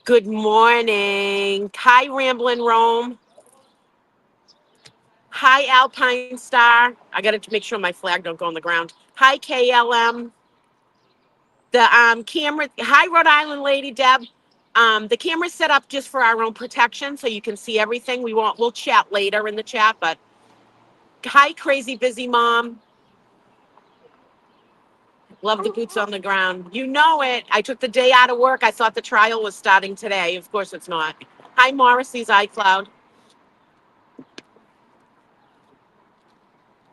Good morning. Hi, Ramblin' Rome. Hi, Alpine Star. I got to make sure my flag don't go on the ground. Hi, KLM. The camera. Hi, Rhode Island Lady Deb. The camera's set up just for our own protection, so you can see everything. We'll chat later in the chat. But hi, Crazy Busy Mom. Love the boots on the ground. You know it. I took the day out of work. I thought the trial was starting today. Of course, it's not. Hi, Morrissey's iCloud.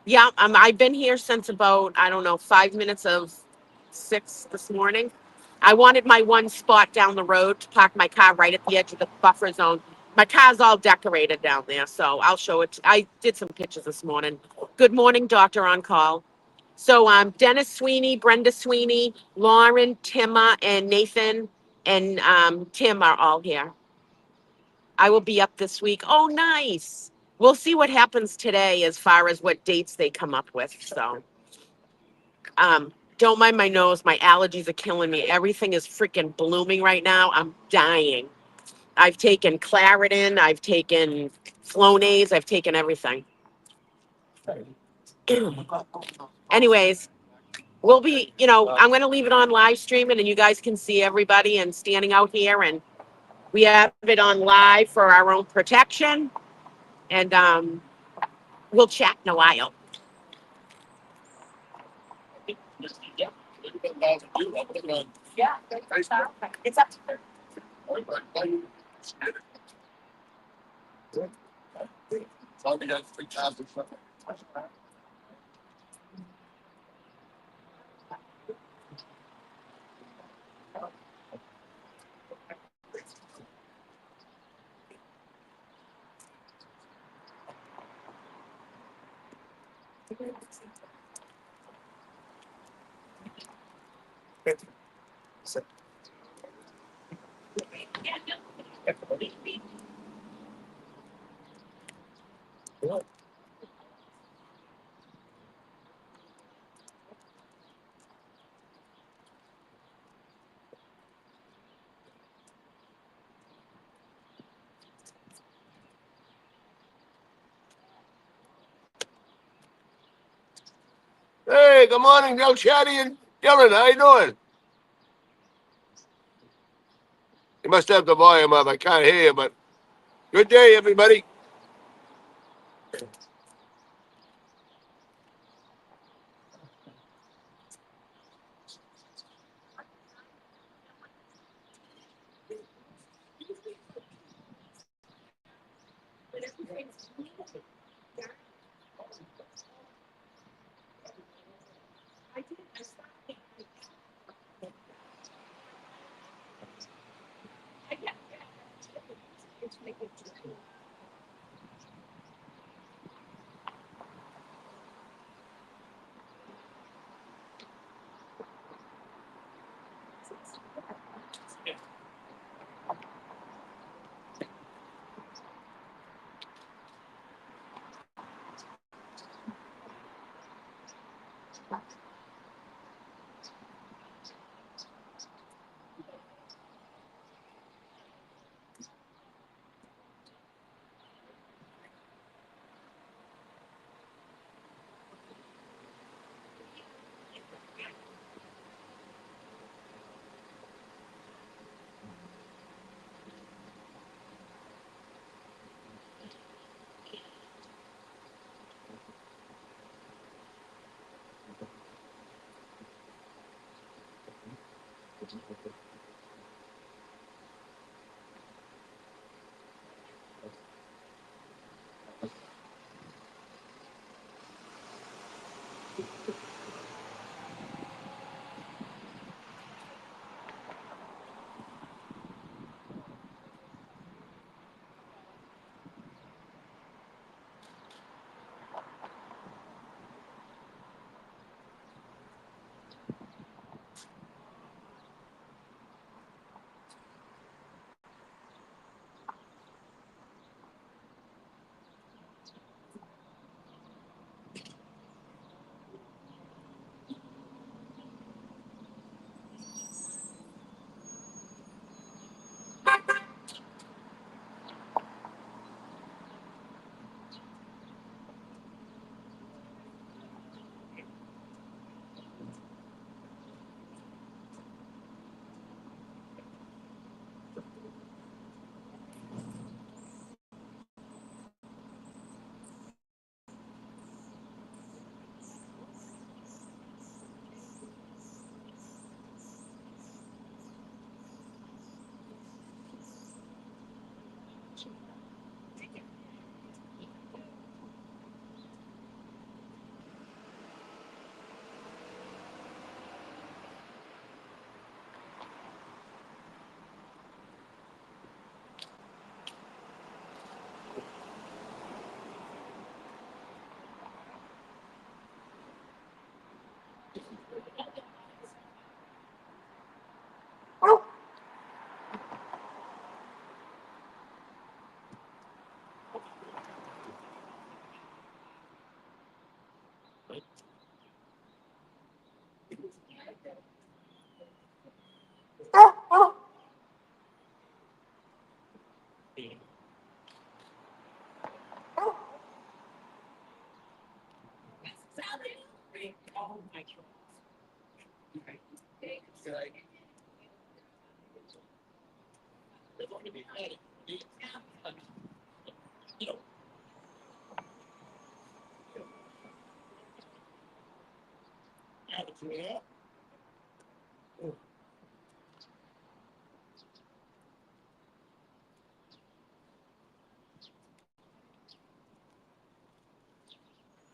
Yeah, I've been here since about, I don't know, 5 minutes of 6 this morning. I wanted my one spot down the road to park my car right at the edge of the buffer zone. My car's all decorated down there, so I'll show it. I did some pictures this morning. Good morning, Doctor on call. So Dennis Sweeney, Brenda Sweeney, Lauren, Timma, and Nathan, and Tim are all here. I will be up this week. Oh, nice. We'll see what happens today as far as what dates they come up with. So, don't mind my nose. My allergies are killing me. Everything is freaking blooming right now. I'm dying. I've taken Claritin. I've taken Flonase. I've taken everything. Anyways, we'll be, I'm going to leave it on live streaming and you guys can see everybody and standing out here. And we have it on live for our own protection. And we'll chat in a while. Yeah, it's up to Hey, good morning, Joe Chatty and Dylan. How you doing? You must have the volume up. I can't hear you, but good day, everybody.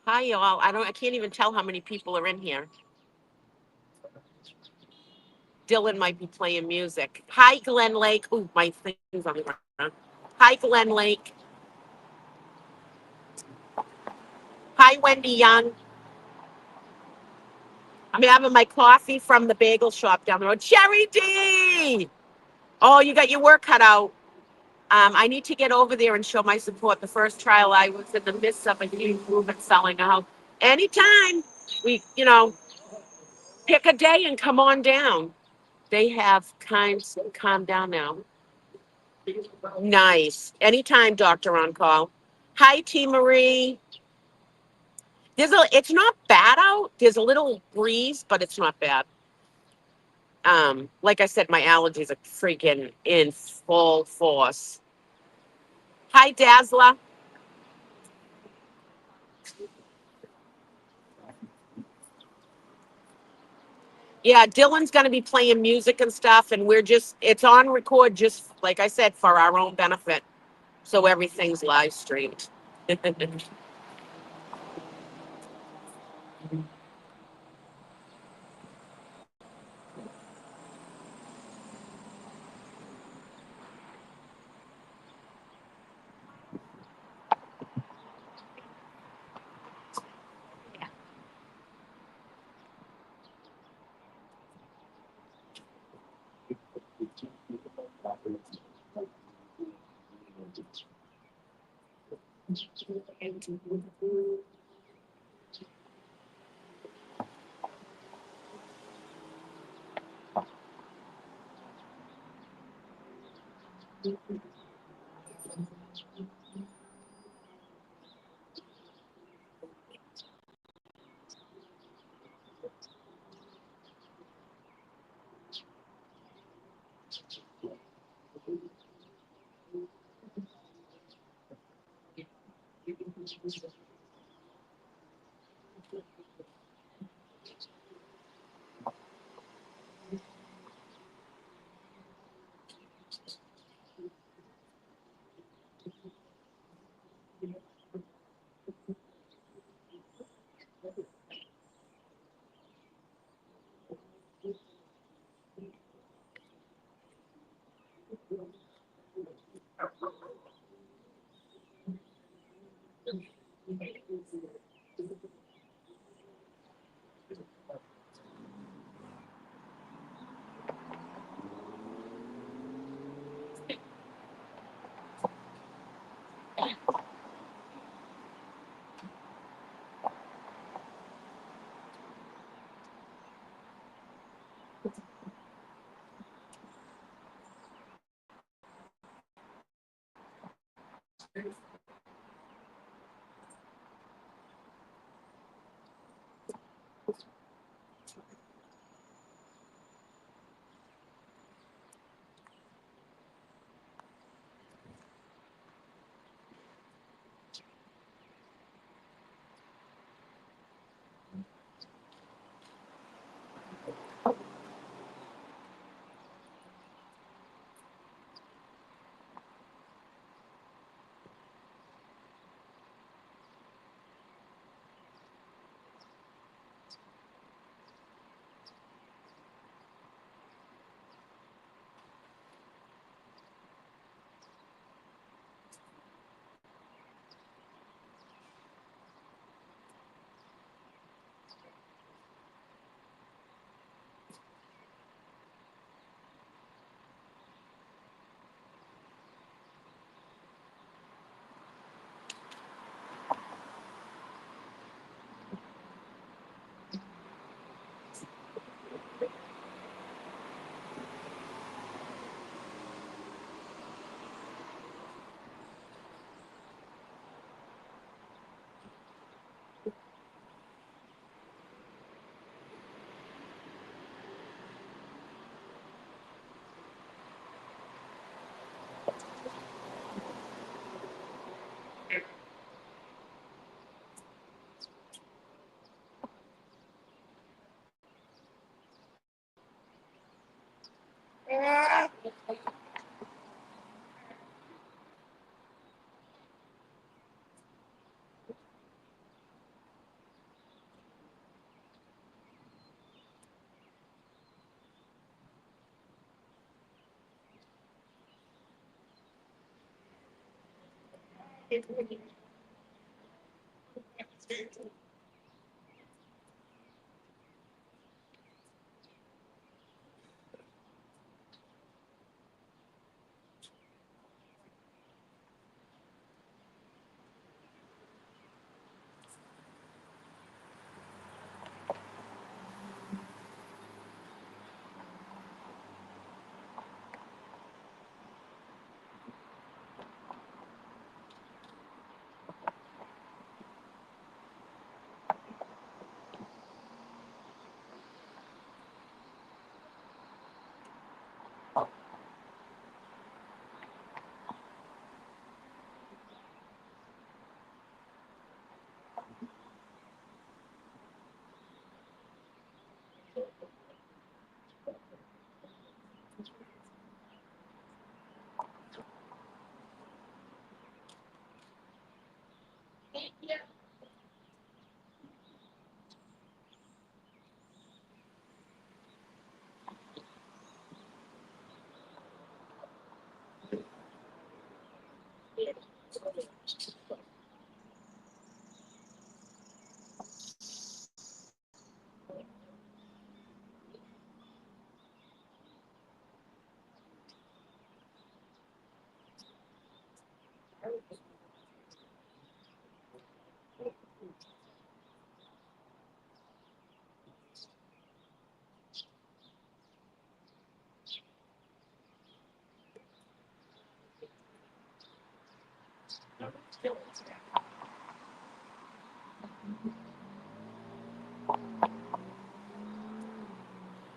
Hi, y'all. I can't even tell how many people are in here. Dylan might be playing music. Hi, Glen Lake. Oh, my thing's on the ground. Hi, Glen Lake. Hi, Wendy Young. I'm having my coffee from the bagel shop down the road. Cherry D! Oh, you got your work cut out. I need to get over there and show my support. The first trial, I was in the midst of a huge movement selling a house. Anytime we pick a day and come on down. They have calm down now. Nice. Anytime, Doctor on call. Hi, T. Marie. It's not bad out. There's a little breeze, but it's not bad. Like I said, my allergies are freaking in full force. Hi, Dazzler. Yeah, Dylan's going to be playing music and stuff, and it's on record, just like I said, for our own benefit. So everything's live streamed.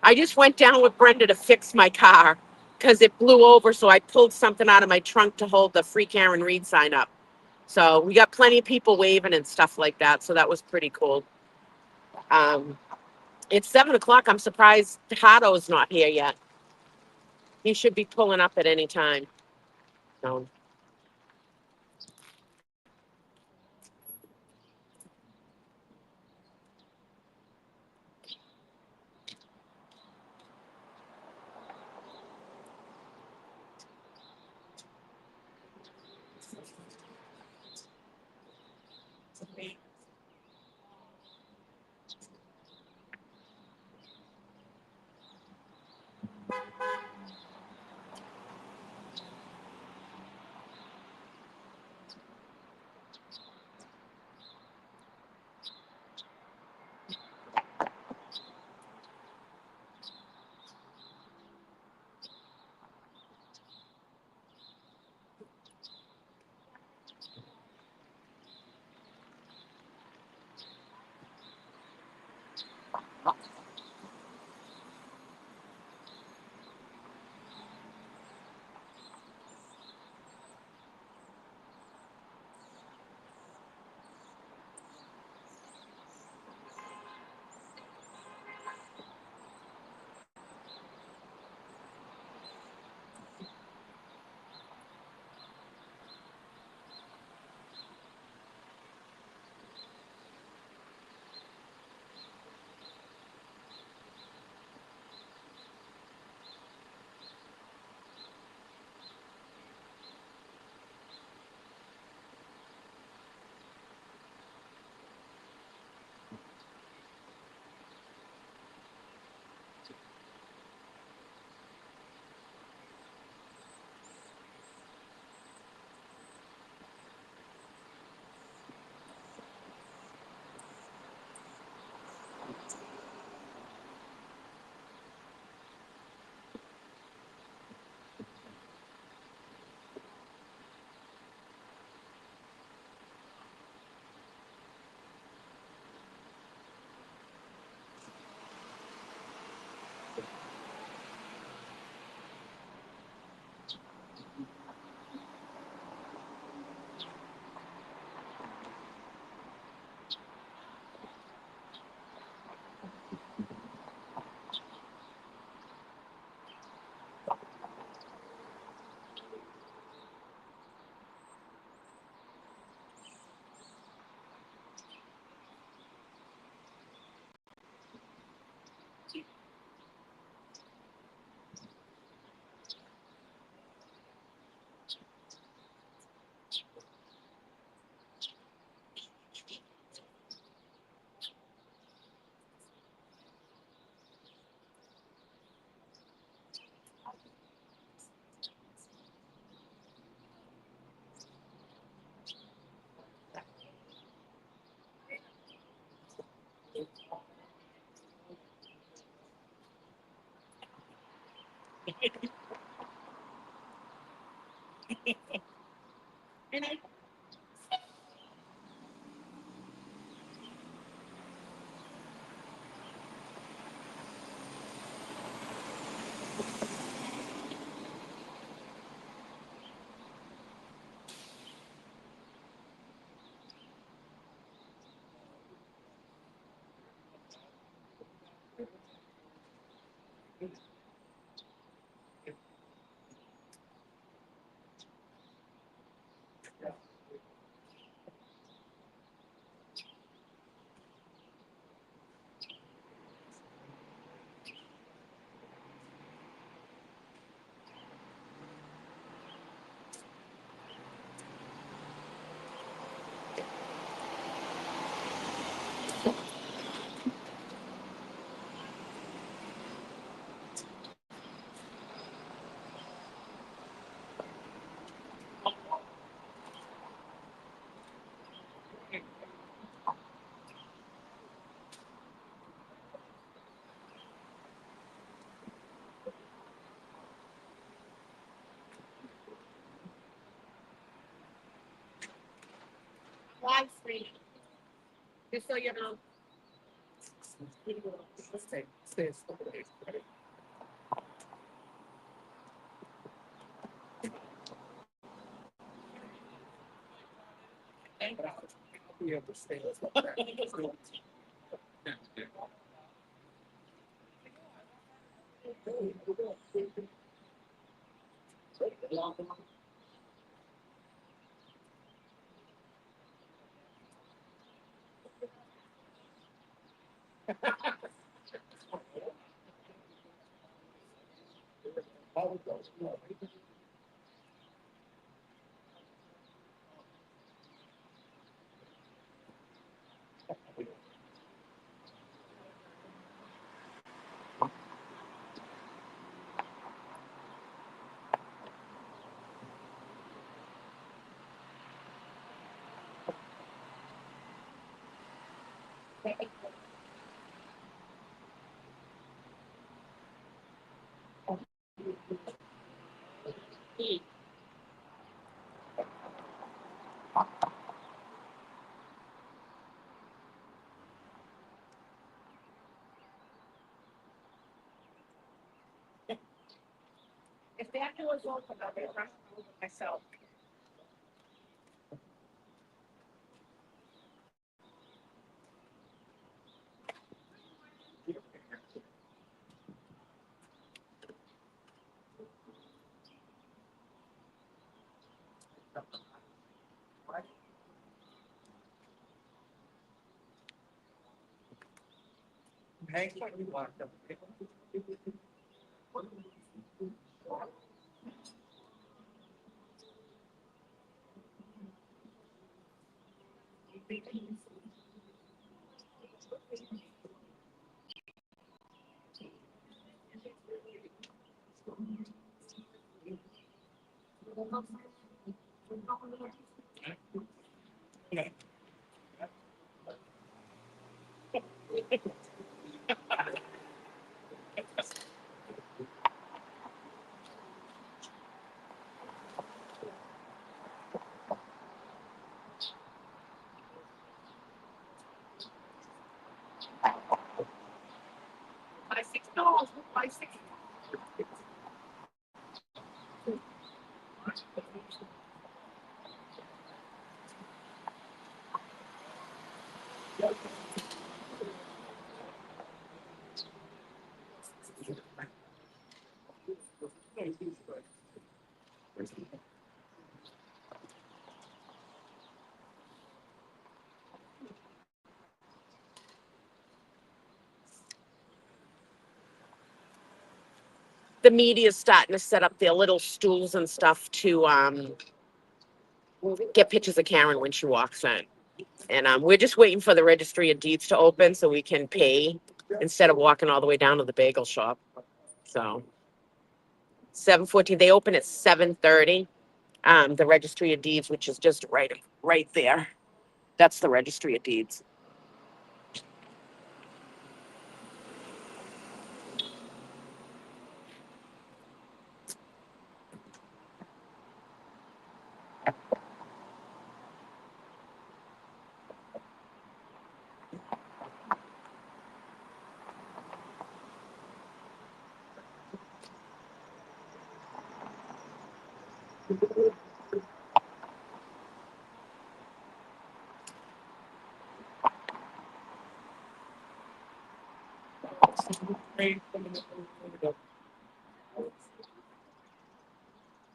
I just went down with Brenda to fix my car because it blew over. So I pulled something out of my trunk to hold the Free Karen Reed sign up. So we got plenty of people waving and stuff like that. So that was pretty cool. Um, it's 7 o'clock. I'm surprised Hato's not here yet. He should be pulling up at any time. So. Live streaming. Just so you know. If that door's open, I'll be running over myself. Buy $6. Buy six. The media's starting to set up their little stools and stuff to get pictures of Karen when she walks in. And we're just waiting for the registry of deeds to open so we can pay instead of walking all the way down to the bagel shop. So 7:14. They open at 7:30. The registry of deeds, which is just right there. That's the registry of deeds.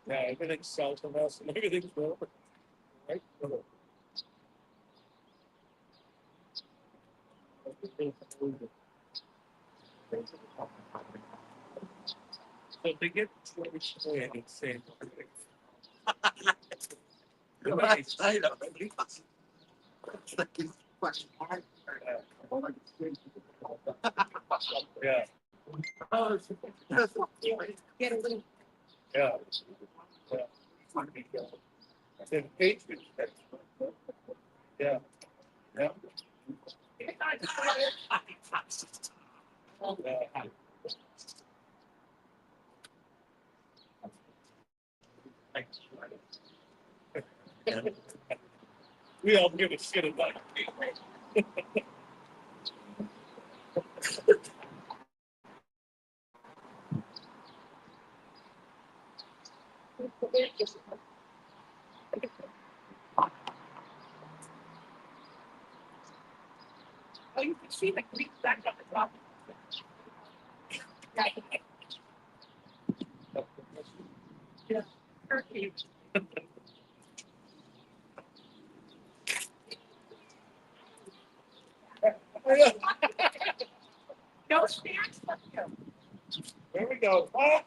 Yeah, everything's south of us and everything's well, right? So they get what we should say and say. I know. Yeah. Get a little. Yeah. Yeah. Patriots. Yeah. Yeah. We all give a shit about it. Oh, you can see the creek back on the top. Yeah. Turkey. No snacks for you. There we go. Oh.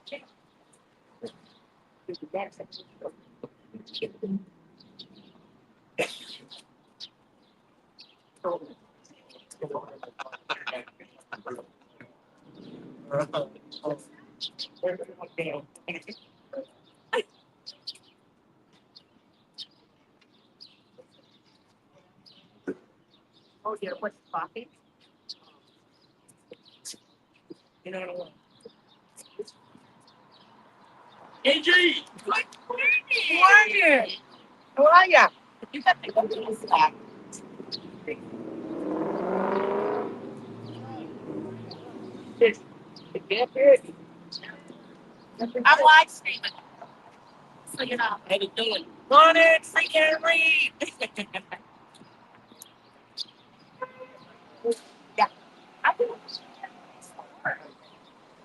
Oh, dear, what's coffee? You know what? AJ! Good morning! How are ya? You got the cookies back. I'm live streaming. So you know. How you doing? Morning, freaking read. Yeah. I do.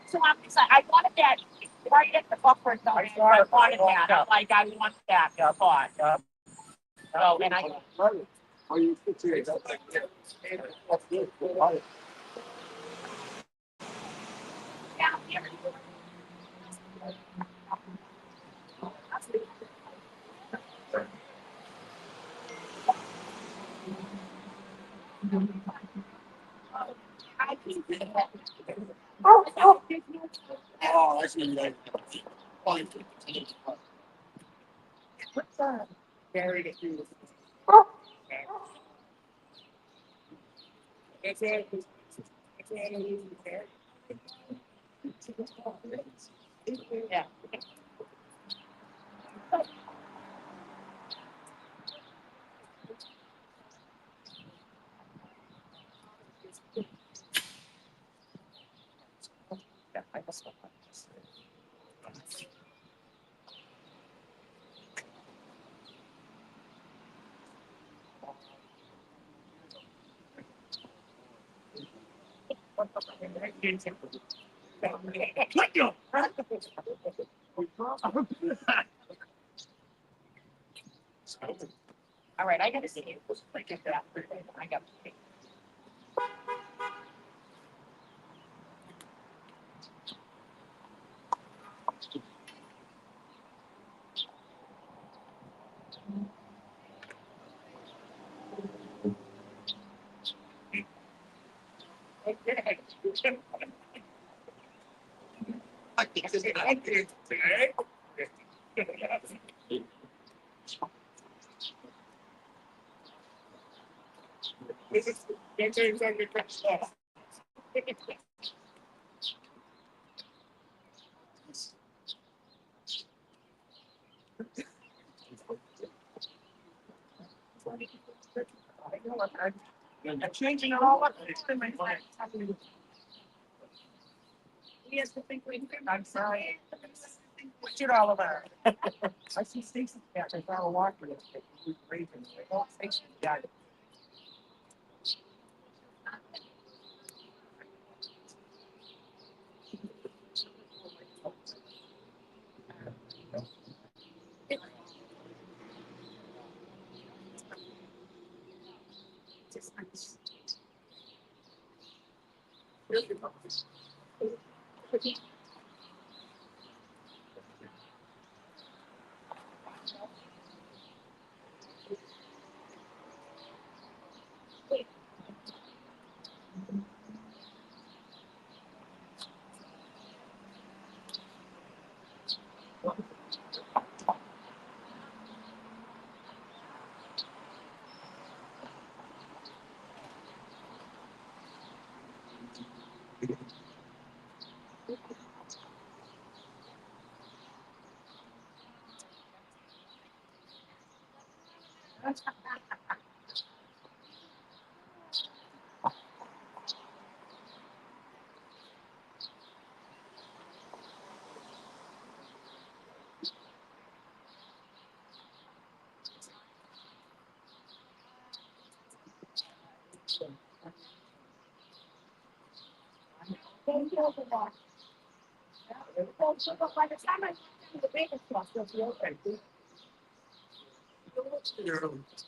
So I'm excited. I wanted that right at the buffer zone. I wanted that. I'm like, I want that. Yeah, fine. Oh, and I. Are you serious? Down here. I keep it. Oh, Oh, I see. Like, fine. what's that? Carry the shoes. Oh, It's a. yeah. All right, I gotta see you. I got that. I got. This is don't say something stuff. I'm changing it all up. He has to think we can. I'm sorry. What's it all about? I see Stacy back. I found a walk for this. She's raising. Oh, Stacy, got it.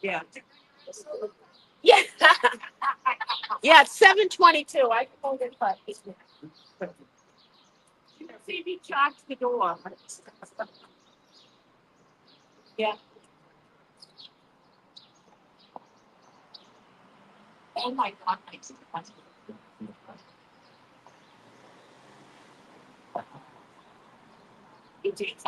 Yeah. Yeah. Yeah, it's 7:22. I can hold it, but see me charge the door. Yeah. Oh my God. It is.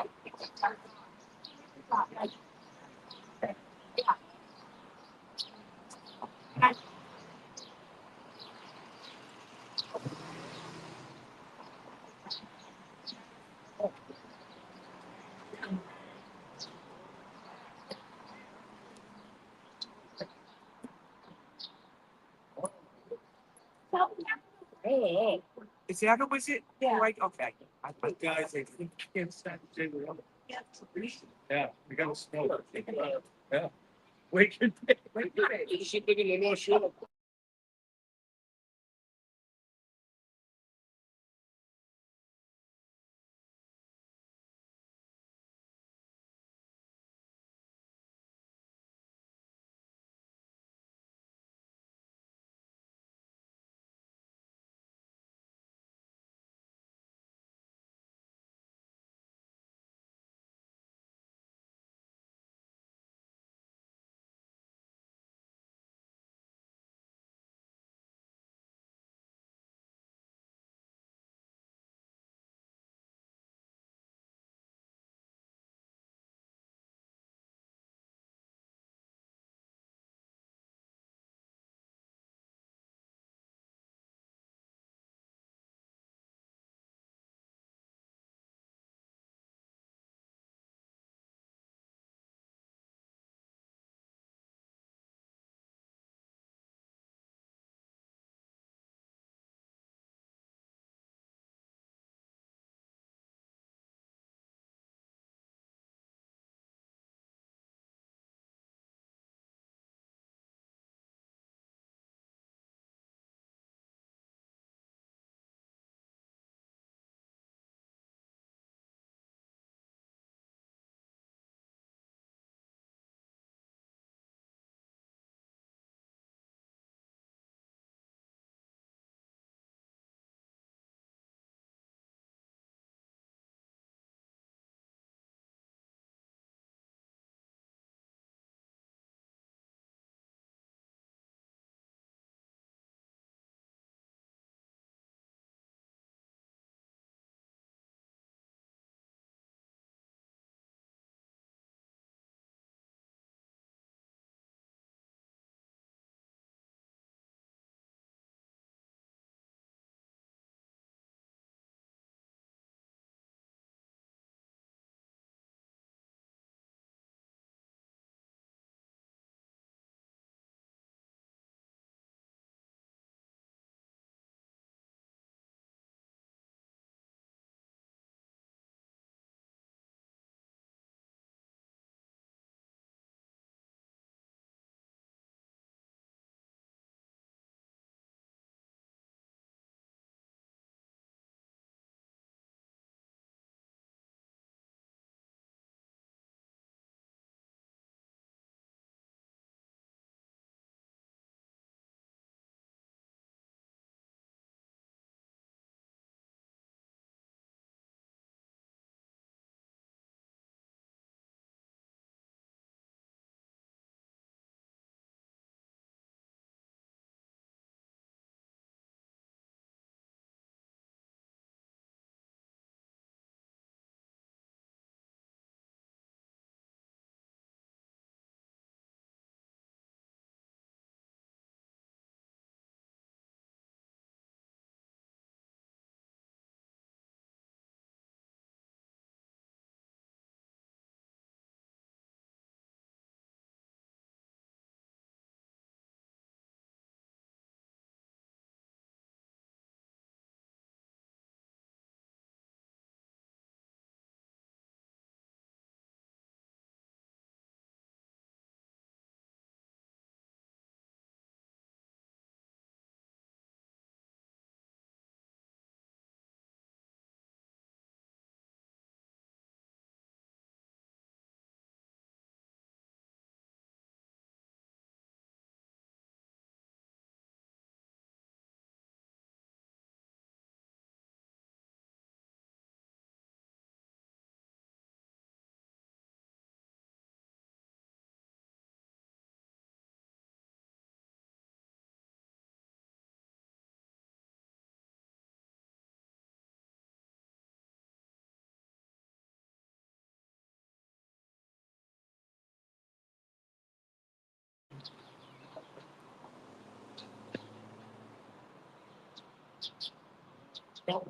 Is that who was it? Yeah. Right, okay. I put guys, they think you can't stand it. Yeah, we got to snow. Yeah. Wait. Shipping in the North Shore. That's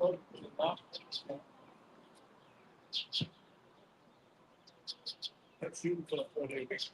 you for 4 days.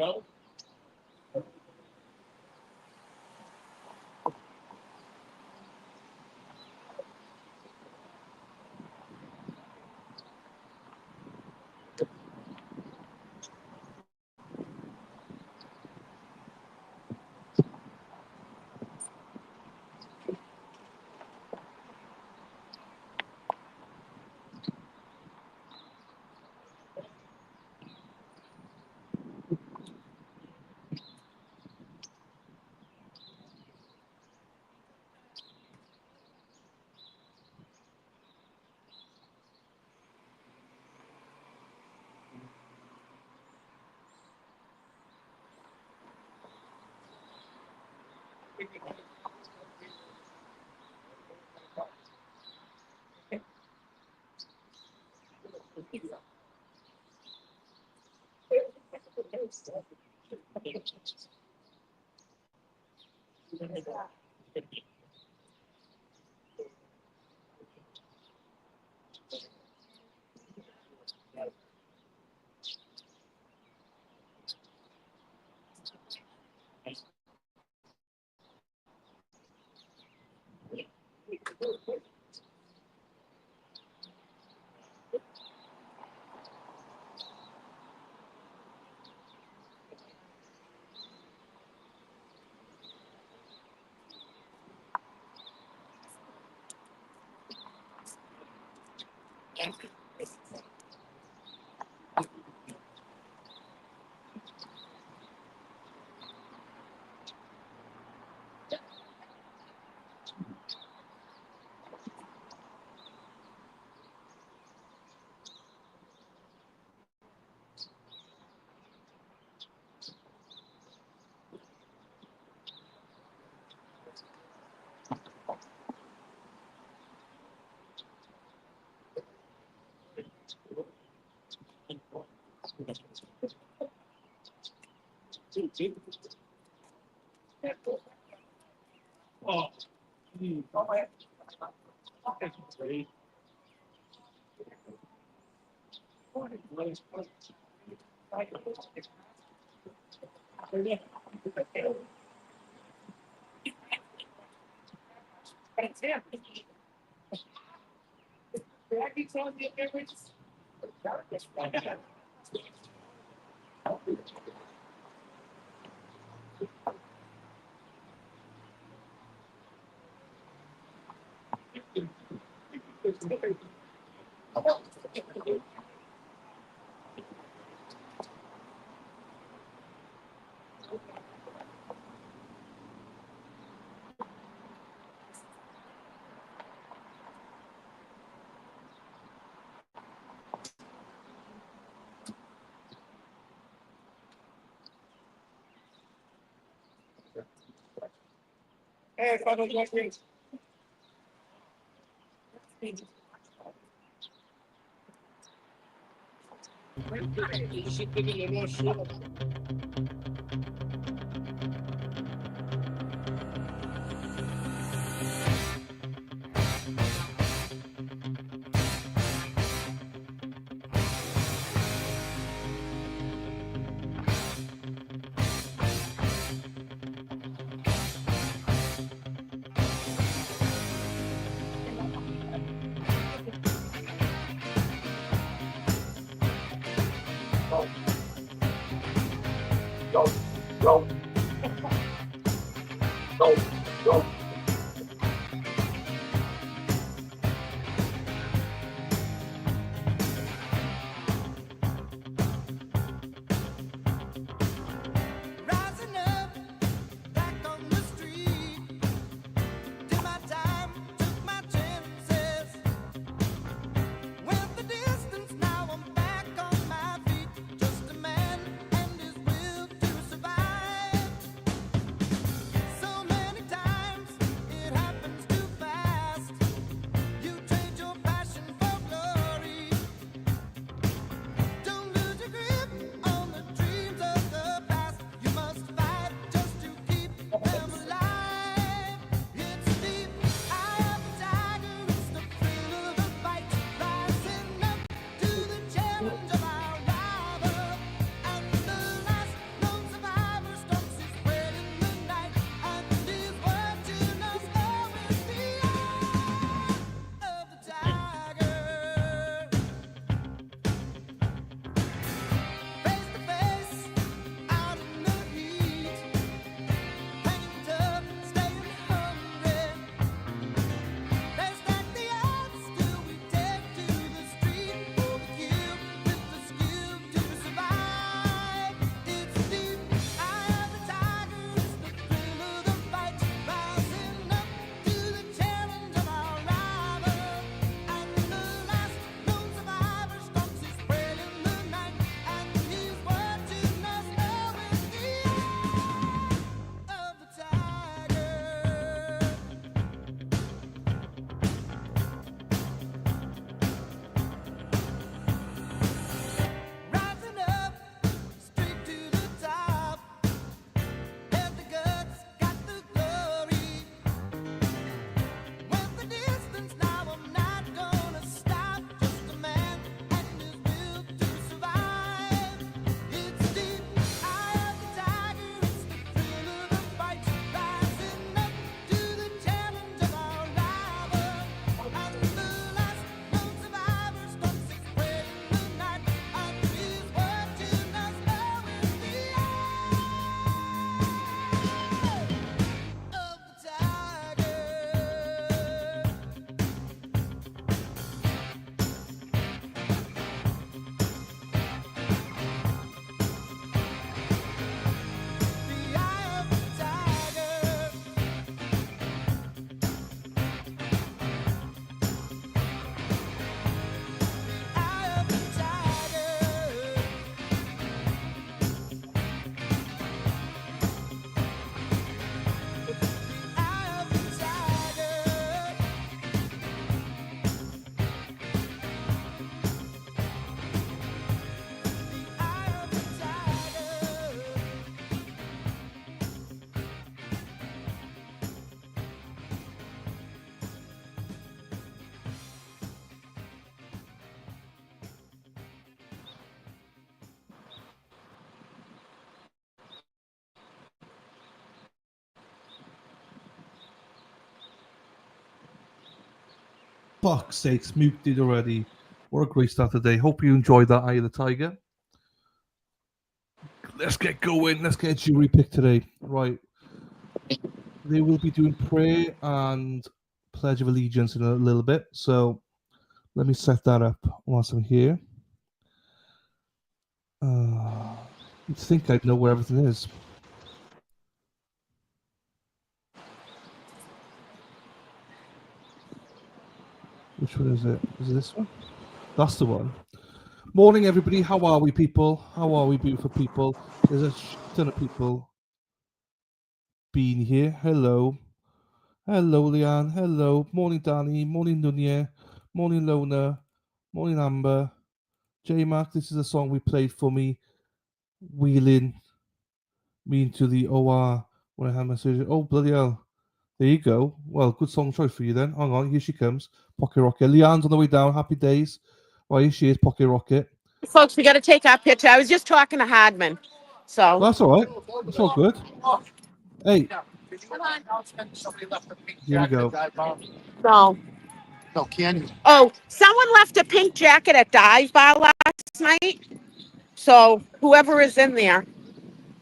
Oh. Hey, Father, what is you should give me a more sure. Fuck's sakes, Mook did already. What a great start today. Hope you enjoyed that, Eye of the Tiger. Let's get going. Let's get a jury pick today. Right. They will be doing prayer and Pledge of Allegiance in a little bit. So let me set that up whilst I'm here. You'd think I'd know where everything is. Which one is it? Is it this one? That's the one. Morning, everybody. How are we, people? How are we, beautiful people? There's a ton of people being here. Hello. Hello, Leanne. Hello. Morning, Danny. Morning, Nunya. Morning, Lona. Morning, Amber. J-Mac, this is a song we played for me. Wheeling me into the OR when I had my surgery. Oh, bloody hell. There you go. Well, good song choice for you then. Hang on, here she comes. Pocket Rocket. Leanne's on the way down. Happy days. Well, here she is, Pocket Rocket. Folks, we got to take our picture. I was just talking to Hardman. So Well, that's all right. That's all good. Hey. Here we go. No, can you? Oh, someone left a pink jacket at Dive Bar last night. So whoever is in there,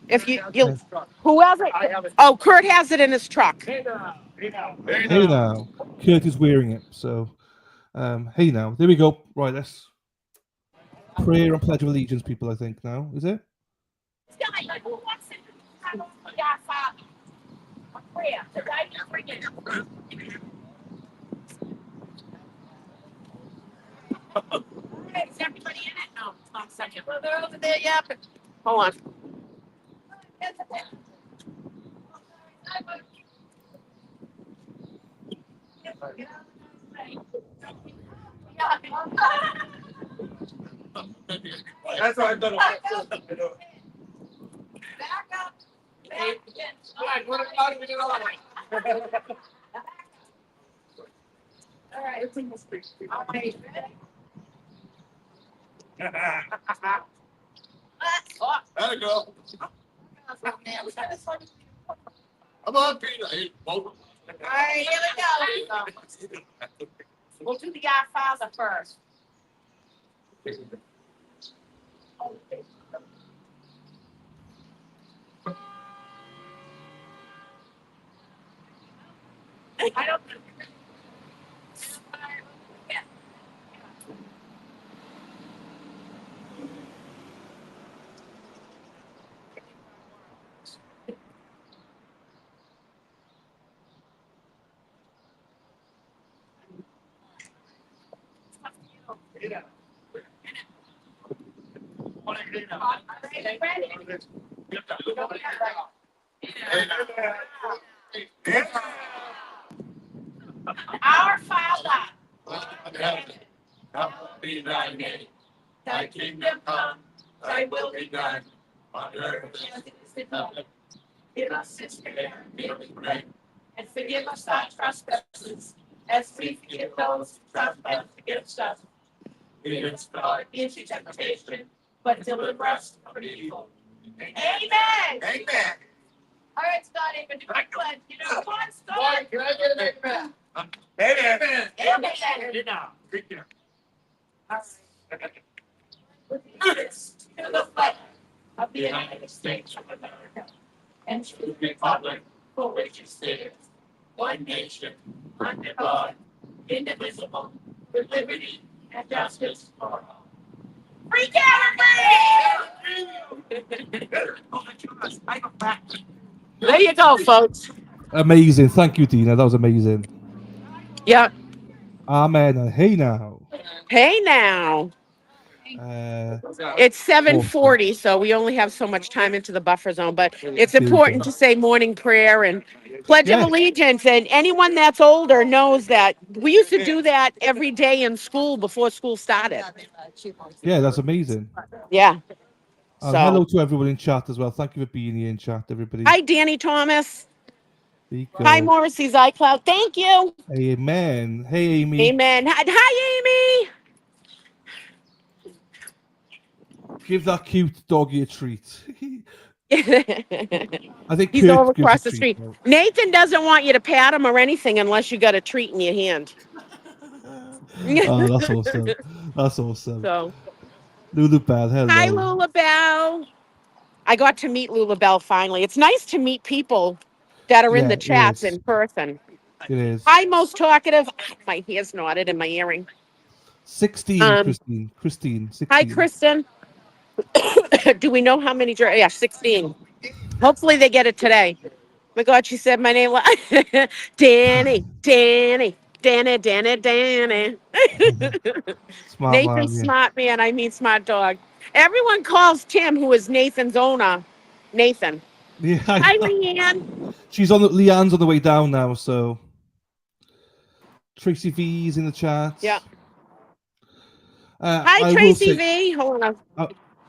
if you Yeah. whoever. Oh, Kurt has it in his truck. Hey now, Kurt is wearing it. So, hey now, there we go. Right, let's prayer and pledge of allegiance, people. I think now is it? Is everybody in it? No, one second. Well, they're over there, yeah. Hold on. That's what I've done. Back up. All right. All right. There you go. Come on, Peter. Hey, All right, here we go. We'll do the Godfather first. I don't. Our Father, be thy name. Thy kingdom come, thy will be done on earth as it is in heaven. Give us this day our daily bread, and forgive us our trespasses, as we forgive those who trespass against us. Lead us not into temptation, but deliver us from evil. Amen. Amen. All right, Scotty, but do I pledge? You know, come on, Scotty. Can I get an amen? Amen. Amen. All right. Allegiance to the flag of the United States of America and to the republic for which it stands, one nation, under God, indivisible, with liberty and justice for all. Free Kare! There you go, folks. Amazing. Thank you, Dina. That was amazing. Yeah. Amen. And hey now. Hey now. It's Awesome. 7:40, so we only have so much time into the buffer zone, but it's Beautiful. important to say morning prayer and pledge of Yeah. allegiance. And anyone that's older knows that we used to do that every day in school before school started. Yeah, that's amazing. Yeah. And hello So, to everyone in chat as well. Thank you for being here in chat, everybody. hi, Danny Thomas. There you Hi, go. Morrissey's iCloud. Thank you. Amen. Hey, Amy. Amen. Hi, Give that cute doggy a treat. Amy. I think He's Kurt over gives a across the treat. street. Though. Nathan doesn't want you to pat him or anything unless you got a treat in your hand. Oh, that's awesome. That's awesome. So, Lulu Bell, hello. hi, Lulabelle. I got to meet Lulabelle finally. It's nice to meet people that are in Yeah, the it chats is. in person. It is. Hi, most talkative. My hair's knotted in my earring. 16, Christine. Christine, 16. Hi, Kristen. Do we know how many? Yeah, 16. Hopefully they get it today. My God, she said my name. Danny, Danny, Danny, Danny, Danny. Smart Nathan, man, yeah. smart man. I mean, smart dog. Everyone calls Tim, who is Nathan's owner, Nathan. Yeah, I Hi, know. Leanne. She's on Leanne's on the way down now, so Tracy V's in the chat. Yeah. Hi, I will Tracy say, V. Hold on.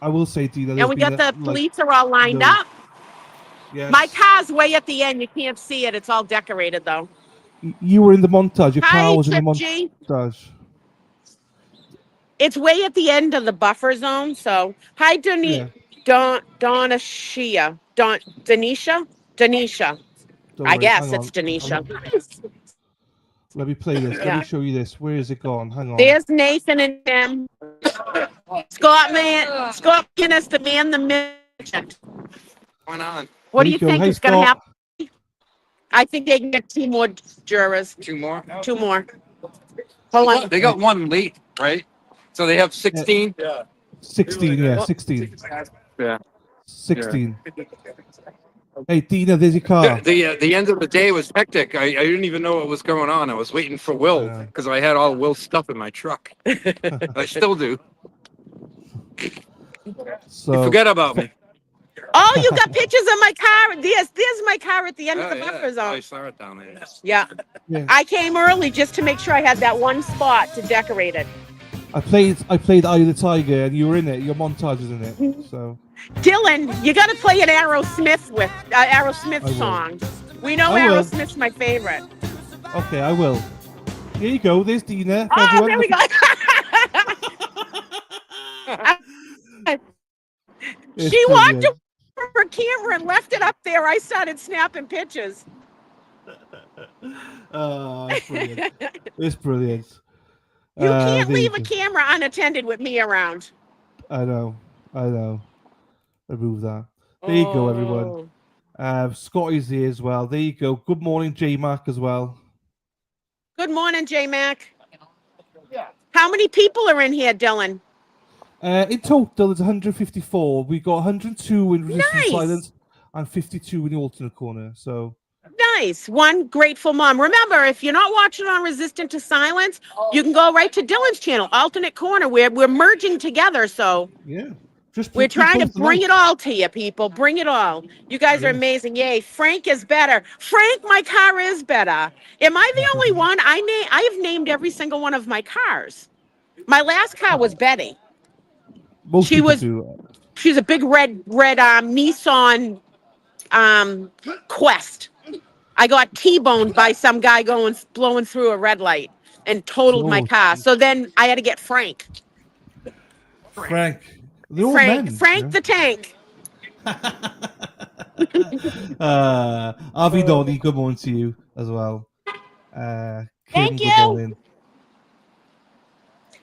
I will say, Dina, And there's we been got the like police are all lined no, up. yes. My car's way at the end. You can't see it. It's all decorated, though. You were in the montage. Your car Hi, was in the Chip G. montage. It's way at the end of the buffer zone. So, hi, Yeah. Donna Shia. Denisha? Denisha. Don't I worry. guess Hang it's on. Denisha. Let me play this. Let Yeah. me show you this. Where is it gone? Hang on. There's Nathan and him. Scott McGinnis, the man, the midget. What's going on? What There do you go. think Hey, is going to Scott. happen? I think they can get 2 more jurors. 2 more? 2 more. Hold on. They got one late, right? So they have 16? Yeah. 16, yeah, 16. Yeah. 16. Hey, Dina, there's your car. The end of the day was hectic. I didn't even know what was going on. I was waiting for Will Yeah. because I had all Will's stuff in my truck. I still do. You So, forget about me. Oh, you got pictures of my car. There's my car at the end of the buffer I zone. saw it down there. Yeah. yeah. I came early just to make sure I had that one spot to decorate it. I played Eye of the Tiger, and you were in it. Your montage is in it. So, Dylan, you got to play an Aerosmith I will. song. We know I will. Aerosmith's my favorite. okay, I will. Here you go. There's Dina. Oh, Everyone. there we go. It's She walked brilliant. away from her camera and left it up there. I started snapping pictures. It's brilliant. It's brilliant. You can't there leave a go. camera unattended with me around. I know. Remove that. There you go, everyone. Scotty's here as well. There you go. Good morning, J Mac as well. Good morning, J Mac. How many people are in here, Dylan? In total, there's 154. We got 102 in resistance Nice. silence and 52 in the alternate corner. So Nice. One grateful mom. Remember, if you're not watching on Resistant to Silence, you can go right to Dylan's channel, Alternate Corner, where we're merging together. So yeah, just we're trying to both bring alike. it all to you, people. Bring it all. You guys are Yes. amazing. Yay. Frank is better. Frank, my car is better. Am I the only one? I have named every single one of my cars. My last car was Betty. Most She people was- do. She's a big red Nissan Quest. I got T-boned by some guy blowing through a red light and totaled my Oh, car. So then I had to get Frank. Frank. They're all men, Frank the Tank. Avi Donny, good morning to you as well. Kim, Thank good you. morning.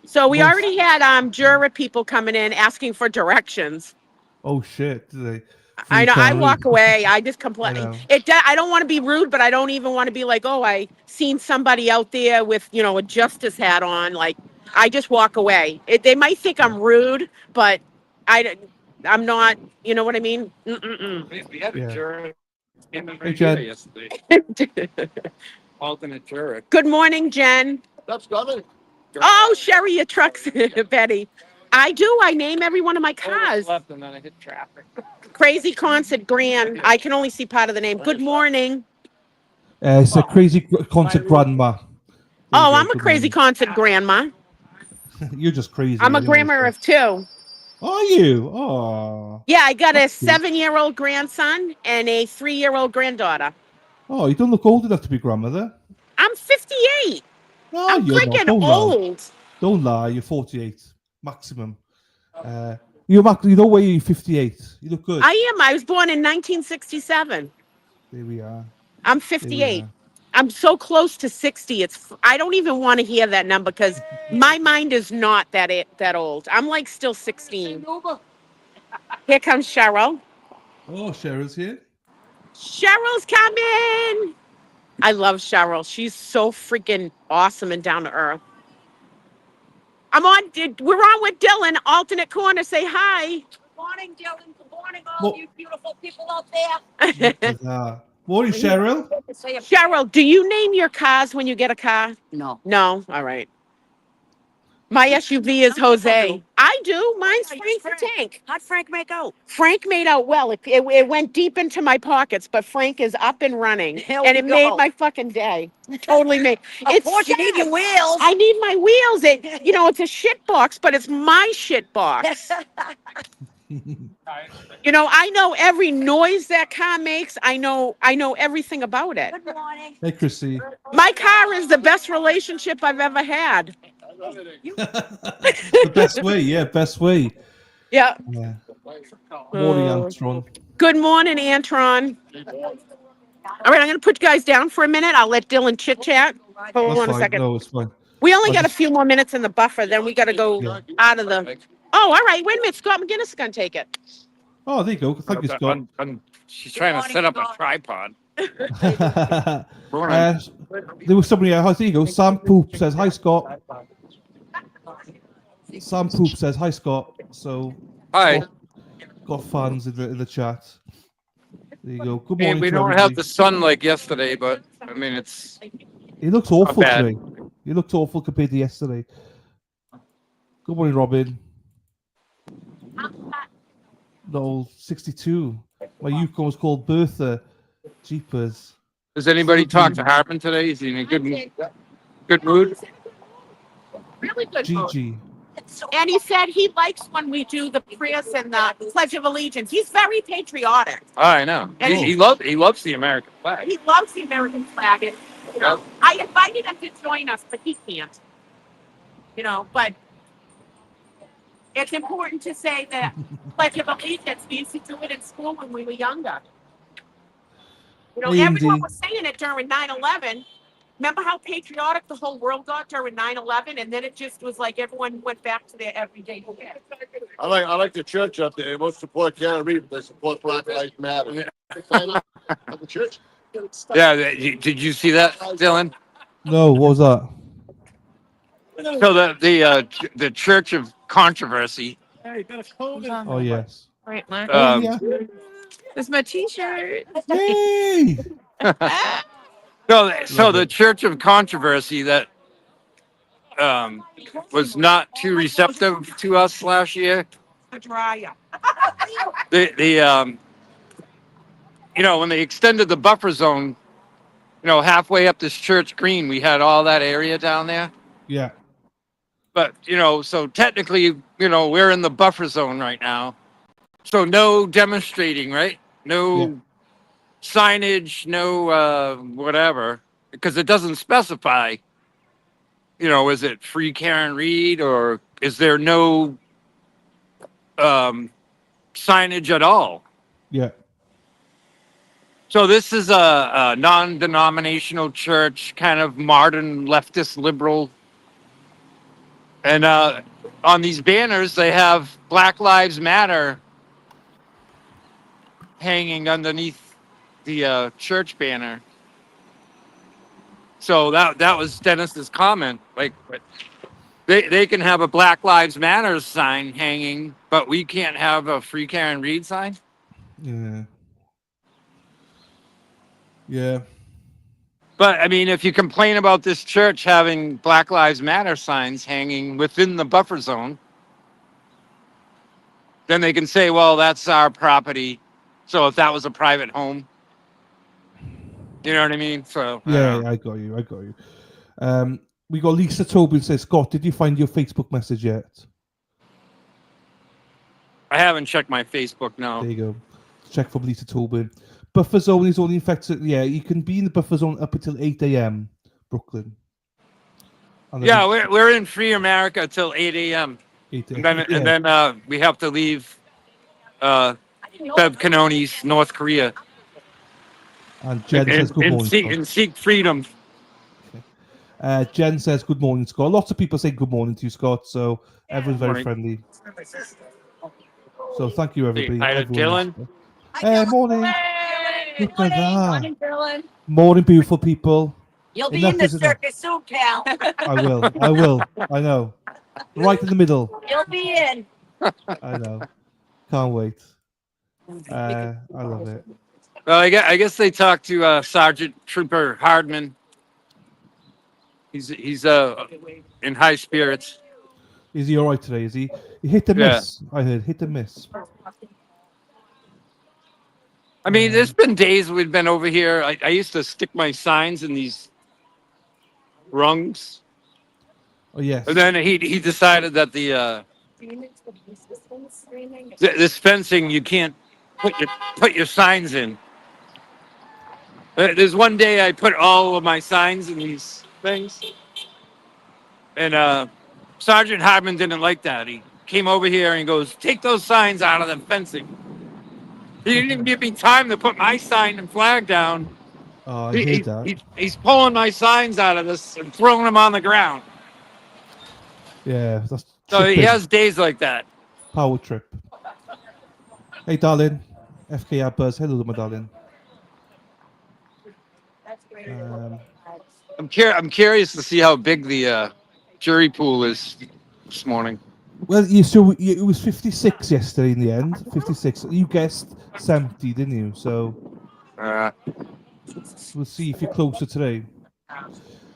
So we Most- already had juror people coming in asking for directions. Oh shit! Did they? I know. I Can't walk read. away. I just complain. I know. I don't want to be rude, but I don't even want to be like, oh, I seen somebody out there with a justice hat on. Like, I just walk away. They might think I'm rude, but I'm not. You know what I mean? Mm-mm-mm. We had a Yeah. juror came in Hey, right Jen. here yesterday. Alternate juror. Good morning, Jen. That's got it. Oh, Sherry, your truck's Betty. I do. I name every one of my cars. Left and then I hit traffic. Crazy Concert Grand. I can only see part of the name. Good morning. It's a crazy concert grandma. There you Oh, go, I'm a good crazy morning. concert grandma. You're just crazy. I'm a anyway, grandma so- of 2. Are you? Oh. Yeah, I got a That's cute. 7-year-old grandson and a 3-year-old granddaughter. Oh, you don't look old enough to be grandmother. I'm 58. No, I'm you're not. freaking Don't lie. old. Don't lie. You're 48 maximum. You know where you're 58. You look good. I am. I was born in 1967. There we are. I'm There we 58. are. I'm so close to 60. I don't even want to hear that number because my mind is not that old. I'm like still 16. Here comes Cheryl. Oh, Cheryl's here. Cheryl's coming. I love Cheryl. She's so freaking awesome and down to earth. We're on with Dylan, alternate corner. Say hi. Good morning, Dylan. Good morning, Well- all you beautiful people out there. Morning, Cheryl. Say a- Cheryl, do you name your cars when you get a car? No. No? All right. My SUV is Jose. I do. Mine's Frank the Tank. How'd Frank make out? Frank made out well. It went deep into my pockets, but Frank is up and running. Here And we it made go. my fucking day. Totally made. Of course, you need your wheels. I need my wheels. It's a shit box, but it's my shit box. I know every noise that car makes. I know everything about it. Good morning. Hey, Chrissy. My car is the best relationship I've ever had. The best way, yeah, best way. Yeah. Yeah. Morning, Oh. Antron. Good morning, Antron. All right, I'm going to put you guys down for a minute. I'll let Dylan chit chat. Hold That's on a fine. second. No, it's fine. We only I got a just- few more minutes in the buffer, then we got to go Yeah. out of the. Oh, all right. Wait a minute. Scott McGinnis is going to take it. Oh, there you go. Thank you, Scott. She's trying to set up a tripod. uh, there was somebody else. There you go. Sam Poop says hi, Scott. Sam Poop says hi, Scott. So Hi. got fans in the chat. There you go. Good Hey, morning we to don't everybody. have the sun like yesterday, but I mean it's He looks awful bad. today. He looks awful compared to yesterday. Good morning, Robin. No, 62. My Yukon was called Bertha. Jeepers. Does anybody talk to Hartman today? Is he in a good mood? Really good. Mood. GG. And he said he likes when we do the prayers and the Pledge of Allegiance. He's very patriotic. Oh, I know. And He loves the American flag. He loves the American flag. And, you know, I invited him to join us, but he can't. You know, but it's important to say that Pledge of Allegiance, we used to do it in school when we were younger. You know, Hey, everyone Indy. was saying it during 9/11. Remember how patriotic the whole world got during 9/11? And then it just was like everyone went back to their everyday life. I like the church up there. They won't support Kare, but they support Black Lives Matter. At the church. Yeah, did you see that, Dylan? No, what was that? So the Church of Controversy. Oh, yes. Right, Mark. Oh, Um, yeah. This is my T-shirt. Yay! So the Church of Controversy that was not too receptive to us last year. The dryer. You know, when they extended the buffer zone, you know, halfway up this church green, we had all that area down there. Yeah. But, you know, so technically, you know, we're in the buffer zone right now. So no demonstrating, right? No signage, no whatever, because it doesn't specify, you know, is it free Karen Reed or is there no signage at all? Yeah. So this is a non-denominational church, kind of modern leftist liberal. And on these banners, they have Black Lives Matter hanging underneath the church banner. So that was Dennis's comment. Like, they can have a Black Lives Matter sign hanging, but we can't have a Free Karen Reed sign. Yeah. Yeah. But I mean, if you complain about this church having Black Lives Matter signs hanging within the buffer zone, then they can say, well, that's our property. So if that was a private home, you know what I mean? So Yeah, I got you. We got Lisa Tobin says, Scott, did you find your Facebook message yet? I haven't checked my Facebook now. There you go. Check from Lisa Tobin. Buffer zone is only affected. Yeah, you can be in the buffer zone up until 8 a.m. Brooklyn. Yeah, we're in Free America till 8 a.m. 8 And then we have to leave Bev Canoni's North Korea And Jen says good morning. and seek freedom. Jen says good morning, Scott. Lots of people say good morning to you, Scott. So everyone's very friendly. So thank you, everybody. Hi to Dylan. Morning. Good Look at that. morning, Dylan. Morning, beautiful people. You'll be Enough in the is enough. circus soon, pal. I will. I know. Right in the middle. You'll be in. I know. Can't wait. I love it. Well, I guess they talked to Sergeant Trooper Hardman. He's in high spirits. Is he all right today? Is he? He hit the miss. I heard hit the miss. I mean, there's been days we've been over here. I used to stick my signs in these rungs. Oh yes. And then he decided that this fencing you can't put your signs in. There's one day I put all of my signs in these things, and Sergeant Hardman didn't like that. He came over here and he goes, "Take those signs out of the fencing." He didn't even give me time to put my sign and flag down, Oh, I heard that. He's pulling my signs out of this and throwing them on the ground. Yeah, that's So he tripping. has days like that. Power trip. Hey, darling. FKR Buzz. Hello, my darling. I'm curious to see how big the jury pool is this morning. Well, it was 56 yesterday in the end. 56. You guessed 70, didn't you? So Uh, we'll see if you're closer today.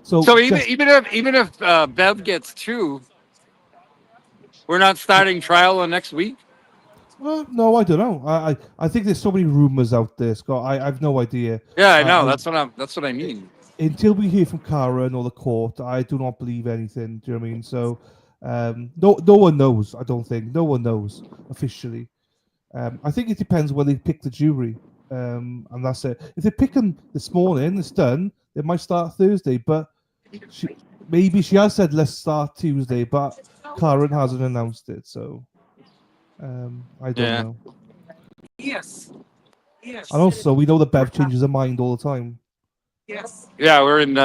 So, so even if Bev gets 2, we're not starting trial on next week. well, no, I don't know. I think there's so many rumors out there, Scott. I have no idea. Yeah, I know. That's what I mean. Until we hear from Kara and all the court, I do not believe anything. Do you know what I mean? So, no one knows. I don't think no one knows officially. I think it depends when they pick the jury, and that's it. If they pick them this morning, it's done. They might start Thursday, but maybe she has said let's start Tuesday, but Karen hasn't announced it, so I don't know. Yes. Yes. And also, we know that Bev changes her mind all the time. Yes. Yeah, we're in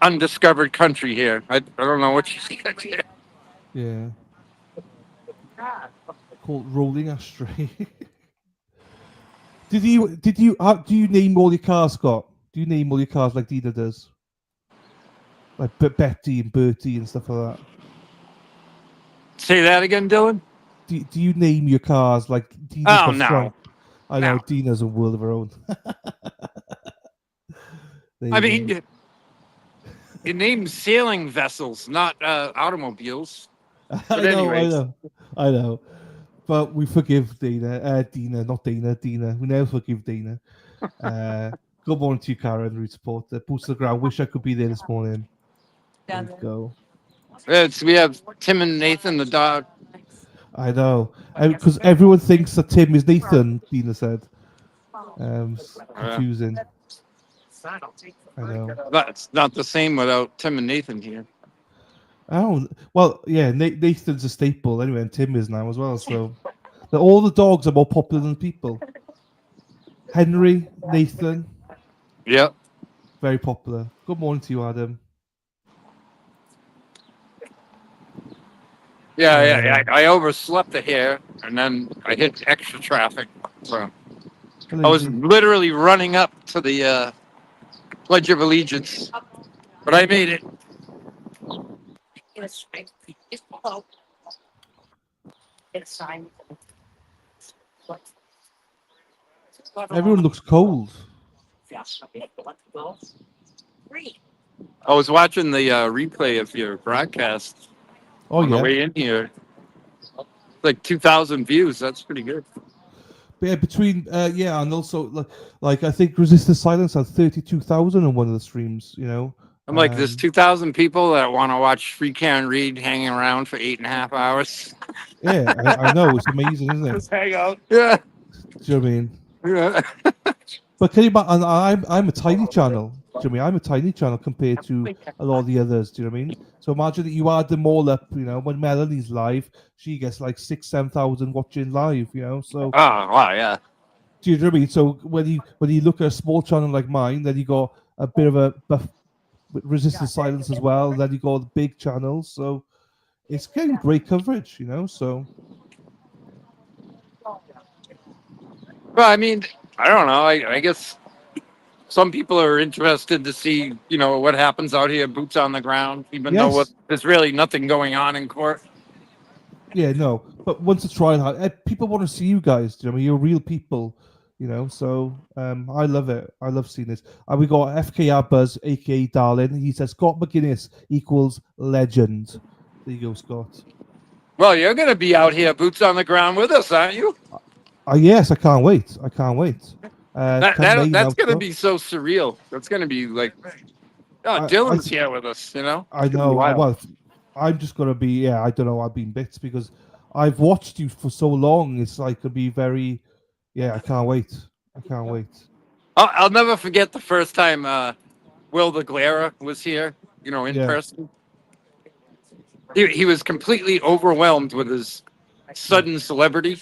undiscovered country here. I don't know what she's got here. Yeah, called rolling astray. Do you name all your cars, Scott? Do you name all your cars like Dina does? Like Betty and Bertie and stuff like that. Say that again, Dylan. Do you name your cars like Dina's Oh, got no. Frank? I know No. Dina's a world of her own. I mean, you name sailing vessels, not automobiles. I know. But we forgive Dina. Dina. We never forgive Dina. Good morning to you, Karen, root supporter. Boots to the ground. Wish I could be there this morning. There we go. We have Tim and Nathan, the dog. I know. Because everyone thinks that Tim is Nathan, Dina said. It's confusing. I know. That's not the same without Tim and Nathan here. Oh, well, yeah, Nathan's a staple anyway, and Tim is now as well. So all the dogs are more popular than people. Henry, Nathan, Yep. very popular. Good morning to you, Adam. Yeah. I overslept here, and then I hit extra traffic. So I was literally running up to the Pledge of Allegiance, but I made it. It's time. Everyone looks cold. I was watching the replay of your broadcast Oh, on the yeah. way in here. Like 2,000 views. That's pretty good. But yeah, between, and also, like I think Resist Silence had 32,000 on one of the streams, you know. I'm like, there's 2,000 people that want to watch Free Karen Reed hanging around for 8.5 hours. Yeah, I know. It's amazing, isn't it? Just hang out. Yeah. Do you know what I mean? Yeah. But can you imagine? I'm a tiny channel. Do you know what I mean? I'm a tiny channel compared to a lot of the others. Do you know what I mean? So imagine that you add them all up. You know, when Melanie's live, she gets like 6,000-7,000 watching live. You know, so Oh, wow, yeah. do you know what I mean? So when you look at a small channel like mine, then you got a bit of a buff with Resistance Silence as well. Then you got the big channels. So it's getting great coverage. You know, so. Well, I mean, I don't know. I guess some people are interested to see, you know, what happens out here, boots on the ground, even though there's really nothing going on in court. Yeah, no. But once the trial, people want to see you guys. Do you know what I mean? You're real people, you know. So I love it. I love seeing this. And we got FKR Buzz, aka Darlin. He says Scott McGuinness equals legend. There you go, Scott. Well, you're going to be out here, boots on the ground with us, aren't you? Yes, I can't wait. I can't wait. That's going to be so surreal. That's going to be like, Dylan's here with us, you know? I know. Well, I'm just going to be, I don't know. I've been bits because I've watched you for so long. It's like to be very, I can't wait. I can't wait. I'll never forget the first time Will the Glera was here, you know, in person. He was completely overwhelmed with his sudden celebrity.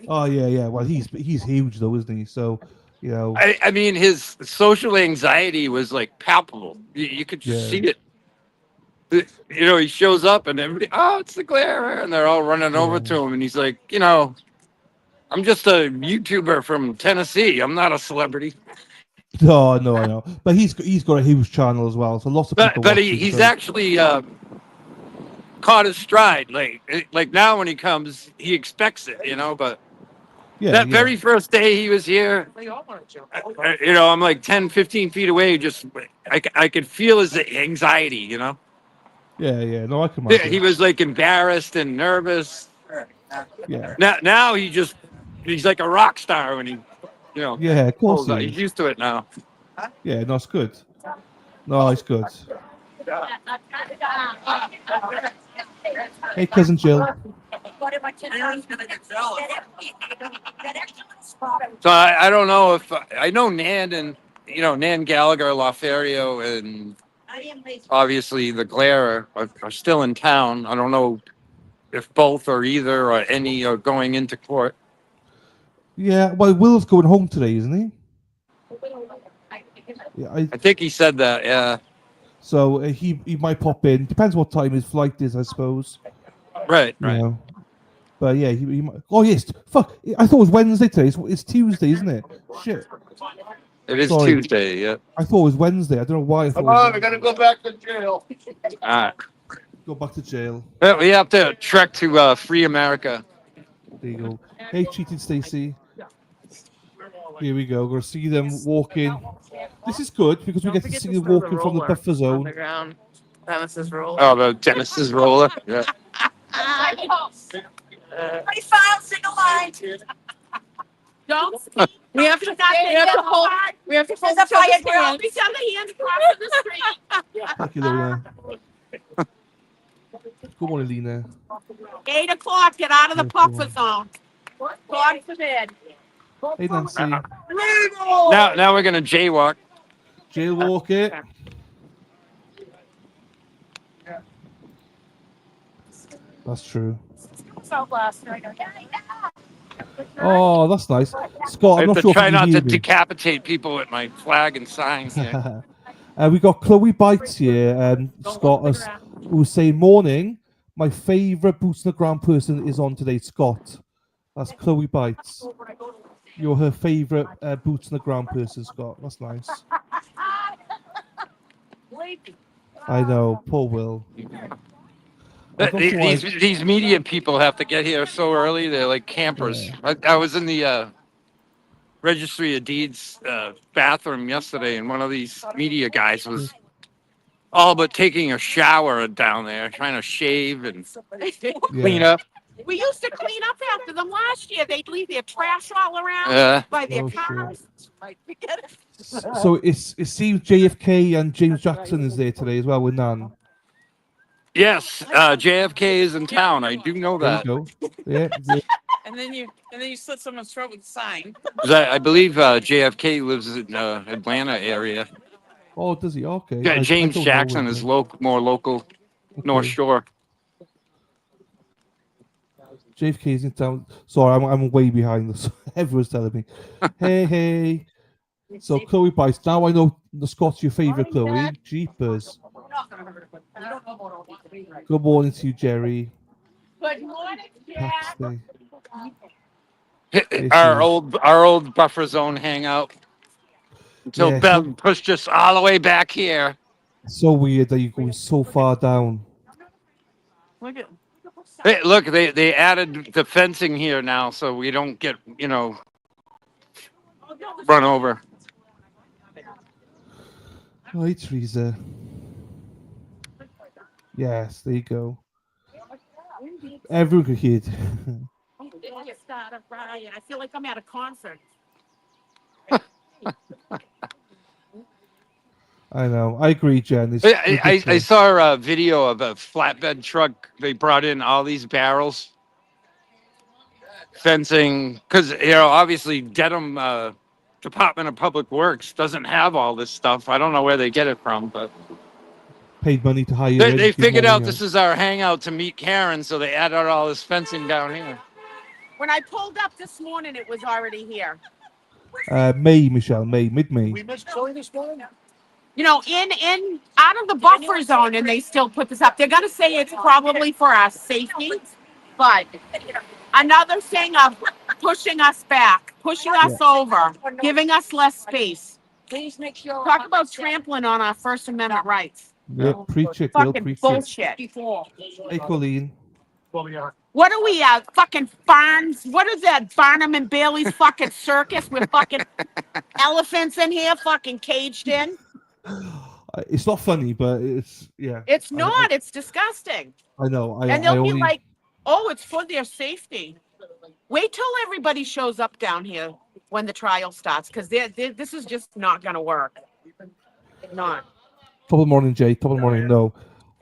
Oh yeah. Well, he's huge though, isn't he? So You know, I mean, his social anxiety was like palpable. You could just Yeah. see it. You know, he shows up and everybody, oh, it's the glare, and they're all running over Yeah. to him, and he's like, you know, I'm just a YouTuber from Tennessee. I'm not a celebrity. No, I know. But he's got a huge channel as well, so lots of people But watch him. he's So actually caught his stride. Like now when he comes, he expects it, you know. But yeah, that yeah, very first day he was here, you know, I'm like 10, 15 feet away. Just I could feel his anxiety, you know. yeah. No, I can Yeah, imagine. he was like embarrassed and nervous. Yeah, Now he's like a rock star when he, you know, yeah. Of course pulls he out. He's is. used to it now. Yeah, no, it's good. No, it's good. Hey, cousin Jill. So I don't know if I know Nan and you know Nan Gallagher, Laferio, and obviously the Glare are still in town. I don't know if both or either or any are going into court. Yeah, well, Will's going home today, isn't he? Yeah, I think he said that. Yeah, so he might pop in. Depends what time his flight is, I suppose. right. You know. But yeah, he might. Oh yes, fuck! I thought it was Wednesday today. It's Tuesday, isn't it? Shit. It is Sorry. Tuesday. Yeah. I thought it was Wednesday. I don't know why I thought. Come on, we gotta go back to jail. All right. Go back to jail. We have to trek to Free America. There you go. Hey, cheating Stacy. Here we go. We're gonna see them walking. This is good because we get to see them walking from the buffer zone. Underground. Dennis's roller. Oh, the Dennis's roller. Yeah. Don't We have to hold. We have to hold There's a fire each drill. other's Each other hands across the street. Thank you, Lena. Good morning, Lena. 8 o'clock. Get out of the Yes, buffer zone. God forbid. Hey, Nancy. Now we're gonna jaywalk. Jailwalk it. That's true. So blessed. Oh, that's nice. Scott, I I'm have not to sure try if you not can to hear me. decapitate people with my flag and signs here. We got Chloe Bites here, Scott, who's saying, morning. My favourite Boots on the Ground person is on today, Scott. That's Chloe Bites. You're her favourite Boots on the Ground person, Scott. That's nice. I know, poor Will. I'm not sure why- These media people have to get here so early. They're like campers. Yeah. I was in the registry of deeds bathroom yesterday, and one of these media guys was all but taking a shower down there, trying to shave and clean up. We used to clean up after them last year. They'd leave their trash all around Yeah. by their Oh, shit. cars. So it seems JFK and James Jackson is there today as well with Nan. Yes, JFK is in town. I do know There that. you go. Yeah. And then you slit someone's throat with a sign. 'Cause I believe JFK lives in Atlanta area. Oh, does he? Okay. Yeah, I James don't know Jackson where is he more local, North Okay. Shore. JFK's in town. Sorry, I'm way behind this. Everyone's telling me. Hey. So Chloe Bites. Now I know the Scott's your favourite, Chloe. Jeepers. Good morning to you, Jerry. Good morning, Jack. Paxley. Our old buffer zone hangout until Yeah, Bev pushed us all the way back here. So weird that you're going so far down. Look at. Hey, look, they added the fencing here now, so we don't get run over. Hi, Teresa. Yes, there you go. Everyone could hear it. I feel like I'm at a concert. I know. I agree, Jen. It's I ridiculous. saw a video of a flatbed truck. They brought in all these barrels, fencing, because obviously Dedham Department of Public Works doesn't have all this stuff. I don't know where they get it from, but Paid money to hire. they figured out this is our hangout to meet Karen, so they added all this fencing down here. When I pulled up this morning, it was already here. May, Michelle, mid-May. We missed Chloe this morning? You know, in out of the buffer zone, and they still put this up. They're gonna say it's probably for our safety, but another thing of pushing us back, pushing us over, giving us less space. Please make sure. Talk about trampling on our First Amendment rights. Yeah, preach it, girl, Fucking preach it. bullshit. Hey, Colleen. What are we at? Fucking Barnes? What is that? Barnum and Bailey's fucking circus with fucking elephants in here, fucking caged in? It's not funny, but it's yeah. It's not. It's disgusting. I know. And they'll be like, "Oh, it's for their safety." Wait till everybody shows up down here when the trial starts, because this is just not going to work. Not. Top of the morning, Jay. Top of the morning. No.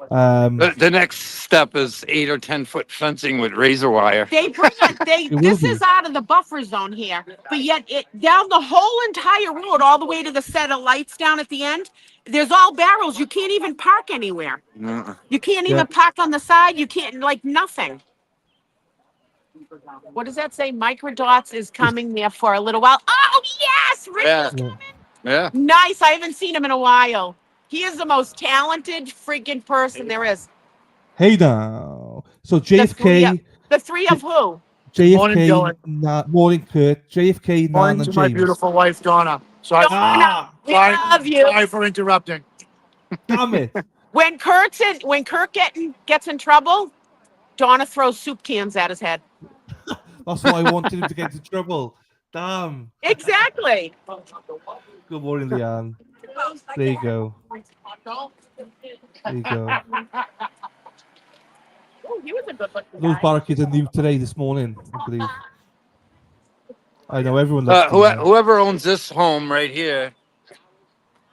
The next step is 8 or 10 foot fencing with razor wire. They bring it. will This be. is out of the buffer zone here, but yet it down the whole entire road, all the way to the set of lights down at the end. There's all barrels. You can't even park anywhere. Uh-uh. You can't Yeah. even park on the side. You can't, like, nothing. What does that say? Microdots is coming there for a little while. Oh yes, Rick. Yeah. Yeah. Yeah. Nice. I haven't seen him in a while. He is the most talented freaking person there is. Hey now. So The three of- JFK, The three of who? Morning, JFK, Dylan. morning, Kurt, JFK, Nan, Morning and to my James. beautiful wife, Donna. Sorry, We love you. sorry for interrupting. Damn it. When Kurt gets in trouble, Donna throws soup cans at his head. That's why I wanted him to get into trouble. Damn. Exactly. Good morning, Leanne. There you go. There you go. Oh, he was a good looking Those guy. barricades are new today, this morning, I believe. I know everyone loves Whoever owns this home right here,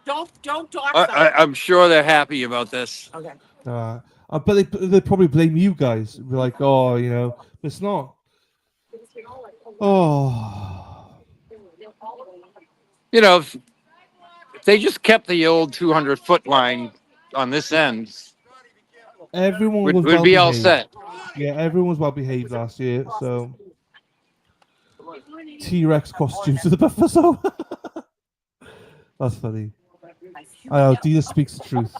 Don't dox I'm sure they're happy about this. Okay. I bet they probably blame you guys. Be like, oh, you know, but it's not. Oh, You know, if they just kept the old 200-foot line on this end, everyone we'd was well be all behaved. set. Yeah, everyone was well behaved last year. So T-Rex costumes to the buffer zone. That's funny. I know Dina speaks the truth.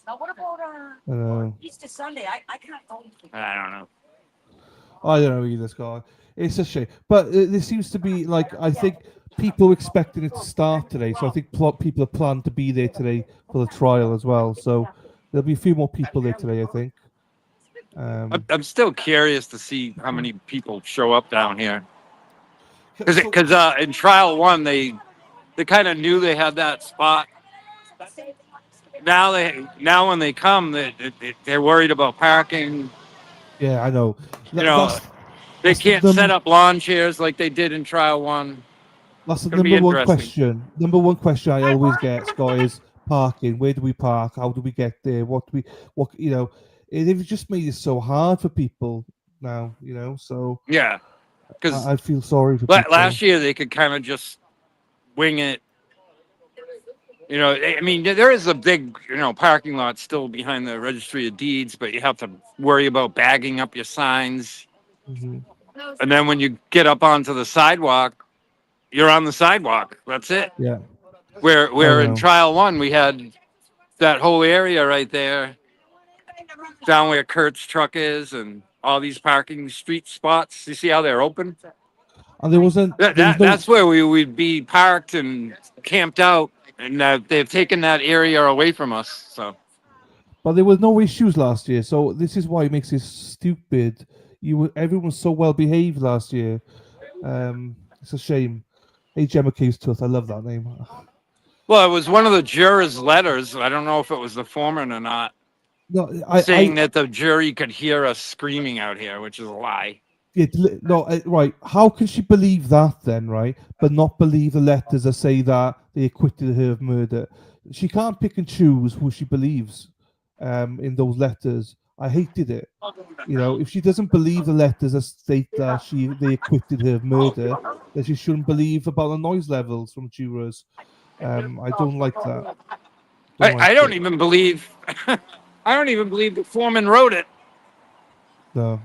Now, what about I know. Easter Sunday? I can't go. I don't know. I don't know either, Scott. It's a shame, but there seems to be like I think people were expecting it to start today, so I think people are planned to be there today for the trial as well. So there'll be a few more people there today, I think. I'm still curious to see how many people show up down here. Because in trial one, they kind of knew they had that spot. Now when they come, they're worried about parking. Yeah, I know. You know, they can't set up lawn chairs like they did in trial one. That's the Gonna be number one interesting. question. Number one question I always get, Scott, is parking. Where do we park? How do we get there? What you know? They've just made it so hard for people now. You know, so Yeah, because I feel sorry for people. last year they could kind of just wing it. You know, I mean, there is a big, parking lot still behind the Registry of Deeds, but you have to worry about bagging up your signs. Mhm. And then when you get up onto the sidewalk, you're on the sidewalk. That's it. Yeah. Where in know. trial one, we had that whole area right there, down where Kurt's truck is, and all these parking street spots. You see how they're open? And there wasn't. There was no, That's where we would be parked and camped out. And they've taken that area away from us. So, but there was no issues last year. So this is why it makes it stupid. Everyone was so well behaved last year. It's a shame. Hey, Gemma Cave's Tooth. I love that name. well, it was one of the jurors' letters. I don't know if it was the foreman or not, No, saying that the jury could hear us screaming out here, which is a lie. Yeah, right. How can she believe that then, right? But not believe the letters that say that they acquitted her of murder. She can't pick and choose who she believes in those letters. I hated it. You know, if she doesn't believe the letters that state that they acquitted her of murder, then she shouldn't believe about the noise levels from jurors. I don't like that. I don't even believe. I don't even believe the foreman wrote it. No,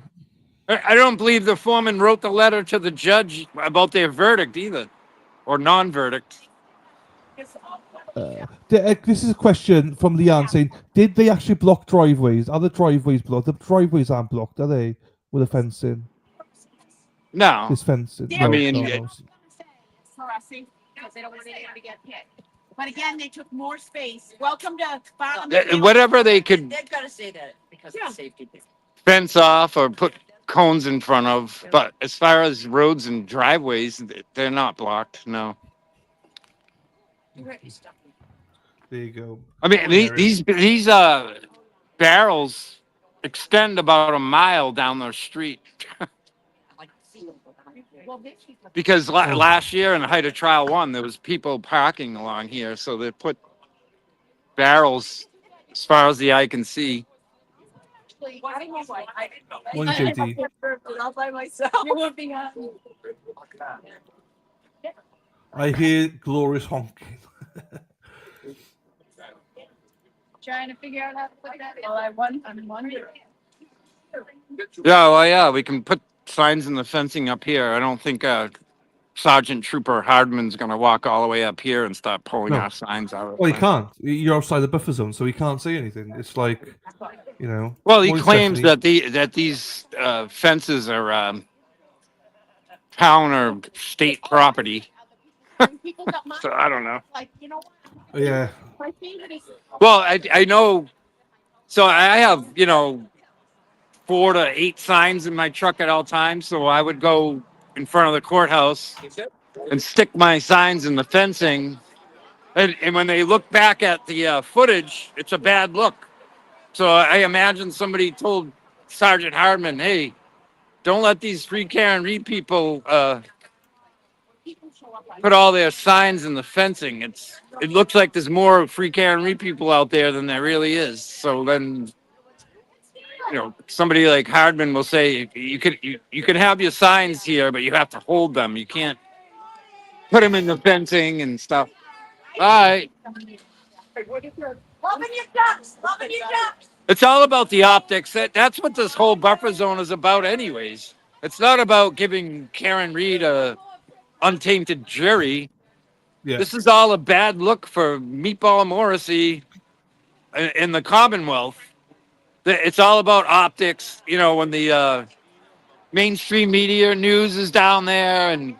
I don't believe the foreman wrote the letter to the judge about their verdict either, or non-verdict. This is a question from Leanne saying, did they actually block driveways? Are the driveways blocked? The driveways aren't blocked, are they? With a fencing? No, This fencing? I No, mean, no, no. Harassing because they don't want anyone to get hit. But again, they took more space. Welcome to whatever they could They've got to say that because Yeah. of safety. fence off or put cones in front of, but as far as roads and driveways, they're not blocked. No, There you go. I mean these barrels extend about a mile down the street. Because last year in the height of trial one, there was people parking along here, so they put barrels as far as the eye can see. Morning, JD. All by myself. You won't be happy. I hear glorious honking. Trying to figure out how to put that in. Well, I'm wondering. Yeah, well, yeah, we can put signs in the fencing up here. I don't think Sergeant Trooper Hardman's going to walk all the way up here and start pulling No. our signs out. Well, he can't. You're outside the buffer zone, so he can't say anything. It's like, you know. Well, he Morning, claims Stephanie. that these fences are town or state property. So I don't know. Like, you know, Yeah. my favorite is Well, I know. So I have 4 to 8 signs in my truck at all times. So I would go in front of the courthouse and stick my signs in the fencing. And when they look back at the footage, it's a bad look. So I imagine somebody told Sergeant Hardman, "Hey, don't let these free Karen Reed people put all their signs in the fencing. It looks like there's more free Karen Reed people out there than there really is." So then, somebody like Hardman will say, "You can have your signs here, but you have to hold them. You can't put them in the fencing and stuff." All right. Loving your ducks. Loving your ducks. It's all about the optics. That's what this whole buffer zone is about, anyways. It's not about giving Karen Reed a untainted jury. Yeah. This is all a bad look for Meatball Morrissey in the Commonwealth. It's all about optics. When the mainstream media news is down there and,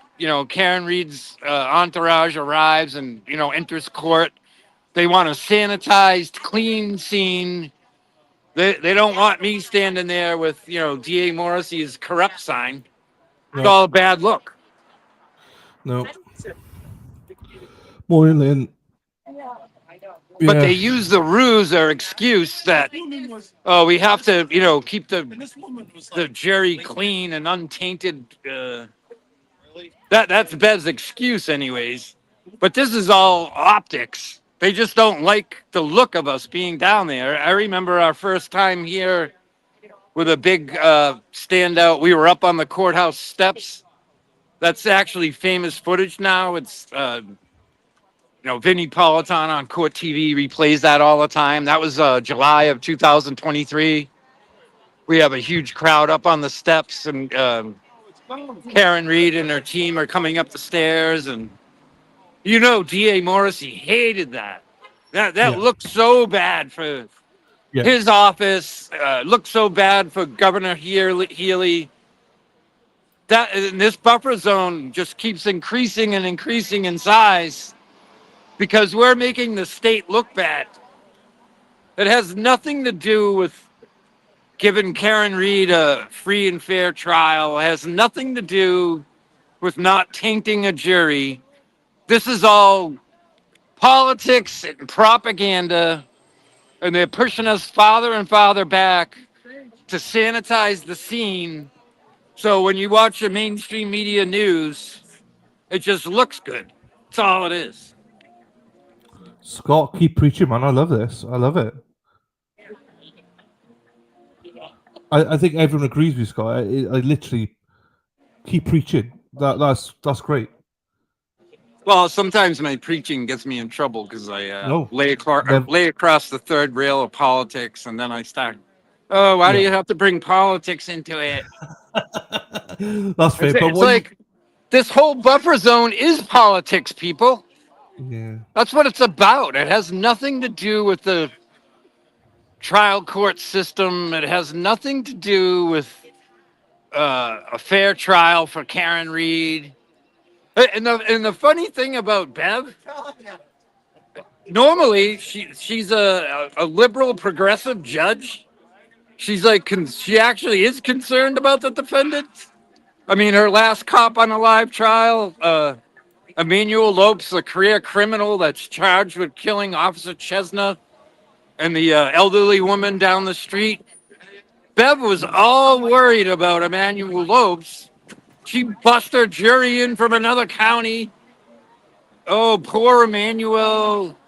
Karen Reed's entourage arrives and, enters court, they want a sanitized, clean scene. They don't want me standing there with, DA Morrissey's corrupt sign. It's No. all a bad look. No. Morning, Lynn. But Yeah. they use the ruse or excuse that, we have to, keep the jury clean and untainted. That's Bev's excuse, anyways. But this is all optics. They just don't like the look of us being down there. I remember our first time here with a big standout. We were up on the courthouse steps. That's actually famous footage now. It's Vinnie Politan on Court TV replays that all the time. That was July of 2023. We have a huge crowd up on the steps, and Karen Reed and her team are coming up the stairs, and DA Morrissey hated that. That Yeah. looked so bad for Yeah. his office. Looked so bad for Governor Healy. And this buffer zone just keeps increasing and increasing in size because we're making the state look bad. It has nothing to do with giving Karen Reed a free and fair trial. It has nothing to do with not tainting a jury. This is all politics and propaganda, and they're pushing us farther and farther back to sanitize the scene. So when you watch the mainstream media news, it just looks good. That's all it is. Scott, keep preaching, man. I love this. I love it. I think everyone agrees with Scott. I literally keep preaching. That's great. Well, sometimes my preaching gets me in trouble because I No. lay across the third rail of politics, and then I start Oh, why do Yeah. you have to bring politics into it? That's fair. But It's what? like this whole buffer zone is politics, people. Yeah. That's what it's about. It has nothing to do with the trial court system. It has nothing to do with a fair trial for Karen Reed. And the funny thing about Bev, normally she's a liberal progressive judge. She's like she actually is concerned about the defendant. I mean, her last cop on a live trial, Emmanuel Lopes, a career criminal that's charged with killing Officer Chesna and the elderly woman down the street. Bev was all worried about Emmanuel Lopes. She bust her jury in from another county. Oh, poor Emmanuel.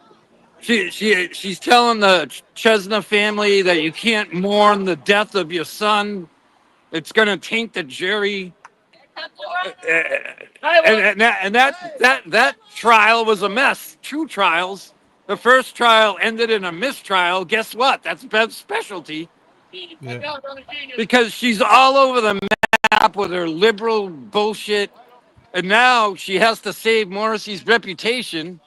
She's telling the Chesna family that you can't mourn the death of your son. It's gonna taint the jury. And that trial was a mess. Two trials. The first trial ended in a mistrial. Guess what? That's Bev's specialty Yeah. because she's all over the map with her liberal bullshit. And now she has to save Morrissey's reputation.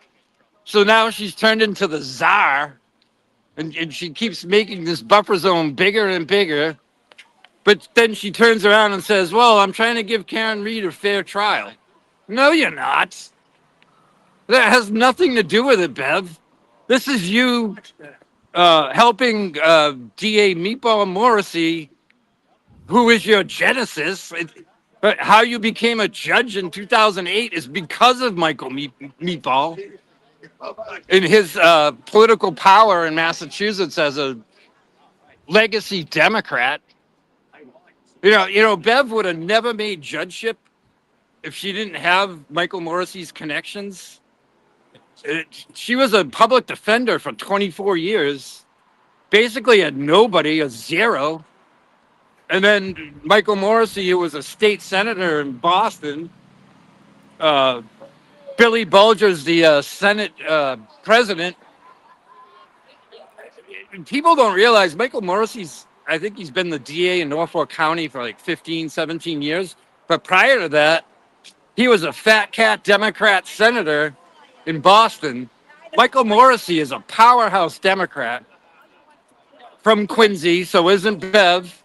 So now she's turned into the czar. And she keeps making this buffer zone bigger and bigger. But then she turns around and says, well, I'm trying to give Karen Reed a fair trial. No, you're not. That has nothing to do with it, Bev. This is you helping DA Meatball Morrissey, who is your genesis. But how you became a judge in 2008 is because of Michael Meatball and his political power in Massachusetts as a legacy Democrat. Bev would have never made judgeship if she didn't have Michael Morrissey's connections. She was a public defender for 24 years, basically a nobody, a zero. And then Michael Morrissey, who was a state senator in Boston, Billy Bulger's the Senate president. People don't realize Michael Morrissey's, I think he's been the DA in Norfolk County for like 15, 17 years. But prior to that, he was a fat cat Democrat senator in Boston. Michael Morrissey is a powerhouse Democrat from Quincy, so isn't Bev.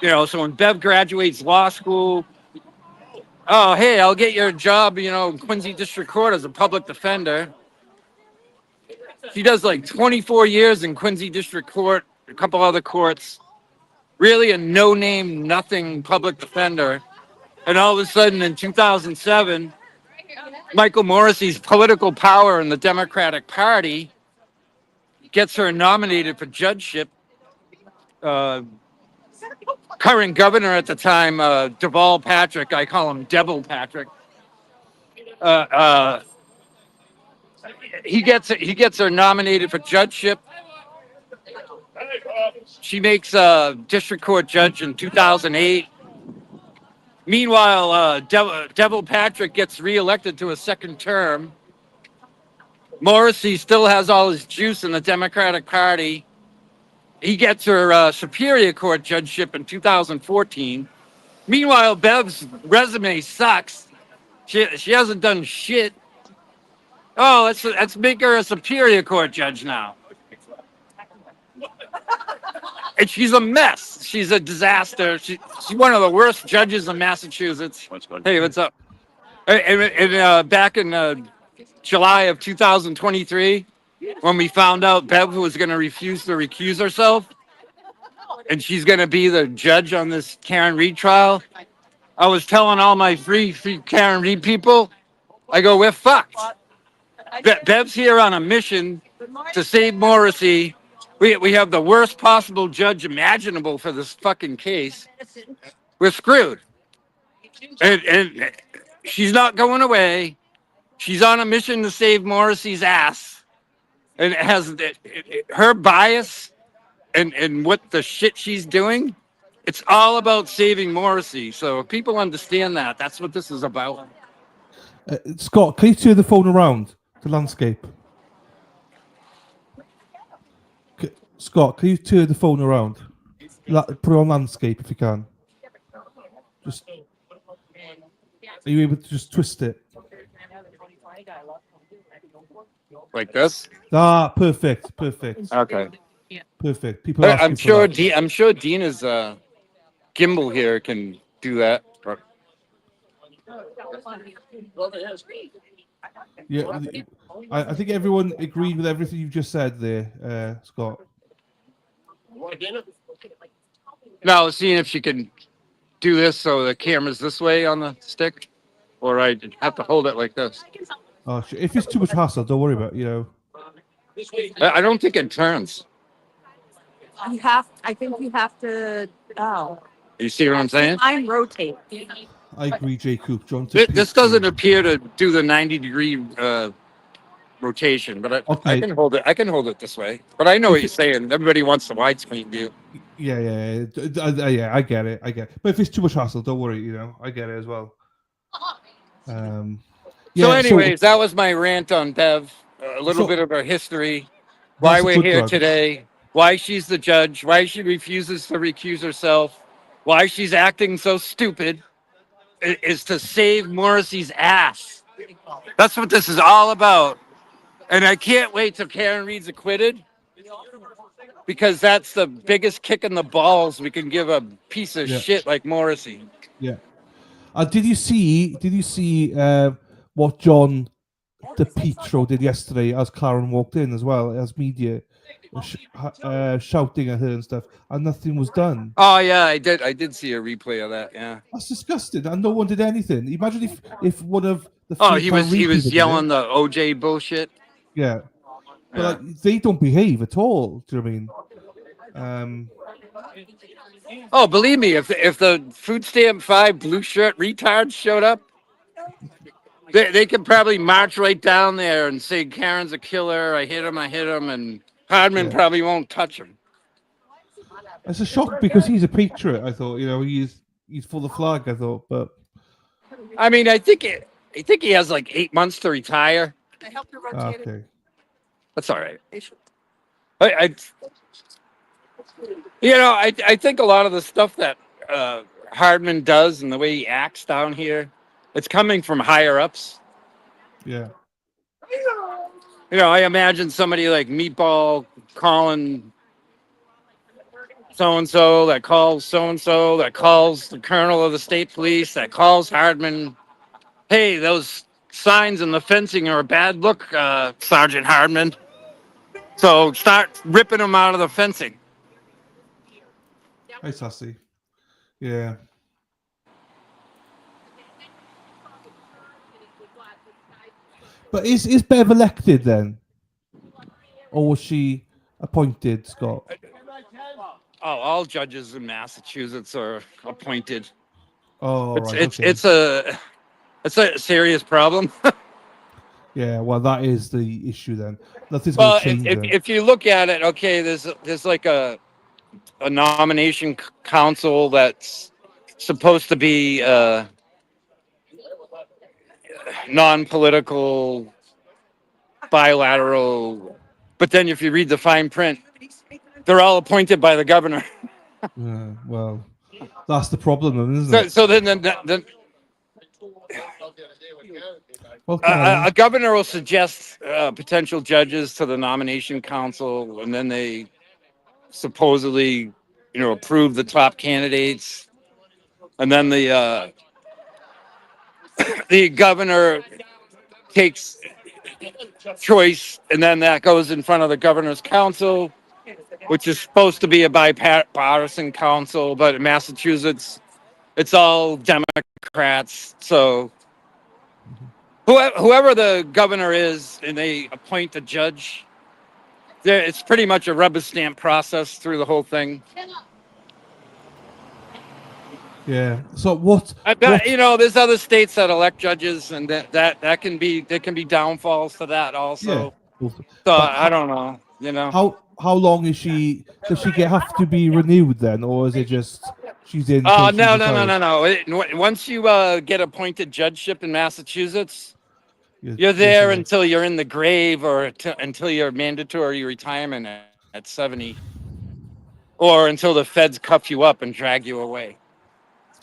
So when Bev graduates law school, oh, hey, I'll get your job, in Quincy District Court as a public defender. She does like 24 years in Quincy District Court, a couple other courts, really a no-name, nothing public defender. And all of a sudden in 2007, Michael Morrissey's political power in the Democratic Party gets her nominated for judgeship. Current governor at the time, Deval Patrick, I call him Devil Patrick. He gets her nominated for judgeship. She makes a district court judge in 2008. Meanwhile, Devil Patrick gets reelected to a second term. Morrissey still has all his juice in the Democratic Party. He gets her Superior Court judgeship in 2014. Meanwhile, Bev's resume sucks. She hasn't done shit. Oh, let's make her a Superior Court judge now. And she's a mess. She's a disaster. She's one of the worst judges in Massachusetts. Hey, what's up? And back in July of 2023, when we found out Bev was going to refuse to recuse herself, and she's going to be the judge on this Karen Reed trial, I was telling all my free Karen Reed people, I go, we're fucked. Bev's here on a mission to save Morrissey. We have the worst possible judge imaginable for this fucking case. We're screwed. And she's not going away. She's on a mission to save Morrissey's ass. And it has her bias and what the shit she's doing. It's all about saving Morrissey. So if people understand that, that's what this is about. Scott, can you turn the phone around to landscape? Scott, can you turn the phone around? Put it on landscape if you can. Just, are you able to just twist it? Like this? Ah, perfect. Okay. Perfect. People are asking for that. I'm sure Dina's gimbal here can do that. But Yeah, I think everyone agreed with everything you just said there, Scott. no, I was seeing if she can do this so the camera's this way on the stick, or I have to hold it like this. Oh, if it's too much hassle, don't worry about it, I don't think it turns. I think you have to. Oh, You see what I'm saying? mine rotate. I agree, J. Coop. John, This doesn't appear to do the 90-degree rotation, but I Okay. can hold it. I can hold it this way. But I know what you're saying. Everybody wants the widescreen view. Yeah. I get it. But if it's too much hassle, don't worry. I get it as well. So, anyways, that was my rant on Bev. A little So- bit of her history, why That's a we're good here one. today, why she's the judge, why she refuses to recuse herself, why she's acting so stupid, is to save Morrissey's ass. That's what this is all about. And I can't wait till Karen Reed's acquitted, because that's the biggest kick in the balls we can give a piece of Yeah. shit like Morrissey. Yeah. Did you see what John DePietro did yesterday as Karen walked in as well as media shouting at her and stuff, and nothing was done? Oh yeah, I did see a replay of that. Yeah. That's disgusting, and no one did anything. Imagine if one of the Oh, free he Karen Reed was people did yelling it. the OJ bullshit. Yeah, but Yeah. like, they don't behave at all. Do you know what I mean? Oh, believe me, if the Food Stamp 5 blue shirt retards showed up, they could probably march right down there and say Karen's a killer. I hit him, and Hardman Yeah. probably won't touch him. It's a shock because he's a patriot. I thought, he's for the flag. I thought, but I mean, I think he has like 8 months to retire. okay. That's all right. I think a lot of the stuff that Hardman does and the way he acts down here, it's coming from higher ups. Yeah. I imagine somebody like Meatball calling so-and-so, that calls so-and-so, that calls the colonel of the state police, that calls Hardman. Hey, those signs and the fencing are a bad look, Sergeant Hardman. So start ripping them out of the fencing. Hi, Sassy. Yeah. But is Bev elected then, or was she appointed, Scott? Oh, all judges in Massachusetts are appointed. Oh, It's a serious problem. Yeah, well, that is the issue then. Nothing's Well, going to change. if you look at it, okay, there's like a nomination council that's supposed to be non-political, bilateral, but then if you read the fine print, they're all appointed by the governor. Yeah, well, that's the problem, then, isn't it? So then Well, a governor will suggest potential judges to the nomination council, and then they supposedly, approve the top candidates, and then the the governor takes choice, and then that goes in front of the governor's council, which is supposed to be a bipartisan council, but in Massachusetts, it's all Democrats. So whoever the governor is, and they appoint a judge, it's pretty much a rubber stamp process through the whole thing. Yeah. So what? There's other states that elect judges, and that can be downfalls to that also. Yeah. So I don't know. How long is she? Does she have to be renewed then, or is it just she's in? Oh no. Once you get appointed judgeship in Massachusetts, you're there until you're in the grave, or until your mandatory retirement at 70, or until the feds cuff you up and drag you away.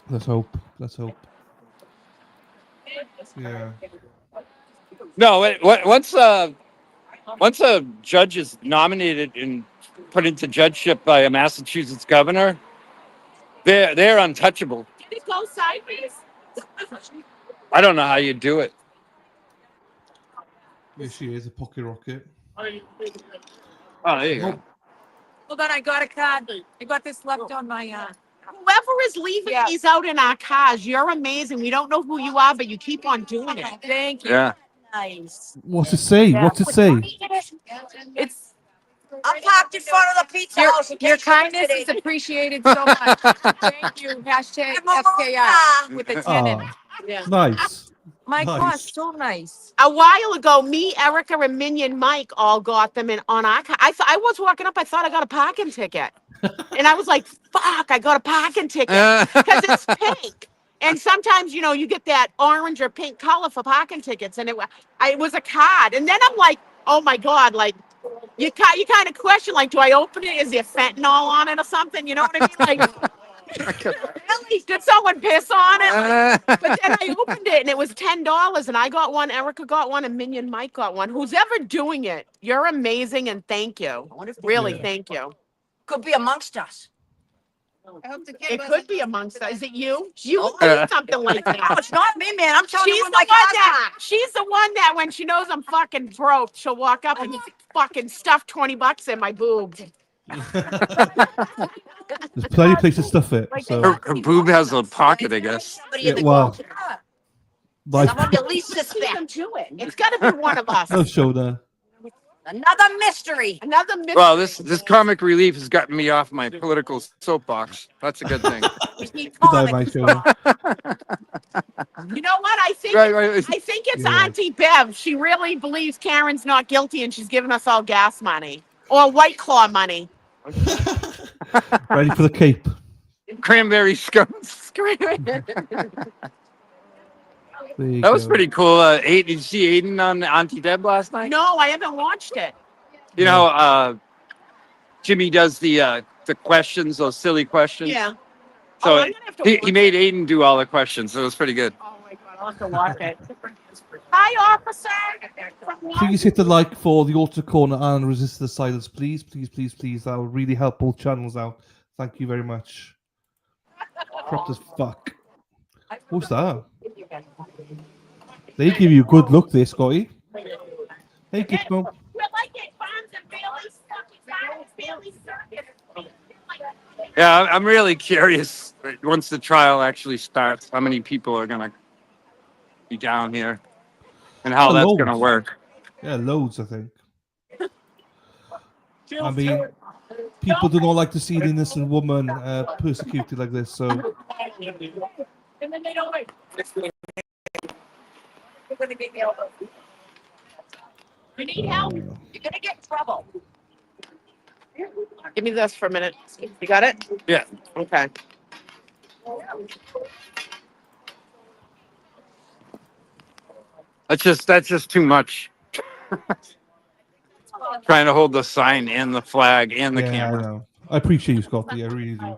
Let's hope. Let's hope. Yeah. No, once a judge is nominated and put into judgeship by a Massachusetts governor, they're untouchable. Did it go sideways? I don't know how you do it. Here she is, a pocket rocket. Oh, there you go. Hold on, I got a card. I got this left on my, Whoever is leaving Yeah. these out in our cars, you're amazing. We don't know who you are, but you keep on doing it. thank you. Yeah. Nice. What's it say? What's it say? It's, I parked in front of the pizza house. in your case you kindness missed is it. appreciated so much. Thank you. Hashtag I'm a FKI with the tenant. Ah, Yeah. nice. My nice. God, so nice. A while ago, me, Erica, and Minion Mike all got them in on our car. I was walking up. I thought I got a parking ticket, and I was like, "Fuck! I got a parking ticket because it's pink." And sometimes, you get that orange or pink color for parking tickets, and it was a card. And then I'm like, "Oh my God!" Like you kind of question, like, do I open it? Is there fentanyl on it or something? You know what I mean? Like, really? Did someone piss on it? Like, but then I opened it and it was $10, and I got one, Erica got one, and Minion Mike got one. Who's ever doing it? You're amazing, and thank you. Really, Yeah. thank you. Could be amongst us. I hope the kid It wasn't- could be amongst us. Is it you? You would Uh. do something like No, that. it's not me, man. I'm telling She's you the what one my car's that she's the one that when she knows I'm fucking broke, she'll walk up and fucking stuff $20 in my boob. There's plenty of places to stuff it. So, Her boob has a pocket, I guess. Somebody yeah, in the well, car. nice. Someone at least Let suspect. them do it. It's got to be one of us. No shoulder. Another mystery. Another mystery. Well, this comic relief has gotten me off my political soapbox. That's a good thing. We need Good night, comics. my shoulder. You know what? I think Right. I think it's Yeah. Auntie Bev. She really believes Karen's not guilty, and she's giving us all gas money or White Claw money. Ready for the cape. Cranberry scones. There you That was go. pretty cool. Did you see Aiden on Auntie Deb last night? No, I haven't watched it. You know, Jimmy does the questions, those silly questions. Yeah. So I'm gonna have to he watch made Aiden do all the questions. So it was pretty good. Oh my God, I'll have to watch it. Hi, officer. Please hit the like for the Altar Corner and Resist the Silence, please. Please, please, please. That will really help both channels out. Thank you very much. Cropped as fuck. What's that? They give you a good look there, Scotty. Hey, Gitmo. We're like at Barnes and Bailey's Circus. Yeah, I'm really curious once the trial actually starts, how many people are gonna be down here, and how that's gonna Loads. work. Yeah, loads, I think. I mean, people do not like to see an innocent woman persecuted like this, so And then they don't wait. You're gonna get yelled at. You need help? You're gonna get in trouble. Give me this for a minute. You got it? Yeah. Okay. That's just too much. Trying to hold the sign and the flag and the yeah, I camera. know. I appreciate you, Scotty. I really do.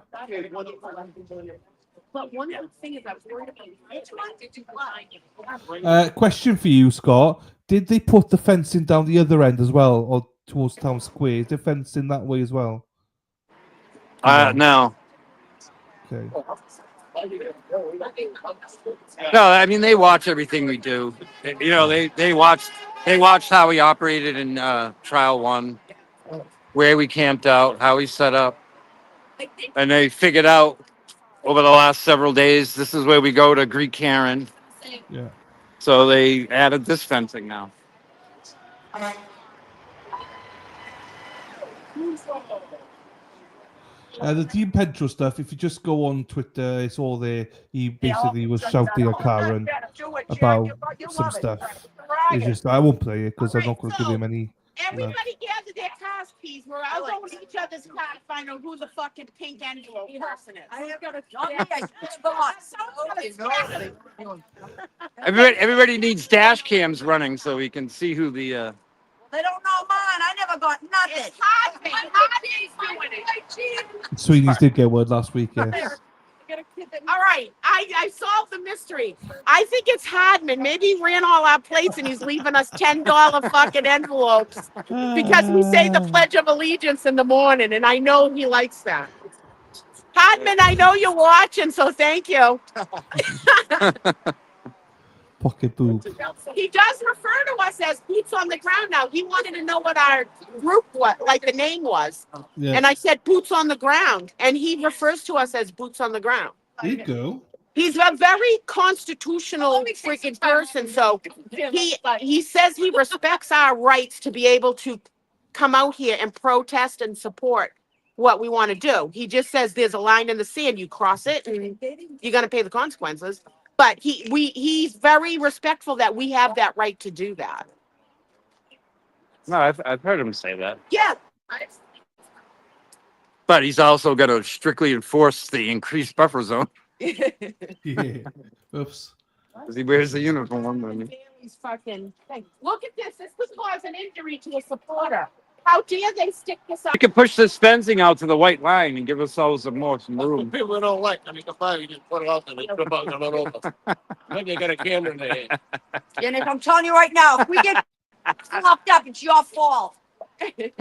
But one thing is, I was worried about which one did you buy? Question for you, Scott. Did they put the fencing down the other end as well, or towards Town Square? Is the fencing that way as well? No. Okay. No, I mean they watch everything we do. You know, they watched how we operated in trial 1, where we camped out, how we set up, and they figured out over the last several days this is where we go to greet Karen. Yeah. So they added this fencing now. The Dean Pedro stuff, if you just go on Twitter, it's all there. He basically was shouting at Karen about some stuff. It's just, I won't play it because I'm not going to give him any. Everybody gather their cars, please. We're all going to each other's car to find out who the fucking pink envelope person is. I have got a Everybody needs dash cams running so we can see who the They don't know mine. I never got nothing. It's Hardman. Hardman's doing it. Sweeties did get word last week, yes. All right, I solved the mystery. I think it's Hardman. Maybe he ran all our plates and he's leaving us $10 fucking envelopes because we say the Pledge of Allegiance in the morning, and I know he likes that. Hardman, I know you're watching, so thank you. Pocket boob. He does refer to us as boots on the ground now. He wanted to know what our group was, like the name was. Yeah. And I said boots on the ground. And he refers to us as boots on the ground. There you go. He's a very constitutional freaking person. So he says he respects our rights to be able to come out here and protest and support what we want to do. He just says there's a line in the sand. You cross it and you're going to pay the consequences. But he's very respectful that we have that right to do that. No, I've heard him say that. Yeah. But he's also going to strictly enforce the increased buffer zone Yeah. Oops. because he wears the uniform. I mean. Family's fucking thing. Look at this. This could cause an injury to a supporter. How dare they stick this up? We could push this fencing out to the white line and give ourselves some room. People don't like. I mean, the fire, you just put it out there, they trip out and run over. Then you got a camera in their hand. And if I'm telling you right now, if we get locked up, it's your fault. Right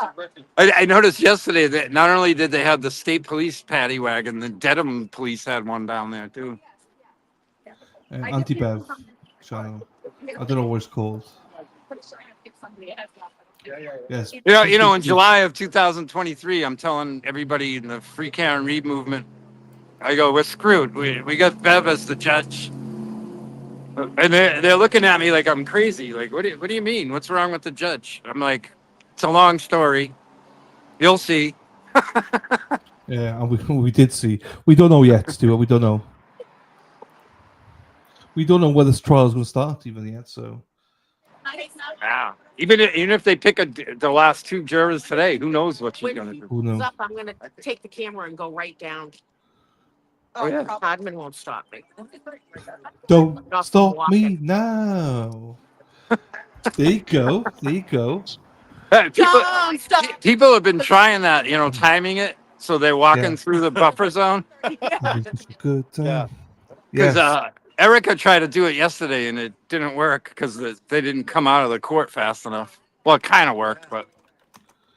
up. I noticed yesterday that not only did they have the state police paddy wagon, the Dedham police had one down there too. Anti-Bev channel. I don't know what it's called. Yes. You know, in July of 2023, I'm telling everybody in the Free Karen Reed movement, I go, we're screwed. We got Bev as the judge. And they're looking at me like I'm crazy. Like, what do you mean? What's wrong with the judge? I'm like, it's a long story. You'll see. Yeah, and we did see. We don't know yet, Stuart. We don't know. We don't know whether this trial is going to start even yet. So. Yeah. Even if they pick the last two jurors today, who knows what she's going to do? Who knows? Up, I'm going to take the camera and go right down. Oh, yeah. Hardman won't stop me. Don't Not stop walking. me now. There you go. There you go. Don't stop. People have been trying that, timing it so they're walking Yeah. through the buffer zone. Having such a good time. Yeah. Yes. Because Erica tried to do it yesterday and it didn't work because they didn't come out of the court fast enough. Well, it kind of worked, but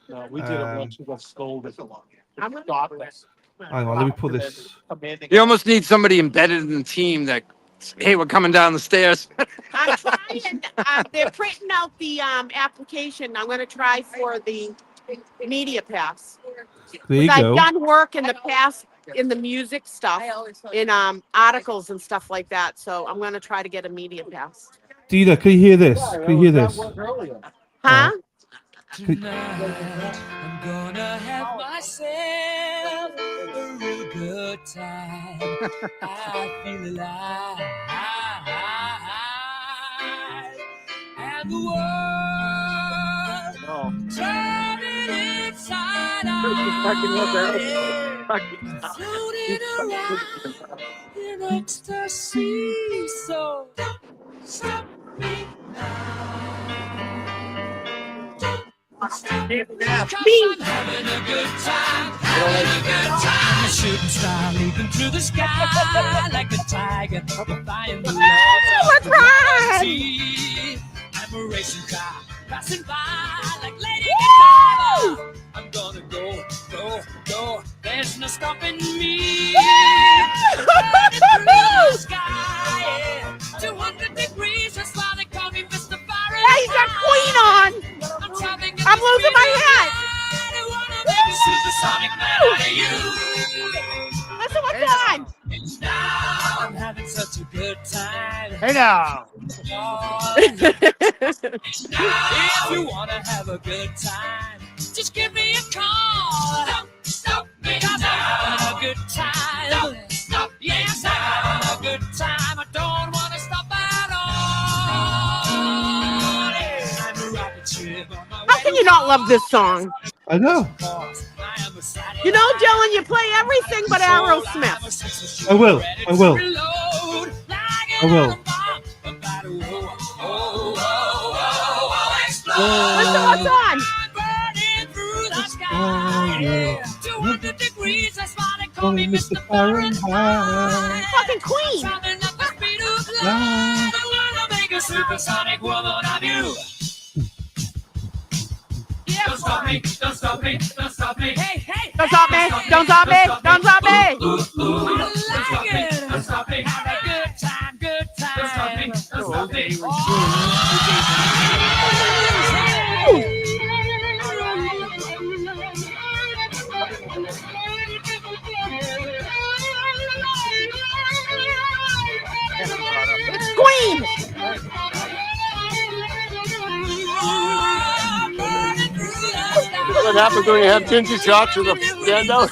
No, we did it once. We got scolded. I'm gonna- Stop this. Hang on, let me put this. you almost need somebody embedded in the team that, hey, we're coming down the stairs. I'm trying. They're printing out the application. I'm going to try for the media pass. There you I've go. done work in the past in the music stuff, in articles and stuff like that. So I'm going to try to get a media pass. Dina, can you hear this? Can you hear this? Huh? Tonight, I'm gonna have myself a real good time. I feel alive, and the world turning inside out, floating around in ecstasy. So don't stop me now. Stop me. 'Cause I'm having a good time, having a good time. A shooting star leaping through the sky like a tiger, defying the laws of gravity. I'm a racing car passing by like Lady Godiva. I'm gonna go, go, go. There's no stopping me. Burning through the sky, yeah. 200 degrees, that's why they call me Mr. Fahrenheit. Hey, he's got Queen on. I'm losing my head. I wanna make a supersonic man out of you. Listen, what's on? Now I'm having such a good time. Hey now. Oh, if you wanna have a good time, just give me a call. Don't stop me. 'Cause I'm having a good time. Don't stop. Yes, I'm having a good time. I don't wanna stop at all. Yeah. I'm a rocket ship on my How way can to you not love this song? I know. Mars. I am a satellite. You know, Dylan, you play everything but Aerosmith. I will. I will. I will. Oh, Listen what's on. Burning through the sky. Oh, yeah. 200 degrees, that's why they call me Mr. Mr. Fahrenheit. Fahrenheit. Fucking Queen. Traveling at the speed of light. I wanna make a supersonic woman of you. Don't stop me, don't stop me, don't stop me. Hey, hey, Don't stop me. Don't stop me. Don't stop me. I like it. Don't stop me. Have a good time, good time. Don't stop me, don't stop me. It's Queen. What happens when you have ginger shots with a stand-out?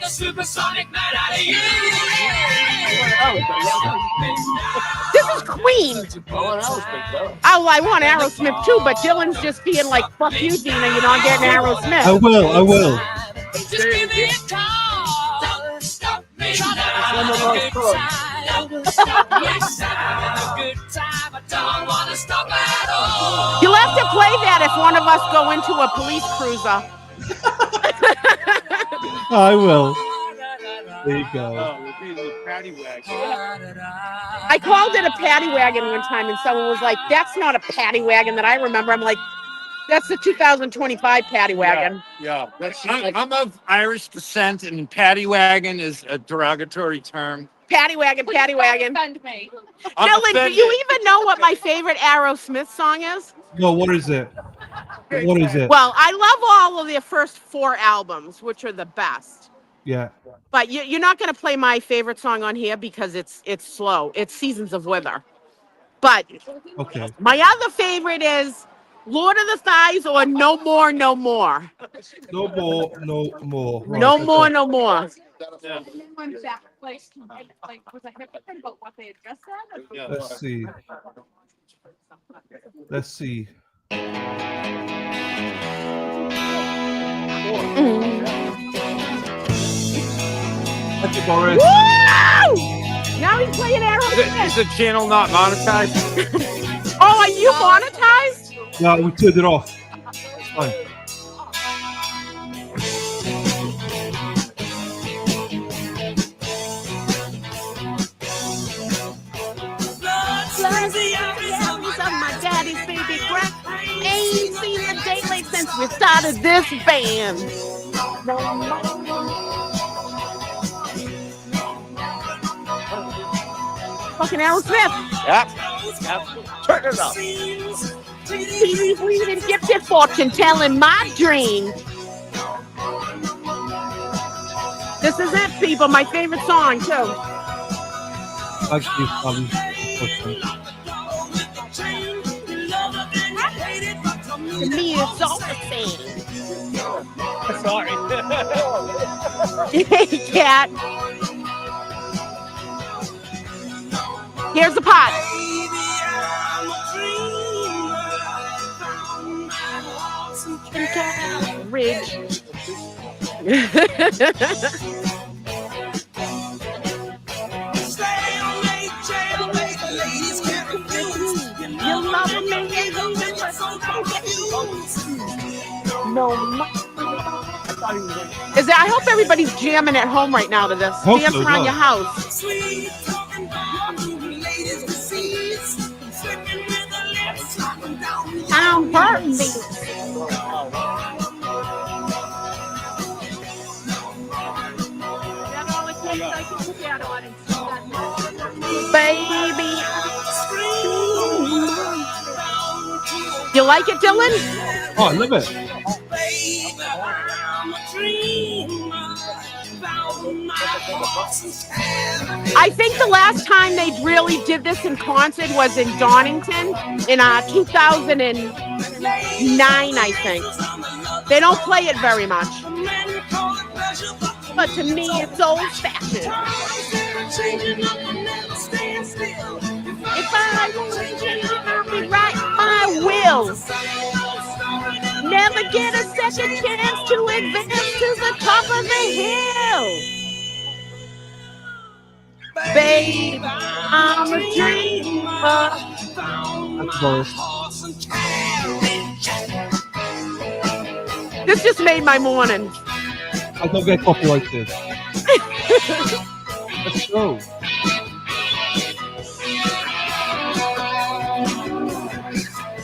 Supersonic night out of you. This is Queen. Oh, I want Aerosmith too, but Dylan's just being like, fuck you, Dina, you're not getting I Aerosmith. will. Just give me a call. Don't stop me. Stop yes, I'm having a good time. I don't want to stop at all. You'll have to play that if one of us go into a police cruiser. I will. There you go. I called it a paddy wagon one time, and someone was like, that's not a paddy wagon that I remember. I'm like, that's the 2025 paddy wagon. Yeah. I'm of Irish descent, and paddy wagon is a derogatory term. Paddy wagon, paddy wagon. Offend me. I'm Dylan, do offended. you even know what my favorite Aerosmith song is? No, what is it? What is it? Well, I love all of their first 4 albums, which are the best. Yeah. But you're not going to play my favorite song on here because it's slow. It's Seasons of Wither. But Okay. my other favorite is Lord of the Thighs or No More, No More. No more. Right, No okay. more, no more. Let's see. Thank you, Boris. Woo! Now he's playing Aerosmith. Is the channel not monetized? Oh, are you monetized? No, we turned it off. It's fine. Of my daddy's baby crack. Ain't seen the daylight since we started this band. Fucking Aerosmith. Yep. Turn it up. We didn't get their fortune telling my dream. This is it, people. My favorite song, too. Thank you, Ali. To me, it's all the same. Sorry. Hey, cat. Here's the pot. Ridge. You love me, no. Is that? I hope everybody's jamming at home right now to this. Hope Dance so, around yeah. your house. Don't hurt me. Baby. You like it, Dylan? Oh, I love it. I think the last time they really did this in concert was in Donington in 2009, I think. They don't play it very much. But to me, it's old-fashioned. If I want to rewrite my will, never get a second chance to advance to the top of the hill. Babe, I'm a dreamer. Thanks, Boris. This just made my morning. I don't get copyrighted. Let's go.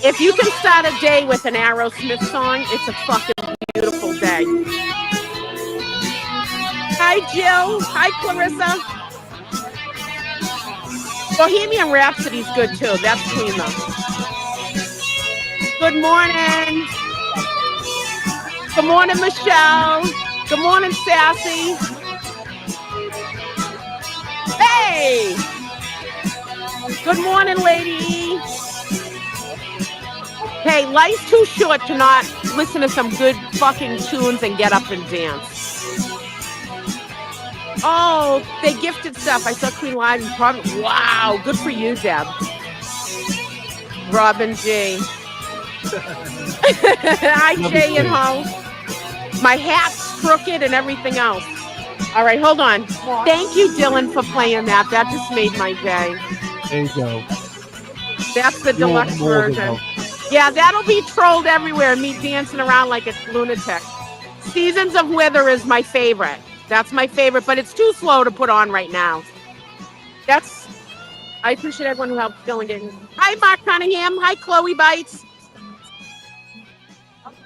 If you can start a day with an Aerosmith song, it's a fucking beautiful day. Hi, Jill. Hi, Clarissa. Bohemian Rhapsody's good too. That's clean though. Good morning. Good morning, Michelle. Good morning, Sassy. Hey. Good morning, lady. Hey, life's too short to not listen to some good fucking tunes and get up and dance. Oh, they gifted stuff. I saw Queen Live in Providence. Wow, good for you, Deb. Robin G. Hi, Jay and Ho. My hat's crooked and everything else. All right, hold on. Thank you, Dylan, for playing that. That just made my day. There you go. That's the deluxe version. Yeah, that'll be trolled everywhere. Me dancing around like a lunatic. Seasons of Wither is my favorite. That's my favorite, but it's too slow to put on right now. I appreciate everyone who helped filling it. Hi, Mark Cunningham. Hi, Chloe Bites. Hold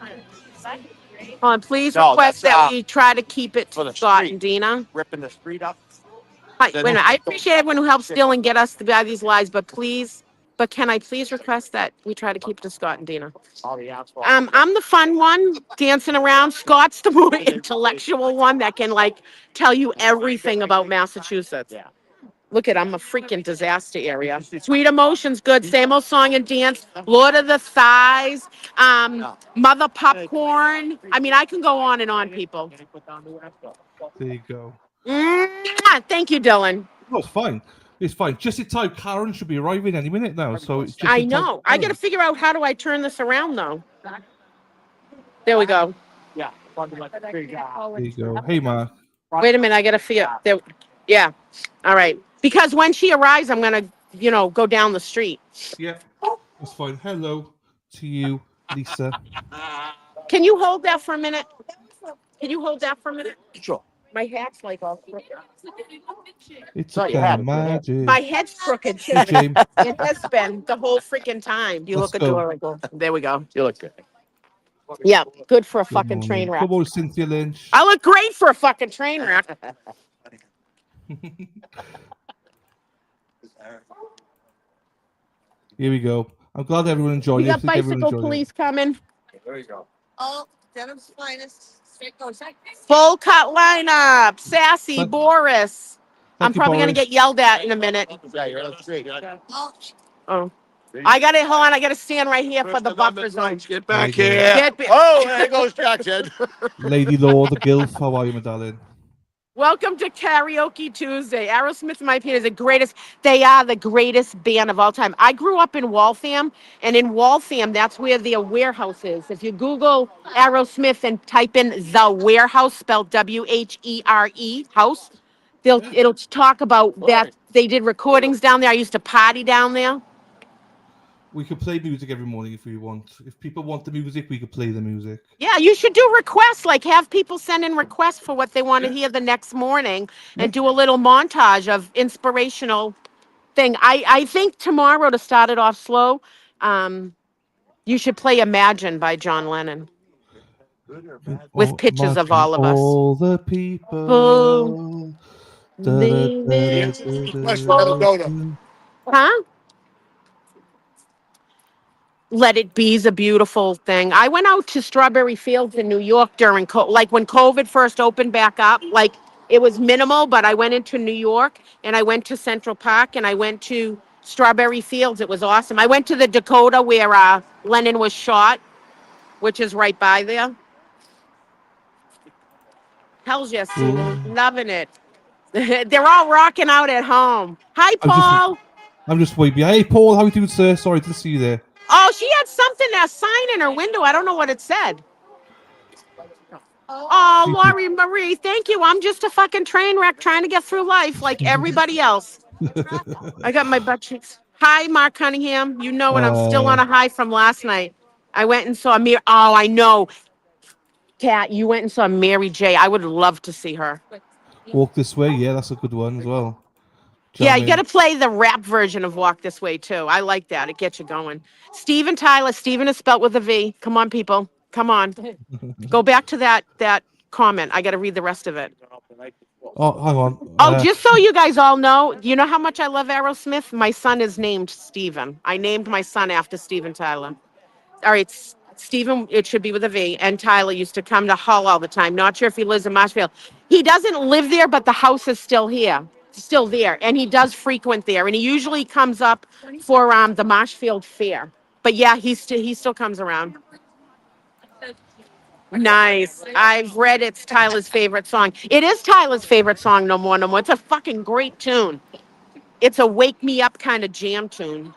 on, please request that we try to keep it to Scott and Dina. Ripping the street up. Hi, wait a minute. I appreciate everyone who helps Dylan get us to buy these lives, but can I please request that we try to keep it to Scott and Dina? I'm the fun one, dancing around. Scott's the more intellectual one that can tell you everything about Massachusetts. Yeah. Look I'm a freaking disaster area. Sweet Emotions, good. Same Old Song and Dance. Lord of the Thighs. Mother Popcorn. I mean, I can go on and on, people. There you go. Thank you, Dylan. No, it's fine. It's fine. Just in time. Karen should be arriving any minute now. So it's just I know. I got to figure out how do I turn this around, though. There we go. Yeah. There you go. Hey, Mark. Wait a minute. I got to figure. There. Yeah. All right. Because when she arrives, I'm going to, go down the street. Yeah. That's fine. Hello to you, Lisa. Can you hold that for a minute? Sure. My hat's all crooked. It's So a you had kind of it, magic. My head's crooked. Hey, James. It has been the whole freaking time. Do you Let's look go. adorable? There we go. You look good. Yeah, good for a Good fucking morning. train wreck. Come on, Cynthia Lynch. I look great for a fucking train wreck. Here we go. I'm glad everyone enjoyed We it. I got think everyone bicycle enjoyed police coming. There you go. Oh, Denham's finest. Full cut lineup. Sassy, Thank- Boris. I'm Thank you, probably going to Boris. get yelled at in a minute. Yeah, you're on the street. Oh. I got to, hold on, I got to stand right here for the buffer zone. Get back There you go. here. Get ba- Oh, there goes Jackson. Lady Law, the Gilf. How are you, my darling? Welcome to Karaoke Tuesday. Aerosmith, in my opinion, is the greatest. They are the greatest band of all time. I grew up in Waltham, and in Waltham, that's where their warehouse is. If you Google Aerosmith and type in The Warehouse, spelled W-H-E-R-E, house, it'll talk about that. They did recordings down there. I used to party down there. We could play music every morning if we want. If people want the music, we could play the music. Yeah, you should do requests, have people send in requests for what they want to hear the next morning and do a little montage of inspirational thing. I think tomorrow, to start it off slow, you should play Imagine by John Lennon with pictures of all of us. All the people. Huh? Let It Be is a beautiful thing. I went out to Strawberry Fields in New York during when COVID first opened back up. It was minimal, but I went into New York and I went to Central Park and I went to Strawberry Fields. It was awesome. I went to the Dakota where Lennon was shot, which is right by there. Hell's yes, loving it. They're all rocking out at home. Hi, Paul. I'm just way behind. Hey, Paul, how are you doing, sir? Sorry to see you there. Oh, she had something, a sign in her window. I don't know what it said. Oh, Keep Laurie Marie, thank you. I'm just a fucking train wreck trying to get through life like everybody else. I got my butt cheeks. Hi, Mark Cunningham. You know what? I'm still on a high from last night. I went and saw Mary. Oh, I know. Kat, you went and saw Mary J. I would love to see her. Walk This Way. Yeah, that's a good one as well. Yeah, you got Jamming. to play the rap version of Walk This Way, too. I like that. It gets you going. Steven Tyler. Steven is spelt with a V. Come on, people. Come on. Go back to that comment. I got to read the rest of it. Oh, hang on. Oh, just so you guys all know, you know how much I love Aerosmith? My son is named Steven. I named my son after Steven Tyler. All right, Steven, it should be with a V. And Tyler used to come to Hull all the time. Not sure if he lives in Marshfield. He doesn't live there, but the house is still here, still there. And he does frequent there. And he usually comes up for the Marshfield Fair. But yeah, he still comes around. Nice. I've read it's Tyler's favorite song. It is Tyler's favorite song, No More, No More. It's a fucking great tune. It's a wake me up kind of jam tune.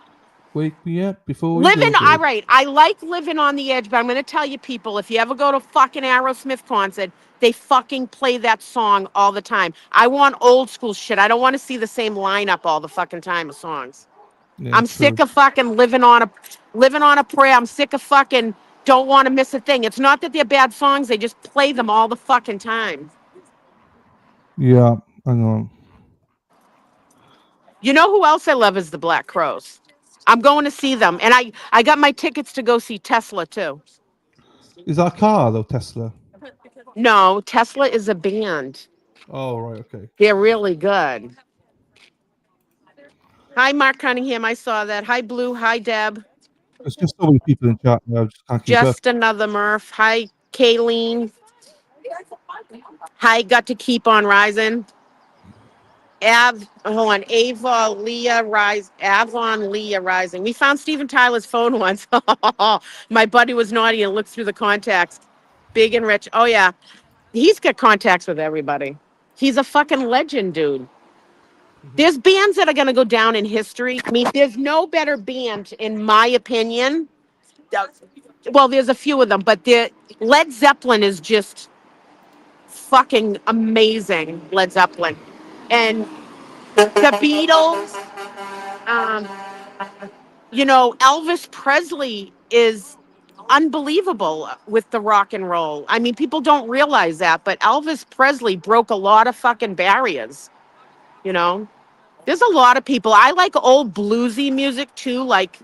Wake me up before we Living, go to all bed. right. I like Living on the Edge, but I'm going to tell you, people, if you ever go to fucking Aerosmith concert, they fucking play that song all the time. I want old school shit. I don't want to see the same lineup all the fucking time of songs. Yeah, I'm true. sick of fucking living on a prayer. I'm sick of fucking don't want to miss a thing. It's not that they're bad songs. They just play them all the fucking time. Yeah, hang on. You know who else I love is the Black Crows. I'm going to see them. And I got my tickets to go see Tesla too. Is that a car though, Tesla? No, Tesla is a band. Oh, right, okay. They're really good. Hi, Mark Cunningham. I saw that. Hi, Blue. Hi, Deb. There's just so many people in chat now, I just can't keep up. Just another Murph. Hi, Kayleen. Hi, got to keep on rising. Hold on. Avon Leah Rising. We found Steven Tyler's phone once. My buddy was naughty and looked through the contacts. Big and rich. Oh, yeah. He's got contacts with everybody. He's a fucking legend, dude. There's bands that are going to go down in history. I mean, there's no better band, in my opinion. Well, there's a few of them, but Led Zeppelin is just fucking amazing. Led Zeppelin. And the Beatles, um, Elvis Presley is unbelievable with the rock and roll. I mean, people don't realize that, but Elvis Presley broke a lot of fucking barriers, you know? There's a lot of people. I like old bluesy music too, like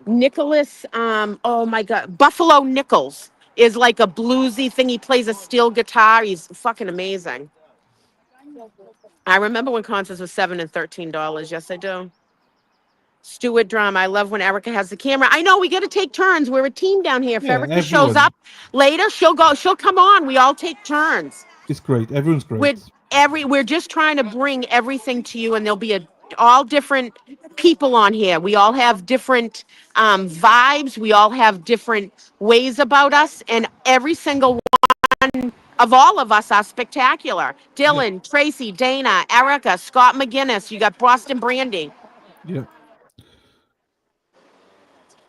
Nicholas, oh my God, Buffalo Nichols is like a bluesy thing. He plays a steel guitar. He's fucking amazing. I remember when concerts were $7 and $13. Yes, I do. Stewart Drum. I love when Erica has the camera. I know we got to take turns. We're a team down here. If Yeah, Erica shows everyone. up later, she'll come on. We all take turns. It's great. Everyone's great. We're just trying to bring everything to you, and there'll be all different people on here. We all have different vibes. We all have different ways about us, and every single one of all of us are spectacular. Yeah, Dylan, Tracy, Dana, Erica, Scott McGinnis. You got Boston Brandy. yeah.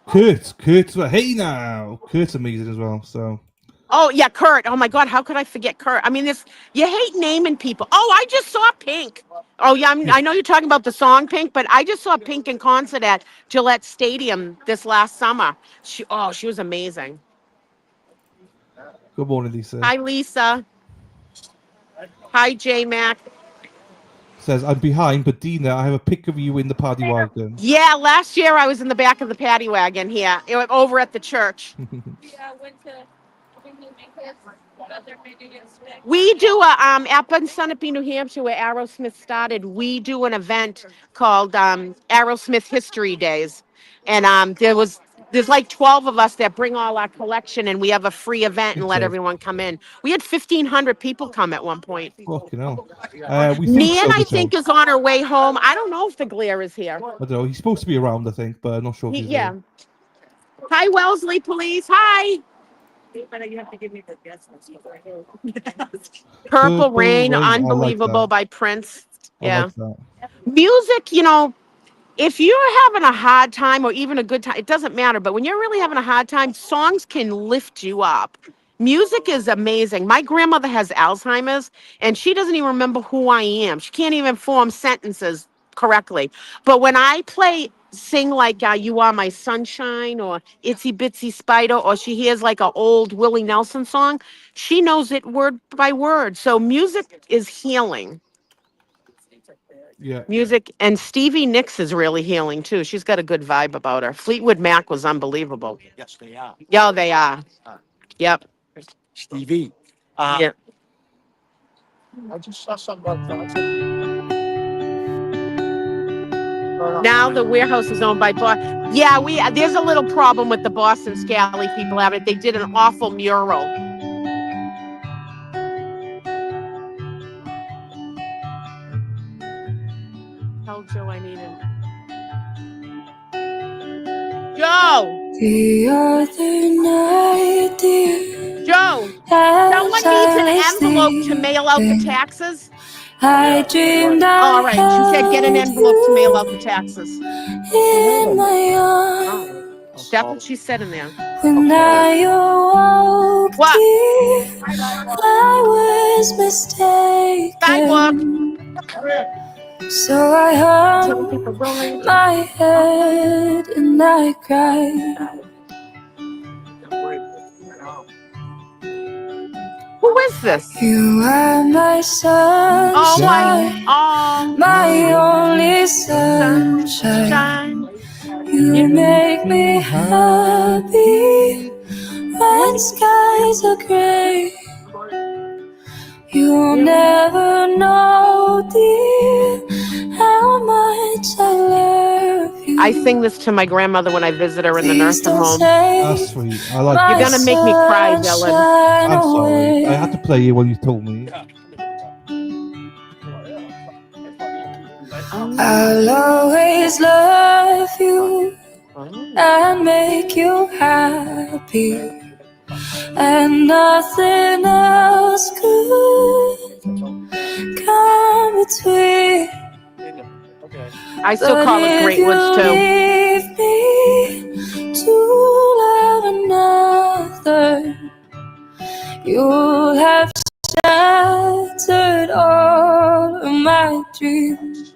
Kurt's hey now. Kurt's amazing as well. So Oh yeah, Kurt. Oh my God, how could I forget Kurt? I mean, you hate naming people. Oh, I just saw Pink. Oh yeah, I know you're talking about the song Pink, but I just saw Pink in concert at Gillette Stadium this last summer. She was amazing. good morning, Lisa. Hi Lisa. Hi J Mac. Says I'm behind, but Dina, I have a pic of you in the paddy wagon. Yeah, last year I was in the back of the paddy wagon here, over at the church. Yeah, I went to. We do up in Sunapee, New Hampshire, where Aerosmith started. We do an event called Aerosmith History Days, and there's like 12 of us that bring all our collection, and we have a free event and let Okay. everyone come in. We had 1,500 people come at one point. Fucking hell. We think Nan, so, I this think, time. is on her way home. I don't know if the glare is here. I don't know. He's supposed to be around, I think, but I'm not sure if he's Yeah. there. Hi, Wellesley Police. Hi. You have to give me the guess. Purple Rain, I like Unbelievable that. by Prince. I Yeah. like that. Music, if you're having a hard time or even a good time, it doesn't matter. But when you're really having a hard time, songs can lift you up. Music is amazing. My grandmother has Alzheimer's and she doesn't even remember who I am. She can't even form sentences correctly. But when I sing like You Are My Sunshine or Itsy Bitsy Spider, or she hears like an old Willie Nelson song, she knows it word by word. So music is healing. Yeah. Music, and Stevie Nicks is really healing too. She's got a good vibe about her. Fleetwood Mac was unbelievable. Yes, they are. Yeah, they are. Yep. Stevie. Yep. I just saw something about that. Now the warehouse is owned by Yeah, there's a little problem with the Boston Scally people out it. They did an awful mural. Tell Joe I need him. Joe! The other night, dear, Joe! as Someone needs an I was envelope to mail out the sleeping, taxes. I dreamed Oh, I all right. She said get an held envelope to mail out you the taxes. in my arms. That's what she said in there. When I awoke, What? dear, I was Sidewalk. mistaken. So I hung my head and I cried. Who is this? You are my Oh my! sunshine, Oh, my only sunshine. sunshine. You make me happy when skies are gray. You'll never know, dear, how much I love you. I sing this to my grandmother when I visit her in the Please nursing don't home. That's take sweet. I like my You're gonna make me cry, Dylan. sunshine I'm sorry. I away. had to play you when you told me. I'll always love you and make you happy, and nothing else could come between. I still But call it if Great you Woods too. leave me to love another, you'll have shattered all of my dreams.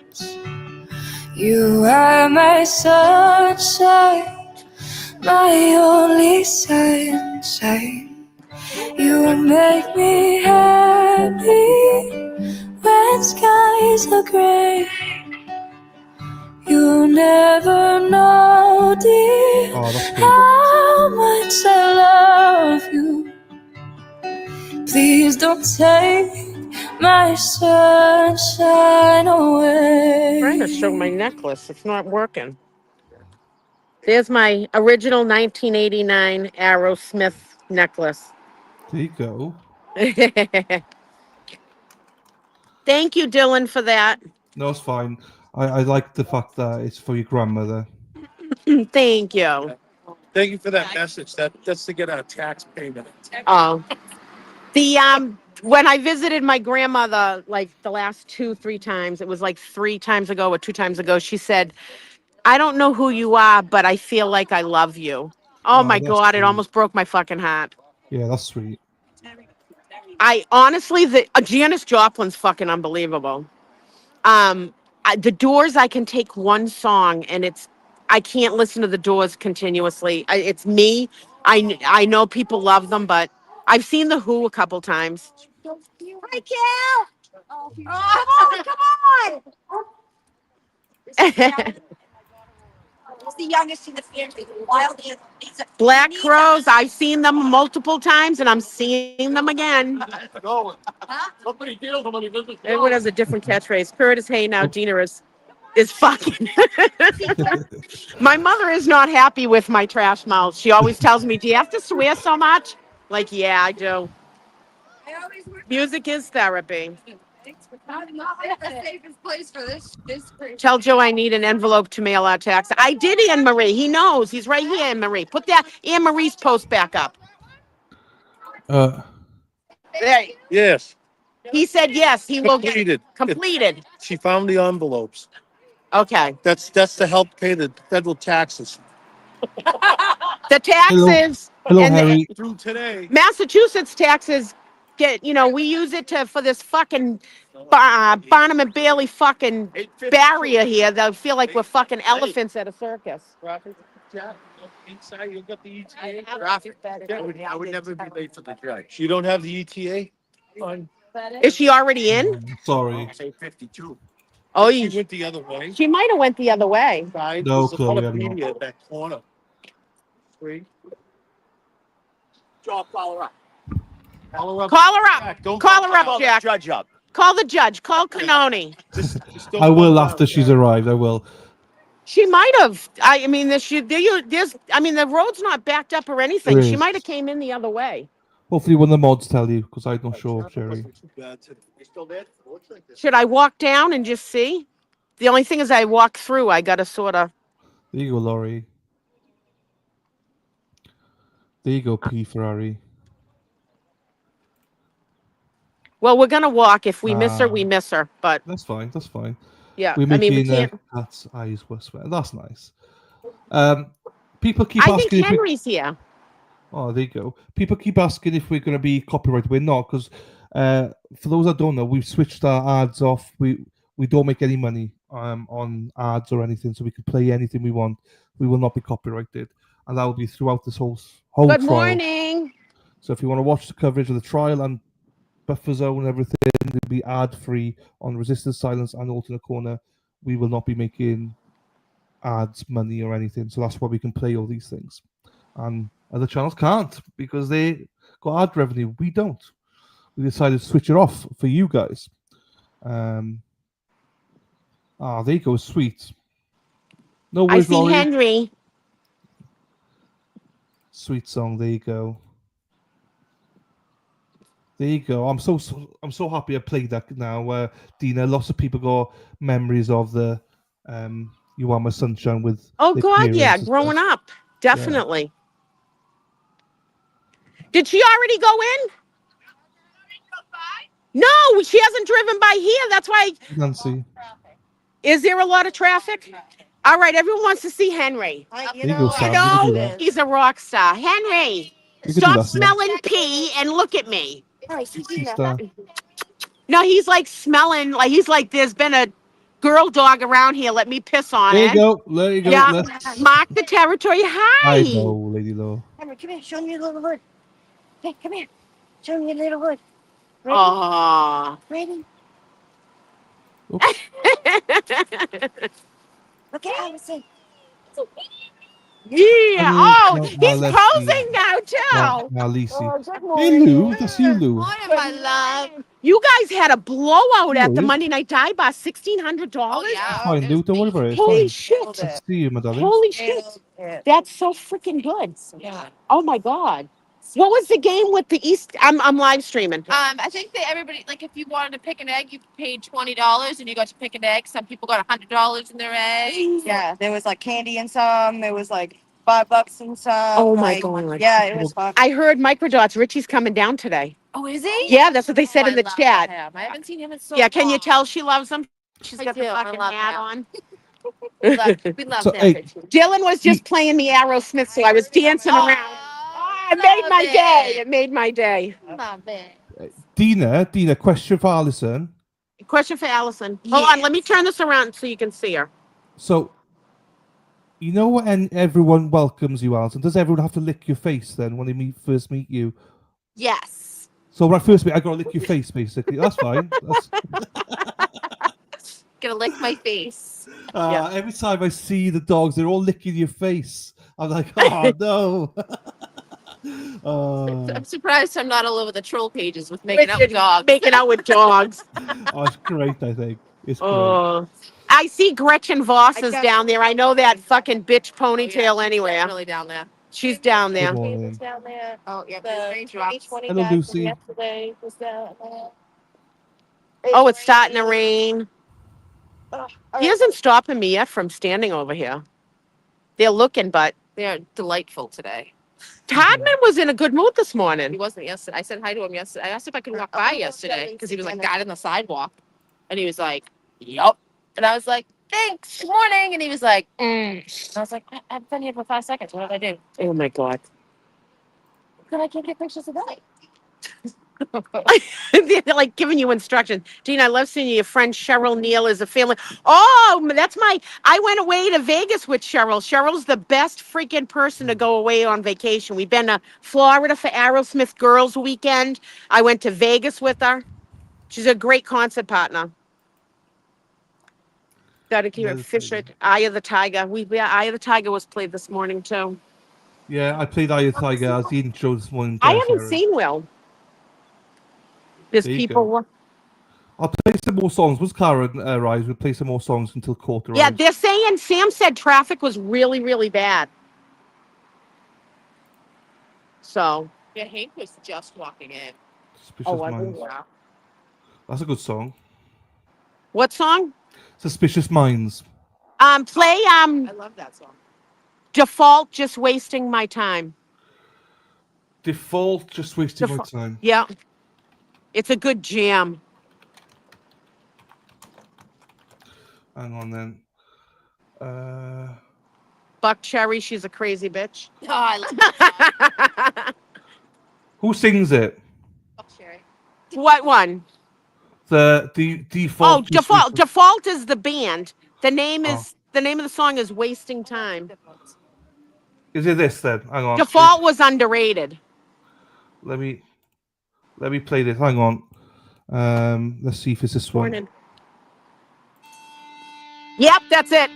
You are my sunshine, my only sunshine. You make me happy when skies are gray. You'll never know, dear, Oh, that's good. how much I love you. Please don't take my sunshine away. I'm trying to show my necklace. It's not working. There's my original 1989 Aerosmith necklace. There you go. Thank you, Dylan, for that. No, it's fine. I like the fact that it's for your grandmother. Thank you. Thank you for that message. That's to get our tax payment. Oh, the when I visited my grandmother like the last 2-3 times, it was like 3 times ago or 2 times ago. She said, "I don't know who you are, but I feel like I love you." Oh Oh, my that's God! It sweet. almost broke my fucking heart. Yeah, that's sweet. I honestly, the Janis Joplin's fucking unbelievable. The Doors, I can take one song and I can't listen to the Doors continuously. It's me. I know people love them, but I've seen the Who a couple times. Hi, Cal. Oh, come on. He's the youngest in the family. Wild animal. Black Crows, I've seen them multiple times and I'm seeing them again. Going. Somebody deals when he visits. Everyone has a different catchphrase. Curtis, hey, now Gina is fucking. My mother is not happy with my trash mouth. She always tells me, "Do you have to swear so much?" Like, yeah, I do. Music is therapy. Not the safest place for this. Tell Joe I need an envelope to mail out tax. I did, Anne Marie. He knows. He's right here, Anne Marie. Put that Anne Marie's post back up. There. Yes, He said yes. He will get completed. completed. She found the envelopes. Okay. That's to help pay the federal taxes. The taxes Hello, and Harry. Through today. Massachusetts taxes get, we use it for this fucking Barnum and Bailey fucking barrier here. They'll feel like we're fucking elephants at a circus. Inside, you got the ETA. I would never be late for the judge. You don't have the ETA on Is she already in? Sorry. Say 52. Oh, She you, went the other way. she might have went the other way. Side, No, there's a lot Chloe, of I'm not. media at that corner. Three. Joe, call her up. Call her up. Call her up. Jack, don't Call her up, Call the Jack. judge up. Call the judge. Call Canoni. Just don't I will go after down, she's Jack. arrived. I will. She might have. I mean, the road's not backed up or anything. There She is. might have came in the other way. Hopefully, one of the mods tell you because I'm not sure, Traffic Sherry. wasn't too bad today. You still there? Looks like this. Should I walk down and just see? The only thing is I walk through. I got to sort of. There you go, Laurie. There you go, P. Ferrari. Well, we're going to walk. If we miss her, Ah. we miss her. But That's fine. That's fine. yeah, We're I mean, we making can't. cat's eyes whisper. That's nice. People keep I think asking if we. Henry's here. Oh, there you go. People keep asking if we're going to be copyrighted. We're not, because for those that don't know, we've switched our ads off. We don't make any money on ads or anything, so we can play anything we want. We will not be copyrighted, and that will be throughout this whole Good trial. morning. So if you want to watch the coverage of the trial and buffer zone and everything, it'll be ad free on Resistance Silence and Alternate Corner. We will not be making ads, money, or anything. So that's why we can play all these things. And other channels can't because they got ad revenue. We don't. We decided to switch it off for you guys. There you go, sweet. No I worries, see Laurie. Henry. Sweet song. There you go. There you go. I'm so happy I played that now, Dina. Lots of people got memories of the "You Are My Sunshine" with. Oh their God, yeah, parents and growing stuff. up, definitely. Did she already go in? No, she hasn't driven by here. That's why. Nancy. Is there a lot of traffic? All right, everyone wants to see Henry. There you go, Sam. You can do that. He's a rock star. Henry, You can do stop that, Sam. smelling pee and look at me. Sister. No, he's like smelling, like he's like, there's been a girl dog around here. Let me piss on There it. you go. There you go. Yeah, Let's- mark the territory. Hi. I know, Lady Law. Henry, come here. Show me your little hood. Hey, come here. Show me your little hood. Ready? Aw. Ready? Oops. Look at Allison. Yeah. Hello. Oh, No, he's let's posing see. now too. Now, Lisi. Oh, good Hey, morning. Lou. That's you, Lou. Morning, my love. You guys had a blowout at the Really? Monday Night Dive bar, $1,600. Oh, yeah. Fine, Lou. Don't worry about it. It's Holy fine. shit. Good to see you, my darling. Holy shit. That's so freaking good. Yeah. Oh my God. What was the game with the East? I'm live streaming. I think that everybody, like, if you wanted to pick an egg, you paid $20 and you got to pick an egg. Some people got $100 in their egg. Yeah, there was like candy in some. There was like $5 in some. Oh my like, God. Yeah, it was fun. I heard Microdots. Richie's coming down today. Oh, is he? Yeah, that's what they said Oh, in the I love chat. him. I haven't seen him in so Yeah, can you long. tell she loves him? She's I got the do. I fucking love hat him. on. We love So, that. hey, Richie. Dylan was just playing the Aerosmith, so I was dancing around. It made my day. It made my day. Love it. Dina, question for Alison. Question for Allison. Hold on, let me turn this around so you can see her. So, you know when everyone welcomes you, Alison, does everyone have to lick your face then when they first meet you? Yes. So when I first meet, I gotta lick your face, basically. That's fine. That's, Gonna lick my face. Every time I see the dogs, they're all licking your face. I'm like, oh no. I'm surprised I'm not all over the troll pages with making out with dogs. Making out with dogs. Oh, it's great, I think. It's great. Oh. I see Gretchen Voss is got- down there. I know that fucking bitch ponytail She's anywhere. really down there. She's down there. Good morning. down there. Oh, yeah. The The raindrops. 2020 Hello, guy from Lucy. yesterday was down there. Oh, it's starting to rain. All He right. isn't stopping me yet from standing over here. They're looking, but They're delightful today. Todman was in a good mood this He morning. wasn't yesterday. I said hi to him yesterday. I asked if I could walk by yesterday because he was like guiding the sidewalk. And he was like, yup. And I was like, thanks, good morning. And he was like, And I was like, I've been here for 5 seconds. What did I do? Oh my God. Then I can't get pictures of that. They're like giving you instructions. Gina, I love seeing you. Your friend Cheryl Neal is a family. Oh, I went away to Vegas with Cheryl. Cheryl's the best freaking person to go away on vacation. We've been to Florida for Aerosmith Girls Weekend. I went to Vegas with her. She's a great concert partner. Gotta keep Yeah, it. the Fisher, tiger. Eye of the Tiger. Eye of the Tiger was played this morning too. Yeah, I played Eye of the Tiger as the intro this morning. I There, haven't Sharon. seen Will. There's There you people. go. I'll play some more songs. Once Karen arrives, we'll play some more songs until Court arrives. Yeah, they're saying Sam said traffic was really, really bad. So. Yeah, Hank was just walking in. Suspicious I Minds. Yeah. That's a good song. What song? Suspicious Minds. Play I love that song. Default, Just Wasting My Time. Default, Just Wasting My Time. Yeah. It's a good jam. Hang on then. Buck Cherry, She's a Crazy Bitch. Oh, I love that song. Who sings it? Oh, Sherry. What one? The Default. Oh, Default. Default is the band. The name Oh. is the name of the song is Wasting Time. Is it this then? Hang on. Default was underrated. Let me play this. Hang on. Let's see if it's this one. Morning. Yep, that's it.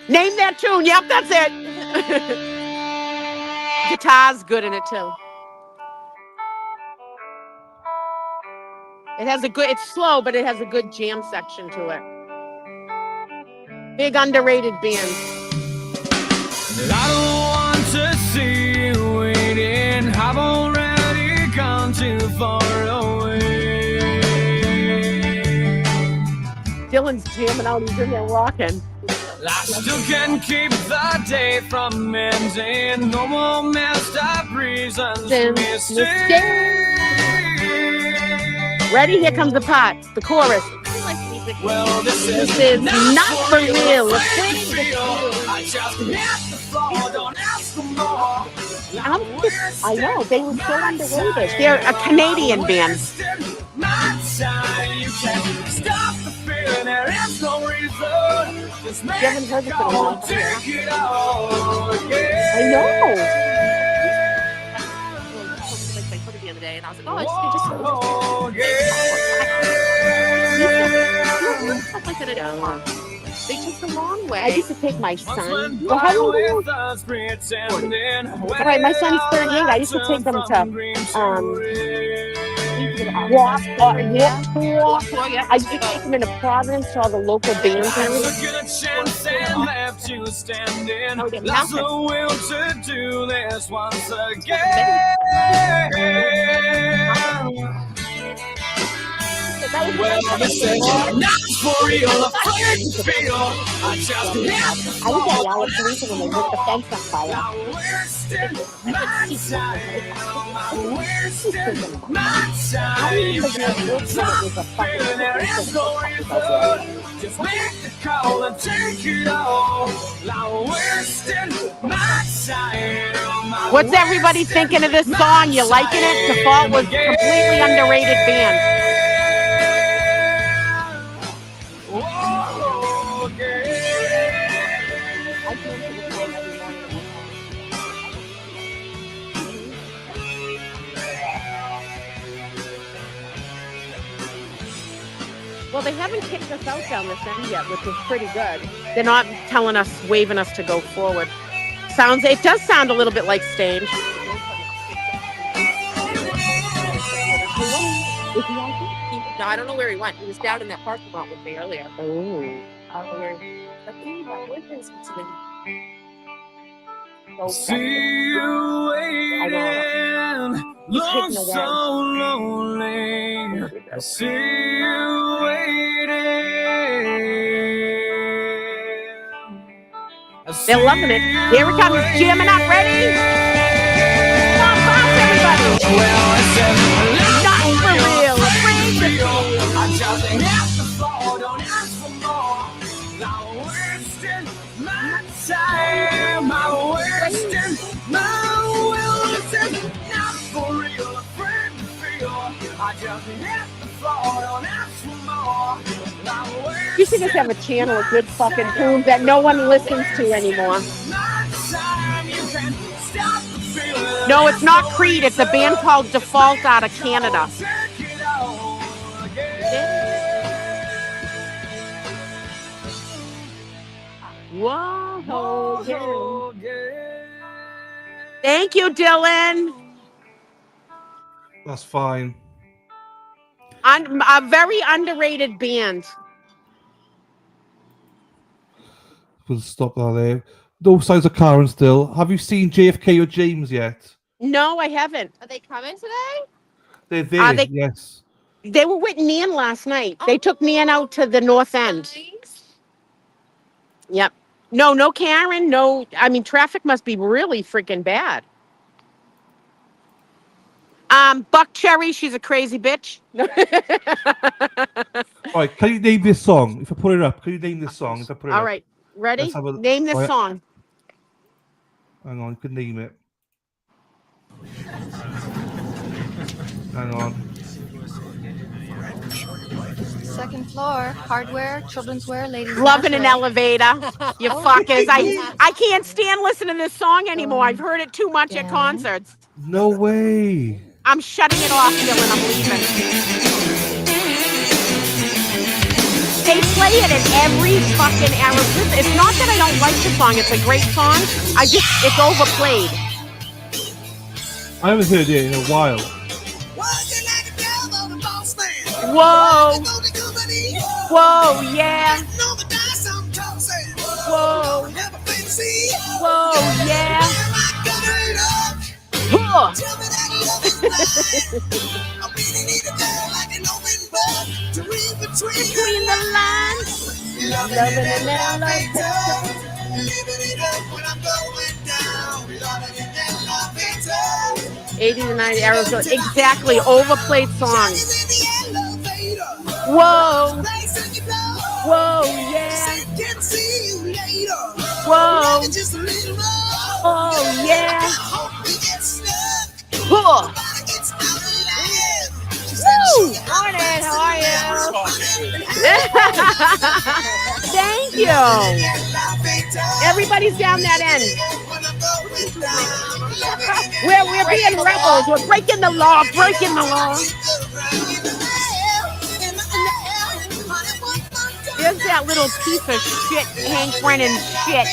Name that tune. Yep, that's it. Guitar's good in it too. It has a good, it's slow, but it has a good jam section to it. Big underrated band. I don't want to see you waiting. I've already gone too far away. Dylan's jamming out. He's in there rocking. I still can keep the day from ending. No more messed up reasons for mistake. Ready? Here comes the part. The chorus. Well, this This is is not for real. Afraid to feel. I just hit the floor. Don't ask for more. I know. They were so underrated. They're a Canadian band. My time, you can't stop the feeling. There is no reason. Just make You haven't heard this in a long time. take it all again. I know. I put it the other day, and I was like, oh, Oh, yeah. stuff like that anymore. They took the long way. I used to take my son. Well, Well, how old are you? All right, my son's 38. I used to take them to walk. I used to take them into Providence to all the local bands and everything. Oh, yeah, Lots nothing. of will to do this once again. Well, this is not for real, afraid to feel. I just hit the I was at Dallas Region when they lit the fence on fire. I'm wasting my time. I'm wasting my time. You can't stop feeling there is no reason. Just make the call and take it all. I'm wasting my time. What's everybody thinking of this song? You liking it? Default was completely underrated band. Oh, yeah. Well, they haven't kicked us out down this end yet, which is pretty good. They're not telling us, waving us to go forward. It does sound a little bit like Stain. No, I don't know where he went. He was down in that parking lot with me earlier. Oh. I don't know where he See you waiting, look so lonely. I see you waiting. They're loving it. Here it comes, jamming up. Ready? Come on, everybody. Well, I said, Not for real. Afraid to feel. I just hit the floor, don't ask for more. We should just have a channel of good fucking tunes that no one listens to anymore. No, it's not Creed. It's a band called Default out of Canada. Whoa. Thank you, Dylan. That's fine. A very underrated band. We'll stop that there. No signs of Karen still. Have you seen JFK or James yet? No, I haven't. Are they coming today? They're there, they- yes. They were with Nan last night. They took Nan out to the North End. Nice. Yep. No Karen. No, I mean, traffic must be really freaking bad. Buck Cherry, she's a crazy bitch. All right, can you name this song? If I put it up, can you name this song? If I put it All up? right, ready? Let's have a- Name this all right. song. Hang on, you can name it. Hang on. Second floor, hardware, children's wear, ladies. Loving an loungewear. elevator. You fuckers. I can't stand listening to this song anymore. I've heard it too much at concerts. No way. I'm shutting it off, Dylan. I'm leaving. They play it in every fucking era. It's not that I don't like the song. It's a great song. It's overplayed. I haven't heard it in a while. Whoa. Whoa, yeah. Whoa. Whoa, yeah. Huh. Between the lines. Loving an elevator. 80 to 90 arrows. Exactly. Overplayed song. Whoa. Whoa, yeah. Whoa. Oh, yeah. Huh. Woo. Morning, how are you? Thank you. Everybody's down that end. We're being rebels. We're breaking the law. There's that little piece of shit, Hank Brennan shit,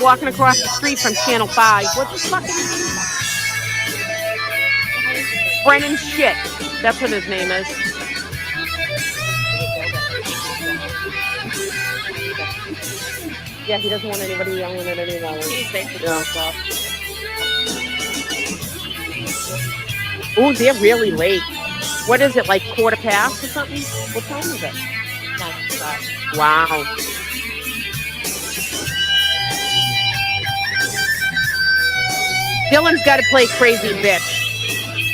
walking across the street from Channel 5. What's his fucking name? Brennan shit. That's what his name is. Yeah, he doesn't want anybody yelling at anyone. Oh, they're really late. What is it, like 1:15 or something? What time is it? 9:05. Wow. Dylan's got to play Crazy Bitch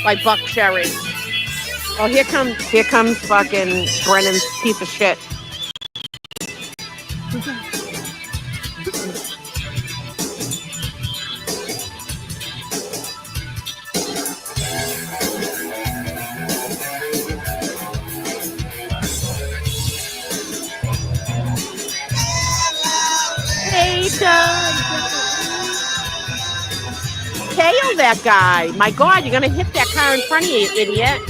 by Buck Cherry. Oh, here comes fucking Brennan's piece of shit. Tail that guy. My God, you're going to hit that car in front of you, you idiot.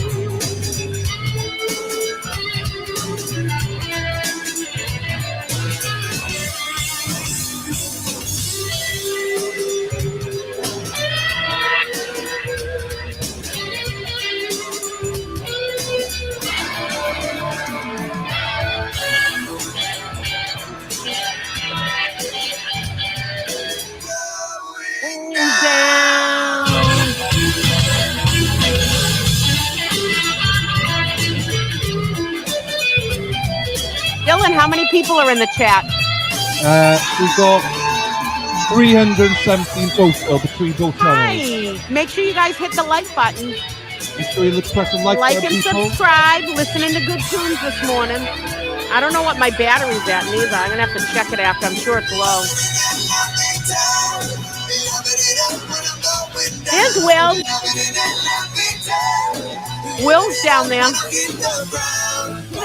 Dylan, how many people are in the chat? We've got 317 total between both channels. Hi. Make sure you guys hit the like button. Make sure you press the like button, and people. subscribe. Listening to good tunes this morning. I don't know what my battery's at neither. I'm going to have to check it after. I'm sure it's low. There's Will. Will's down there.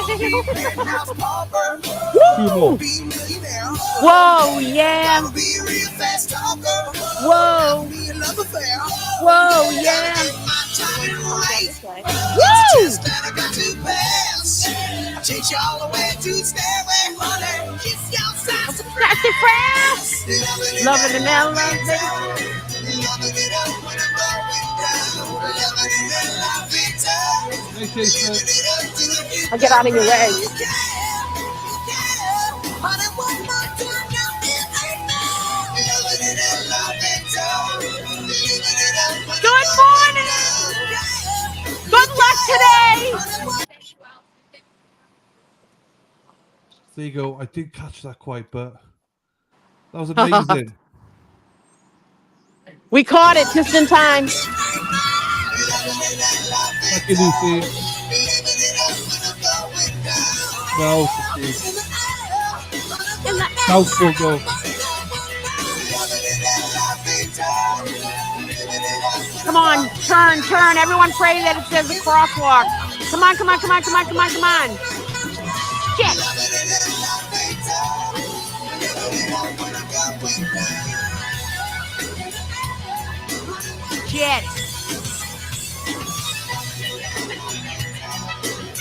Penthouse pauper, Two more. be millionaire. Whoa, yeah. I'ma be a real fast talker. Whoa. Be a love affair. Whoa, yeah. My time right. Woo! Just that I got to pass. I'll take you all the way to the stairway, honey. Kiss your side That's the press. Loving the Loving melody. it up when I'm going down. Loving it in la vida. Hey, Jason. Living it up till I get I'll get out of your way. you can. Honey, one more time now, it ain't now. Loving it in la vida. Living it up when Good I'm going morning. down. Good luck today. There you go. I did catch that quite, but that was amazing. We caught it just in time. Thank you, Lucy. No, Southall go. Come on, turn, turn. Everyone pray that it says a crosswalk. Come on, come on, come on, come on, come on, come on. Shit. Shit.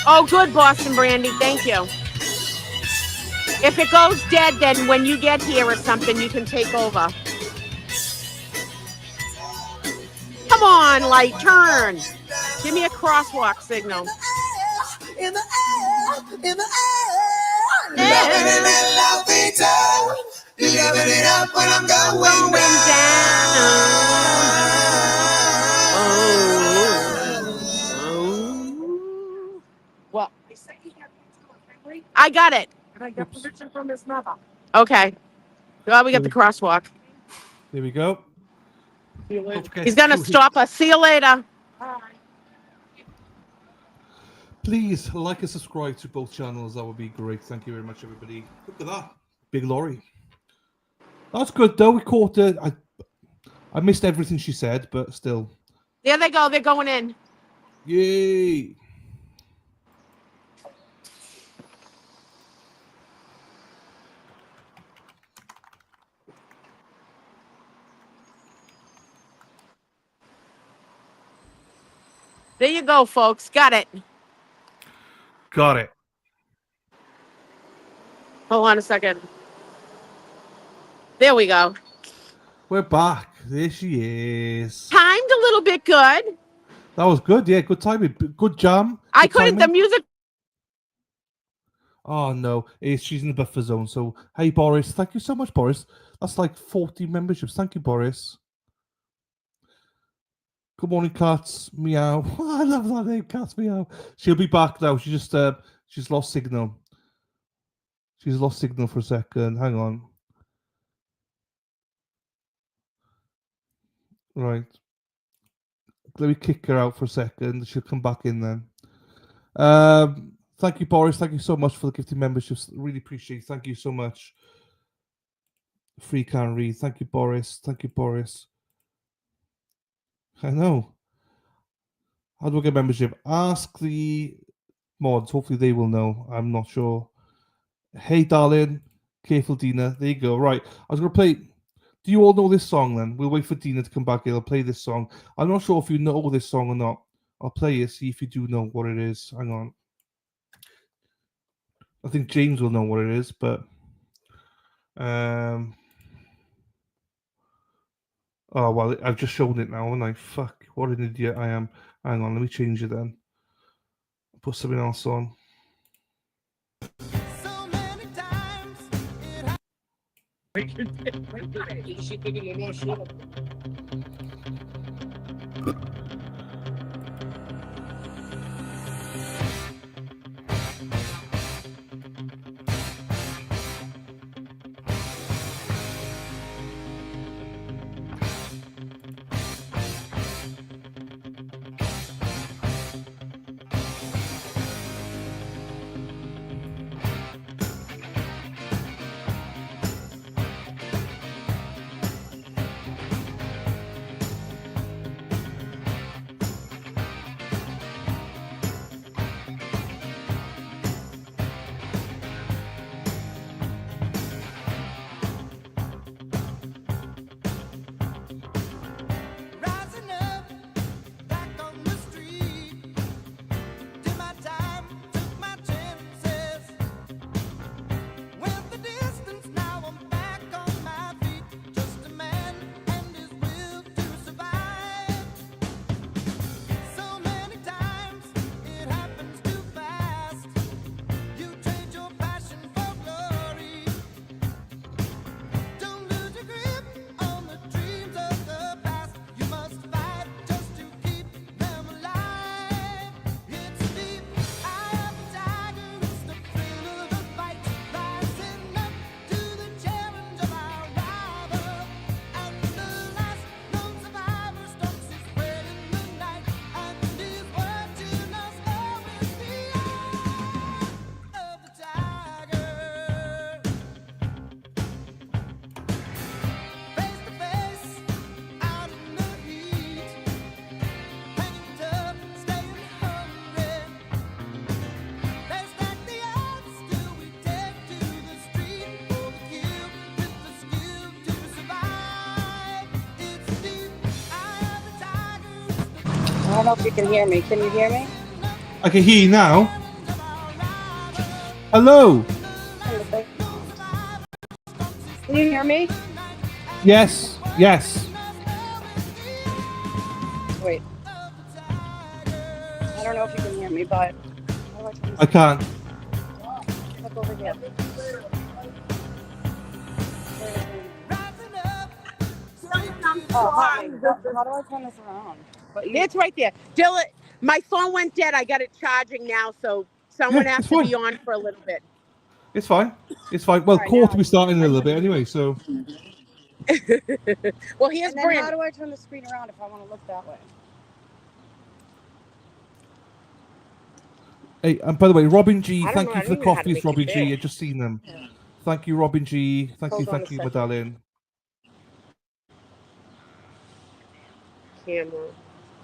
Oh, good, Boston Brandy. Thank you. If it goes dead, then when you get here or something, you can take over. Come on, light, turn. Give me a crosswalk signal. In the air, in the air. Loving it in la vida. Living it up when I'm going down. What? I got it. And I got permission from his mother. Okay. Well, we got the crosswalk. There we go. He's going to stop us. See you later. Please like and subscribe to both channels. That would be great. Thank you very much, everybody. Look at that. Big lorry. That's good, though. We caught it. I missed everything she said, but still. There they go. They're going in. Yay. There you go, folks. Got it. Got it. Hold on a second. There we go. We're back. There she is. Timed a little bit good. That was good. Yeah, good timing. Good jam. I Good couldn't. The timing. music. Oh, no. She's in the buffer zone. So, hey, Boris. Thank you so much, Boris. That's like 40 memberships. Thank you, Boris. Good morning, Cats. Meow. I love that name, Cats. Meow. She'll be back now. She just she's lost signal. She's lost signal for a second. Hang on. Right. Let me kick her out for a second. She'll come back in then. Thank you, Boris. Thank you so much for the gifted memberships. Really appreciate it. Thank you so much. Free can read. Thank you, Boris. Thank you, Boris. I know. How do I get membership? Ask the mods. Hopefully they will know. I'm not sure. Hey, darling. Careful, Dina. There you go. Right. I was going to play. Do you all know this song then? We'll wait for Dina to come back here. I'll play this song. I'm not sure if you know this song or not. I'll play it. See if you do know what it is. Hang on. I think James will know what it is, but oh well, I've just shown it now, and I fuck, what an idiot I am. Hang on, let me change it then. Put something else on. So many times don't know if you can hear me. Can you hear me? I can hear you now. Hello. Can you hear me? Yes. Yes. Wait. I don't know if you can hear me, but I can't. look over here. Oh, hi. How do I turn this around? But you, It's right there. Dylan, my phone went dead. I got it charging now, so someone Yeah, has it's to fine. be on for a little bit. It's fine. It's fine. Well, All right, court now will be starting in a little bit anyway, so. Well, here's and then how Brandon. do I turn the screen around if I want to look that way? Hey, and by the way, Robin G, I don't thank know. you I for don't the even know how to coffees, make it Robin G. big. I just seen them. Thank you, Robin G. Thank Hold on a you, second. Madalyn. Camera.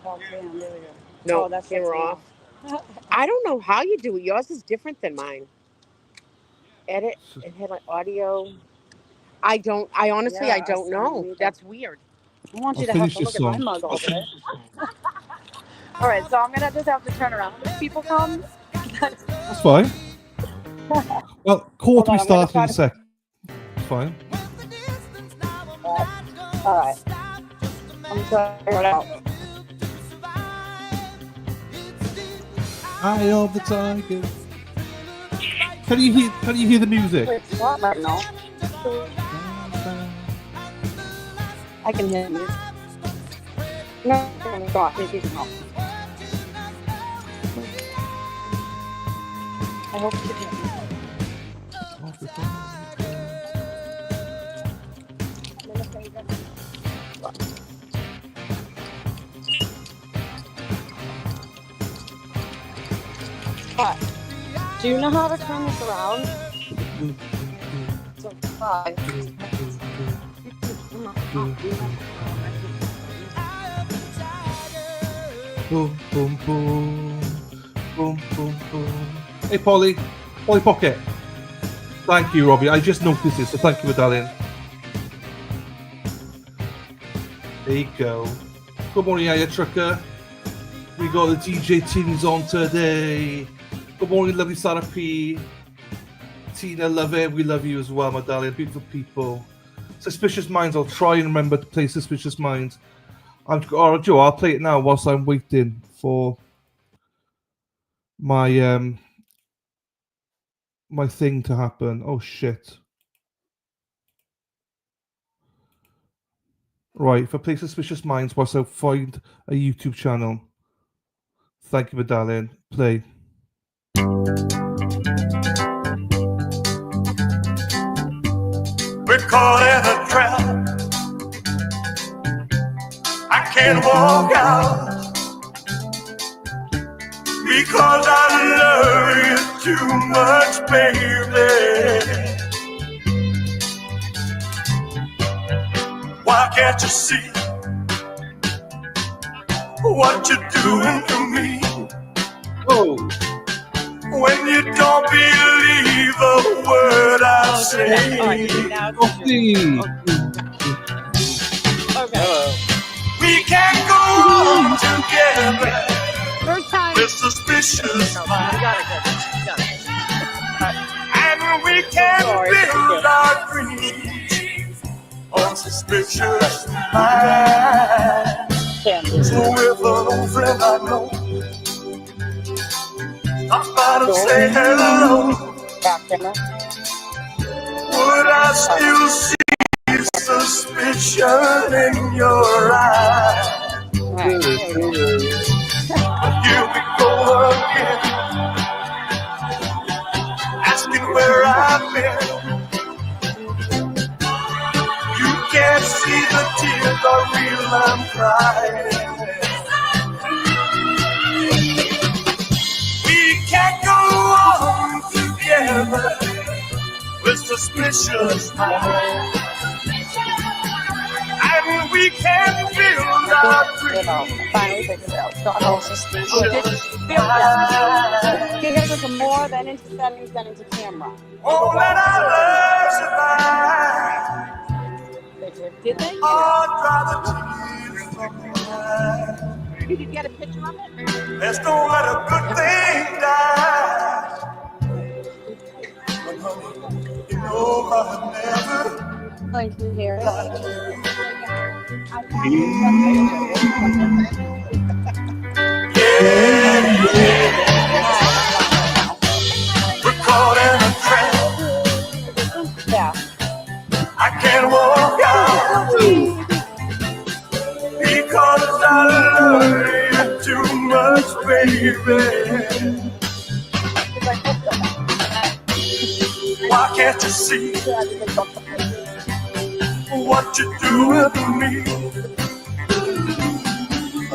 Oh, damn, there we go. No, Oh, that's camera off. I don't know how you do it. Yours is different than mine. Edit. It had like audio. I honestly, Yeah, I don't I don't know. either. That's weird. I want I'll you to have finish to this look at my song. mug all day. All right, so I'm gonna just have to turn around if people come. That's fine. Well, court will be starting in a sec. It's fine. All right. I'm trying to figure it out. Eye of the tiger. Can you hear the music? It's not right now. I can hear you. No, God, he's not. I hope you can hear me. What? Do you know how to turn this around? So, try. Boom, boom, boom. Boom, boom, boom. Hey, Polly Pocket. Thank you, Robbie. I just noticed this, so thank you, Madalyn. There you go. Good morning, Aya Trucker. We got the DJ Tins on today. Good morning, lovely Sarah P. Tina, love it. We love you as well, Madalyn. Beautiful people. Suspicious Minds. I'll try and remember to play Suspicious Minds. Joe, I'll play it now whilst I'm waiting for my my thing to happen. Oh shit. Right, if I play Suspicious Minds whilst I find a YouTube channel. Thank you, Madalyn. Play. We're caught in a trap. I can't walk out because I love you too much, baby. Why can't you see what you're doing to me? Oh. When you don't believe a word I say. We can't go on together. First time. With suspicious minds. And we can't build our dreams on suspicious minds. So if an old friend I know stop by to say hello, would I still see suspicion in your eyes? Here we go again, asking where I've been. You can't see the tears are real, I'm crying. We can't go on together with suspicious minds. And we can't build our dreams. Finally figured it out. Got all suspicious. Get into more than into settings than into camera. Oh, let our love survive. Did they? Oh, dry the tears from your eyes. You could get a picture of it? There's no other good thing dies. But honey, you know I've never Like, you hear it? lied to you. Yeah, we're caught in a trap. Yeah. I can't walk out because I love you too much, baby. Why can't you see what you do with me?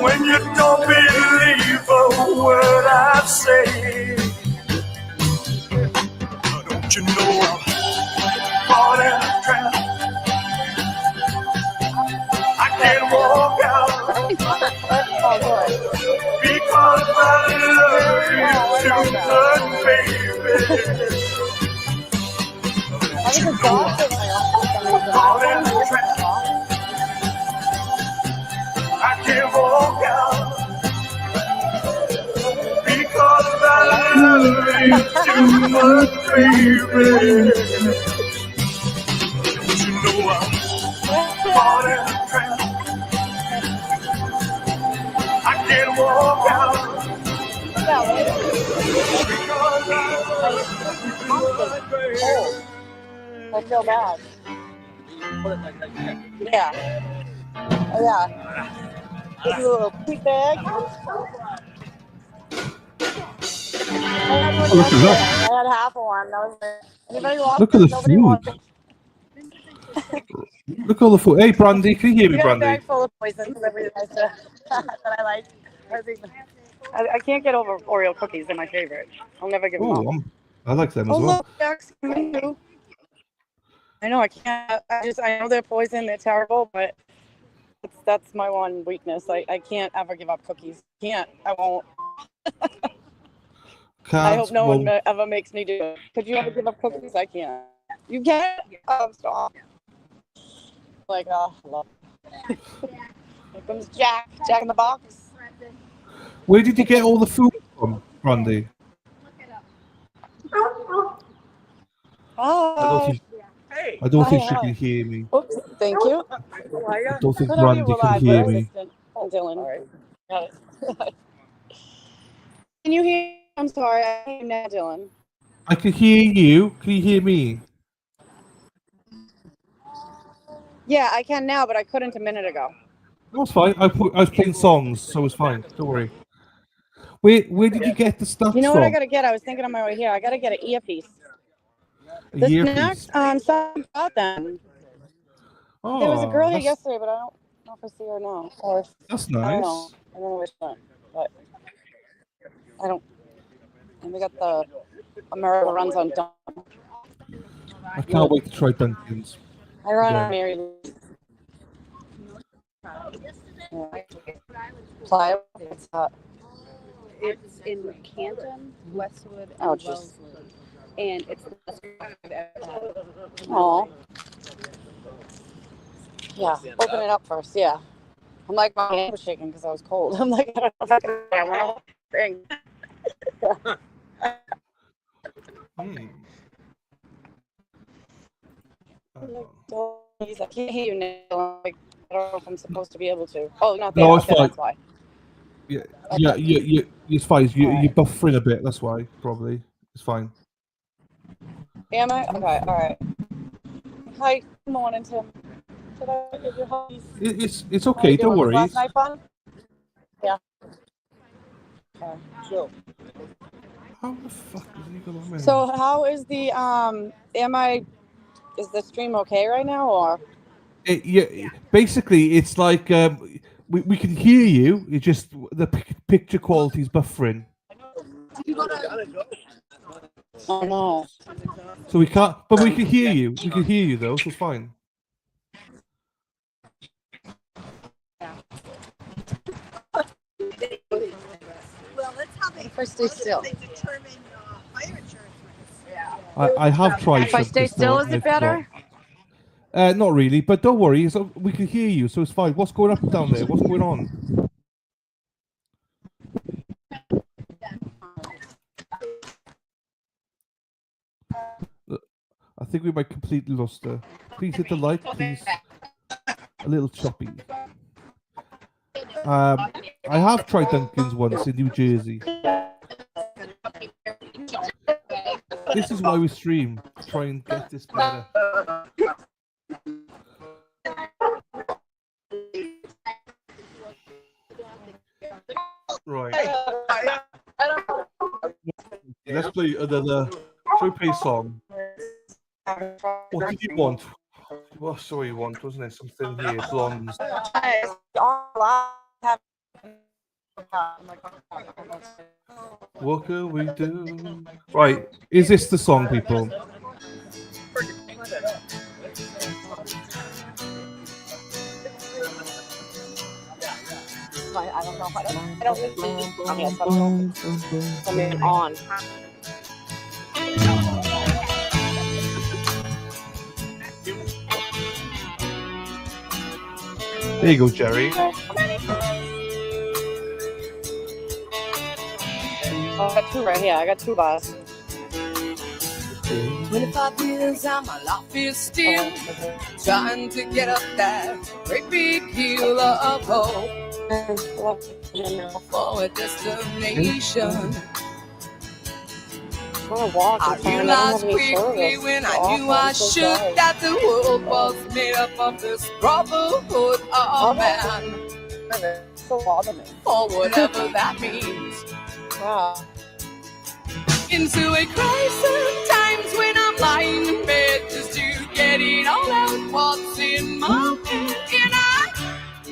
When you don't believe a word I say, don't you know I'm caught in a trap? I can't walk out because I love you too much, baby. I was exhausted. Caught in a trap. I can't walk out because I love you too much, baby. Don't you know I'm caught in a trap? I can't walk out because I love you too much, baby. I feel bad. Yeah. Oh, yeah. This is a little pink bag. I had one Look at yesterday. that. I had half of one. That was it. Anybody want Look at it? the Nobody food. wants it. Look at all the food. Hey, Brandy, can you hear me, We got a Brandy? bag full of poisons that I like. I can't get over Oreo cookies. They're my favorite. I'll never give them up. Oh, I like them as Oh, well. look, Jack's coming too. I know I can't. I know they're poison. They're terrible, but that's my one weakness. I can't ever give up cookies. Can't. I won't. I hope no one ever makes me do it. Could you ever give up cookies? I can't. You can't? Oh, stop. Like, love. Here comes Jack. Jack in the box. Where did you get all the food from, Brandy? Hi. I don't think Hi, she hi. can hear me. Oops, thank you. I don't think Good on you, Brandy can live hear with me. assistant. Dylan. Got it. Can you hear? I'm sorry, I can't hear now, Dylan. I can hear you. Can you hear me? Yeah, I can now, but I couldn't a minute ago. No, it's fine. I was playing songs, so it's fine. Don't worry. Where did you get the snacks You know what I from? gotta get? I was thinking on my way here. I gotta get an earpiece. A The earpiece. snacks, someone bought them. There was a girl here Oh, yesterday, but I don't know if I see her now. Or that's I don't know. nice. I don't know which one, but I don't. And we got the America runs on Dawn. I can't wait to try Dunkin's. I run Yeah. on Mary Lou's. Playa. It's It's in Canton, Westwood, and Oh, jeez. Wellesley. And it's the best coffee I've ever had. Oh. Yeah, open it up first. Yeah. I'm like, my hand was shaking because I was cold. I'm like, I don't know if I can. I want to thing. I can't hear you now. Like, I don't know if I'm supposed to be able to. Oh, not there. No, it's Okay, fine. that's why. Yeah, Okay. yeah. It's fine. You're Alright. buffering a bit. That's why, probably. It's fine. Am I? Okay, all right. Hi, good morning, Tim. Did I give you huggies? It's okay. Don't Was worry. last night fun? Yeah. Okay. Sure. How the fuck is he gonna win? So how is the is the stream okay right now or? Yeah. Basically, it's like we can hear you. It's just the picture quality is buffering. Oh no. So we can't, but we can hear you. We can hear you though, so it's fine. Well, that's how they First stay still. determine fire insurance rates. I have tried. If I stay still, is it better? Not really, but don't worry. So we can hear you, so it's fine. What's going up down there? What's going on? I think we might completely lost her. Please hit the like, please. A little choppy. I have tried Dunkin's once in New Jersey. This is why we stream, to try and get this better. Right. Let's play another. Shall we play a song? What did you want? What sorry you want, wasn't it? Something here, blondes. What can we do? Right, is this the song, people? I don't know. I don't listen. I'm on. There you go, Jerry. I got two right here. I got two bars. 25 years and my life is still trying to get up that great big hill of hope for a destination. I realized quickly when I knew I should that the world was made up of this brotherhood of man, or whatever that means. Into a crisis times when I'm lying in bed just to get it all out what's in my head. And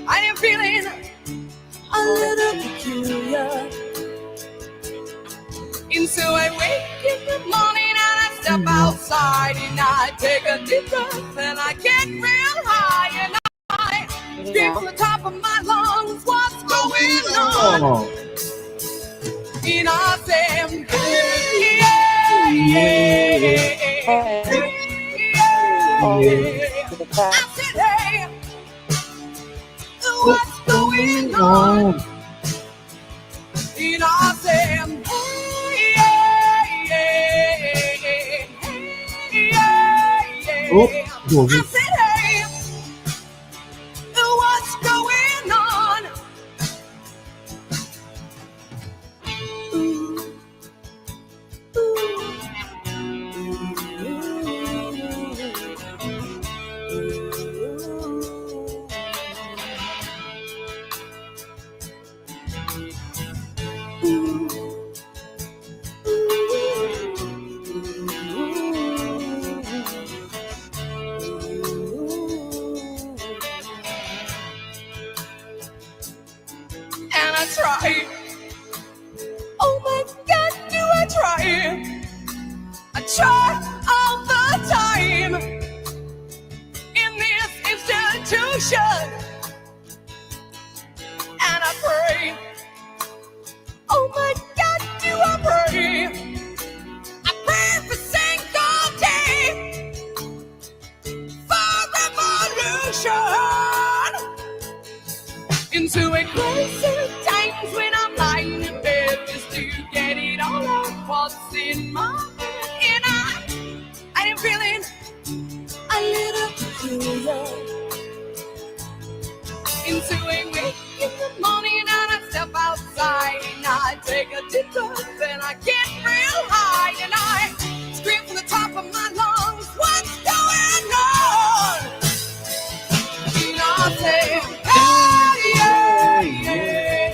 I am feeling a little peculiar. And so I wake in the morning and I step outside and I take a deep breath and I get real high and I scream from the top of my lungs, what's going on? And I say, yeah, yeah, yeah, I said, hey, what's going on? And I say, I said, hey, what's going on? And I try. Oh my God, do I try? I try all the time in this institution. And I pray. Oh my God, do I pray? I pray every single day for revolution. Into a crisis times when I'm lying in bed just to get it all out what's in my head. And I am feeling a little peculiar. Into a wake in the morning and I step outside and I take a deep breath and I get real high and I scream from the top of my lungs, what's going on? And I say, hey, yeah, yeah,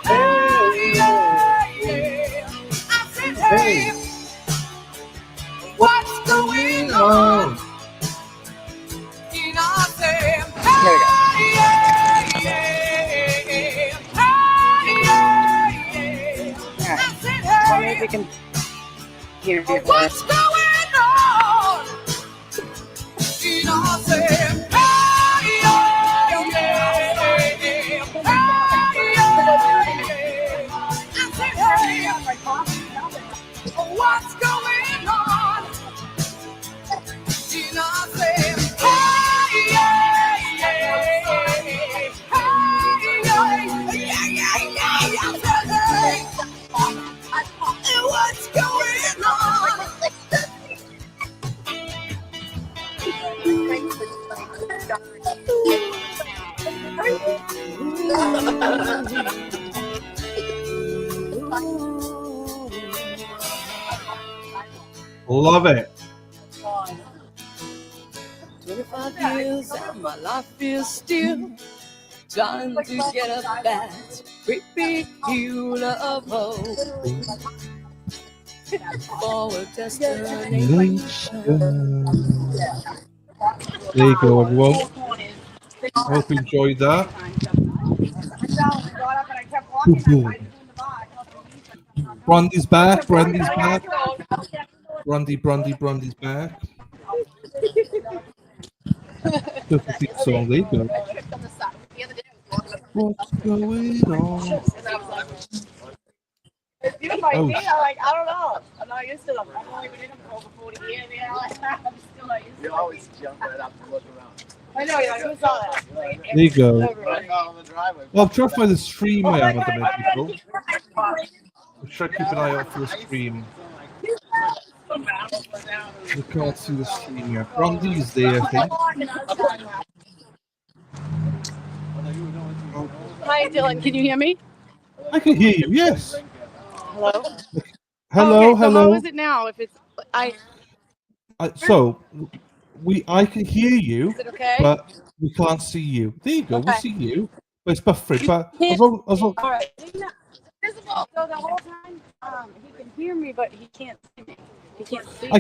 hey, yeah, yeah. I said, hey, what's going on? And I say, hey, yeah, yeah, hey, yeah, yeah. I said, hey, We can hear you. what's going on? And I said, hey, yeah, yeah, hey, yeah, yeah. I said, hey, what's going on? And I said, hey, yeah, yeah, hey, yeah, yeah, yeah. I said, hey, what's going on? Love it. 25 years and my life is still trying to get up that great big hill of hope for a destination. There you go, everyone. I hope you enjoyed that. Boom, boom. Brandy's back. Brandy's back. Brandy's back. Perfect theme song. There you go. What's going on? Oh, Like, I don't know. I'm not used to them. I've only been in them for over 40 years. Yeah, I'm still not used to them. You always jump right up and look around. I know, you're like, who saw that? Like, there you go. Right out on the driveway. Well, I'm trying to find the stream I am at the minute, people. I'm trying to keep an eye out for the stream. You can't see the stream yet. Brandy's there, I think. Hi, Dylan. Can you hear me? I can hear you, yes. Hello? Hello, okay, so hello. how is it now? If it's I I can hear you, is it okay? but we can't see you. There you go. We see you, but it's buffering. But as All long right. Visible. So the whole time, he can hear me, but he can't see me. He can't see.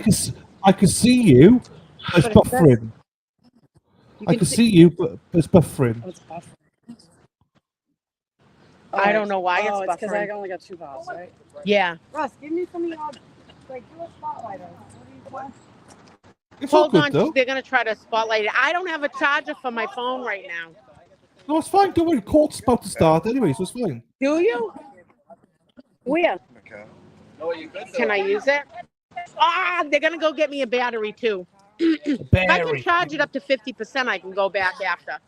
I can see you, but it's buffering. I can see you, but it's buffering. Oh, it's buffering. I don't know why it's it's because I buffering. only got 2 balls, right? Yeah. Russ, give me some of your, like, do a spotlight. What do you want? It's all Hold good on, though. they're gonna try to spotlight it. I don't have a charger for my phone right now. No, it's fine. Don't worry. Court's about to start anyway, so it's fine. Do you? Where? No, you could Can I use it? Ah, they're gonna go get me a battery too. If I can charge it up to 50%, I can go back after.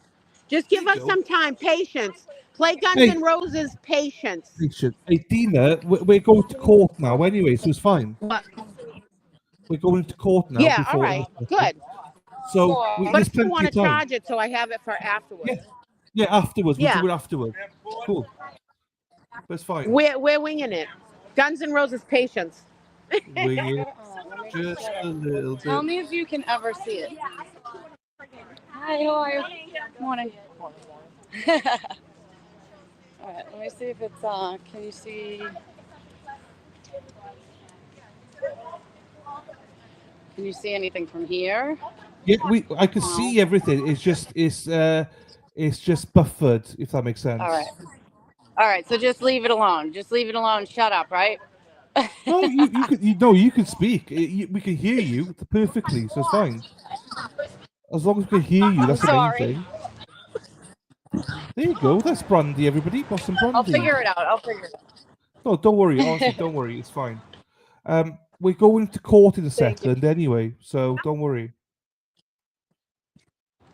Just give us some time, patience. Play Guns N' Roses, patience. Hey, Dina, we're going to court now anyway, so it's fine. What? We're going to court now. Yeah, all right, good. So But there's I plenty want of to time. charge it so I have it for afterwards. Yeah, afterwards. We'll Yeah. do it afterwards. Cool. That's fine. We're winging it. Guns N' Roses, patience. Wing it just a little bit. Tell me if you can ever see it. Hi, how are you? Morning. All right, let me see if it's can you see? Can you see anything from here? Yeah, I can see everything. It's just buffered, if that makes sense. All right. So just leave it alone. Just leave it alone. Shut up, right? No, you can speak. We can hear you perfectly, so it's fine. As long as we can hear you, that's the main thing. There you go. That's Brandy, everybody. Boston Brandy. I'll figure it out. No, don't worry. Honestly, don't worry. It's fine. We're going to court in a second anyway, so don't worry.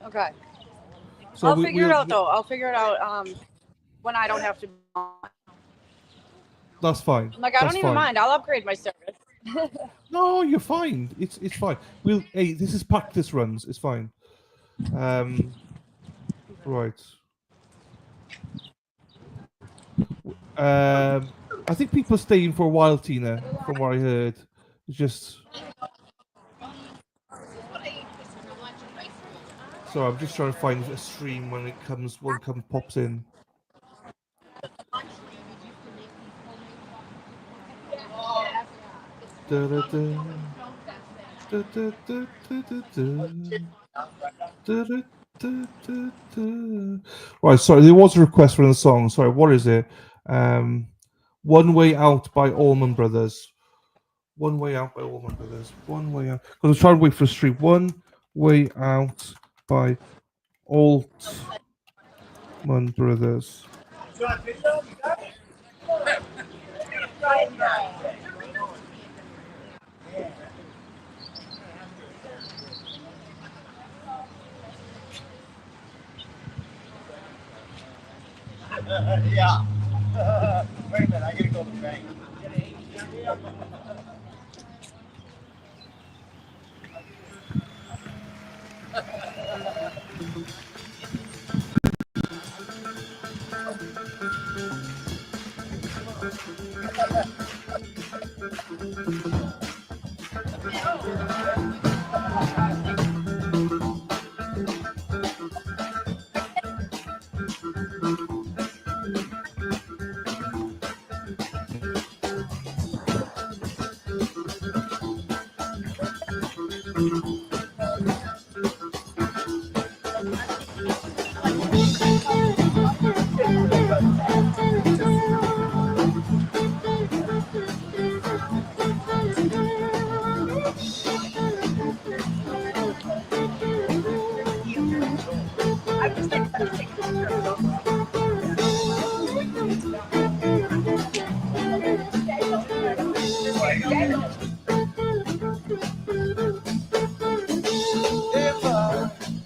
Okay. So I'll figure it out though. I'll figure it out when I don't have to. That's fine. Like I don't even mind. I'll upgrade my service. No, you're fine. It's fine. Hey, this is practice runs. It's fine. Right. I think people are staying for a while, Tina, from what I heard. It's just. So I'm just trying to find a stream when one pops in. Right, sorry, there was a request for the song. Sorry, what is it? One Way Out by Allman Brothers. One Way Out by Allman Brothers. One Way Out. Because I'm trying to wait for a stream. One Way Out by Allman Brothers. Yeah. Wait a minute, I gotta go to the bank.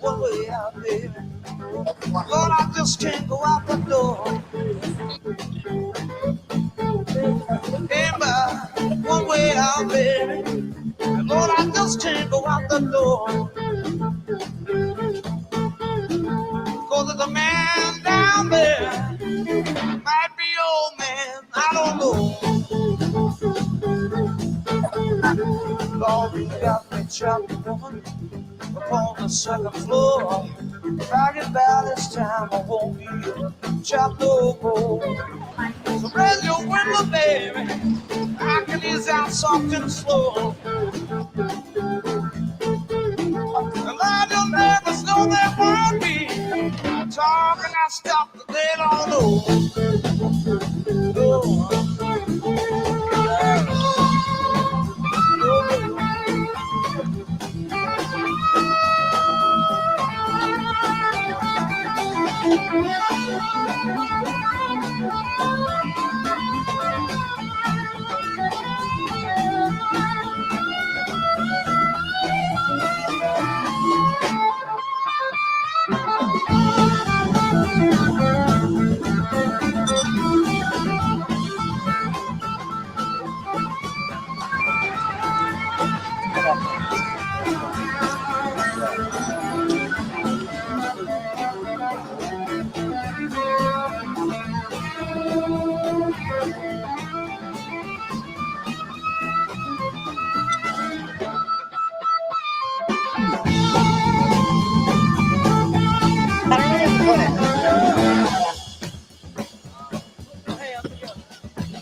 One way out there, Lord, I just can't go out the door. One way out there, Lord, I just can't go out the door. Cause there's a man down there, might be old man, I don't know. Lord, you got me trapped woman upon the second floor. If I get by this time, I won't be trapped no more. So raise your window, baby, I can ease out something slow. And let your neighbors know they won't be talking that stuff that they don't know.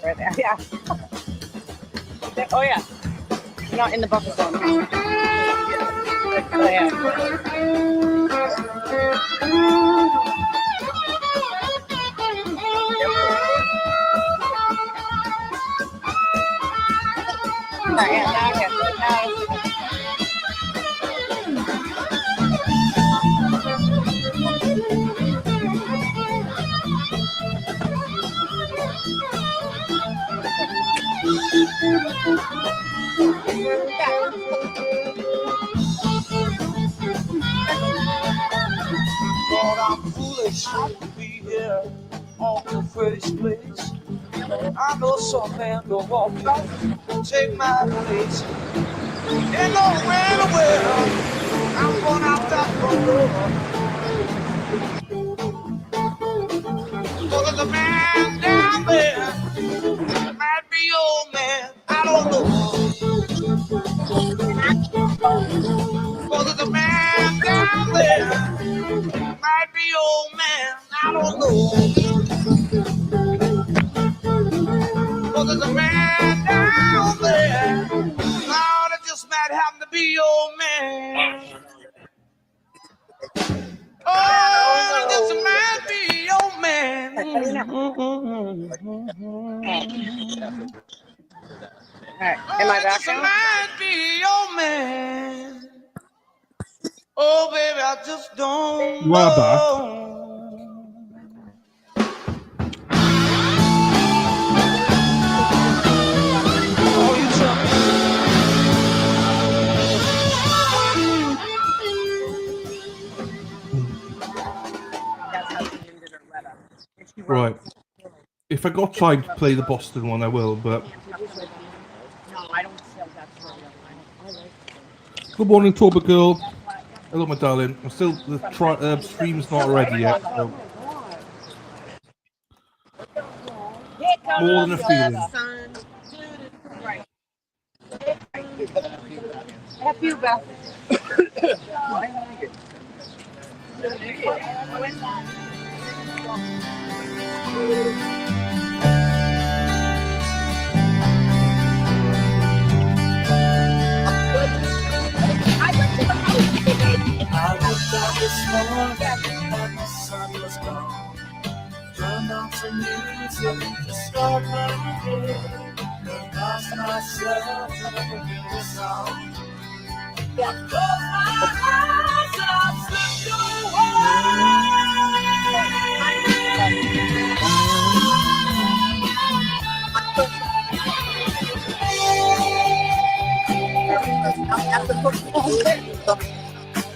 Right there, yeah. Oh yeah. You're not in the buffer zone. Oh yeah. Lord, I'm foolish to be here on the first place. I know some man go walk and take my place. Ain't no way in the world I'm going out that front door. Cause there's a man down there, might be old man, I don't know. Cause there's a man down there, might be old man, I don't know. Cause there's a man down there, Lord, it just might happen to be old man. Oh, it just might be old man. Alright, am I back It now? might be old man. Oh, baby, I just don't You are back. know. Oh, you tell me. That's how she ended her letter. And she wrote, Right. If I got time to play the Boston one, I will, but... no, I don't sell that story. Good morning, Torba Girl. Hello, my darling. I'm still... The stream's not ready yet, so... More than a feeling. Right. F you, Beth. some music to start my day. And lost myself in the song. I close my eyes, I slipped away.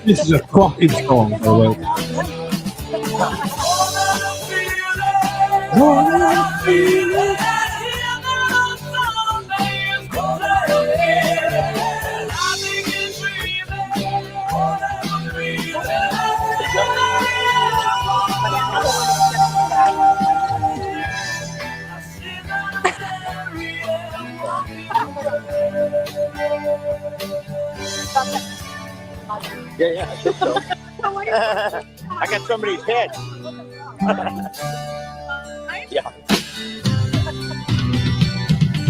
This is a cracking song, by the way. Yeah, I think so. I got somebody's head. Yeah.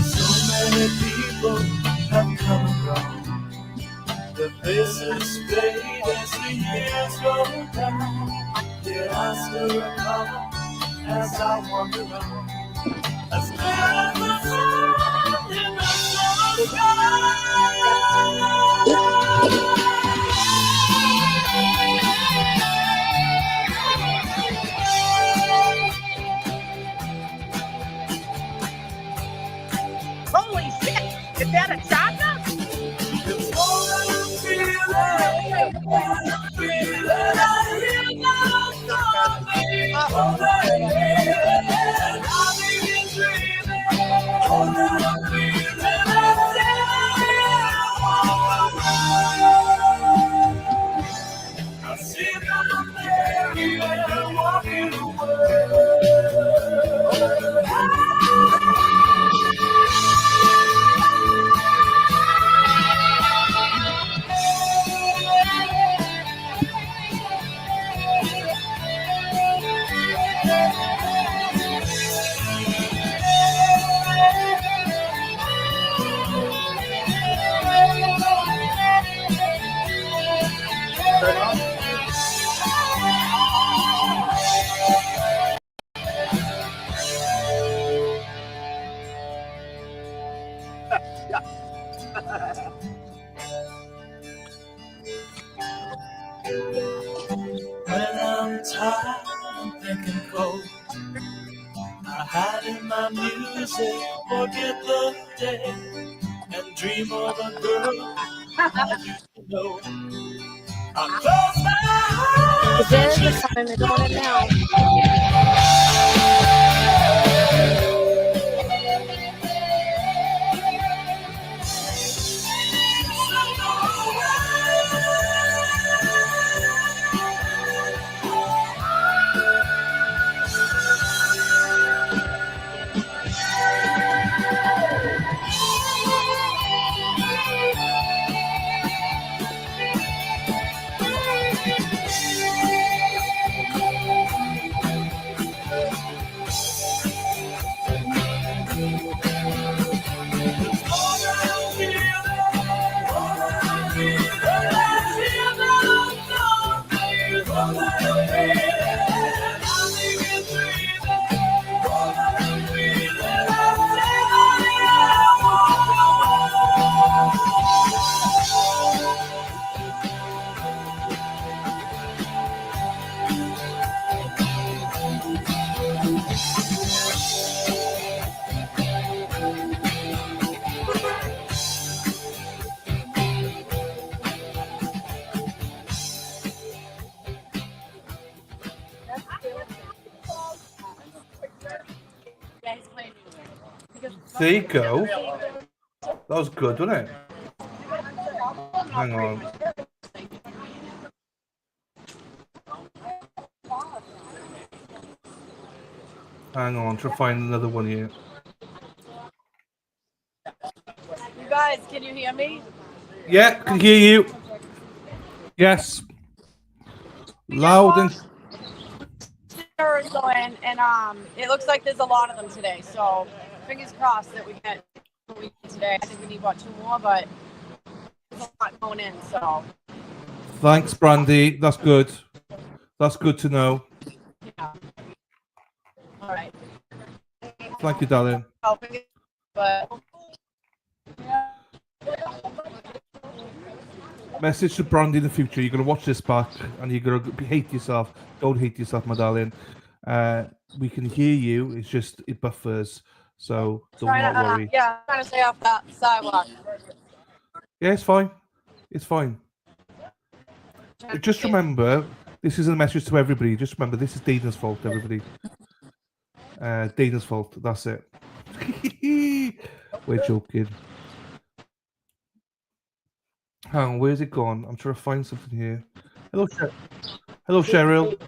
So many people have come and gone. The faces fade as the years go by. Yet I still recall as I wander on. As there is the sun in the summer sky. Holy shit! Is that a chopper? It's all I'm feeling. I hear no song, baby. All I hear, and I begin dreaming. All I'm feeling, I see them there, walking away. When I'm tired and thinking cold, I hide in my music, forget the day, and dream of a girl I used to know. I close my eyes There's and the she's time. They're going in now. There you go. That was good, wasn't it? Hang on. Hang on, try to find another one here. You guys, can you hear me? Yeah, can hear you. Yes. Loud and And it looks like there's a lot of them today. So fingers crossed that we get what we need today. I think we need about 2 more, but there's a lot going in. So thanks, Brandy. That's good. That's good to know. yeah. All right. Thank you, darling. But Message to Brandy in the future. You're gonna watch this back and you're gonna hate yourself. Don't hate yourself, my darling. We can hear you. It's just it buffers, so do not worry. yeah, I'm trying to stay off that sidewalk. Yeah, it's fine. It's fine. Just remember, this is a message to everybody. Just remember, this is Dana's fault, everybody. Dana's fault. That's it. We're joking. Hang on, where's it gone? I'm trying to find something here. Hello, Hello, Cheryl.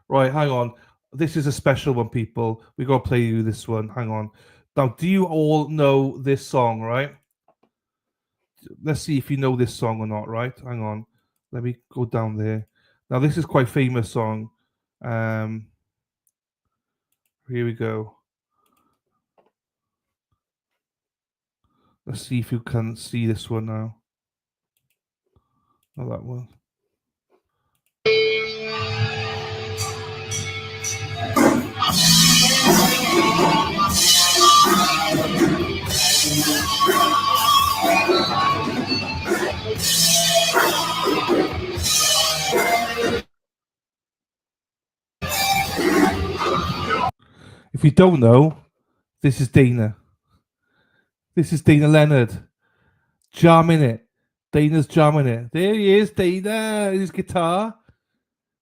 Right, hang on. This is a special one, people. We gotta play you this one. Hang on. Now, do you all know this song, right? Let's see if you know this song or not, right? Hang on. Let me go down there. Now, this is quite a famous song. Here we go. Let's see if you can see this one now. Oh, that one. If you don't know, this is Dana. This is Dana Leonard. Jamming it. Dana's jamming it. There he is, Dana. His guitar.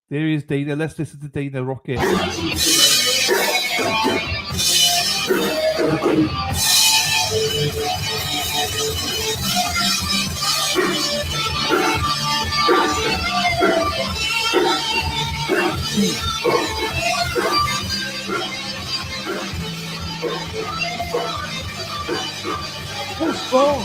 There he is, Dana. Let's listen to Dana rock it. What's wrong?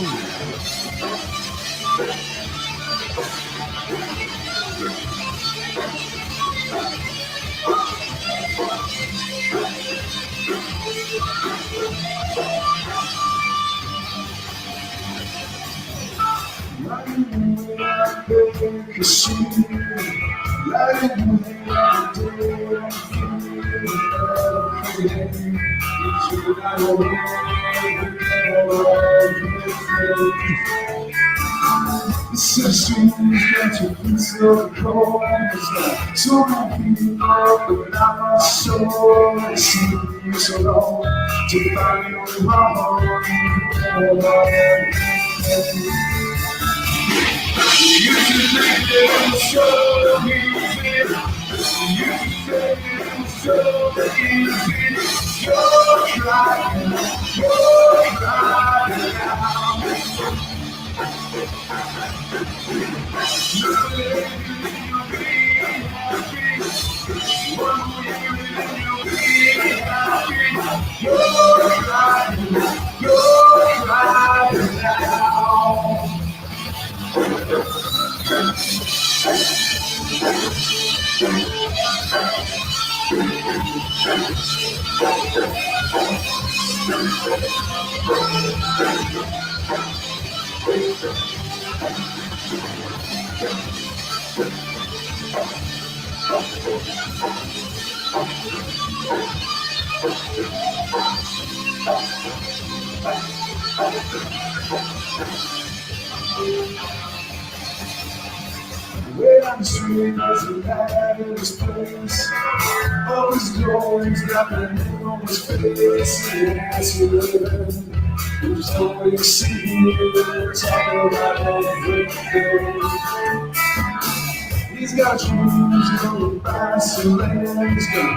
He's got dreams of Barcelona. He's gonna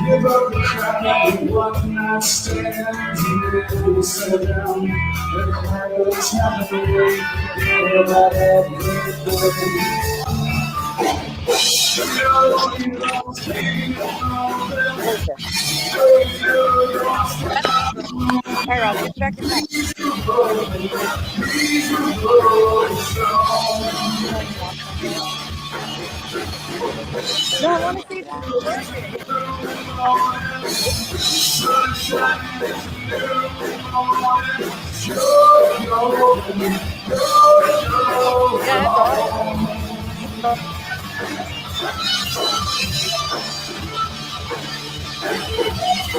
give up the crowd and one night stands. He will settle down and quiet time. About everything. Hey, Rob, get back to back. No, I want to see that. Yeah, that's all. I'm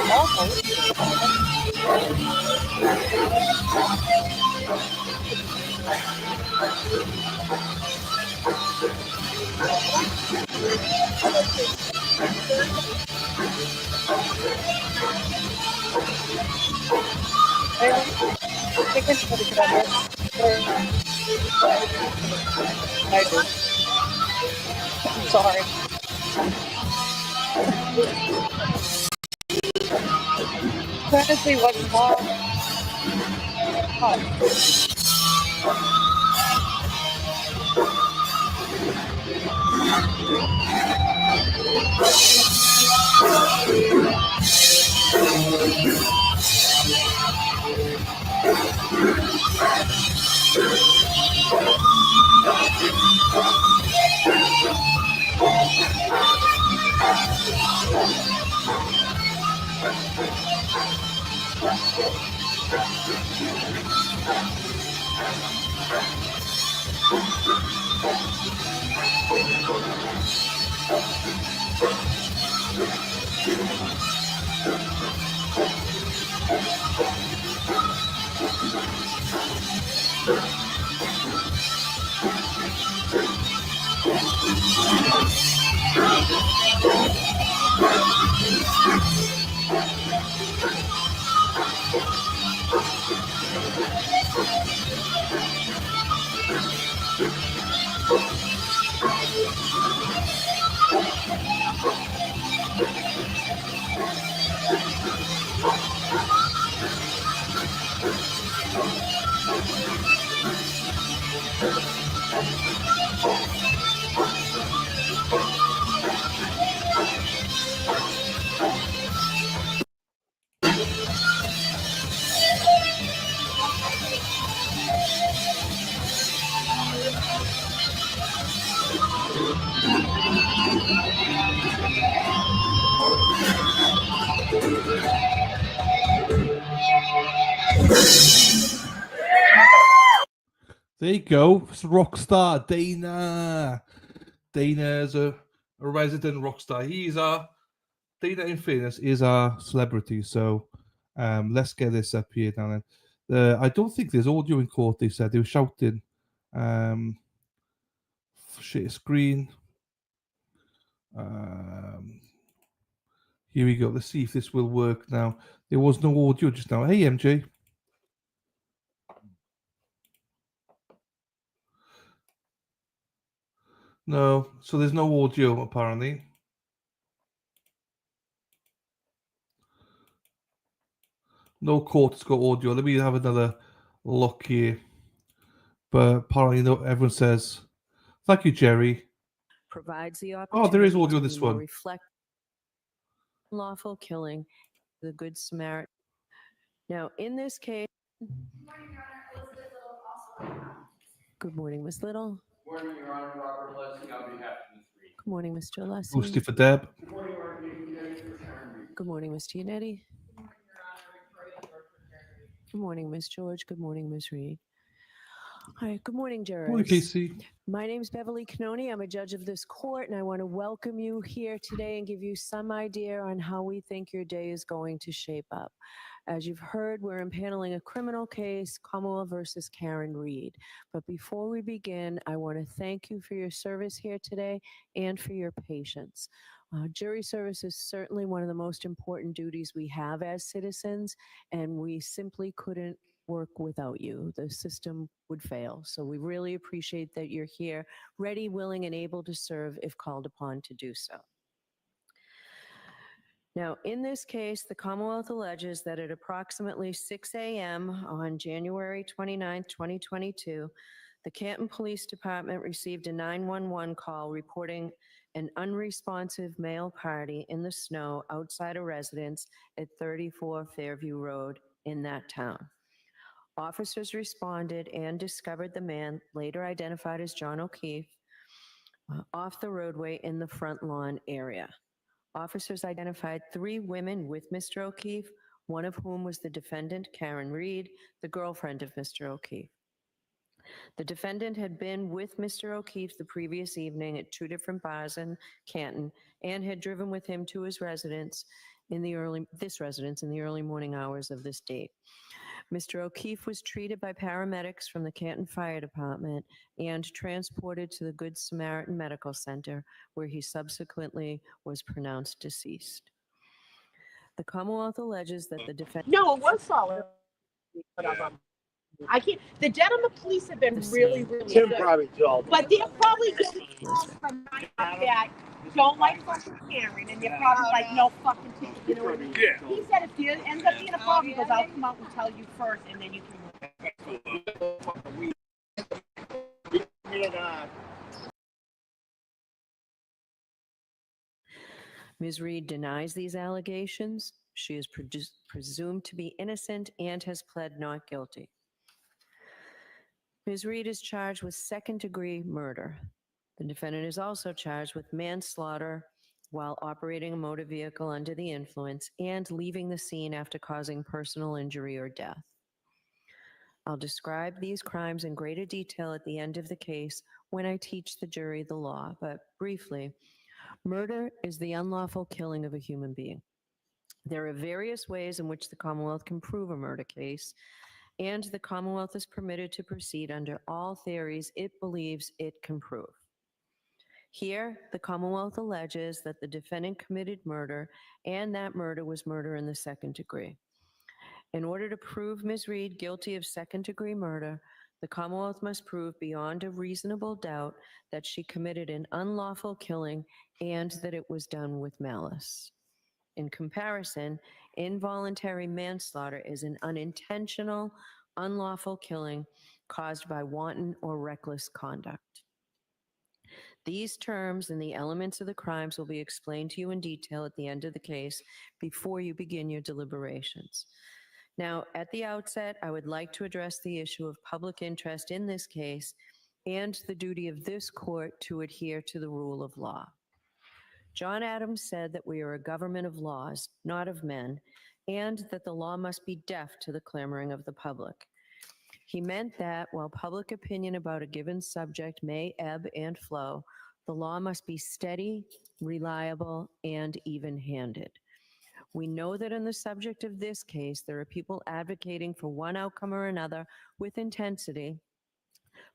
sorry. Trying to see what tomorrow. There you go. It's rock star Dana. Dana is a resident rock star. Dana, in fairness, is our celebrity. So let's get this up here now. I don't think there's audio in court, they said. They were shouting. Share screen. Here we go. Let's see if this will work now. There was no audio just now. Hey, MJ. No, so there's no audio apparently. No court's got audio. Let me have another look here. But apparently, no, everyone says, "Thank you, Jerry." Provides the Oh, there is opportunity audio to this be more one. reflect lawful killing, the Good Samaritan. Now, in this case, good morning, Ms. Little. Good morning, Your Honor. Robert Leslie on behalf of the three. Good morning, Mr. Leslie. Boosty for Deb. Good morning, Your Honor. Good morning, Ms. Giannetti. Good morning, Ms. George. Good morning, Ms. Reed. Hi, good morning, jurors. Morning, Casey. My name is Beverly Canoni. I'm a judge of this court, and I want to welcome you here today and give you some idea on how we think your day is going to shape up. As you've heard, we're impaneling a criminal case, Commonwealth versus Karen Reed. But before we begin, I want to thank you for your service here today and for your patience. Jury service is certainly one of the most important duties we have as citizens, and we simply couldn't work without you. The system would fail. So we really appreciate that you're here, ready, willing, and able to serve if called upon to do so. Now, in this case, the Commonwealth alleges that at approximately 6 a.m. on January 29, 2022, the Canton Police Department received a 911 call reporting an unresponsive male party in the snow outside a residence at 34 Fairview Road in that town. Officers responded and discovered the man, later identified as John O'Keefe, off the roadway in the front lawn area. Officers identified 3 women with Mr. O'Keefe, one of whom was the defendant, Karen Reed, the girlfriend of Mr. O'Keefe. The defendant had been with Mr. O'Keefe the previous evening at 2 different bars in Canton and had driven with him to his residence in the early morning hours of this date. Mr. O'Keefe was treated by paramedics from the Canton Fire Department and transported to the Good Samaritan Medical Center, where he subsequently was pronounced deceased. The Commonwealth alleges that the defendant... No, it was solid. I can't. The Dedham police have been really, really Tim good. probably told. But they're probably getting calls from my that don't like fucking Karen, and they're probably like, no fucking ticket. You know what I mean? Yeah. He said if there ends up being a problem, he goes, I'll come out and tell you first, and then you can. Ms. Reed denies these allegations. She is presumed to be innocent and has pled not guilty. Ms. Reed is charged with second-degree murder. The defendant is also charged with manslaughter while operating a motor vehicle under the influence and leaving the scene after causing personal injury or death. I'll describe these crimes in greater detail at the end of the case when I teach the jury the law, but briefly, murder is the unlawful killing of a human being. There are various ways in which the Commonwealth can prove a murder case, and the Commonwealth is permitted to proceed under all theories it believes it can prove. Here, the Commonwealth alleges that the defendant committed murder, and that murder was murder in the second degree. In order to prove Ms. Reed guilty of second-degree murder, the Commonwealth must prove beyond a reasonable doubt that she committed an unlawful killing and that it was done with malice. In comparison, involuntary manslaughter is an unintentional, unlawful killing caused by wanton or reckless conduct. These terms and the elements of the crimes will be explained to you in detail at the end of the case before you begin your deliberations. Now, at the outset, I would like to address the issue of public interest in this case and the duty of this court to adhere to the rule of law. John Adams said that we are a government of laws, not of men, and that the law must be deaf to the clamoring of the public. He meant that while public opinion about a given subject may ebb and flow, the law must be steady, reliable, and even-handed. We know that on the subject of this case, there are people advocating for one outcome or another with intensity,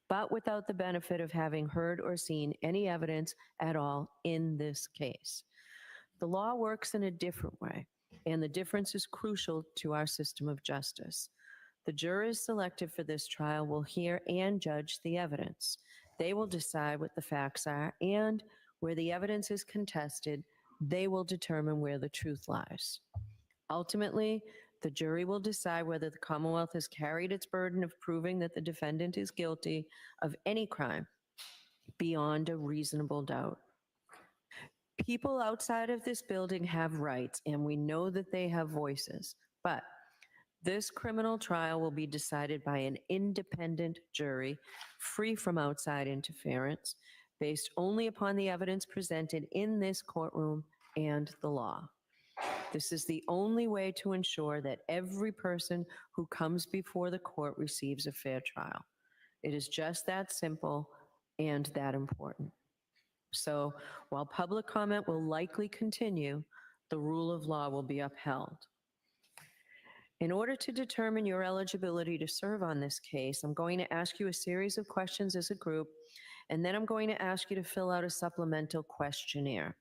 but without the benefit of having heard or seen any evidence at all in this case. The law works in a different way, and the difference is crucial to our system of justice. The jurors selected for this trial will hear and judge the evidence. They will decide what the facts are, and where the evidence is contested, they will determine where the truth lies. Ultimately, the jury will decide whether the Commonwealth has carried its burden of proving that the defendant is guilty of any crime beyond a reasonable doubt. People outside of this building have rights, and we know that they have voices, but this criminal trial will be decided by an independent jury, free from outside interference, based only upon the evidence presented in this courtroom and the law. This is the only way to ensure that every person who comes before the court receives a fair trial. It is just that simple and that important. So while public comment will likely continue, the rule of law will be upheld. In order to determine your eligibility to serve on this case, I'm going to ask you a series of questions as a group, and then I'm going to ask you to fill out a supplemental questionnaire.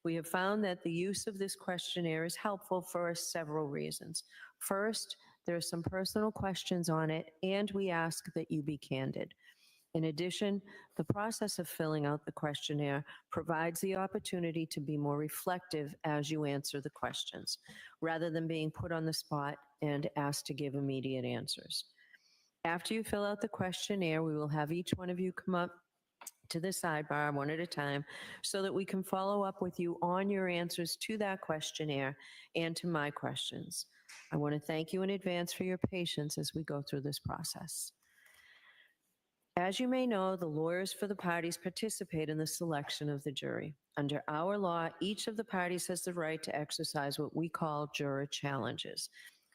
We have found that the use of this questionnaire is helpful for several reasons. First, there are some personal questions on it, and we ask that you be candid. In addition, the process of filling out the questionnaire provides the opportunity to be more reflective as you answer the questions, rather than being put on the spot and asked to give immediate answers. After you fill out the questionnaire, we will have each one of you come up to the sidebar one at a time so that we can follow up with you on your answers to that questionnaire and to my questions. I want to thank you in advance for your patience as we go through this process. As you may know, the lawyers for the parties participate in the selection of the jury. Under our law, each of the parties has the right to exercise what we call juror challenges.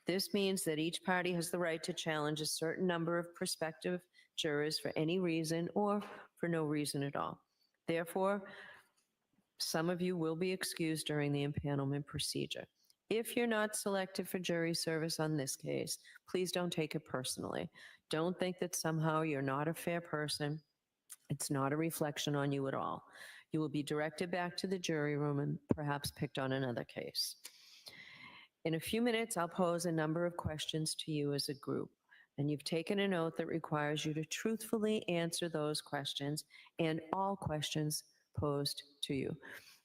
This means that each party has the right to challenge a certain number of prospective jurors for any reason or for no reason at all. Therefore, some of you will be excused during the impanelment procedure. If you're not selected for jury service on this case, please don't take it personally. Don't think that somehow you're not a fair person. It's not a reflection on you at all. You will be directed back to the jury room and perhaps picked on another case. In a few minutes, I'll pose a number of questions to you as a group, and you've taken an oath that requires you to truthfully answer those questions and all questions posed to you.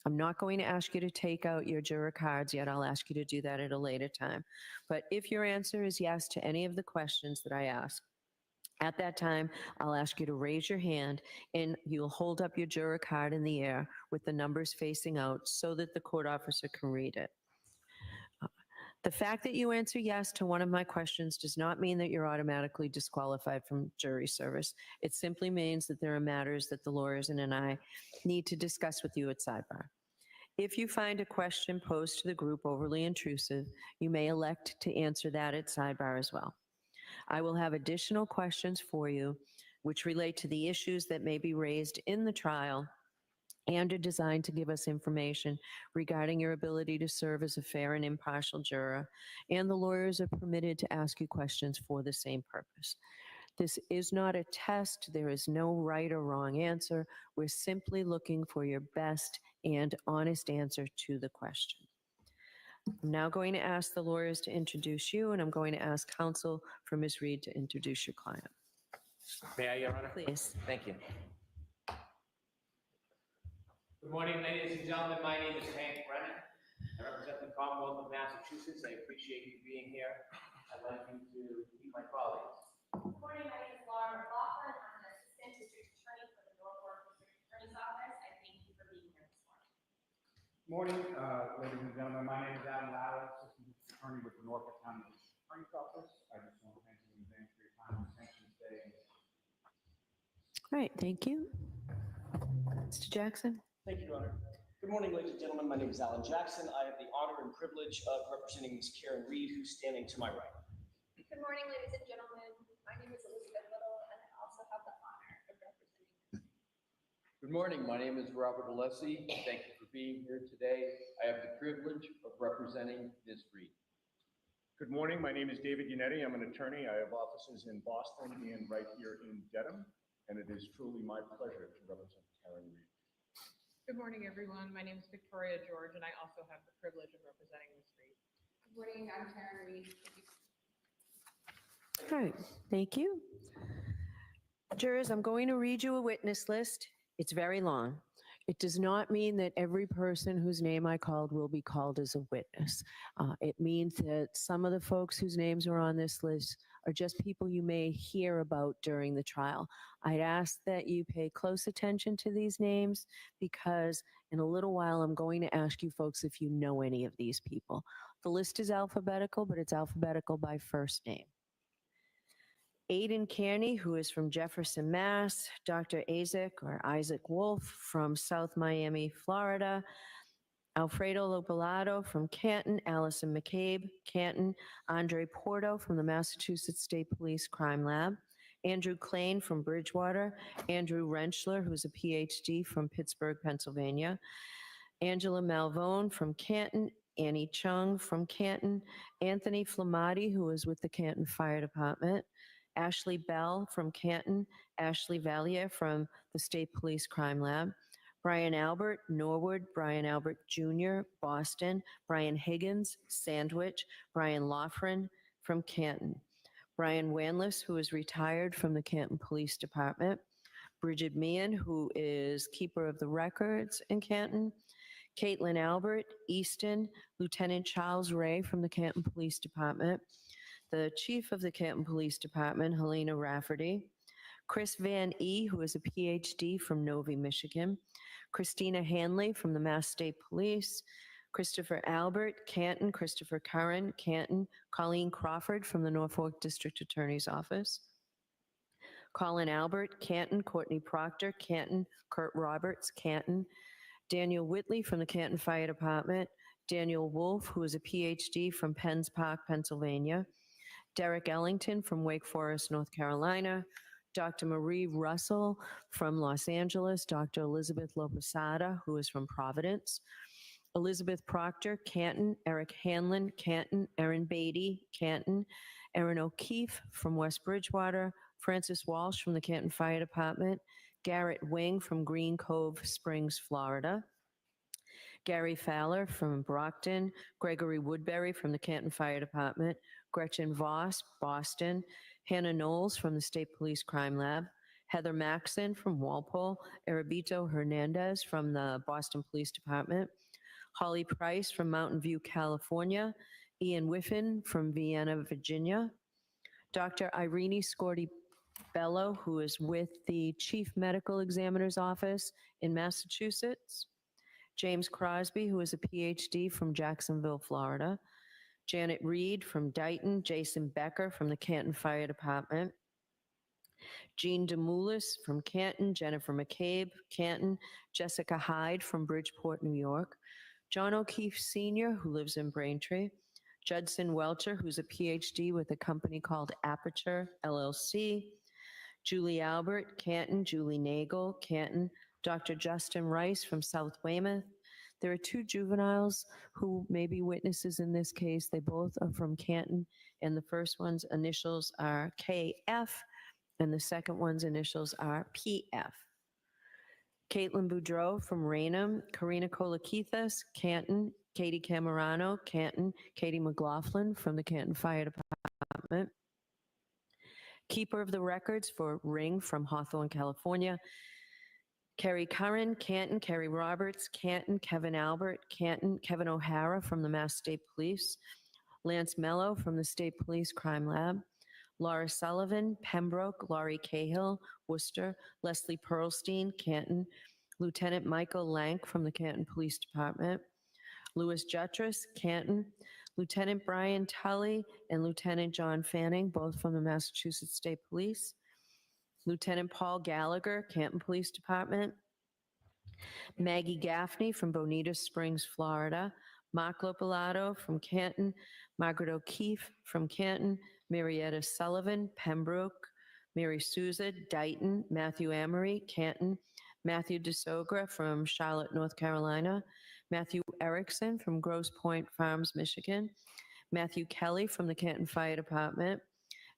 I'm not going to ask you to take out your juror cards yet. I'll ask you to do that at a later time. But if your answer is yes to any of the questions that I ask, at that time, I'll ask you to raise your hand and you'll hold up your juror card in the air with the numbers facing out so that the court officer can read it. The fact that you answer yes to one of my questions does not mean that you're automatically disqualified from jury service. It simply means that there are matters that the lawyers and I need to discuss with you at sidebar. If you find a question posed to the group overly intrusive, you may elect to answer that at sidebar as well. I will have additional questions for you which relate to the issues that may be raised in the trial and are designed to give us information regarding your ability to serve as a fair and impartial juror, and the lawyers are permitted to ask you questions for the same purpose. This is not a test. There is no right or wrong answer. We're simply looking for your best and honest answer to the question. I'm now going to ask the lawyers to introduce you, and I'm going to ask counsel for Ms. Reed to introduce your client. May I, Your Honor? Please. Thank you. Good morning, ladies and gentlemen. My name is Hank Brennan. I represent the Commonwealth of Massachusetts. I appreciate you being here. I'd like you to meet my colleagues. Good morning. My name is Laura McLaughlin. I'm an assistant district attorney for the Norfolk District Attorney's Office. I thank you for being here this morning. Good morning, ladies and gentlemen. My name is Adam Lauer, assistant district attorney with the Norfolk County District Attorney's Office. I just want to thank you in advance for your time and attention today. All right, thank you. Mr. Jackson. Thank you, Your Honor. Good morning, ladies and gentlemen. My name is Alan Jackson. I have the honor and privilege of representing Ms. Karen Reed, who's standing to my right. Good morning, ladies and gentlemen. My name is Elizabeth Little, and I also have the honor of representing Ms. Reed. Good morning. My name is Robert Alessi. Thank you for being here today. I have the privilege of representing Ms. Reed. Good morning. My name is David Yannetti. I'm an attorney. I have offices in Boston and right here in Dedham, and it is truly my pleasure to represent Karen Reed. Good morning, everyone. My name is Victoria George, and I also have the privilege of representing Ms. Reed. Good morning. I'm Karen Reed. All right, thank you. Jurors, I'm going to read you a witness list. It's very long. It does not mean that every person whose name I called will be called as a witness. It means that some of the folks whose names are on this list are just people you may hear about during the trial. I'd ask that you pay close attention to these names because in a little while I'm going to ask you folks if you know any of these people. The list is alphabetical, but it's alphabetical by first name. Aidan Kearney, who is from Jefferson, Mass. Dr. Isaac Wolf from South Miami, Florida. Alfredo Lopalato from Canton. Allison McCabe, Canton. Andre Porto from the Massachusetts State Police Crime Lab. Andrew Klain from Bridgewater. Andrew Rentschler, who's a PhD from Pittsburgh, Pennsylvania. Angela Malvone from Canton. Annie Chung from Canton. Anthony Flamati, who is with the Canton Fire Department. Ashley Bell from Canton, Ashley Valier from the State Police Crime Lab, Brian Albert, Norwood, Brian Albert Jr., Boston, Brian Higgins, Sandwich, Brian Loughran from Canton, Brian Wanless, who is retired from the Canton Police Department, Bridget Meehan, who is keeper of the records in Canton, Caitlin Albert, Easton, Lieutenant Charles Ray from the Canton Police Department, the Chief of the Canton Police Department, Helena Rafferty, Chris Van E., who is a PhD from Novi, Michigan, Christina Hanley from the Mass State Police, Christopher Albert, Canton, Christopher Curran, Canton, Colleen Crawford from the Norfolk District Attorney's Office, Colin Albert, Canton, Courtney Proctor, Canton, Kurt Roberts, Canton, Daniel Whitley from the Canton Fire Department, Daniel Wolf, who is a PhD from Penns Park, Pennsylvania, Derek Ellington from Wake Forest, North Carolina, Dr. Marie Russell from Los Angeles, Dr. Elizabeth Loposada, who is from Providence, Elizabeth Proctor, Canton, Eric Hanlon, Canton, Erin Beatty, Canton, Erin O'Keefe from West Bridgewater, Francis Walsh from the Canton Fire Department, Garrett Wing from Green Cove Springs, Florida, Gary Fowler from Brockton, Gregory Woodbury from the Canton Fire Department, Gretchen Voss, Boston, Hannah Knowles from the State Police Crime Lab, Heather Maxon from Walpole, Erabito Hernandez from the Boston Police Department, Holly Price from Mountain View, California, Ian Whiffen from Vienna, Virginia, Dr. Irene Scorti Bello, who is with the Chief Medical Examiner's Office in Massachusetts, James Crosby, who is a PhD from Jacksonville, Florida, Janet Reed from Dighton, Jason Becker from the Canton Fire Department, Jean DeMoulis from Canton, Jennifer McCabe, Canton, Jessica Hyde from Bridgeport, New York, John O'Keefe Sr., who lives in Braintree, Judson Welcher, who's a PhD with a company called Aperture, LLC, Julie Albert, Canton, Julie Nagel, Canton, Dr. Justin Rice from South Weymouth. There are two juveniles who may be witnesses in this case. They both are from Canton, and the first one's initials are KF, and the second one's initials are PF. Caitlin Boudreau from Raynham, Karina Kolakithas, Canton, Katie Camerano, Canton, Katie McLaughlin from the Canton Fire Department. Keeper of the records for Ring from Hawthorne, California, Kerry Curran, Canton, Kerry Roberts, Canton, Kevin Albert, Canton, Kevin O'Hara from the Mass State Police, Lance Mello from the State Police Crime Lab, Laura Sullivan, Pembroke, Laurie Cahill, Worcester, Leslie Pearlstein, Canton, Lieutenant Michael Lank from the Canton Police Department, Louis Jutras, Canton, Lieutenant Brian Tully and Lieutenant John Fanning, both from the Massachusetts State Police, Lieutenant Paul Gallagher, Canton Police Department, Maggie Gaffney from Bonita Springs, Florida, Mark Lopalato from Canton, Margaret O'Keefe from Canton, Marietta Sullivan, Pembroke, Mary Souza, Dighton, Matthew Amory, Canton, Matthew DeSogra from Charlotte, North Carolina, Matthew Erickson from Grosse Pointe Farms, Michigan, Matthew Kelly from the Canton Fire Department,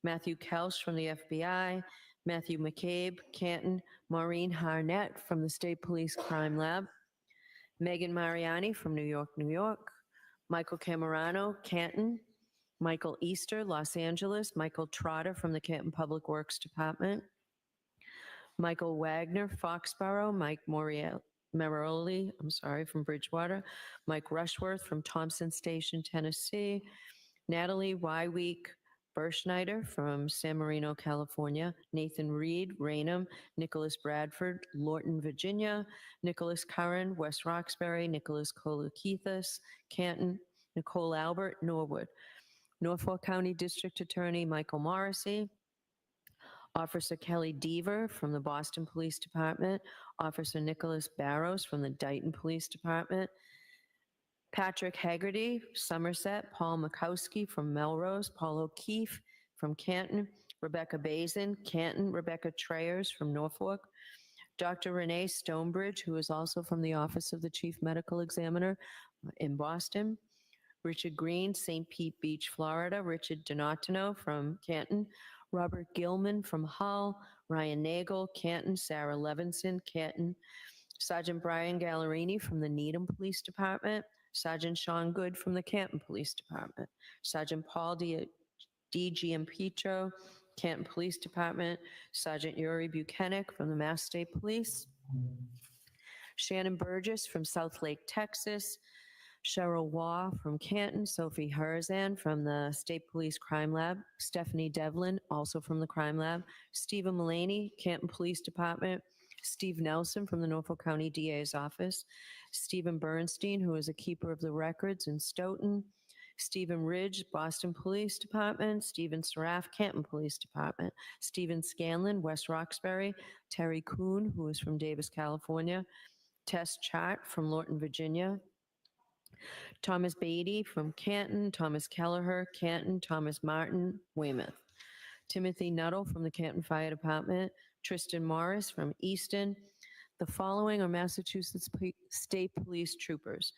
Matthew Kelsch from the FBI, Matthew McCabe, Canton, Maureen Harnett from the State Police Crime Lab, Megan Mariani from New York, New York, Michael Camerano, Canton, Michael Easter, Los Angeles, Michael Trotter from the Canton Public Works Department, Michael Wagner, Foxborough, Mike Meroli, from Bridgewater, Mike Rushworth from Thompson Station, Tennessee, Natalie Wyweek Berschneider from San Marino, California, Nathan Reed, Raynham, Nicholas Bradford, Lorton, Virginia, Nicholas Curran, West Roxbury, Nicholas Kolakithas, Canton, Nicole Albert, Norwood, Norfolk County District Attorney Michael Morrissey, Officer Kelly Deaver from the Boston Police Department, Officer Nicholas Barrows from the Dighton Police Department, Patrick Haggerty, Somerset, Paul Makowski from Melrose, Paul O'Keefe from Canton, Rebecca Bazin, Canton, Rebecca Trayers from Norfolk, Dr. Renee Stonebridge, who is also from the Office of the Chief Medical Examiner in Boston, Richard Green, St. Pete Beach, Florida, Richard Donatino from Canton, Robert Gilman from Hull, Ryan Nagel, Canton, Sarah Levinson, Canton, Sergeant Brian Gallerini from the Needham Police Department, Sergeant Sean Good from the Canton Police Department, Sergeant Paul D. Giampetro, Canton Police Department, Sergeant Yuri Buchanan from the Mass State Police, Shannon Burgess from South Lake, Texas, Cheryl Waugh from Canton, Sophie Herzan from the State Police Crime Lab, Stephanie Devlin, also from the Crime Lab, Stephen Mullaney, Canton Police Department, Steve Nelson from the Norfolk County DA's office, Stephen Bernstein, who is a keeper of the records in Stoughton, Stephen Ridge, Boston Police Department, Stephen Seraph, Canton Police Department, Stephen Scanlon, West Roxbury, Terry Kuhn, who is from Davis, California, Tess Chart from Lorton, Virginia, Thomas Beatty from Canton, Thomas Kelleher, Canton, Thomas Martin, Weymouth, Timothy Nuttall from the Canton Fire Department, Tristan Morris from Easton. The following are Massachusetts State Police troopers: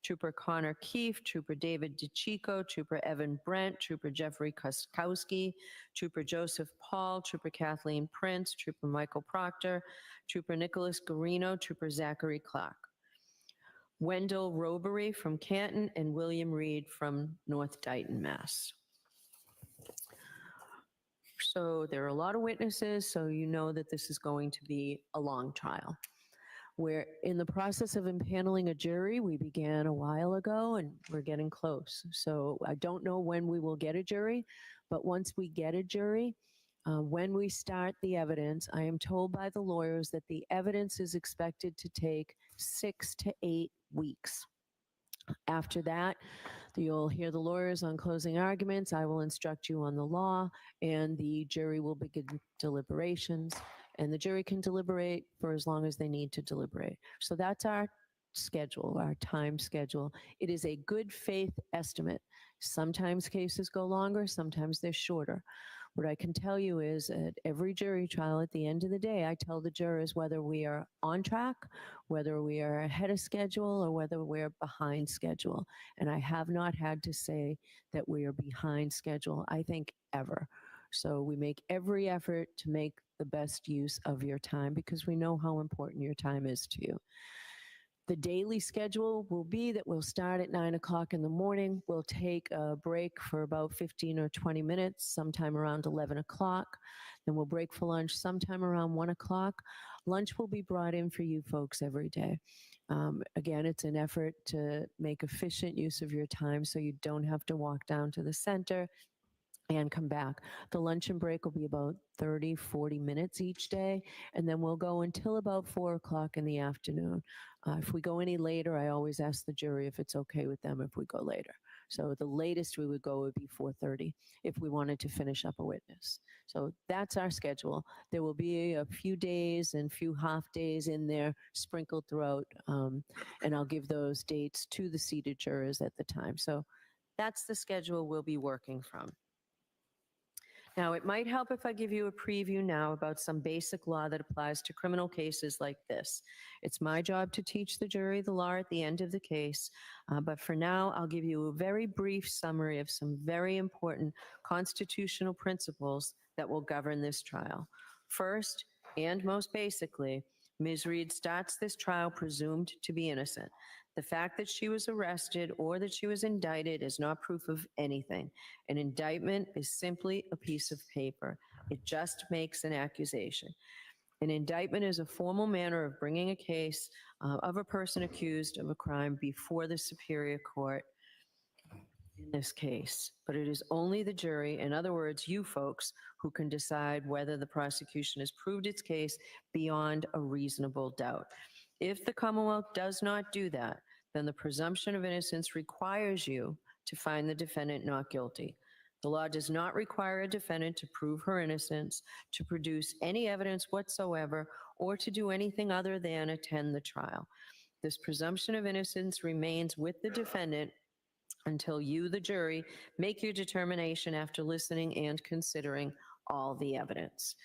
Trooper Connor Keefe, Trooper David DeChico, Trooper Evan Brent, Trooper Jeffrey Kuskowski, Trooper Joseph Paul, Trooper Kathleen Prince, Trooper Michael Proctor, Trooper Nicholas Garino, Trooper Zachary Clark. Wendell Robery from Canton, and William Reed from North Dayton, Mass. So there are a lot of witnesses, so you know that this is going to be a long trial. We're in the process of impaneling a jury. We began a while ago and we're getting close. So I don't know when we will get a jury, but once we get a jury, when we start the evidence, I am told by the lawyers that the evidence is expected to take 6 to 8 weeks. After that, you'll hear the lawyers on closing arguments. I will instruct you on the law, and the jury will begin deliberations. And the jury can deliberate for as long as they need to deliberate. So that's our schedule, our time schedule. It is a good faith estimate. Sometimes cases go longer, sometimes they're shorter. What I can tell you is at every jury trial, at the end of the day, I tell the jurors whether we are on track, whether we are ahead of schedule, or whether we're behind schedule. And I have not had to say that we are behind schedule, I think, ever. So we make every effort to make the best use of your time because we know how important your time is to you. The daily schedule will be that we'll start at 9 o'clock in the morning. We'll take a break for about 15 or 20 minutes, sometime around 11 o'clock. Then we'll break for lunch sometime around 1 o'clock. Lunch will be brought in for you folks every day. Again, it's an effort to make efficient use of your time so you don't have to walk down to the center and come back. The luncheon break will be about 30, 40 minutes each day, and then we'll go until about 4 o'clock in the afternoon. If we go any later, I always ask the jury if it's okay with them if we go later. So the latest we would go would be 4:30 if we wanted to finish up a witness. So that's our schedule. There will be a few days and few half days in there sprinkled throughout, and I'll give those dates to the seated jurors at the time. So that's the schedule we'll be working from. Now, it might help if I give you a preview now about some basic law that applies to criminal cases like this. It's my job to teach the jury the law at the end of the case, but for now, I'll give you a very brief summary of some very important constitutional principles that will govern this trial. First, and most basically, Ms. Reed starts this trial presumed to be innocent. The fact that she was arrested or that she was indicted is not proof of anything. An indictment is simply a piece of paper. It just makes an accusation. An indictment is a formal manner of bringing a case of a person accused of a crime before the Superior Court in this case. But it is only the jury, in other words, you folks, who can decide whether the prosecution has proved its case beyond a reasonable doubt. If the Commonwealth does not do that, then the presumption of innocence requires you to find the defendant not guilty. The law does not require a defendant to prove her innocence, to produce any evidence whatsoever, or to do anything other than attend the trial. This presumption of innocence remains with the defendant until you, the jury, make your determination after listening and considering all the evidence.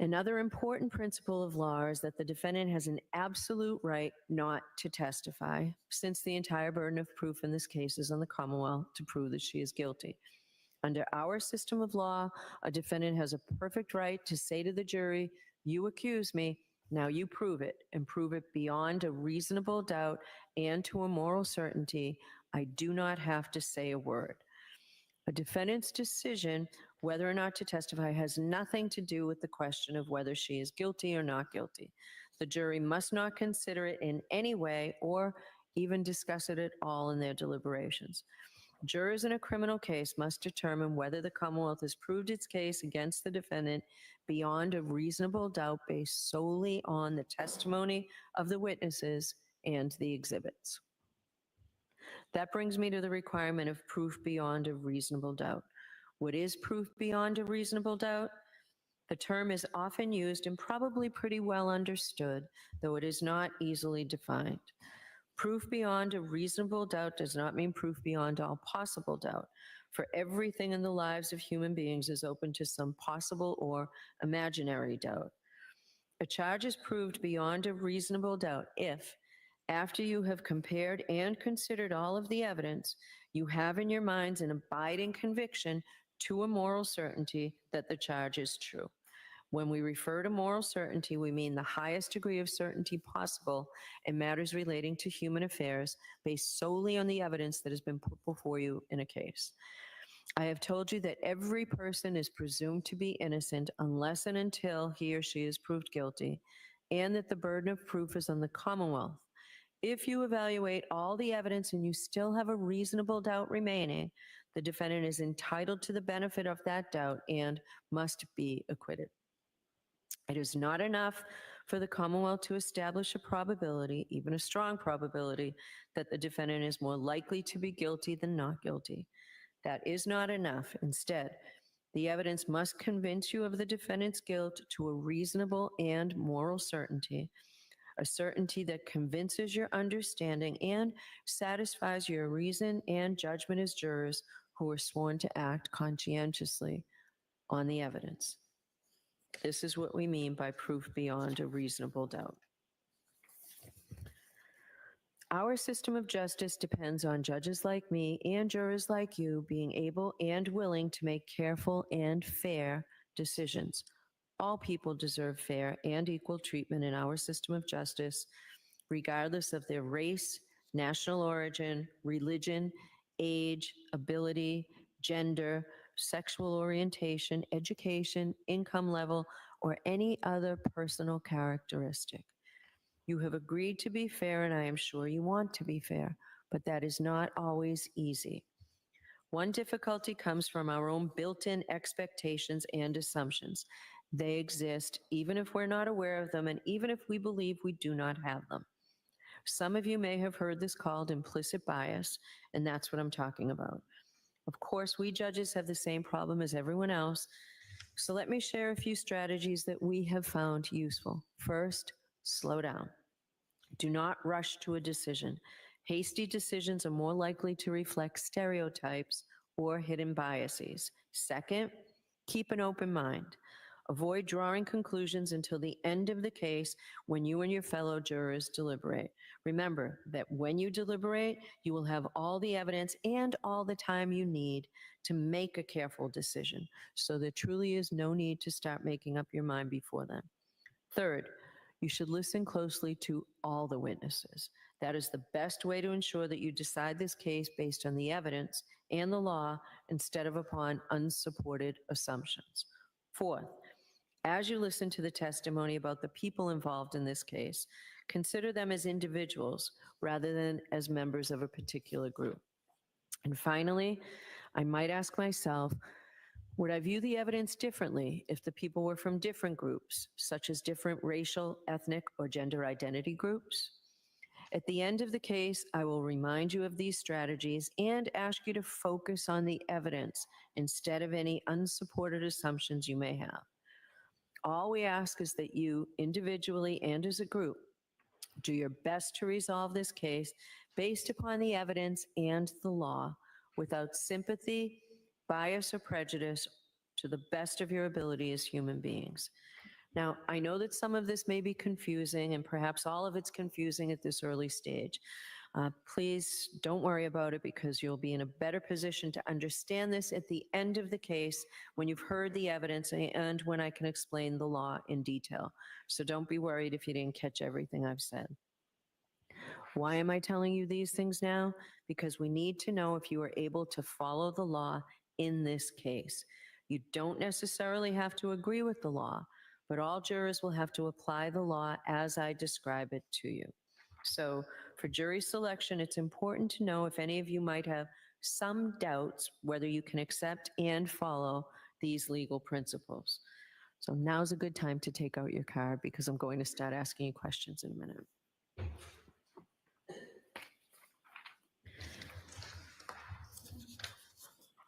Another important principle of law is that the defendant has an absolute right not to testify, since the entire burden of proof in this case is on the Commonwealth to prove that she is guilty. Under our system of law, a defendant has a perfect right to say to the jury, "You accuse me, now you prove it, and prove it beyond a reasonable doubt and to a moral certainty. I do not have to say a word." A defendant's decision whether or not to testify has nothing to do with the question of whether she is guilty or not guilty. The jury must not consider it in any way or even discuss it at all in their deliberations. Jurors in a criminal case must determine whether the Commonwealth has proved its case against the defendant beyond a reasonable doubt based solely on the testimony of the witnesses and the exhibits. That brings me to the requirement of proof beyond a reasonable doubt. What is proof beyond a reasonable doubt? The term is often used and probably pretty well understood, though it is not easily defined. Proof beyond a reasonable doubt does not mean proof beyond all possible doubt. For everything in the lives of human beings is open to some possible or imaginary doubt. A charge is proved beyond a reasonable doubt if, after you have compared and considered all of the evidence, you have in your minds an abiding conviction to a moral certainty that the charge is true. When we refer to moral certainty, we mean the highest degree of certainty possible in matters relating to human affairs based solely on the evidence that has been put before you in a case. I have told you that every person is presumed to be innocent unless and until he or she is proved guilty, and that the burden of proof is on the Commonwealth. If you evaluate all the evidence and you still have a reasonable doubt remaining, the defendant is entitled to the benefit of that doubt and must be acquitted. It is not enough for the Commonwealth to establish a probability, even a strong probability, that the defendant is more likely to be guilty than not guilty. That is not enough. Instead, the evidence must convince you of the defendant's guilt to a reasonable and moral certainty, a certainty that convinces your understanding and satisfies your reason and judgment as jurors who are sworn to act conscientiously on the evidence. This is what we mean by proof beyond a reasonable doubt. Our system of justice depends on judges like me and jurors like you being able and willing to make careful and fair decisions. All people deserve fair and equal treatment in our system of justice, regardless of their race, national origin, religion, age, ability, gender, sexual orientation, education, income level, or any other personal characteristic. You have agreed to be fair, and I am sure you want to be fair, but that is not always easy. One difficulty comes from our own built-in expectations and assumptions. They exist even if we're not aware of them and even if we believe we do not have them. Some of you may have heard this called implicit bias, and that's what I'm talking about. Of course, we judges have the same problem as everyone else, so let me share a few strategies that we have found useful. First, slow down. Do not rush to a decision. Hasty decisions are more likely to reflect stereotypes or hidden biases. Second, keep an open mind. Avoid drawing conclusions until the end of the case when you and your fellow jurors deliberate. Remember that when you deliberate, you will have all the evidence and all the time you need to make a careful decision. So there truly is no need to start making up your mind before then. Third, you should listen closely to all the witnesses. That is the best way to ensure that you decide this case based on the evidence and the law instead of upon unsupported assumptions. Fourth, as you listen to the testimony about the people involved in this case, consider them as individuals rather than as members of a particular group. And finally, I might ask myself, would I view the evidence differently if the people were from different groups, such as different racial, ethnic, or gender identity groups? At the end of the case, I will remind you of these strategies and ask you to focus on the evidence instead of any unsupported assumptions you may have. All we ask is that you, individually and as a group, do your best to resolve this case based upon the evidence and the law without sympathy, bias, or prejudice, to the best of your ability as human beings. Now, I know that some of this may be confusing, and perhaps all of it's confusing at this early stage. Please don't worry about it, because you'll be in a better position to understand this at the end of the case when you've heard the evidence and when I can explain the law in detail. So don't be worried if you didn't catch everything I've said. Why am I telling you these things now? Because we need to know if you are able to follow the law in this case. You don't necessarily have to agree with the law, but all jurors will have to apply the law as I describe it to you. So for jury selection, it's important to know if any of you might have some doubts whether you can accept and follow these legal principles. So now's a good time to take out your card, because I'm going to start asking you questions in a minute.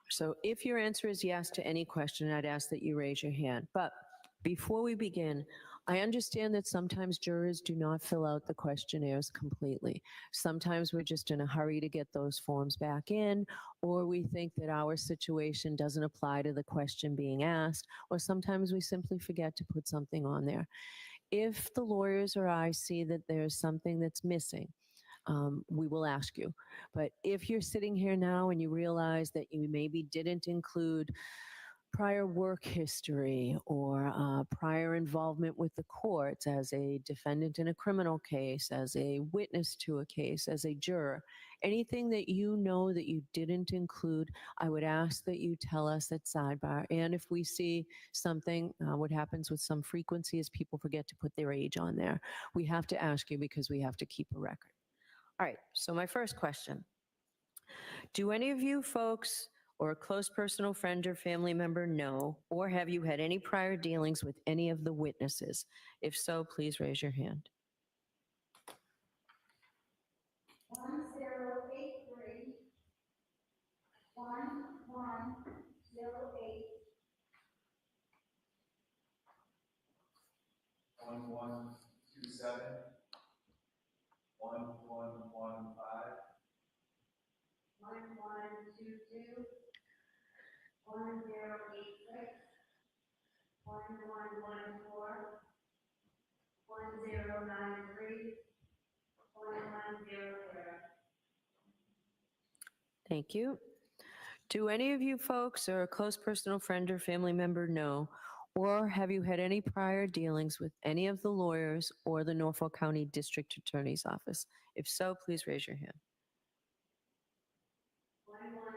So if your answer is yes to any question, I'd ask that you raise your hand. But before we begin, I understand that sometimes jurors do not fill out the questionnaires completely. Sometimes we're just in a hurry to get those forms back in, or we think that our situation doesn't apply to the question being asked, or sometimes we simply forget to put something on there. If the lawyers or I see that there's something that's missing, we will ask you. But if you're sitting here now and you realize that you maybe didn't include prior work history or prior involvement with the courts as a defendant in a criminal case, as a witness to a case, as a juror, anything that you know that you didn't include, I would ask that you tell us at sidebar. And if we see something, what happens with some frequency is people forget to put their age on there. We have to ask you because we have to keep a record. All right, so my first question. Do any of you folks or a close personal friend or family member know, or have you had any prior dealings with any of the witnesses? If so, please raise your hand. 1083 1108 1127 1115 1122 1086 1114 1093 1100. Thank you. Do any of you folks or a close personal friend or family member know, or have you had any prior dealings with any of the lawyers or the Norfolk County District Attorney's Office? If so, please raise your hand. 1100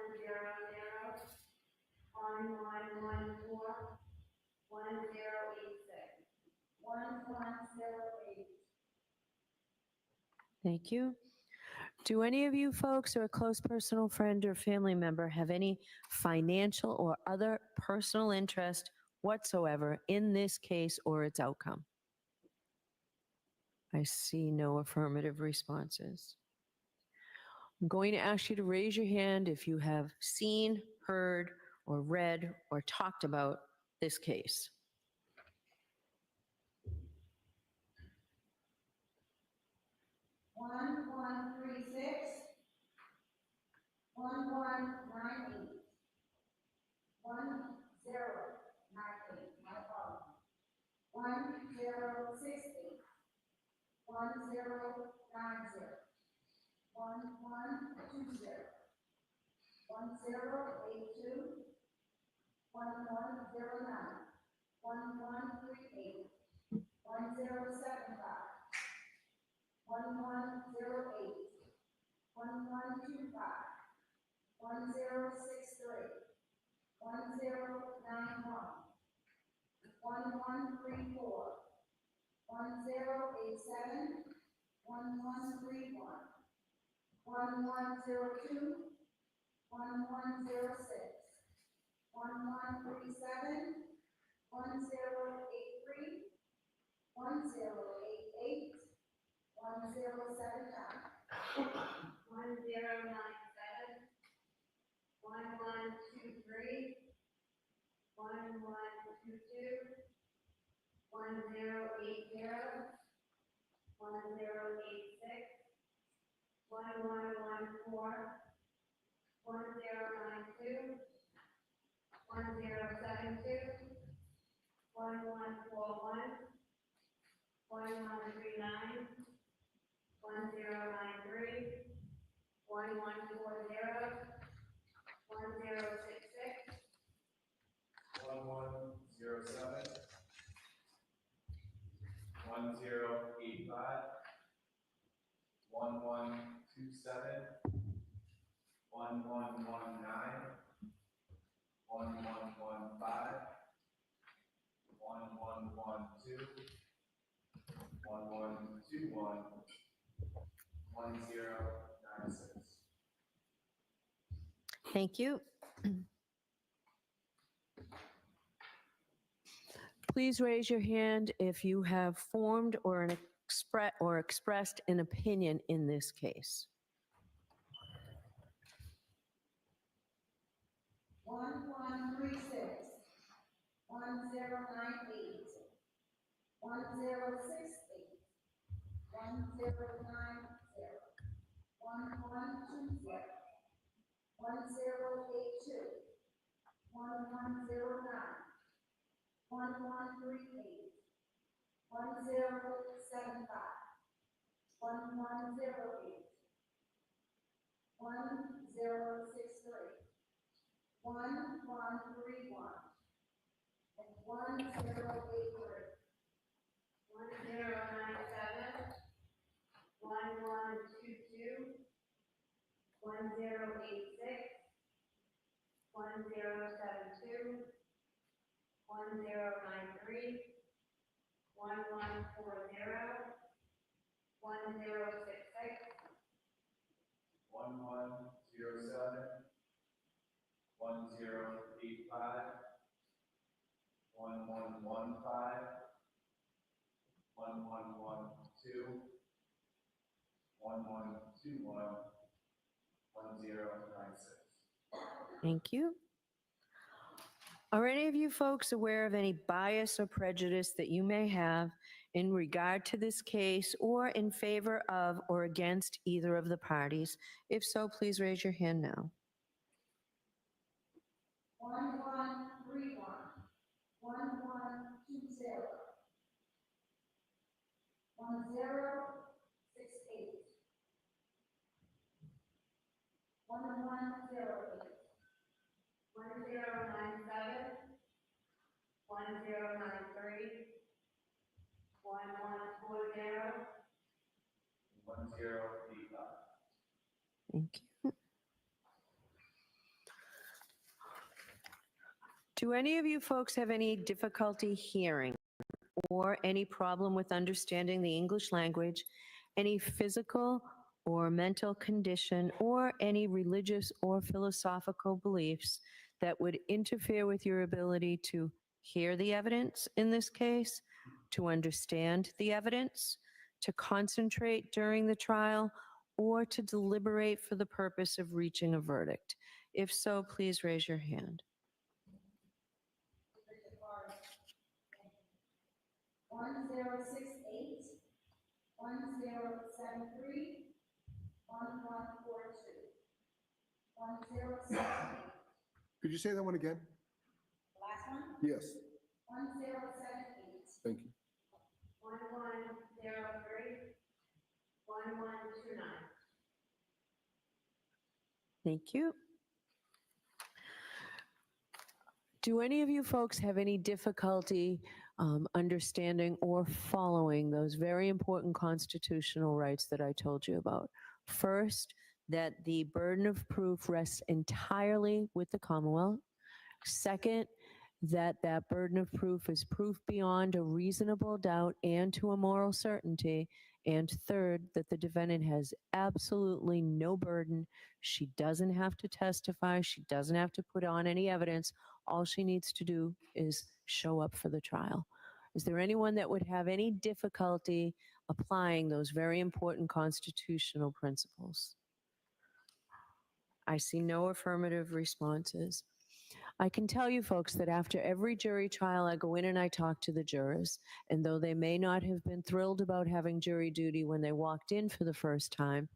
1114 1086 1108. Thank you. Do any of you folks or a close personal friend or family member have any financial or other personal interest whatsoever in this case or its outcome? I see no affirmative responses. I'm going to ask you to raise your hand if you have seen, heard, or read or talked about this case. One 1198 1098. My problem. 1068 1090 1120 1082 1109 1138 1075 1108 1125 1063 1091 1134 1087 1131 1102 1106 1137 1083 1088 1079 1097 1123 1122 1080 1086 1114 1092 1072 1141 1139 1093 1140 1066 1107 1085 1127 1119 1115 1112 1121 1096. Thank you. Please raise your hand if you have formed or expressed an opinion in this case. 1136 1098 1068, 1090, 1120, 1082, 1109, 1138, 1075, 1108, 1063, 1131, and 1083. 1097, 1122, 1086, 1072, 1093, 1140, 1066, 1107, 1085, 1115, 1112, 1121, 1096. Thank you. Are any of you folks aware of any bias or prejudice that you may have in regard to this case or in favor of or against either of the parties? If so, please raise your hand now. 1131, 1120, 1068, 1108, 1097, 1093, 1140, 1085. Thank you. Do any of you folks have any difficulty hearing or any problem with understanding the English language, any physical or mental condition, or any religious or philosophical beliefs that would interfere with your ability to hear the evidence in this case, to understand the evidence, to concentrate during the trial, or to deliberate for the purpose of reaching a verdict? If so, please raise your hand. 1068, 1073, 1142, 1078. Could you say that one again? Last one? Yes. 1078. Thank you. 1103, 1129. Thank you. Do any of you folks have any difficulty understanding or following those very important constitutional rights that I told you about? First, that the burden of proof rests entirely with the Commonwealth. Second, that that burden of proof is proof beyond a reasonable doubt and to a moral certainty. And third, that the defendant has absolutely no burden. She doesn't have to testify. She doesn't have to put on any evidence. All she needs to do is show up for the trial. Is there anyone that would have any difficulty applying those very important constitutional principles? I see no affirmative responses. I can tell you folks that after every jury trial, I go in and I talk to the jurors. And though they may not have been thrilled about having jury duty when they walked in for the first time,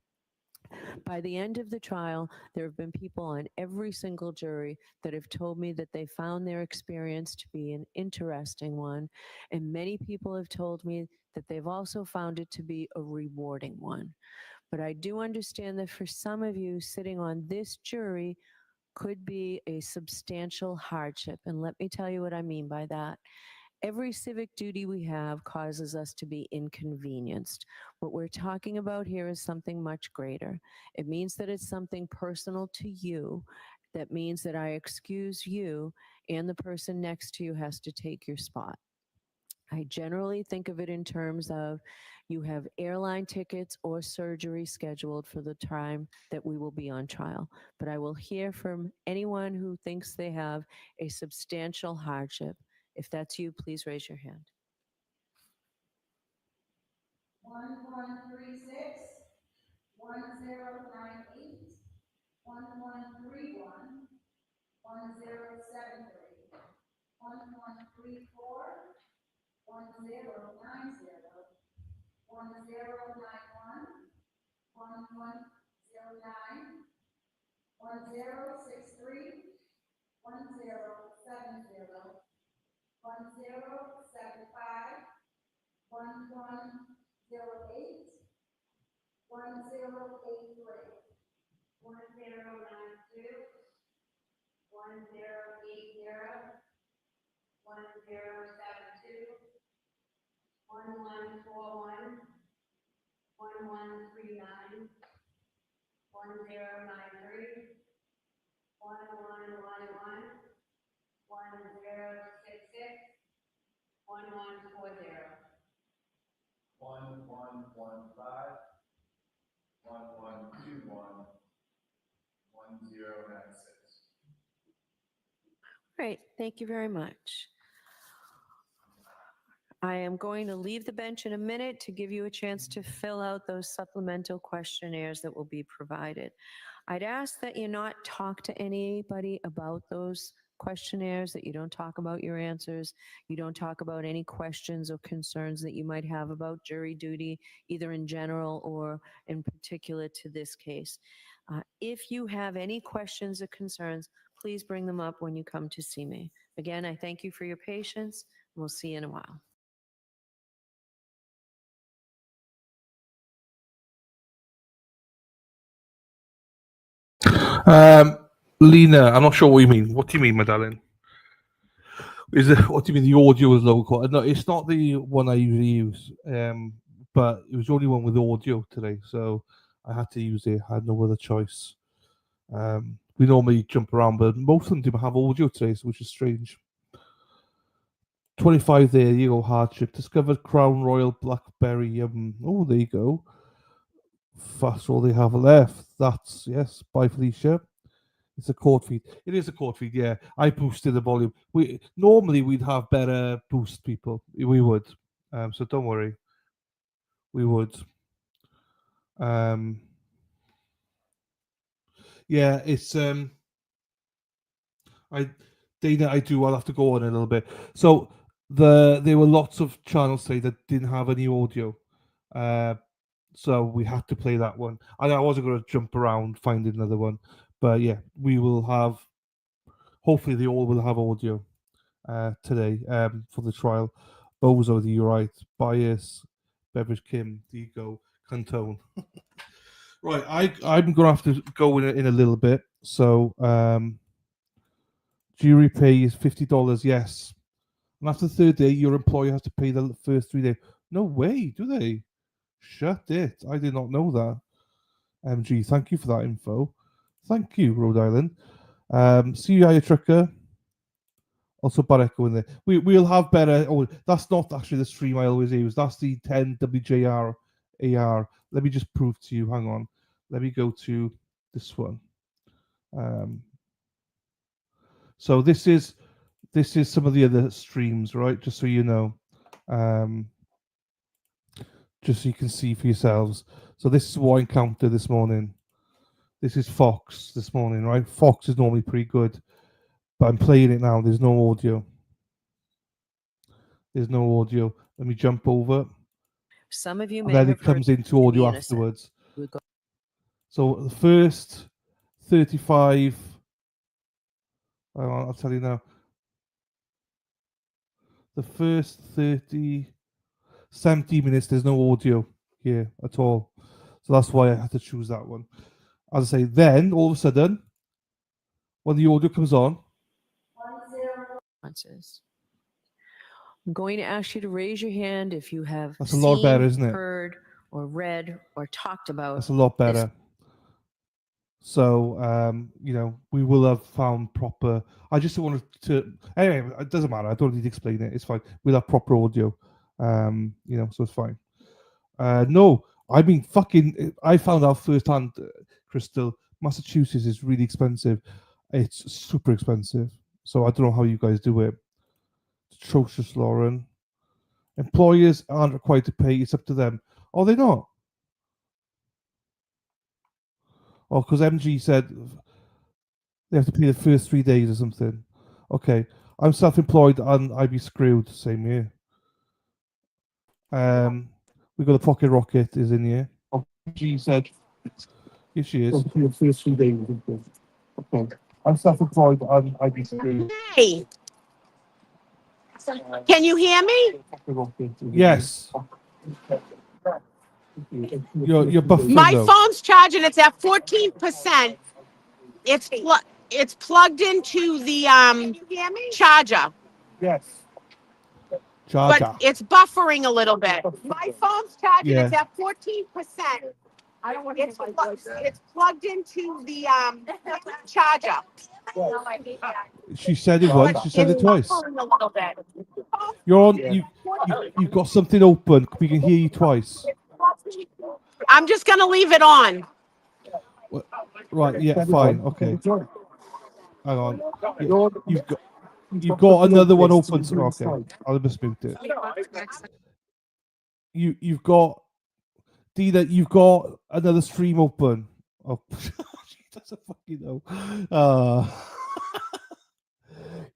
by the end of the trial, there have been people on every single jury that have told me that they found their experience to be an interesting one. And many people have told me that they've also found it to be a rewarding one. But I do understand that for some of you sitting on this jury could be a substantial hardship. And let me tell you what I mean by that. Every civic duty we have causes us to be inconvenienced. What we're talking about here is something much greater. It means that it's something personal to you. That means that I excuse you and the person next to you has to take your spot. I generally think of it in terms of you have airline tickets or surgery scheduled for the time that we will be on trial. But I will hear from anyone who thinks they have a substantial hardship. If that's you, please raise your hand. 1136, 1098, 1131, 1073, 1134, Great, thank you very much. I am going to leave the bench in a minute to give you a chance to fill out those supplemental questionnaires that will be provided. I'd ask that you not talk to anybody about those questionnaires, that you don't talk about your answers, you don't talk about any questions or concerns that you might have about jury duty, either in general or in particular to this case. If you have any questions or concerns, please bring them up when you come to see me. Again, I thank you for your patience. We'll see you in a while. Lena, I'm not sure what you mean. What do you mean, my darling? Is it, what do you mean the audio is low quality? No, it's not the one I usually use. But it was the only one with audio today, so I had to use it. I had no other choice. We normally jump around, but most of them didn't have audio today, which is strange. 25 there, you go, hardship. Discovered Crown Royal Blackberry. Oh, there you go. That's all they have left. That's, yes, bye Felicia. It's a court feed. It is a court feed, yeah. I boosted the volume. Normally we'd have better boost people. We would. So don't worry. We would. Yeah, it's Dana, I'll have to go on a little bit. So there were lots of channels today that didn't have any audio. So we had to play that one. And I wasn't going to jump around finding another one. But yeah, we will have, hopefully they all will have audio today for the trial. Bozo, the right, Bias, Beverage Kim, Digo, Cantone. Right, I'm going to have to go in a little bit. So jury pay is $50, yes. And after the third day, your employer has to pay the first 3 days. No way, do they? Shut it. I did not know that. MG, thank you for that info. Thank you, Rhode Island. See you, your trucker. Also, Barreco in there. We'll have better. Oh, that's not actually the stream I always use. That's the 10WJR AR. Let me just prove to you. Hang on. Let me go to this one. So this is some of the other streams, right? Just so you know. Just so you can see for yourselves. So this is what I encountered this morning. This is Fox this morning, right? Fox is normally pretty good, but I'm playing it now. There's no audio. There's no audio. Let me jump over. Some of you may and then have it comes heard into audio innocent. afterwards. So the first 35. I'll tell you now. The first 70 minutes, there's no audio here at all. So that's why I had to choose that one. As I say, then all of a sudden, when the audio comes on, I'm going to ask you to raise your hand if you have that's a lot better, isn't it? heard, or read, or talked about. That's a lot this. better. So, we will have found proper. I just wanted to. Anyway, it doesn't matter. I don't need to explain it. It's fine. We'll have proper audio. So it's fine. No, I mean, I found out firsthand, Crystal, Massachusetts is really expensive. It's super expensive. So I don't know how you guys do it. It's atrocious, Lauren. Employers aren't required to pay. It's up to them. Are they not? Oh, because MG said they have to pay the first 3 days or something. Okay. I'm self-employed and I'd be screwed. Same year. We got a pocket rocket is in here. She said. Here she is. For your first 3 days. Okay. I'm self-employed. I be screwed. Hey, can you hear me? Yes. You're buffering My though. phone's charging. It's at 14%. It's plugged into the charger. Yes. Charger. But it's buffering a little bit. My phone's charging. Yeah. It's at 14%. I don't want it's plugged into the charger. She said it once. She said it It's twice. buffering a little bit. You're on. You've got something open. We can hear you twice. I'm just gonna leave it on. Right. Yeah. Fine. Okay. Hang on. Yeah, you've got another one open. Okay. I'll just mute it. You've got Dina. You've got another stream open. Oh, she doesn't fucking know.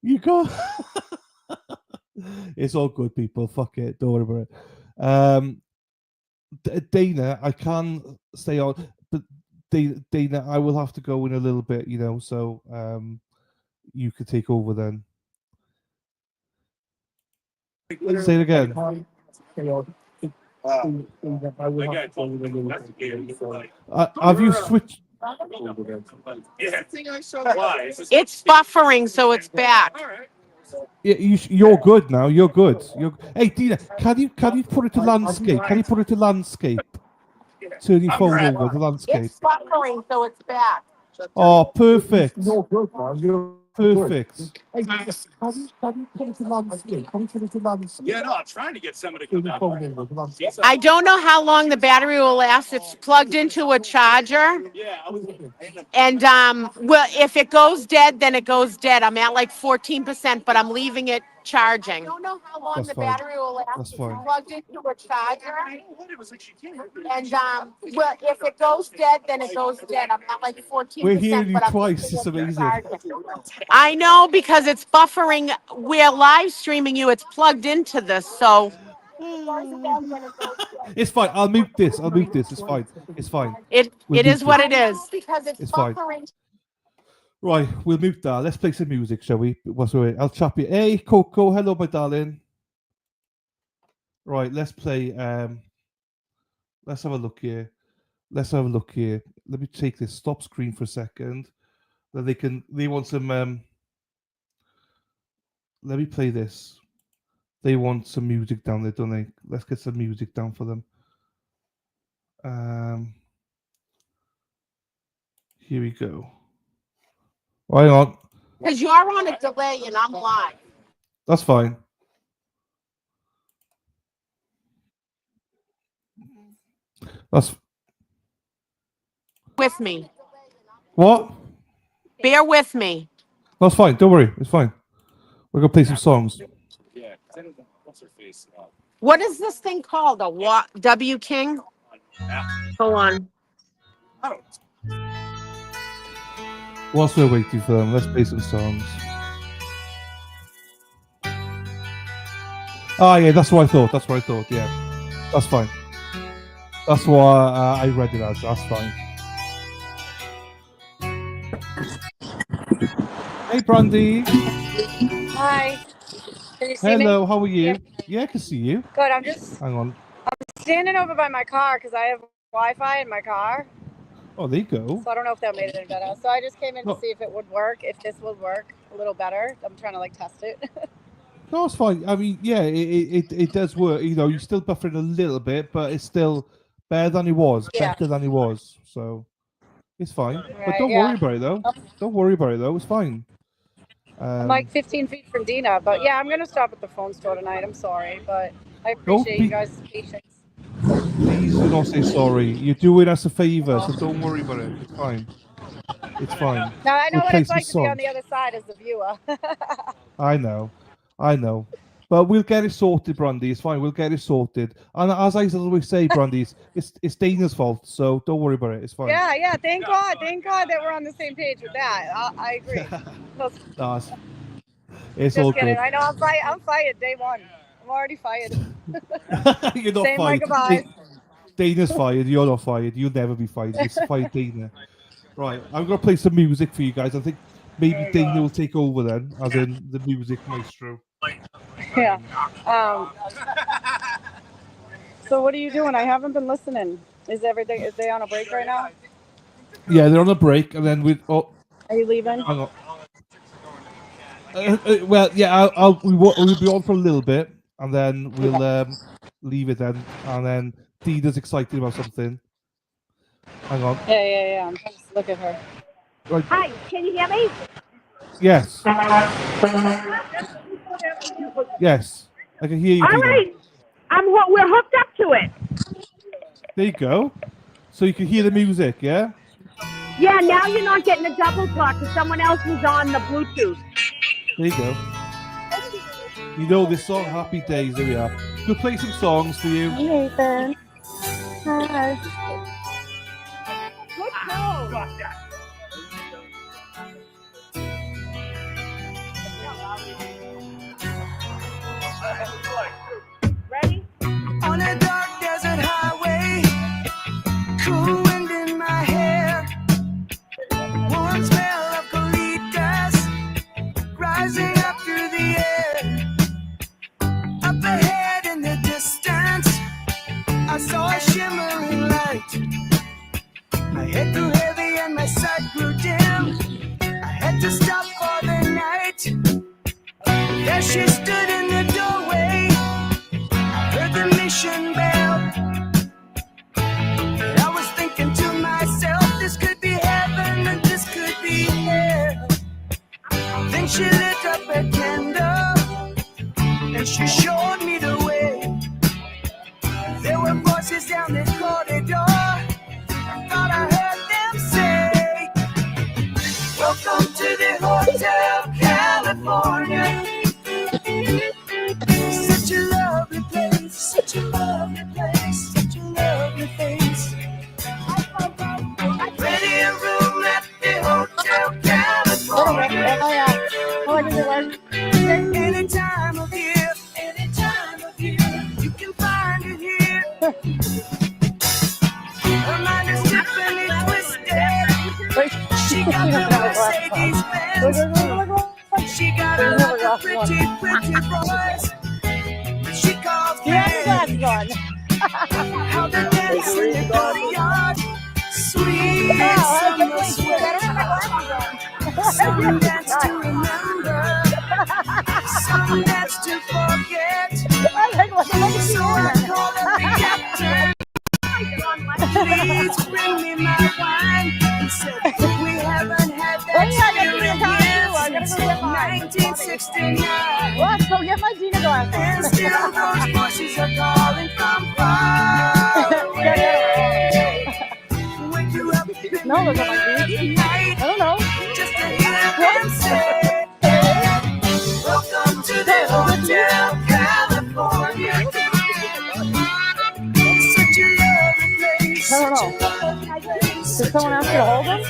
You got. It's all good, people. Fuck it. Don't worry about it. Dana, I can stay on, but Dana, I will have to go in a little bit, so you could take over then. Say it again. Have you switched? It's buffering, so it's back. Yeah, you're good now. You're good. Hey, Dina, can you put it to landscape? Can you put it to landscape? Turn your phone over to landscape. It's buffering, so it's back. Oh, perfect. Perfect. Yeah, no, I'm trying to get somebody to come out. I don't know how long the battery will last. It's plugged into a charger. And well, if it goes dead, then it goes dead. I'm at like 14%, but I'm leaving it charging. I don't know how long the battery will last. That's fine. It's plugged into a charger. And well, if it goes dead, then it goes dead. I'm at like 14%. We're hearing you but I'm twice. It's amazing. I know, because it's buffering. We're live streaming you. It's plugged into this, so. It's fine. I'll mute this. It's fine. It's fine. It is what it is. Because it's fine. Right, we'll mute that. Let's play some music, shall we? I'll chop you. Hey, Coco. Hello, my darling. Right, let's play. Let's have a look here. Let me take this stop screen for a second. Then they want some. Let me play this. They want some music down there, don't they? Let's get some music down for them. Here we go. Hang on. Because you're on a delay and I'm live. That's fine. That's with me. What? Bear with me. That's fine. Don't worry. It's fine. We're gonna play some songs. Yeah, what's her face? What is this thing called? A what? W King? Hold on. Whilst we're waiting for them, let's play some songs. Ah, yeah, that's what I thought. Yeah, that's fine. That's why I read it as. That's fine. Hey, Brandy. Hi. Can you see me? Hello, how are you? Yeah, I can see you. Good. I'm Hang on. standing over by my car because I have Wi-Fi in my car. Oh, there you go. So I don't know if that made it any better. So I just came in to see if it would work, if this would work a little better. I'm trying to test it. No, it's fine. I mean, yeah, it does work. You're still buffering a little bit, but it's still better than it was. Yeah. Better than it was. So it's fine. But Right, don't yeah. worry about it, though. Don't worry about it, though. It's fine. I'm like 15 feet from Dina, but yeah, I'm gonna stop at the phone store tonight. I'm sorry, but I Don't appreciate be- you guys' patience. Please do not say sorry. You're doing us a favor, so don't worry about it. It's fine. It's fine. Now I know We'll what play it's some like to be on songs. the other side as the viewer. I know. But we'll get it sorted, Brandy. It's fine. We'll get it sorted. And as I always say, Brandy, it's Dana's fault, so don't worry about it. It's fine. Yeah. Thank God that we're on the same page with that. I agree. No, it's Just all kidding. good. I know I'm fighting day one. I'm already fired. You're not Saying my fired. goodbyes. Dana's fired. You're not fired. You'll never be fired. You fired Dana. Right. I'm going to play some music for you guys. I think maybe Dana will take over then, as in the music maestro. Yeah. So what are you doing? I haven't been listening. Is they on a break right now? Yeah, they're on a break, and then Are you leaving? Hang on. Well, yeah, we'll be on for a little bit, and then we'll leave it then, and then Dina's excited about something. Hang on. Yeah. I'm trying to look at her. Right. Hi, can you hear me? Yes. Yes. I can hear you, All Dina. right. We're hooked up to it. There you go. So you can hear the music, yeah? Yeah, now you're not getting a double talk because someone else was on the Bluetooth. There you go. You know this song, Happy Days. There we are. We'll play some songs for you. Hey, Ethan. Hi. Good call. Ready? On a dark desert highway, cool wind in my hair, warm smell of colitas rising up through the air. Up ahead in the distance, I saw a shimmering light. My head grew heavy and my sight grew dim. I had to stop for the night. There she stood in the doorway. Heard the mission bell. And I was thinking to myself, this could be heaven and this could be hell. Then she lit up a candle and she showed me the way. There were voices down this corridor. I thought I heard them say, welcome to the Hotel California. Such a lovely place, such a lovely place, such a lovely place. Plenty of room at the Hotel California. Any time of year, you can find it here. Her mind is Tiffany twisted. She got the Mercedes Benz. She got a lot of pretty boys. She calls Kare. How the dance in the courtyard. Sweet summer sweat. Some dance to remember. Some dance to forget. So I called up the captain. Please bring me my wine. He said, we haven't had that feeling since 1969. Let's go get my Gina glasses. And still those voices are calling from far away. Wake you up in the middle of the night. I don't know. Just to hear them say, welcome to the Hotel California. Such a lovely place. I don't know. Did someone ask you to hold them?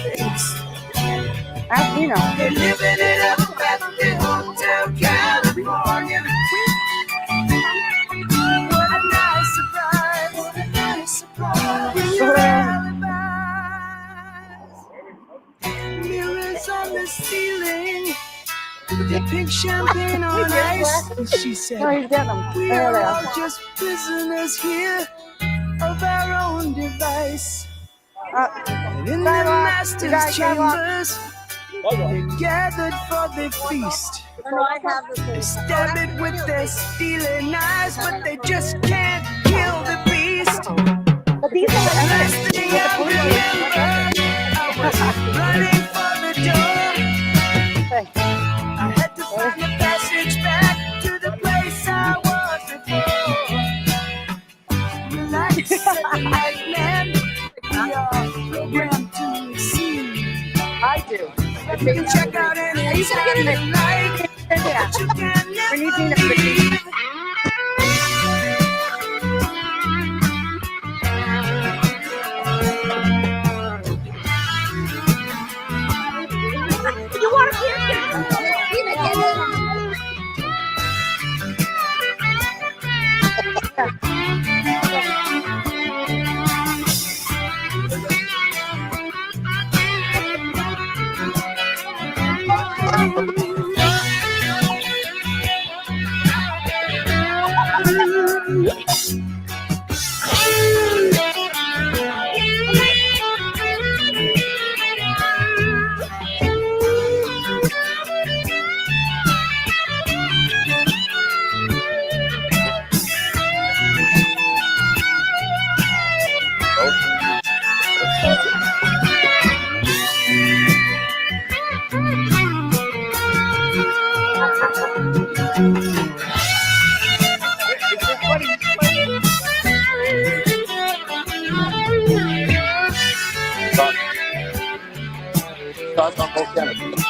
Ask Gina. They're living it up at the Hotel California. What a nice surprise. What a nice surprise. With your alibis. Mirrors on the ceiling. The pink champagne on ice. She said, we are all just prisoners here of our own device. And in the master's chambers, they gathered for the feast. They stab it with their stealing knives, but they just can't kill the beast. The last thing I remember, I was running for the door. I had to find the passage back to the place I was before. Relax, like man, we are programmed to receive. I do. You can check out any time you like, but you can never leave. You want to hear Start on both ends.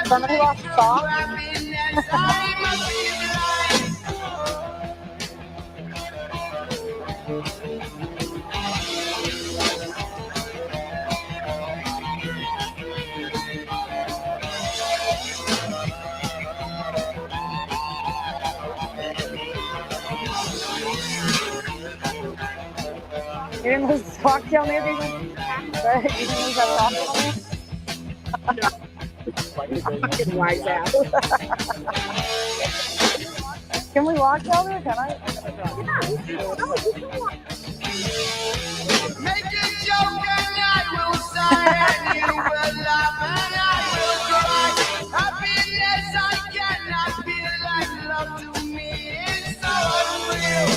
Somebody lost a sock? You didn't lose a sock down there, did you? Right? You didn't lose that sock down there? Fucking wise ass. Can we walk down there? Can I? Make a joke and I will sigh and you will laugh and I will cry. Happiness I cannot feel like love to me is so unreal.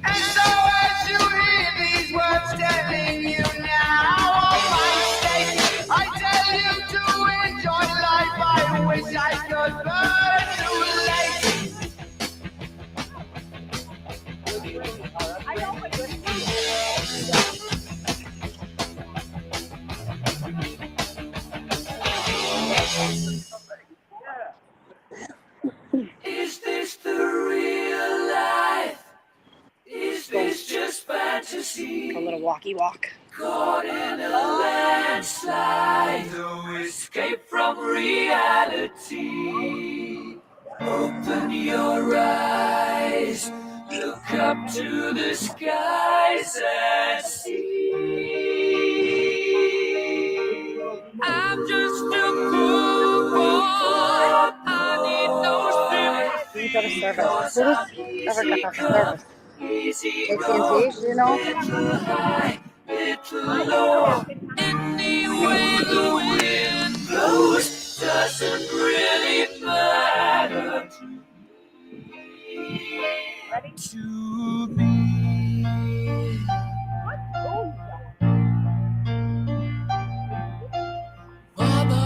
And so as you hear these words telling you now of my state, I tell you to enjoy life. I wish I could, but too late. Is this the real life? Is this just fantasy? A little walkie walk. Caught in a landslide, no escape from reality. Open your eyes, look up to the skies and see. I'm just a fool. service. Who's ever got customer service? AT&T, you know? Anyway, the wind blows doesn't really matter to me. Mama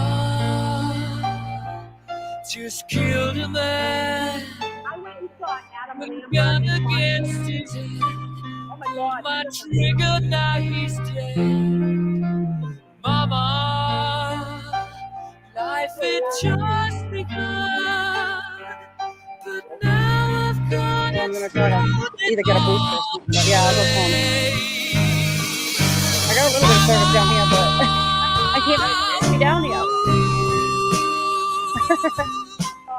just killed a man. With gun against his head. Pulled my trigger, now he's dead. Mama, life had just begun. But now I've got I'm gonna try to either get a booster or something, but yeah, I'll go home. I got a little bit of service down here, but I can't be down here.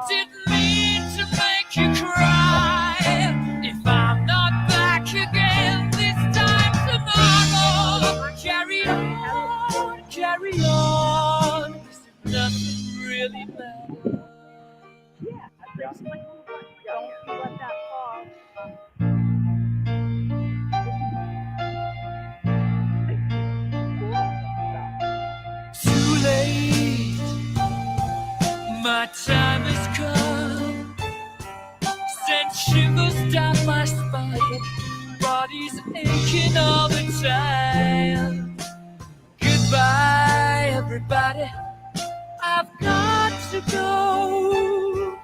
Didn't mean to make you cry. If I'm not back again this time tomorrow, carry on, carry on. Nothing really matters. Too late, my time has come. Sent shivers down my spine, body's aching all the time. Goodbye, everybody, I've got to go.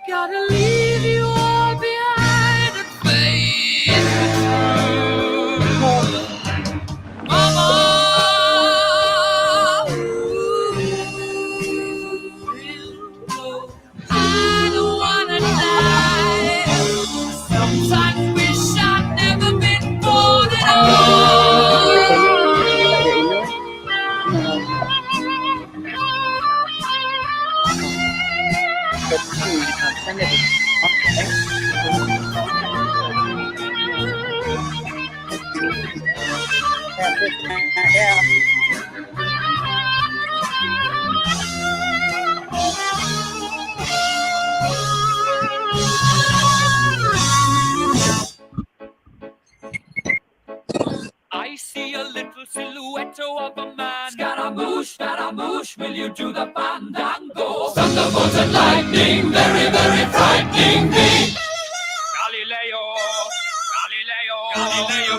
Gotta leave you all behind and face the truth. Mama, I don't wanna die. Sometimes wish I'd never been born at all. Yeah. I see a little silhouette of a man. Scaramouche, will you do the fandango? Thunderbolt and lightning, very, very frightening me. Galileo,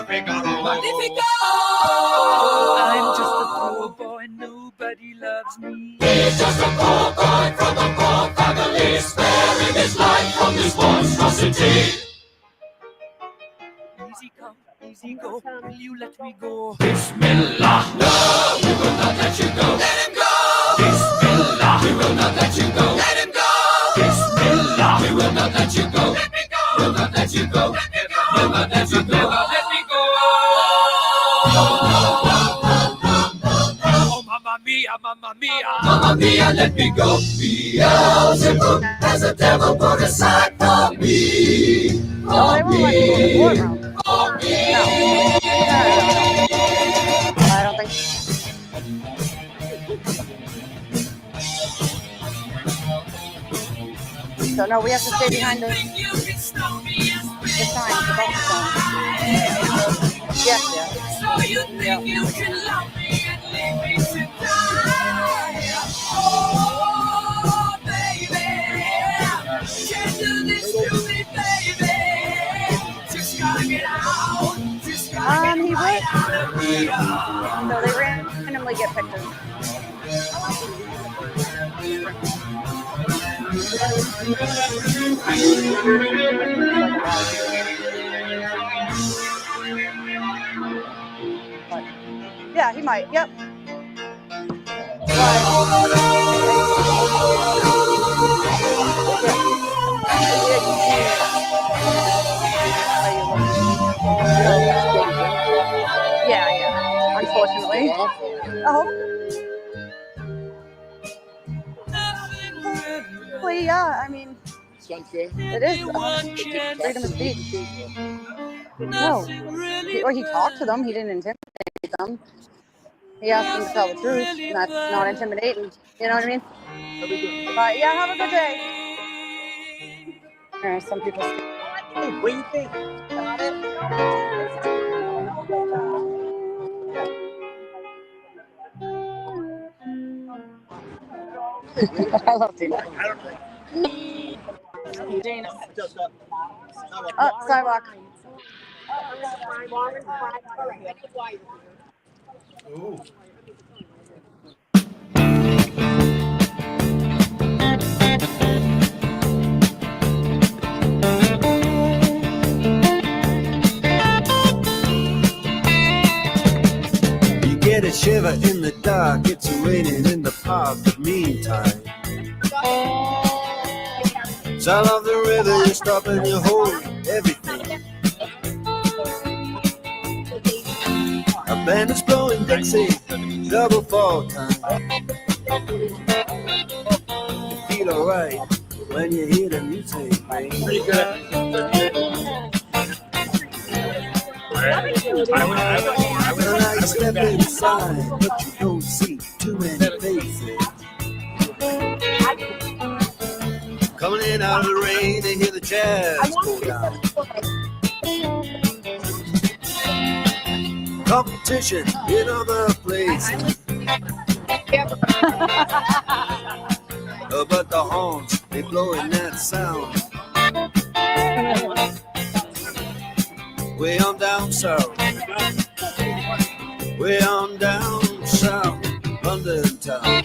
Figaro. Magnifico! I'm just a poor boy, nobody loves me. He's just a poor boy from a poor family, sparing his life from this monstrosity. Easy come, easy go, will you let me go? Bismillah, no, we will not let you go. Let him go! Bismillah, we will not let you go. Let him go! Bismillah, we will not let you go. Let me go! We'll not let you go. Let me go! We'll not let you go. Let me go! Oh, mamma mia, mamma mia. Mamma mia, let me go. Beelzebub has a devil put aside for me. Oh, they won't let you go in the courtroom. For me. No. I don't think so. So no, we have to stay behind the sign, the bumper sign. Yes, yeah. So you think you can love me and leave me to die? Oh, baby, can't do this to me, baby. Just gotta get out. Just gotta get right out of here. So they randomly get pictures. Yeah, he might. Yep. Yeah. Unfortunately. Oh. Well, yeah. I mean, It's unfair. it is freedom of speech. No. He talked to them. He didn't intimidate them. He asked them to tell the truth, and that's not intimidating. You know what I mean? But yeah, have a good day. Some people. What do you think? Got it? I love Dina. Sidewalk. Oh. You get a shiver in the dark, it's raining in the park, but meantime sound of the river, you stop and you hold everything. A band is blowing Dixie, double fall time. You feel alright when you hear the music ring. Pretty good. Well, now you step inside, but you don't see too many faces. Coming in out of the rain, they hear the jazz go down. Competition in other places. But the horns, they blowing that sound. Way on down south. Way on down south, London town.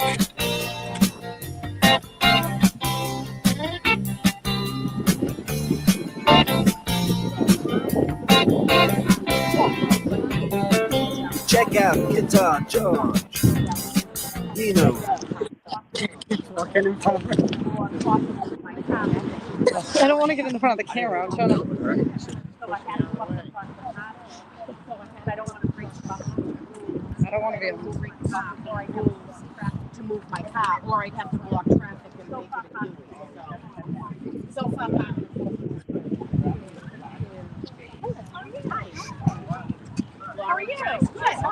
Check out Guitar George. You know. I don't want to get in the front of the camera. I'm trying to. I don't want to be able to move my car, or I'd have to block traffic and make it a Dewey. So far,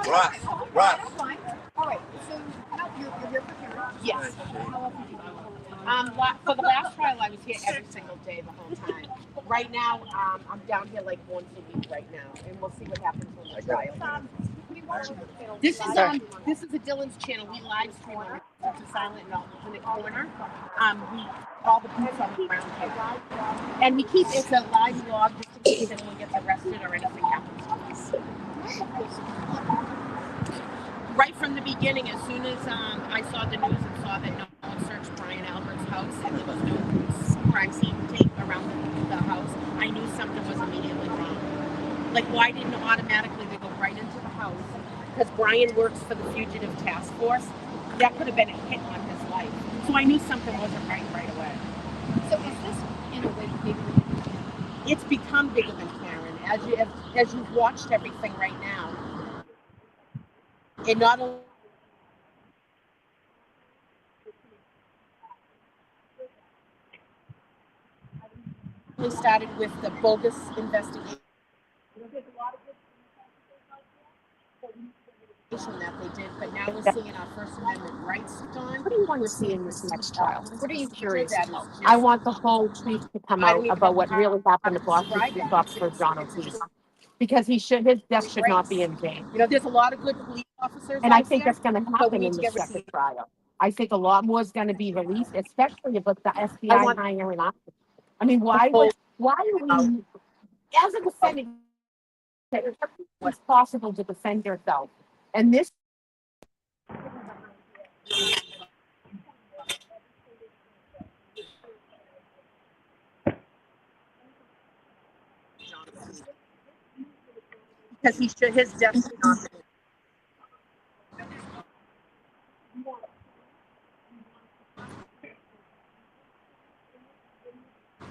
Right. All right. So you're here for Kare? Yes. For the last trial, I was here every single day the whole time. Right now, I'm down here like once a week right now, and we'll see what happens when the trial. This is a Dylan's channel. We live stream on it. It's a silent note in the corner. All the boots on the ground here, and we keep it's a live vlog just in case anyone gets arrested or anything happens to us. Right from the beginning, as soon as I saw the news and saw that no one searched Brian Albert's house and there was no crime scene tape around the house, I knew something was immediately wrong. Like, why didn't automatically they go right into the house? Because Brian works for the Fugitive Task Force. That could have been a hit on his life. So I knew something wasn't right away. So is this in a way bigger? It's become bigger than Karen. As you've watched everything right now, it not only started with the bogus investigation that they did, but now we're seeing our First Amendment rights gone. What do you want to see in this next trial? What are you curious about? I want the whole truth to come out about what really happened to Boston Police Officer John O'Keefe. Because his death should not be in vain. You know, there's a lot of good police officers And I out think there, that's going to but we happen need in to the get second received. trial. I think a lot more is going to be released, especially about the FBI hiring up. I mean, why are we, as a defendant, it's possible to defend yourself. And this because his death should not be.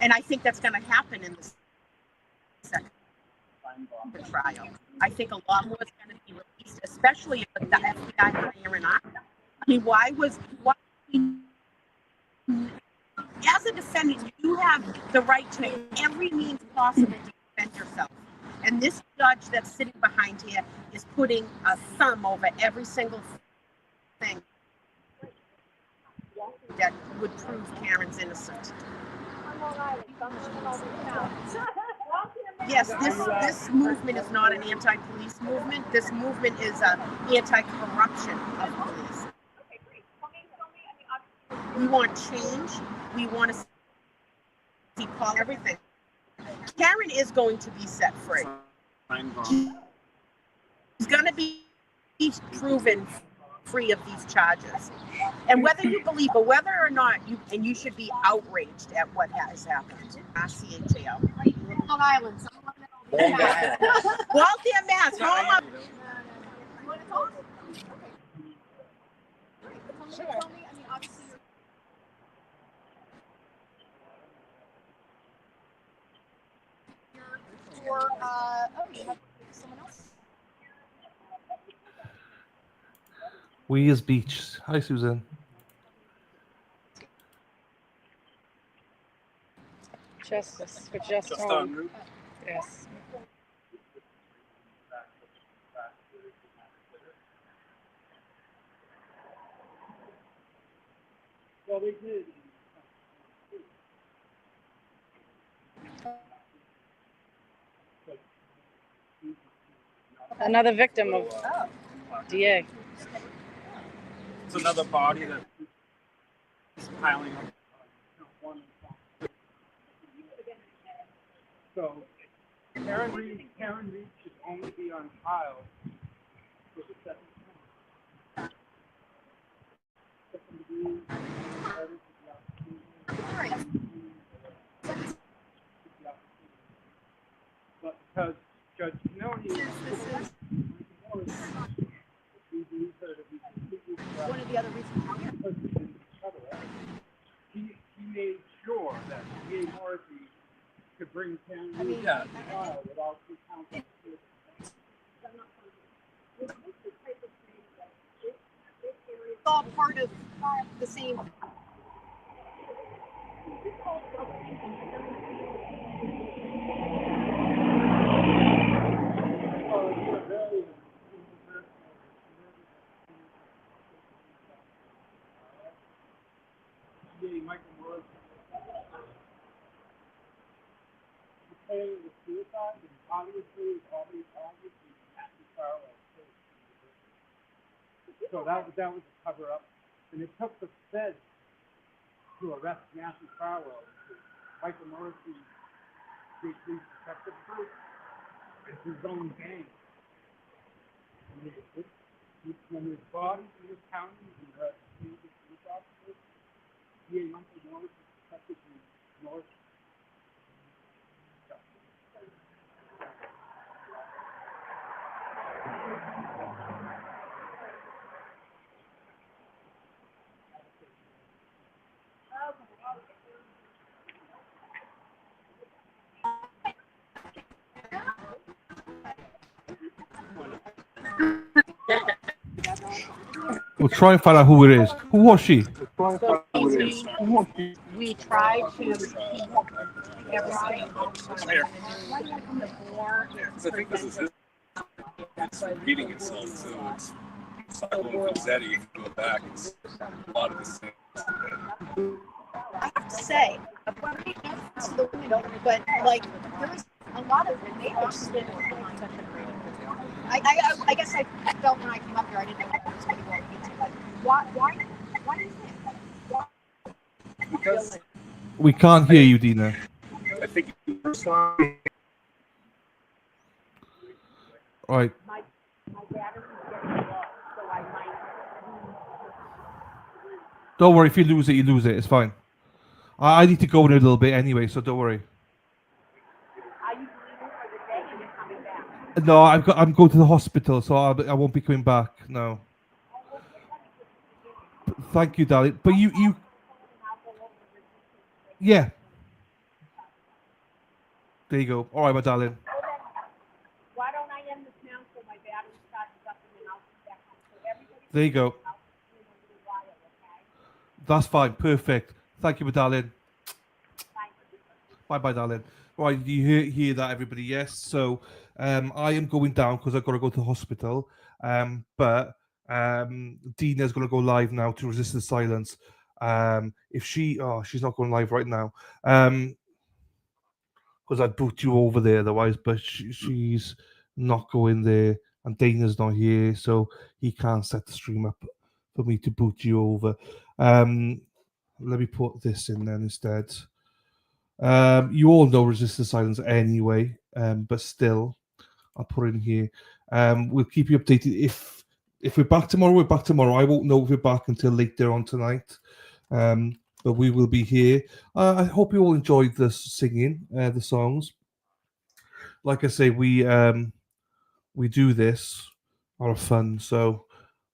And I think that's going to happen in the second trial. I think a lot more is going to be released, especially with the FBI hiring up. I mean, as a defendant, you have the right to every means possible to defend yourself. And this judge that's sitting behind here is putting a thumb over every single thing that would prove Karen's innocent. Yes, this movement is not an anti-police movement. This movement is an anti-corruption of police. We want change. We want to see everything. Karen is going to be set free. She's going to be proven free of these charges. And whether you believe, but whether or not you should be outraged at what has happened. CHAO. Long Island. Waltham, Mass. Home of. Sure. You have someone else? We is Beach. Hi, Susan. Justice for just home. Yes. Well, they did. Another victim of DA. It's another body that is piling up. So Karen Reed should only be on trial for the second time. But because Judge Canoni One of the other reasons. he made sure that DA Morrissey could bring Karen Reed to trial without two counsel. It's all part of the same. Michael Morrissey declaring it suicide, and obviously Matthew Farwell. So that was a cover up, and it took the feds to arrest Matthew Farwell. Michael Morrissey, State Police Detective Group, it's his own gang. When there's bodies in this county, and police officers, DA Michael Morrissey protected the North. We'll try and find out who it is. Who was she? We try to keep everything. I think this is it's repeating itself, so it's like Zetti, if you go back, it's a lot of the same. I have to say, it's the window, but like there's a lot of neighbors. I guess I felt when I came up here, I didn't know what was going to go into. Like, why do you think? Why? Because We can't hear you, Dina. I think Right. My battery's getting low, so I might. Don't worry. If you lose it, you lose it. It's fine. I need to go in a little bit anyway, so don't worry. Are you leaving for the day and you're coming back? No, I'm going to the hospital, so I won't be coming back. No. Thank you, darling. But you. Yeah. There you go. All right, my darling. Why don't I end this now so my battery starts up and then I'll be back home. So everybody There you go. That's fine. Perfect. Thank you, my darling. Bye, darling. Right, you hear that, everybody? Yes. So, I am going down because I've got to go to the hospital. But Dina's going to go live now to resist the silence. If she's not going live right now. because I'd boot you over there otherwise. But she's not going there, and Dana's not here, so he can't set the stream up for me to boot you over. Let me put this in then instead. You all know Resist the Silence anyway, but still, I'll put it in here. We'll keep you updated. If we're back tomorrow, we're back tomorrow. I won't know if we're back until later on tonight. But we will be here. I hope you all enjoyed the singing, the songs. Like I say, we do this out of fun, so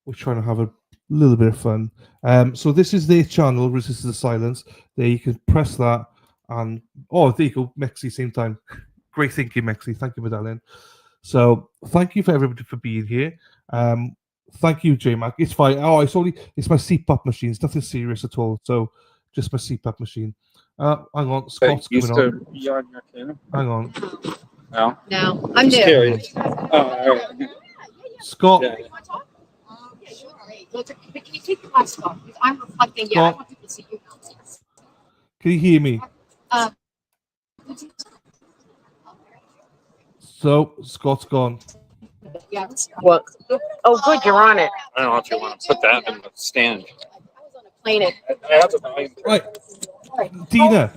we're trying to have a little bit of fun. So this is their channel, Resist the Silence. There you can press that, and there you go, Mexi, same time. Great thinking, Mexi. Thank you, medallion. So thank you for everybody for being here. Thank you, J-Mac. It's fine. It's my CPAP machine. It's nothing serious at all. So just my CPAP machine. Hang on, Scott's coming on. Hang on. No. No, I'm Just new. curious. All right. Scott. Yeah. Can you take the glass off? Because I'm reflecting. Yeah, I Scott. want people to see you. Can you hear me? So Scott's gone. Yeah. What? Oh, good, you're on it. I don't know if you want to put that in the stand. Plane it. I have the volume. Right. Dina.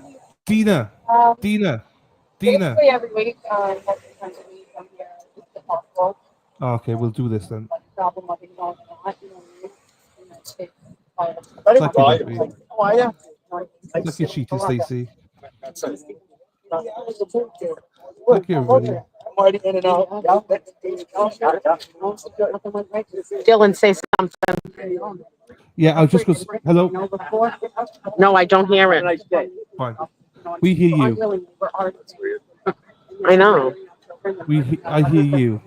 Basically every week, I'm here if possible. Okay, we'll do this then. Problem of involved not, you know what Thank you, Becky. How are you? Thank you, Cheetah Stacy. That's it. Thank you, everybody. I'm already in and out. Dylan, say something. Yeah, I'll just go. Hello. No, I don't hear it. Fine. We hear you. I know. I hear you.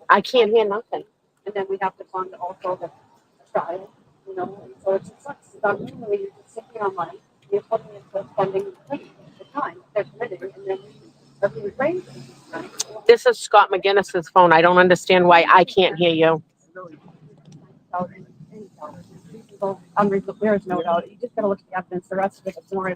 I can't hear nothing. And then we have to fund also the trial, you know, so it sucks. Normally you're just sitting on money, you're putting it to spending the time, they're committed, and then everything rains. This is Scott McGinnis's phone. I don't understand why I can't hear you. There's no doubt. You just gotta look at the evidence. The rest of it is more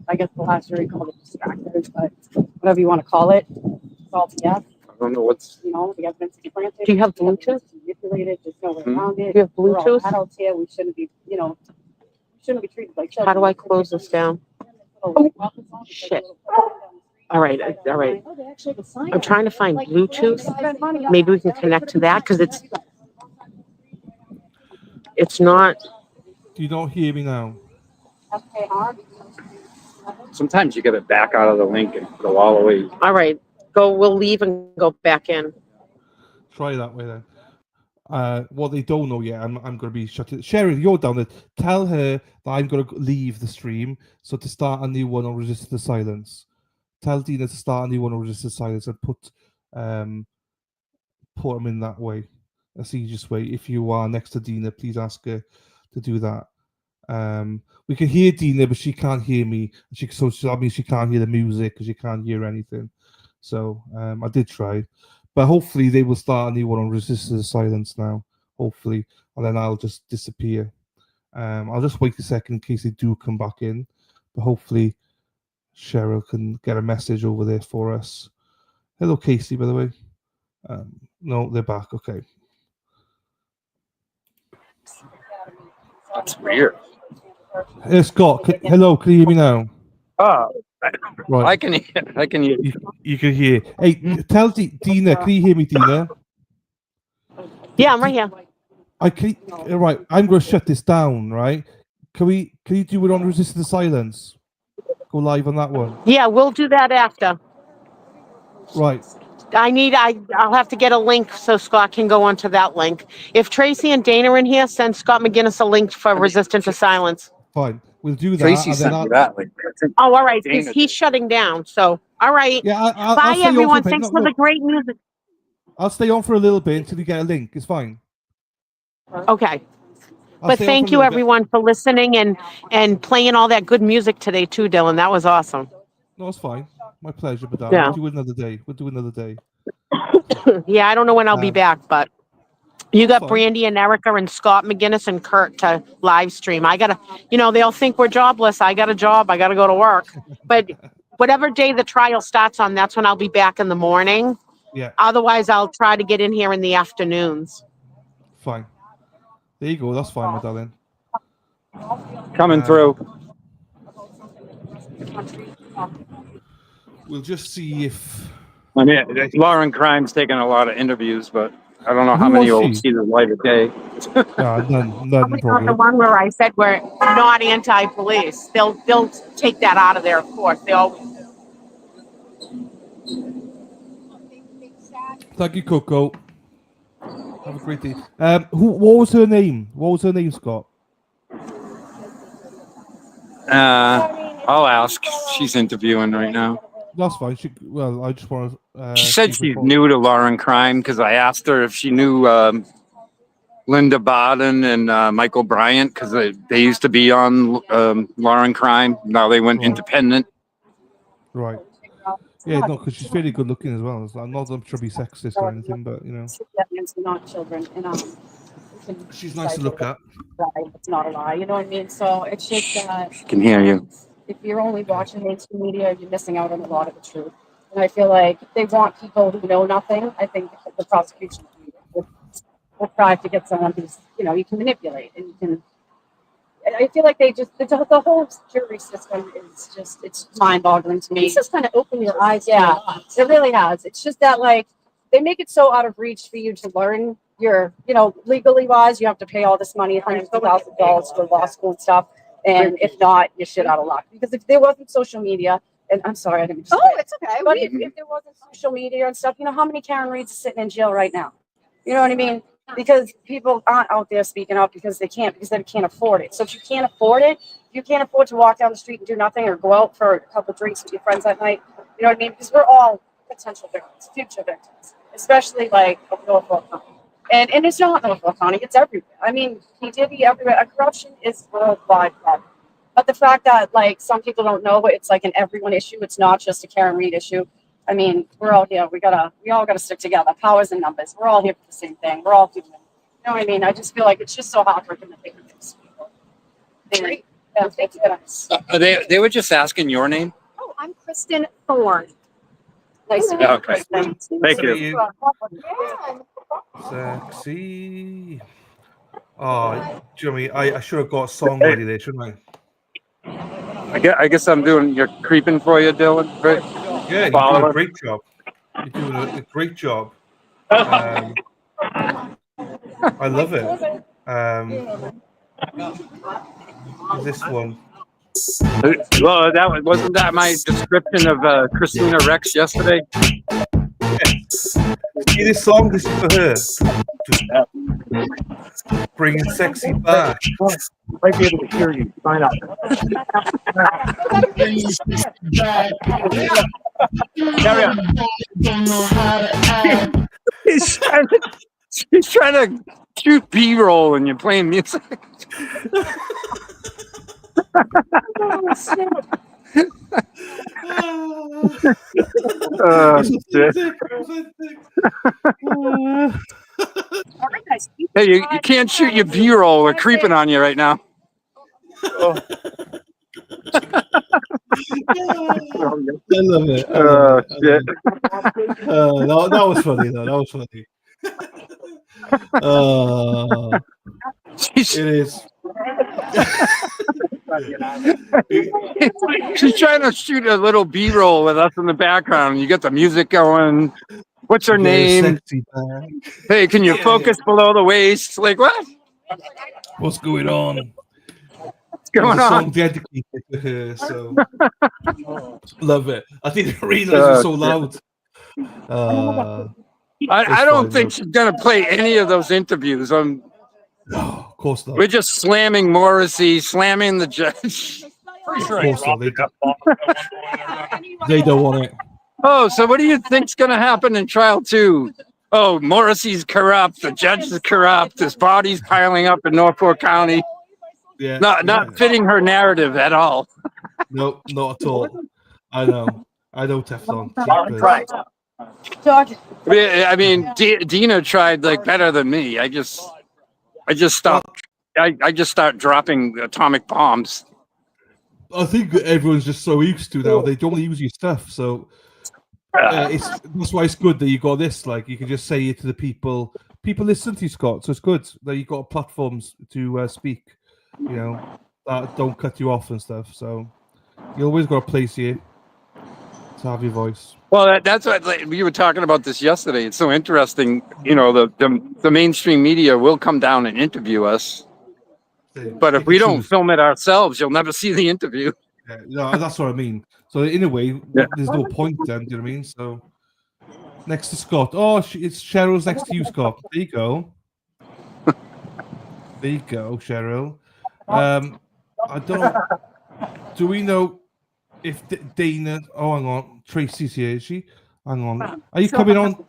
I guess the last year we called it distractors, but whatever you want to call it, it's all BS. I don't know what's. You know, the evidence is planted. Do you have Bluetooth? Manipulated. There's no way around it. Do you have We're all Bluetooth? adults here. We shouldn't be, shouldn't be treated like How do I close this down? Oh, shit. All right. I'm trying to find Bluetooth. Maybe we can connect to that because it's not. Do you not hear me now? Sometimes you got to back out of the link and go all the way. All right. We'll leave and go back in. Try that way then. What they don't know yet, I'm going to be shutting. Sherry, you're down there. Tell her that I'm going to leave the stream. So to start a new one on Resist the Silence. Tell Dina to start a new one on Resist the Silence and put them in that way. That's the easiest way. If you are next to Dina, please ask her to do that. We can hear Dina, but she can't hear me. So that means she can't hear the music because she can't hear anything. So I did try, but hopefully they will start a new one on Resist the Silence now. Hopefully, and then I'll just disappear. I'll just wait a second in case they do come back in, but hopefully Cheryl can get a message over there for us. Hello, Casey, by the way. No, they're back. Okay. That's weird. Hey, Scott. Hello, can you hear me now? Oh, right. I can hear. You can hear. Hey, tell Dina. Can you hear me, Dina? Yeah, I'm right here. Right. I'm going to shut this down. Right? Can you do it on Resist the Silence? Go live on that one. Yeah, we'll do that after. Right. I'll have to get a link so Scott can go onto that link. If Tracy and Dana are in here, send Scott McGinnis a link for Resistant to Silence. Fine. We'll do that. Tracy sent me that link. Oh, all right. Because he's shutting down. So, all right. Yeah, bye, everyone. Thanks for the great music. I'll stay on for a little bit until you get a link. It's fine. Okay. But thank you, everyone, for listening and playing all that good music today, too, Dylan. That was awesome. No, it's fine. My pleasure, but Yeah. We'll do another day. Yeah, I don't know when I'll be back, but you got fine. Brandy and Erica and Scott McGinnis and Kurt to live stream. I gotta, they'll think we're jobless. I got a job. I gotta go to work. But whatever day the trial starts on, that's when I'll be back in the morning. Yeah, Otherwise, I'll try to get in here in the afternoons. fine. There you go. That's fine, my darling. Coming through. We'll just see if I mean, Lauren Crime's taking a lot of interviews, but I don't know how Who many was will she? see the light of day. none Not the probably. one where I said we're not anti-police. They'll take that out of there, of course. They always do. Thank you, Coco. Have a great day. What was her name? What was her name, Scott? I'll ask. She's interviewing right now. That's fine. I just want to. She said she's new to Lauren Crime because I asked her if she knew Linda Baden and Michael Bryant because they used to be on Lauren Crime. Now they went independent. Right. Yeah, no, because she's very good looking as well. I'm not trying to be sexist or anything, but you know. Not children, and she's nice to look at. It's not a lie, you know what I mean? So it's just Can hear you. if you're only watching mainstream media, you're missing out on a lot of the truth. And I feel like if they want people who know nothing, I think the prosecution would try to get someone who's, you can manipulate and you can. I feel like they just, the whole jury system is just, it's mind-boggling to me. It's just kind of opened your eyes. Yeah, it really has. It's just that, they make it so out of reach for you to learn your, legally wise, you have to pay all this money, hundreds of thousands of dollars for law school and stuff. And if not, you're shit out of luck. Because if there wasn't social media, and I'm sorry, I didn't. It's okay. But if there wasn't social media and stuff, how many Karen Reeds are sitting in jail right now? You know what I mean? Because people aren't out there speaking up because they can't afford it. So if you can't afford it, you can't afford to walk down the street and do nothing or go out for a couple of drinks with your friends at night. You know what I mean? Because we're all potential victims, future victims, especially of Norfolk County. And it's not Norfolk County, it's everywhere. I mean, PDD everywhere. Corruption is a worldwide problem. But the fact that some people don't know, it's an everyone issue. It's not just a Karen Reed issue. I mean, we're all here. We all gotta stick together. Powers and numbers. We're all here for the same thing. We're all human. You know what I mean? I just feel like it's just so heartbreaking that they can fix people. Thank you guys. They were just asking your name. Oh, I'm Kristen Thorne. Nice to meet you, Okay. Kristen. Thank you. Sexy. Oh, Jimmy, I should have got a song ready there, shouldn't I? I guess I'm doing your creeping for you, Dylan. Right? Yeah, you're doing a great job. You're doing a great job. I love it. This one. Well, wasn't that my description of Christina Rex yesterday? See this song? This is for her. Bringing sexy back. Might be able to hear you. Find out. He's trying to shoot B-roll and you're playing music. Hey, you can't shoot your B-roll. We're creeping on you right now. Oh. I love it. Shit. That was funny, though. That was funny. It is. She's trying to shoot a little B-roll with us in the background. You get the music going. What's her name? Hey, can you focus below the waist? Like what? What's going on? What's going on? Song dedicated to her, so love it. I didn't realize it was so loud. I don't think she's gonna play any of those interviews. Of course not. We're just slamming Morrissey, slamming the judge. Of course not. They don't want it. Oh, so what do you think's gonna happen in trial 2? Oh, Morrissey's corrupt. The judge is corrupt. His body's piling up in Norfolk County. Yeah. Not fitting her narrative at all. No, not at all. I know Teflon. I mean, Dina tried better than me. I just stopped. I just start dropping atomic bombs. I think that everyone's just so used to now. They don't use your stuff, so that's why it's good that you got this. Like you can just say it to the people. People listen to you, Scott, so it's good that you got platforms to speak. You know that don't cut you off and stuff. So you always got a place here to have your voice. Well, that's what we were talking about this yesterday. It's so interesting. You know, the mainstream media will come down and interview us, but if we don't film it ourselves, you'll never see the interview. Yeah, no, that's what I mean. So in a way, there's no point then. Do you know what I mean? So next to Scott. Oh, it's Cheryl's next to you, Scott. There you go. There you go, Cheryl. I don't know. Do we know if Dana? Oh, hang on. Tracy's here. Is she? Hang on. Are you coming on?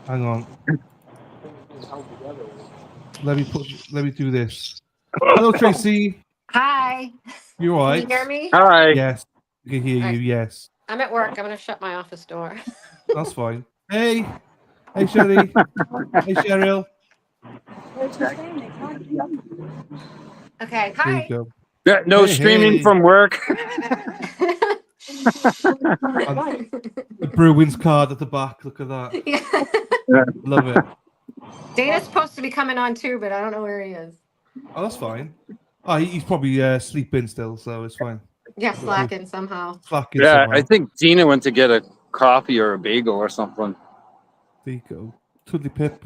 Hang on. Let me do this. Hello, Tracy. Hi. You all right? Can you hear me? Hi. Yes, we can hear you. Yes. I'm at work. I'm going to shut my office door. That's fine. Hey, Sherry. Hey, Cheryl. Okay. There Hi. you go. Yeah, no Hey, streaming hey. from work. The Bruins card at the back. Look at that. Love it. Dana's supposed to be coming on too, but I don't know where he is. Oh, that's fine. Oh, he's probably sleeping still, so it's fine. Yeah, slacking somehow. Slacking Yeah, somehow. I think Dina went to get a coffee or a bagel or something. There you go. Twiddly pip.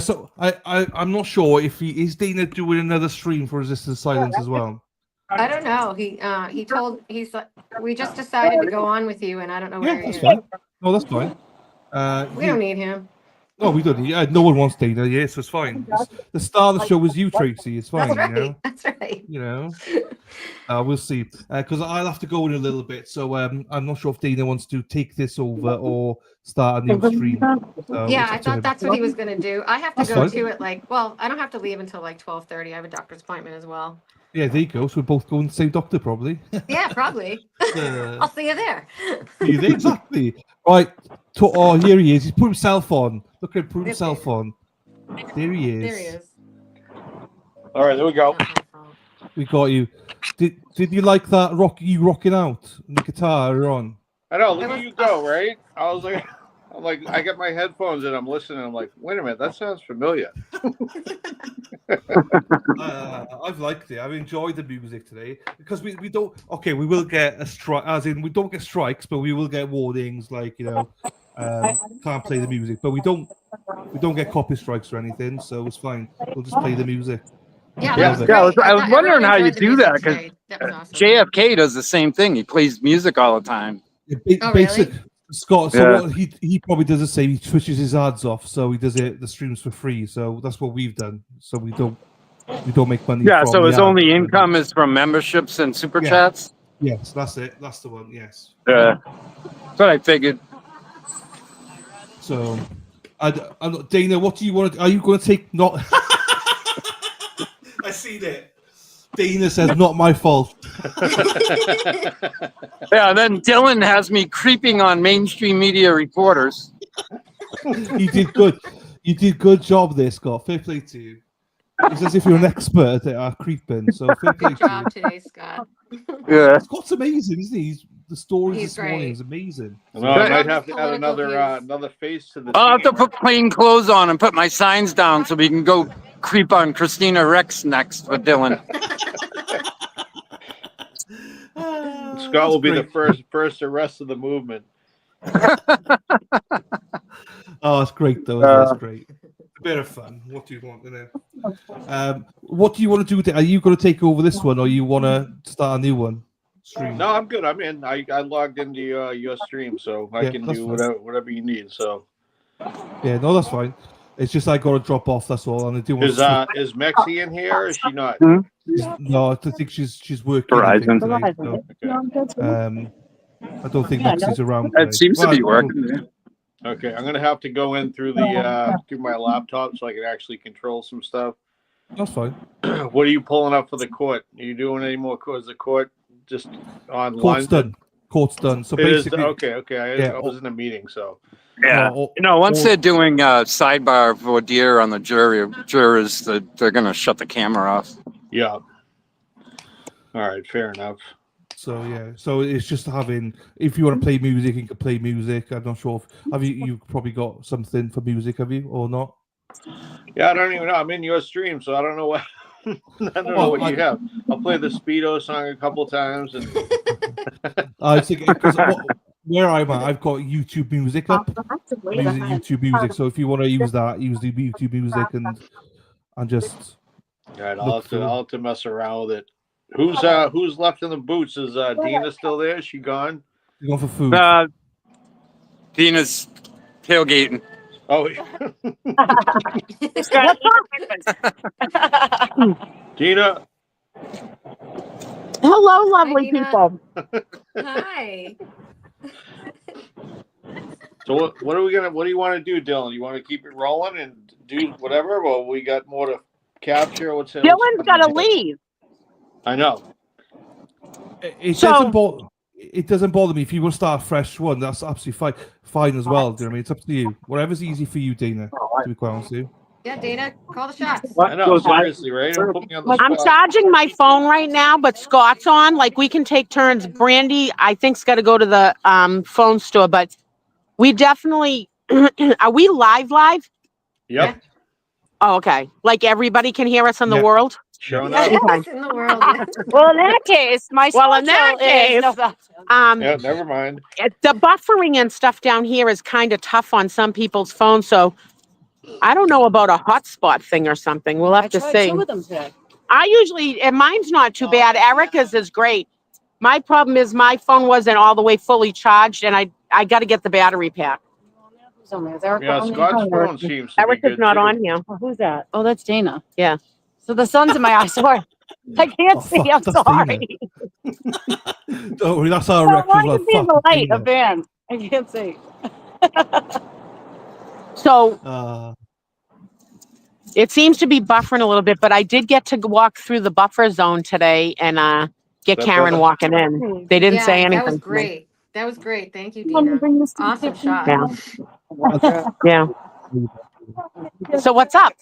So I'm not sure if is Dana doing another stream for Resistance Silence as well. I don't know. He's like, we just decided to go on with you, and I don't know where Yeah, he that's is. fine. No, that's fine. We don't need him. No, we don't. Yeah, no one wants Dana. Yeah, so it's fine. The star of the show was you, Tracy. It's fine. That's right. You know? That's right. You know, we'll see. Because I'll have to go in a little bit. So I'm not sure if Dana wants to take this over or start a new stream. So Yeah, it's I up to thought him. that's what he was going to do. I have to That's go fine. to it I don't have to leave until like 12:30. I have a doctor's appointment as well. Yeah, there you go. So we're both going to the same doctor, probably. Yeah, probably. I'll see you there. See you there, exactly. Right. Oh, here he is. He's put himself on. Look at him put himself on. There he is. There he is. All right, there we go. We got you. Did you like that you rocking out the guitar earlier on? I know. Look at you go, right? I'm like, I got my headphones and I'm listening. I'm like, wait a minute, that sounds familiar. I've liked it. I've enjoyed the music today because we don't. Okay, we will get a strike, as in we don't get strikes, but we will get warnings like can't play the music, but we don't get copy strikes or anything, so it's fine. We'll just play the music. Yeah, I was wondering how you do that because awesome. JFK does the same thing. He plays music all the time. Basic Scott. So Yeah. what he probably does the same. He switches his ads off, so he does the streams for free. So that's what we've done. So we don't make money. Yeah, from so the his ads. only income is from memberships and super chats. Yes, that's it. That's the one. Yes. Yeah, that's what I figured. So, Dana, what do you want? Are you going to take not? I see that. Dana says, "Not my fault." Yeah, then Dylan has me creeping on mainstream media reporters. You did good. You did good job there, Scott. Fair play to you. It's as if you're an expert at creeping. So fair play Good to you. job today, Scott. Yeah. Scott's amazing, isn't he? The stories He's this morning great. is amazing. Well, I might have to add another face to the I'll have team. to put plain clothes on and put my signs down so we can go creep on Christina Rex next with Dylan. Scott will be the first arrest of the movement. Oh, it's great though. That's great. A bit of fun. What do you want? What do you want to do? Are you going to take over this one, or you want to start a new one? Stream? No, I'm good. I'm in. I logged into your stream, so I Yeah, can that's do fine. whatever you need. So Yeah, no, that's fine. It's just I got to drop off. That's all. And I do want is Mexi in here? Or is she not? No, I think she's working. Verizon. I think, today, so, I don't think Lexi's around. It seems to be Well, working. Okay, I'm gonna have to go in through the through my laptop so I can actually control some stuff. That's fine. What are you pulling up for the court? Are you doing any more courts? The court just online? Court's done. Court's done. So It is- basically, okay. I was in a meeting, so Yeah. Once they're doing sidebar voir dire on the jurors, they're going to shut the camera off. yeah. All right, fair enough. So yeah, so it's just having. If you want to play music, you can play music. I'm not sure. Have you probably got something for music? Have you or not? Yeah, I don't even know. I'm in your stream, so I don't know what. I don't know what you have. I'll play the Speedo song a couple times, and I think because where I'm at, I've got YouTube music up. I'm using YouTube music, so if you want to use that, use the YouTube music and just. all right, I'll have to mess around with it. Who's left in the boots? Is Dina still there? Is she gone? Going for food. Dina's tailgating. Oh. Dina. Hello, lovely people. Hi. So what are we gonna? What do you want to do, Dylan? You want to keep it rolling and do whatever? Well, we got more to capture. Dylan's got to leave. I know. It doesn't bother me if you want to start a fresh one. That's absolutely fine as well. Do you know what I mean? It's up to you. Whatever's easy for you, Dina. To be quite honest with you. Yeah, Dana, call the shots. I know, seriously, right? Don't put me on the I'm spot. charging my phone right now, but Scott's on. Like, we can take turns. Brandy, I think's got to go to the phone store, but we definitely are we live? Yep. Oh, okay. Like everybody can hear us in the world. Showing Yes, up. in the world. Yeah. Well, in that case, my Well, in that social is case, Yeah, never mind. the buffering and stuff down here is kind of tough on some people's phones. So I don't know about a hotspot thing or something. We'll have to see. 2 of them today. I usually, and mine's not too bad. Erica's is great. My problem is my phone wasn't all the way fully charged, and I got to get the battery pack. Who's on there? Is Erica Yeah, on there? Scott's phone seems to be Erica's good not too. on here. Oh, who's that? Oh, that's Dana. Yeah. So the sun's in my eyes. Sorry. I can't see. I'm that's sorry. Don't worry, that's our I record. want to see in the light of Van. I can't see. So it seems to be buffering a little bit, but I did get to walk through the buffer zone today and get That Karen better? walking in. They didn't say anything. That was to me. great. That was great. Thank you, Dina. Awesome shot. Yeah. So what's up?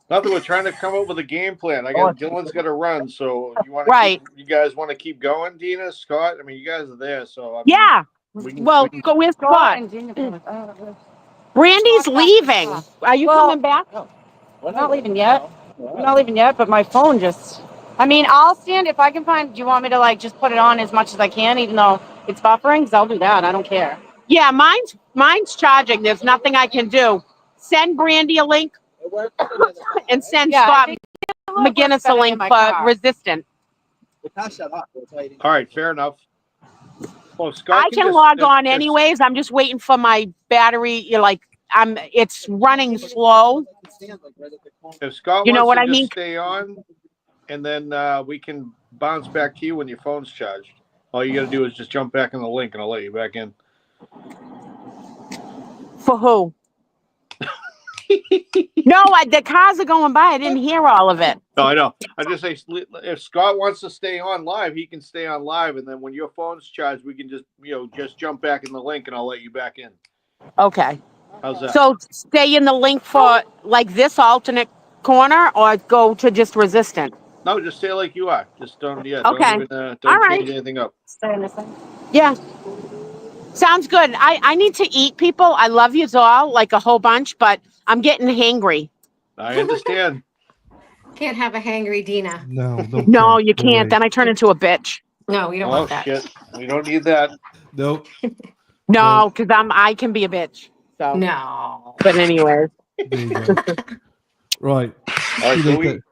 Nothing. We're trying to come up with a game plan. Dylan's got to run, so you want to Right. you guys want to keep going, Dina, Scott? I mean, you guys are there, so I mean, Yeah. we can, Well, we can- go with Scott. Brandy's leaving. Are you coming back? I'm not leaving yet. I'm not leaving yet, but my phone just. I mean, I'll stand if I can find. Do you want me to like just put it on as much as I can, even though it's buffering? Because I'll do that. I don't care. Yeah, mine's charging. There's nothing I can do. Send Brandy a link and send Yeah, I Scott think it looks McGinnis a better link in my for car. resistant. All right, fair enough. Well, Scott I can just- log on just- anyways. I'm just waiting for my battery. It's running slow. If Scott You know wants what to I just mean? stay on, and then we can bounce back to you when your phone's charged. All you got to do is just jump back in the link, and I'll let you back in. For who? No, the cars are going by. I didn't hear all of it. No, I know. I just say if Scott wants to stay on live, he can stay on live, and then when your phone's charged, we can just jump back in the link, and I'll let you back in. Okay. How's that? So stay in the link for like this alternate corner, or go to just resistant. No, just stay like you are. Just don't. Yeah. Okay. Don't All right. change anything up. Stay in this thing. Yeah. Sounds good. I need to eat, people. I love you all like a whole bunch, but I'm getting hangry. I understand. Can't have a hangry Dina. No, you can't. Then I turn into a bitch. No, we don't Oh want that. shit! We don't need that. Nope. No, because I can be a bitch. So no. But anyways. There you go. Right. All right. See So you we, later.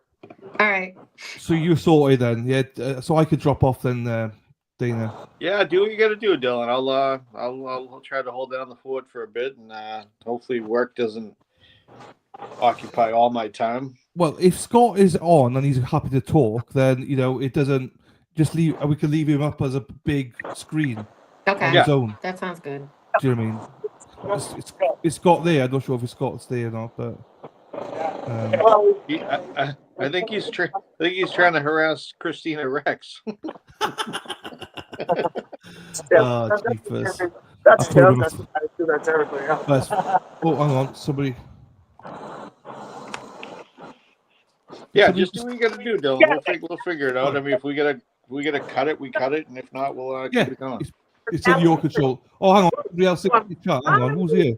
All right. So you're sorted then, yeah. So I could drop off then, Dana. yeah, do what you got to do, Dylan. I'll try to hold down the fort for a bit, and hopefully work doesn't occupy all my time. Well, if Scott is on and he's happy to talk, then it doesn't just leave. We can leave him up as a big screen Okay. on his own. That sounds good. Do you know what I mean? It's Scott there. I'm not sure if it's Scott's there or not, but. I think he's trying to harass Christina Rex. Oh, jeepers. That's I told him- that's terribly. That's- oh, hang on, somebody. Yeah, just do what you got to do, Dylan. We'll figure it out. I mean, if we gotta cut it, we cut it, and if not, we'll keep it going. It's in your control. Oh, hang on. Somebody else in the chat. Hang on. Who's here?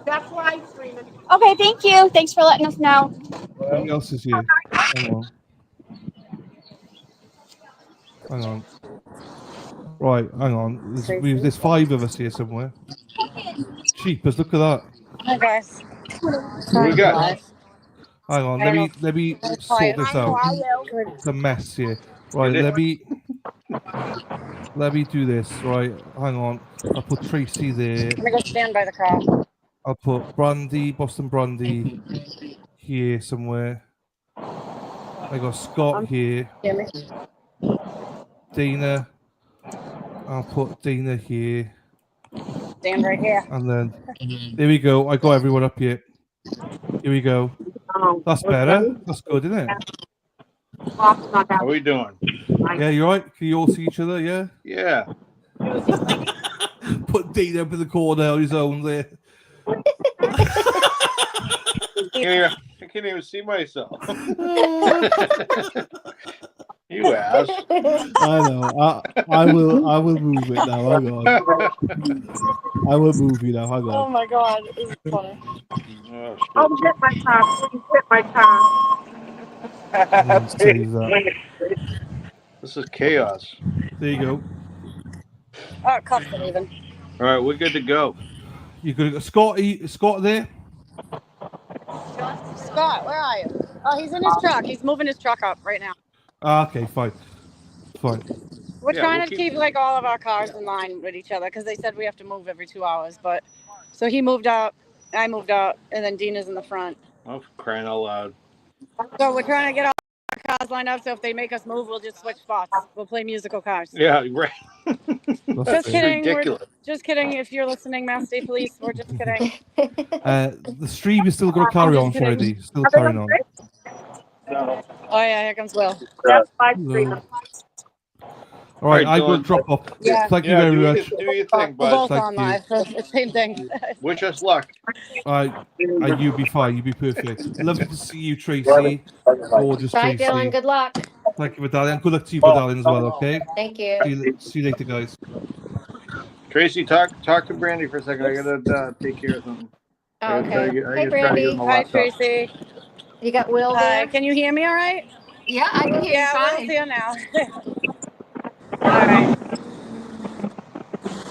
That's live streaming. Okay, thank you. Thanks for letting us know. Somebody else is here. Hang on. Hang on. Right, hang on. There's 5 of us here somewhere. Cheapers, look at that. Hi guys. What we got? Hang on, let me sort this out. It's a mess here. Right, let me do this. Right, hang on. I'll put Tracy there. I'm gonna go stand by the car. I'll put Brandy, Boston Brandy here somewhere. I got Scott here. Dana. I'll put Dana here. Stand right here. And then there we go. I got everyone up here. Here we go. That's better. That's good, isn't it? How are we doing? Yeah, you right? Can you all see each other? Yeah. Yeah. Put Dana up in the corner on his own there. I can't even see myself. You ass. I know. I will move it now. Hang on. I will move you now. Hang on. Oh my god, this is funny. Oh, hit my car. Please hit my car. Save that. This is chaos. There you go. Oh, cuffs it even. All right, we're good to go. You could go. Scott there? Scott, where are you? Oh, he's in his truck. He's moving his truck up right now. Okay, fine. Fine. We're trying to keep like all of our cars in line with each other because they said we have to move every 2 hours. But so he moved up, I moved up, and then Dina's in the front. Oh, for crying out loud. So we're trying to get all our cars lined up. So if they make us move, we'll just switch spots. We'll play musical cars. Yeah, right. Just kidding. Ridiculous. Just kidding. If you're listening, Mass State Police, we're just kidding. The stream is still going to carry on, Friday. Still carrying on. Oh yeah, here comes Will. That's live streaming. All right, I will drop off. Yeah. Thank you very much. Do your thing, We're bud. both Thank on you. live. So it's the same thing. Wish us luck. You'll be fine. You'll be perfect. Lovely to see you, Tracy. Gorgeous, Bye, Tracy. Dylan. Good luck. Thank you, Medallion. Good luck to you, Medallion, as well. Okay. Thank you. See you later, guys. Tracy, talk to Brandy for a second. I gotta take care of something. Okay. Hey, Brandy. Hi, Tracy. You got Will Hi. there? Can you hear me all right? Yeah, I can hear you Yeah, fine. Will's here now. All right.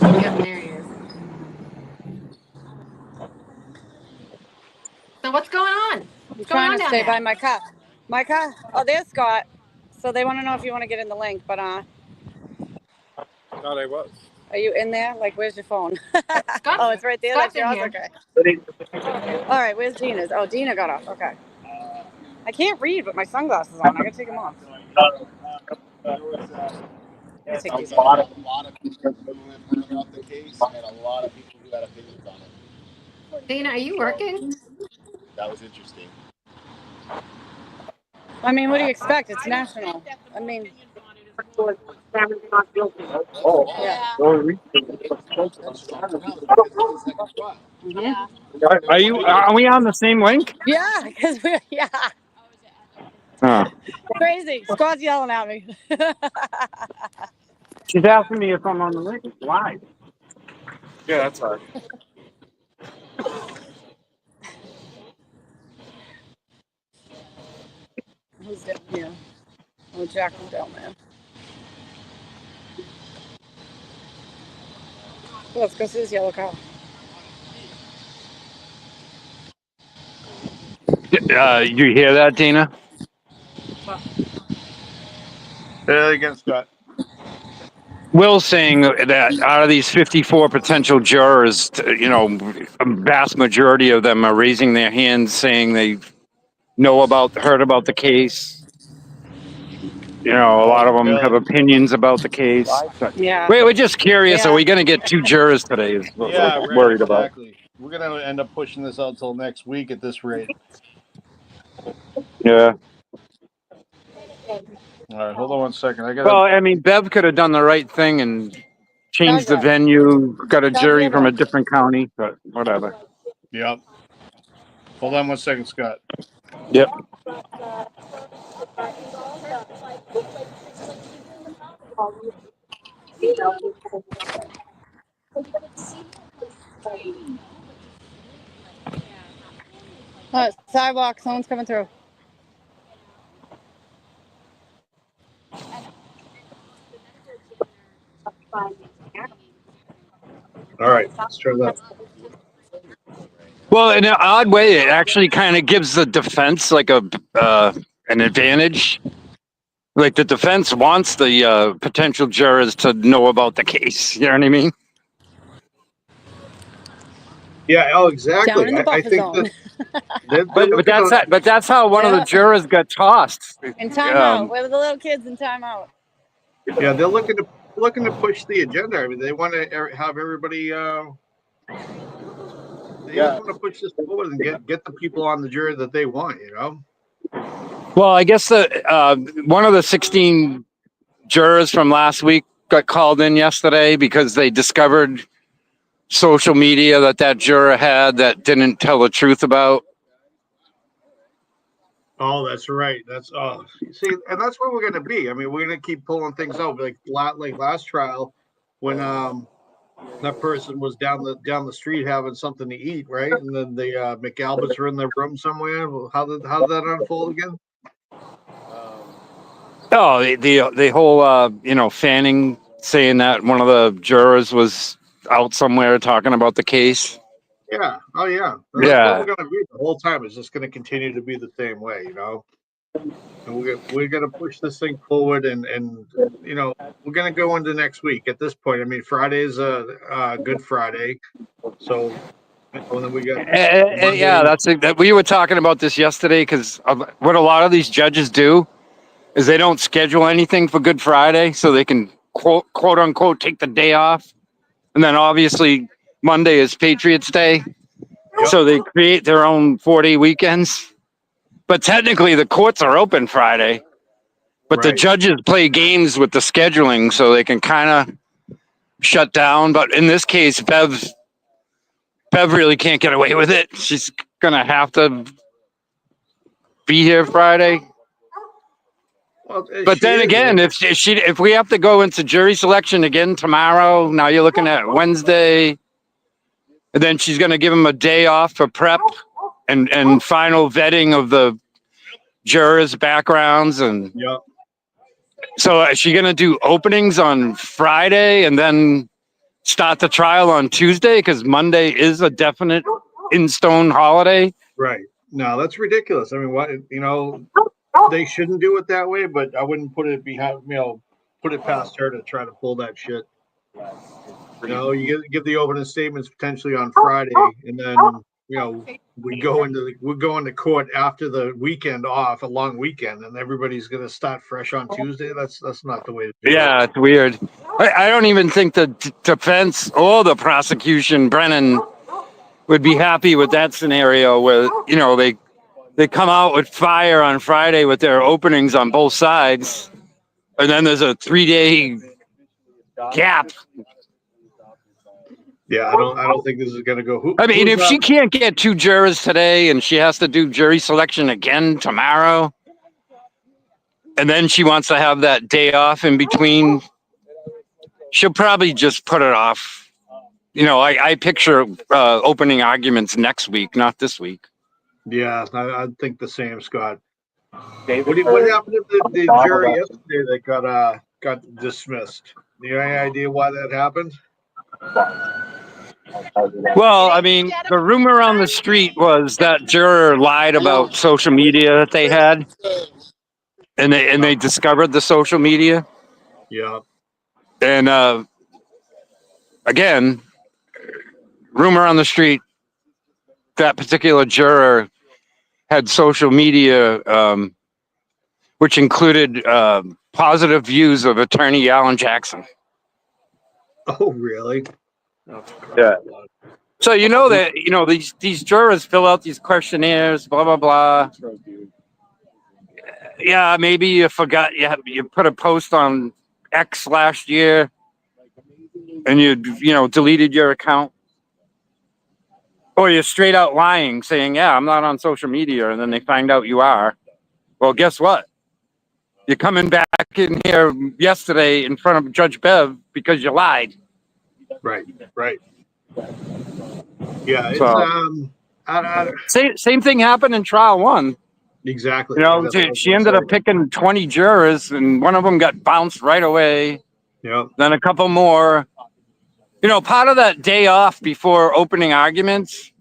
Yep, there he is. So what's going on? I'm What's going trying on to down stay there? by my car. My car. Oh, there's Scott. So they want to know if you want to get in the link, but Thought I was. are you in there? Like, where's your phone? Scott's, Oh, it's right there. Scott's That's in yours. here. Okay. All right. Where's Dina's? Oh, Dina got off. Okay. I can't read with my sunglasses on. I gotta take them off. There was Let me take these a off. lot of people who have heard about the case and a lot of people who had opinions on it. Dina, are you working? That was interesting. I mean, what do you expect? It's national. I mean, yeah. Are we on the same link? Yeah, because we're Huh. crazy. Squad's yelling at me. She's asking me if I'm on the link. Why? Yeah, that's hard. Who's down here? Oh, Jack was down there. Oh, let's go see this yellow car. You hear that, Dina? There again, Scott. Will saying that out of these 54 potential jurors, a vast majority of them are raising their hands saying they heard about the case. A lot of them have opinions about the case. Yeah. We're just curious. Yeah. Are we going to get 2 jurors today? Is what Yeah, we're right, worried about. exactly. We're gonna end up pushing this out till next week at this rate. Yeah. All right, hold on one second. Well, I mean, Bev could have done the right thing and changed the venue, got a jury from a different county, but whatever. Yep. Hold on one second, Scott. Yep. Sidewalk, someone's coming through. All right, let's try that. Well, in an odd way, it actually kind of gives the defense like an advantage. Like the defense wants the potential jurors to know about the case. You know what I mean? Yeah. Oh, Down exactly. in the I buffer think zone. that they're But looking to. that's how one of the Yeah. jurors got tossed. In timeout. Um, Where were the little kids in timeout? Yeah, they're looking to push the agenda. I mean, they want to have everybody. They just want to push this forward and get the people on the jury that they want. You know. well, I guess one of the 16 jurors from last week got called in yesterday because they discovered social media that juror had that didn't tell the truth about. Oh, that's right. That's see, and that's where we're going to be. I mean, we're going to keep pulling things out. Like last trial, when that person was down the street having something to eat, right? And then the McAlberts were in their room somewhere. Well, how did that unfold again? Oh, the whole Fanning saying that one of the jurors was out somewhere talking about the case. Yeah. Oh, yeah. That's what Yeah. we're going to be the whole time. It's just going to continue to be the same way, you know. And we're going to push this thing forward, and you know, we're going to go into next week. At this point, I mean, Friday is a Good Friday, so and then we got Yeah, Monday. we were talking about this yesterday because what a lot of these judges do is they don't schedule anything for Good Friday, so they can quote unquote take the day off, and then obviously Monday is Patriots Day, so they create their own 4-day weekends. But technically, the courts are open Friday, but the judges play games with the scheduling, so they can kind of shut down. But in this case, Bev really can't get away with it. She's gonna have to be here Friday. Well, But then again, if we have to go into jury selection again tomorrow, now you're looking at Wednesday, and then she's going to give him a day off for prep and final vetting of the jurors' backgrounds, and so is she going to do openings on Friday and then start the trial on Tuesday because Monday is a definite in stone holiday? Right. No, that's ridiculous. I mean, what, you know, they shouldn't do it that way, but I wouldn't put it past her to try to pull that shit. You know, you give the opening statements potentially on Friday, and then we go into court after the weekend off, a long weekend, and everybody's going to start fresh on Tuesday. That's not the way to do it. Yeah, it's weird. I don't even think the defense or the prosecution, Brennan, would be happy with that scenario where they come out with fire on Friday with their openings on both sides, and then there's a 3-day gap. Yeah, I don't think this is going to go. I mean, if she can't get 2 jurors today and she has to do jury selection again tomorrow, and then she wants to have that day off in between, she'll probably just put it off. I picture opening arguments next week, not this week. Yeah, I think the same, Scott. What happened to the jury yesterday that got dismissed? Do you have any idea why that happened? Well, I mean, the rumor on the street was that juror lied about social media that they had, and they discovered the social media. Yeah. And again, rumor on the street, that particular juror had social media, which included positive views of attorney Alan Jackson. Oh, really? Yeah. So that these jurors fill out these questionnaires, blah blah blah. Yeah, maybe you forgot you put a post on X last year, and you deleted your account, or you're straight out lying, saying, "Yeah, I'm not on social media," and then they find out you are. Well, guess what? You're coming back in here yesterday in front of Judge Bev because you lied. Right. Yeah, it's So same thing happened in trial one. exactly. You know, That's what I was she gonna ended say. up picking 20 jurors, and one of them got bounced right away. Yep. Then a couple more. You know, part of that day off before opening arguments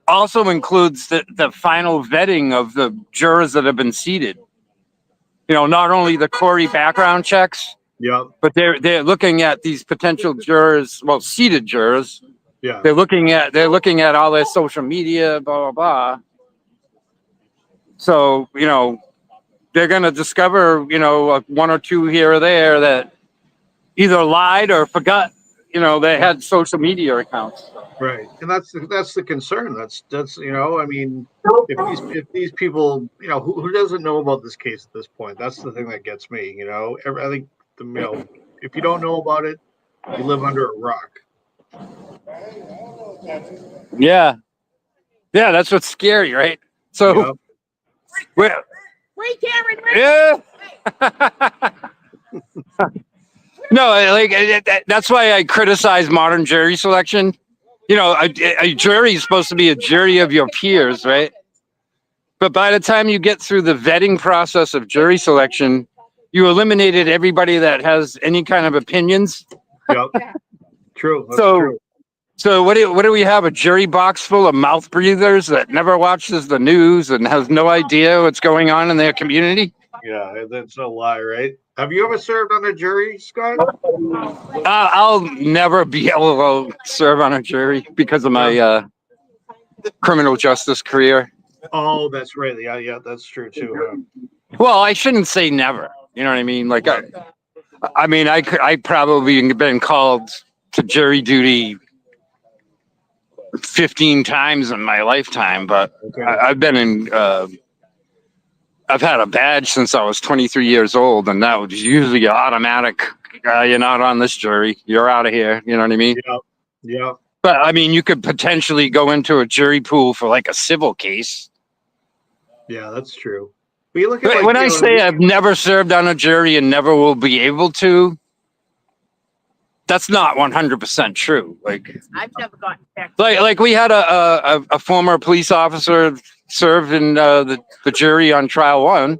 also includes the final vetting of the jurors that have been seated. You know, not only the Corey background checks, Yep. but they're looking at these potential jurors, well, seated jurors. Yeah. They're looking at all their social media, blah blah blah. So, you know, they're going to discover, you know, one or two here or there that either lied or forgot, you know, they had social media accounts. Right, and that's the concern. That's you know, I mean, if these people, you know, who doesn't know about this case at this point? That's the thing that gets me. You know, I think you know, if you don't know about it, you live under a rock. Yeah, that's what's scary, right? So, Yep. well, Wait, Karen. yeah. No, that's why I criticize modern jury selection. You know, a jury is supposed to be a jury of your peers, right? But by the time you get through the vetting process of jury selection, you eliminated everybody that has any kind of opinions. Yep. True. That's true. So what do we have? A jury box full of mouth breathers that never watches the news and has no idea what's going on in their community? Yeah, that's no lie, right? Have you ever served on a jury, Scott? I'll never be able to serve on a jury because of my criminal justice career. Oh, that's right. Yeah, that's true too. Huh? Well, I shouldn't say never. You know what I mean? Like, I probably been called to jury duty 15 times in my lifetime, but I've been in. I've had a badge since I was 23 years old, and that was usually automatic. You're not on this jury. You're out of here. You know what I mean? Yeah. But I mean, you could potentially go into a jury pool for like a civil case. Yeah, that's true. But you look at When I say I've never served on a jury and never will be able to, that's not 100% true. Like I've never gotten back. like we had a former police officer serve in the jury on trial one.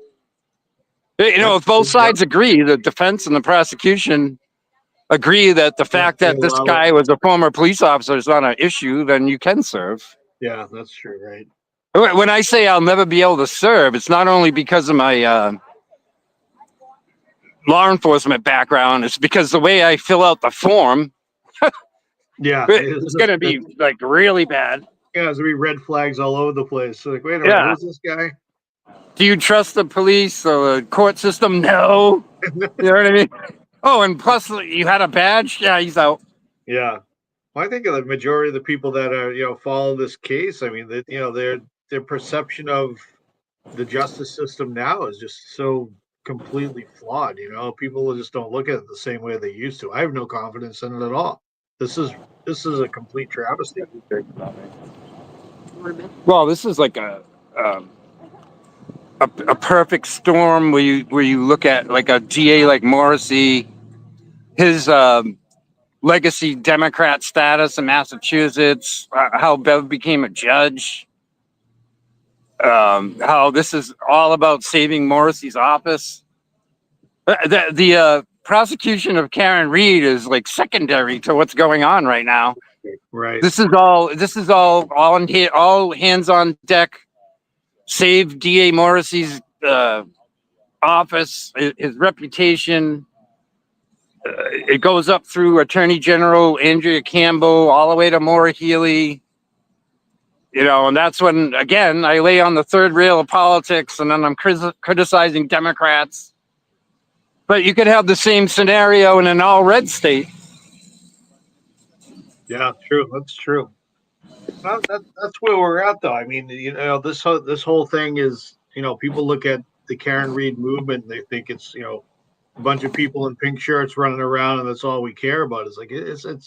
You know, if both sides agree, the defense and the prosecution agree that the fact that this guy was a former police officer is not an issue, then you can serve. Yeah, that's true, right? When I say I'll never be able to serve, it's not only because of my law enforcement background, it's because the way I fill out the form, yeah, it's going to be like really bad. Yeah, there's gonna be red flags all over the place. So like, wait a minute, who's this guy? Do you trust the police or the court system? No. You know what I mean? Oh, and plus you had a badge? Yeah, he's out. Yeah. Well, I think the majority of the people that are, you know, follow this case, I mean, that, you know, their perception of the justice system now is just so completely flawed. You know, people just don't look at it the same way they used to. I have no confidence in it at all. This is a complete travesty. Well, this is like a perfect storm where you look at like a DA like Morrissey, his legacy Democrat status in Massachusetts, how Bev became a judge, how this is all about saving Morrissey's office. The prosecution of Karen Reed is like secondary to what's going on right now. Right. This is all hands on deck. Save DA Morrissey's office, his reputation. It goes up through Attorney General Andrea Campbell all the way to Maura Healey. You know, and that's when, again, I lay on the third rail of politics and then I'm criticizing Democrats. But you could have the same scenario in an all red state. Yeah, true. That's true. Well, that's where we're at, though. I mean, you know, this whole thing is, you know, people look at the Karen Reed movement and they think it's, you know, a bunch of people in pink shirts running around and that's all we care about. It's like it's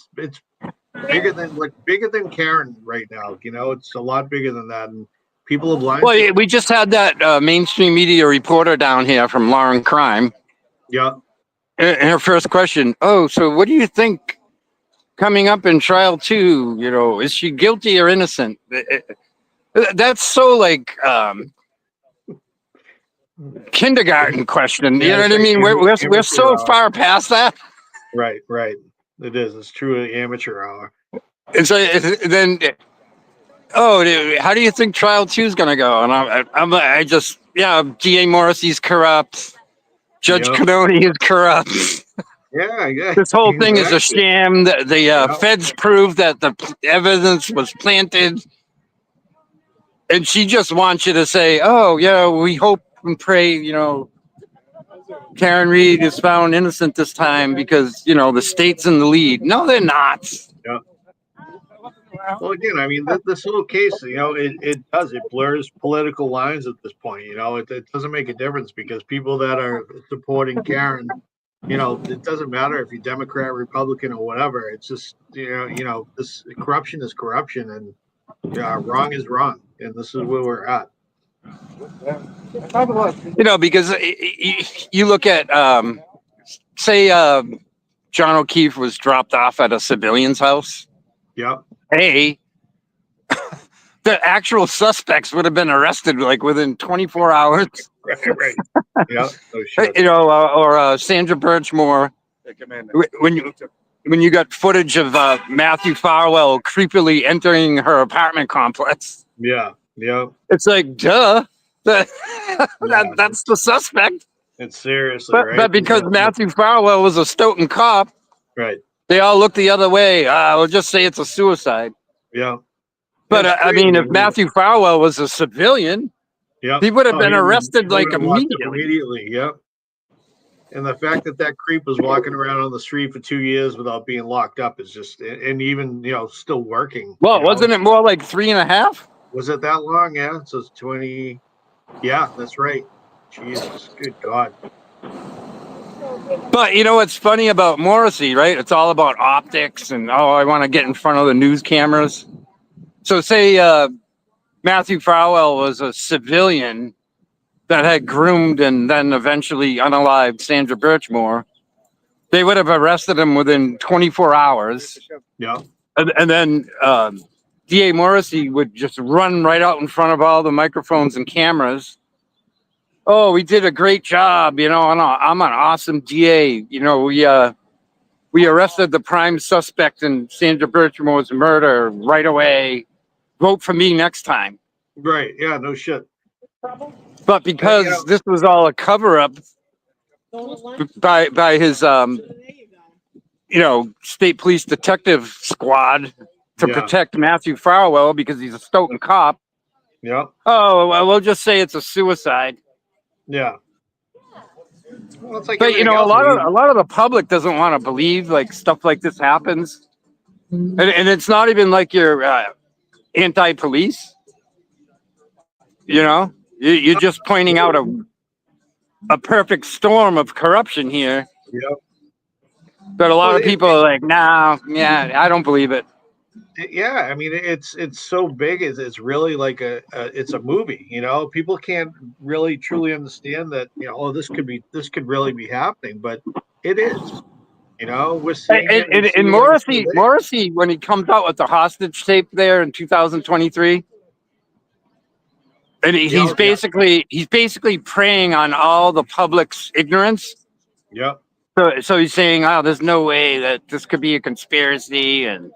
bigger than Karen right now. You know, it's a lot bigger than that. And People are blind. Well, we just had that mainstream media reporter down here from Lauren Crime. Yeah. And her first question, so what do you think coming up in trial 2? You know, is she guilty or innocent? That's so like kindergarten question. You Yeah, know it's what I like mean? We're amateur so hour. far past that. Right. It is. It's truly amateur hour. And so then, how do you think trial 2 is going to go? And I just, DA Morrissey's corrupt. Judge Cannoni is corrupt. Yeah. This whole thing is a Exactly. sham. The feds proved that the evidence was planted. And she just wants you to say, we hope and pray, Karen Reed is found innocent this time because, the state's in the lead. No, they're not. Yeah. Well, again, I mean, this little case, it blurs political lines at this point. It doesn't make a difference because people that are supporting Karen, it doesn't matter if you're Democrat, Republican, or whatever. It's just, this corruption is corruption, and wrong is wrong, and this is where we're at. Because you look at, say, John O'Keefe was dropped off at a civilian's house. Yeah. The actual suspects would have been arrested like within 24 hours. Right. Yeah. Or Sandra Birchmore. When you got footage of Matthew Farwell creepily entering her apartment complex. Yeah. It's like, duh. That's the suspect. It's seriously but because Matthew Farwell was a Stoughton cop, right? They all look the other way. We'll just say it's a suicide. Yeah. But I mean, if Matthew Farwell was a civilian, he would have been arrested like immediately. Yep. And the fact that creep was walking around on the street for 2 years without being locked up is just, and even still working. Well, wasn't it more like 3.5? Was it that long? Yeah. So it's 20. Yeah, that's right. Jesus, good God. But what's funny about Morrissey, right? It's all about optics and I want to get in front of the news cameras. So say Matthew Farwell was a civilian that had groomed and then eventually unalived Sandra Birchmore. They would have arrested him within 24 hours. Yeah. And then DA Morrissey would just run right out in front of all the microphones and cameras. Oh, we did a great job. I'm an awesome DA. We arrested the prime suspect in Sandra Birchmore's murder right away. Vote for me next time. Right. Yeah, no shit. But because this was all a cover up by his, state police detective squad to protect Matthew Farwell because he's a Stoughton cop. Yeah. Oh, well, we'll just say it's a suicide. Yeah. Well, it's like but a lot of the public doesn't want to believe like stuff like this happens, and it's not even like you're anti-police. You're just pointing out a perfect storm of corruption here. Yep. But a lot of people are like, nah, I don't believe it. Yeah, I mean, it's so big. It's really like it's a movie. People can't really truly understand that. This could really be happening, but it is. We're seeing and Morrissey, when he comes out with the hostage tape there in 2023, and he's basically preying on all the public's ignorance. Yep. So he's saying, there's no way that this could be a conspiracy, and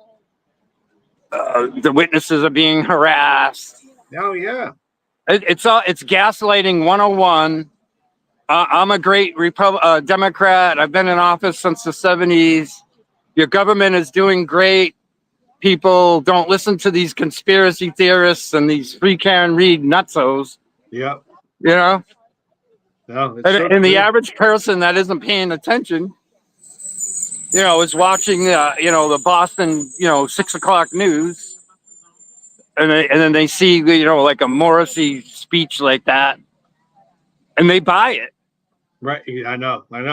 the witnesses are being harassed. Oh yeah. It's gaslighting 101. I'm a great Democrat. I've been in office since the 70s. Your government is doing great. People don't listen to these conspiracy theorists and these free Karen Reed nutzos. Yep. No, and the average person that isn't paying attention, is watching the Boston 6 o'clock news, and then they see like a Morrissey speech like that, and they buy it. Right. I know. And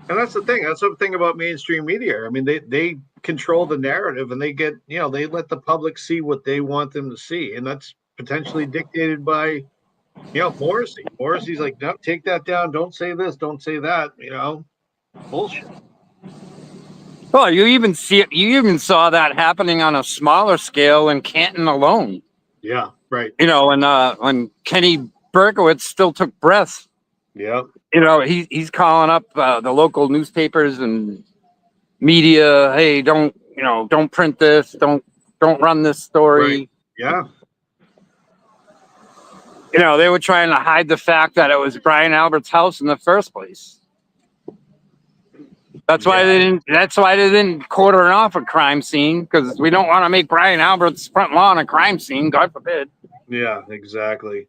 that's the thing. That's the thing about mainstream media. I mean, they control the narrative, and they get they let the public see what they want them to see, and that's potentially dictated by, Morrissey. Morrissey's like, no, take that down. Don't say this. Don't say that. Bullshit. Well, you even saw that happening on a smaller scale in Canton alone. Yeah, right. When Kenny Berkowitz still took breaths. Yeah. He's calling up the local newspapers and media. Hey, don't print this. Don't run this story. Right. Yeah. They were trying to hide the fact that it was Brian Albert's house in the first place. That's why they didn't cordon off a crime scene, because we don't want to make Brian Albert's front lawn a crime scene. God forbid. Yeah, exactly.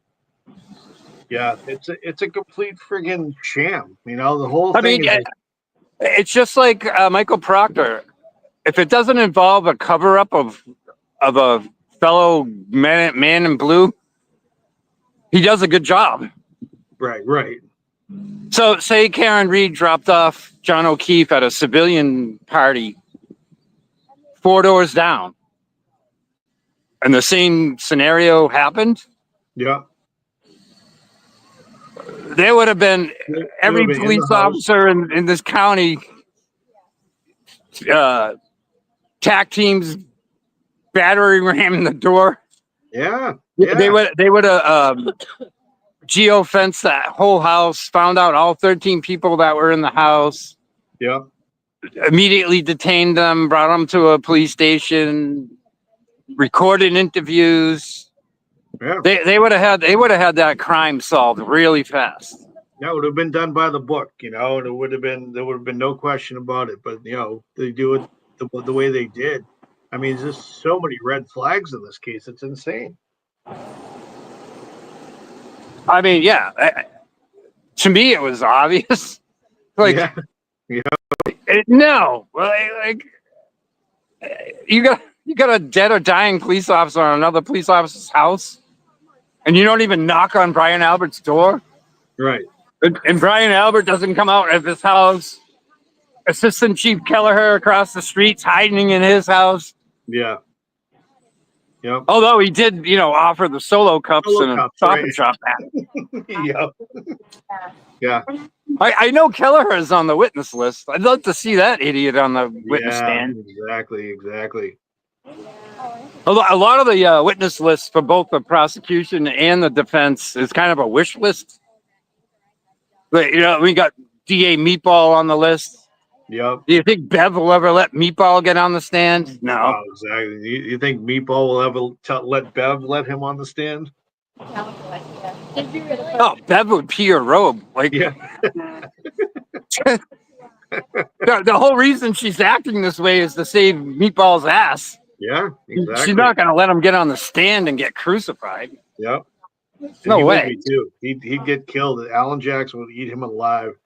Yeah, it's a complete friggin' sham. The whole thing. It's just like Michael Proctor. If it doesn't involve a cover up of a fellow man in blue, he does a good job. Right. So, say Karen Reed dropped off John O'Keefe at a civilian party 4 doors down, and the same scenario happened. Yeah. There would have been every police officer in this county, TAC teams, battery ramming the door. Yeah. They would have geo-fenced that whole house, found out all 13 people that were in the house. Yeah. Immediately detained them, brought them to a police station, recorded interviews. Yeah. They would have had that crime solved really fast. That would have been done by the book, and there would have been no question about it. But they do it the way they did. I mean, there's just so many red flags in this case. It's insane. I mean, yeah. To me, it was obvious. Yeah. No, you got a dead or dying police officer on another police officer's house, and you don't even knock on Brian Albert's door. Right. And Brian Albert doesn't come out of his house. Assistant Chief Kelleher across the street's hiding in his house. Yeah. Yep. Although he did, offer the solo cups and a Stop and Shop hat. Yep. Yeah. I know Kelleher is on the witness list. I'd love to see that idiot on the witness stand. Exactly. A lot of the witness lists for both the prosecution and the defense is kind of a wish list. But, we got DA Meatball on the list. Yep. Do you think Bev will ever let Meatball get on the stand? No. Oh, exactly. You think Meatball will ever let Bev let him on the stand? Oh, Bev would pee her robe. Yeah. The whole reason she's acting this way is to save Meatball's ass. Yeah, exactly. She's not going to let him get on the stand and get crucified. Yep. No way. He'd get killed. Alan Jackson would eat him alive.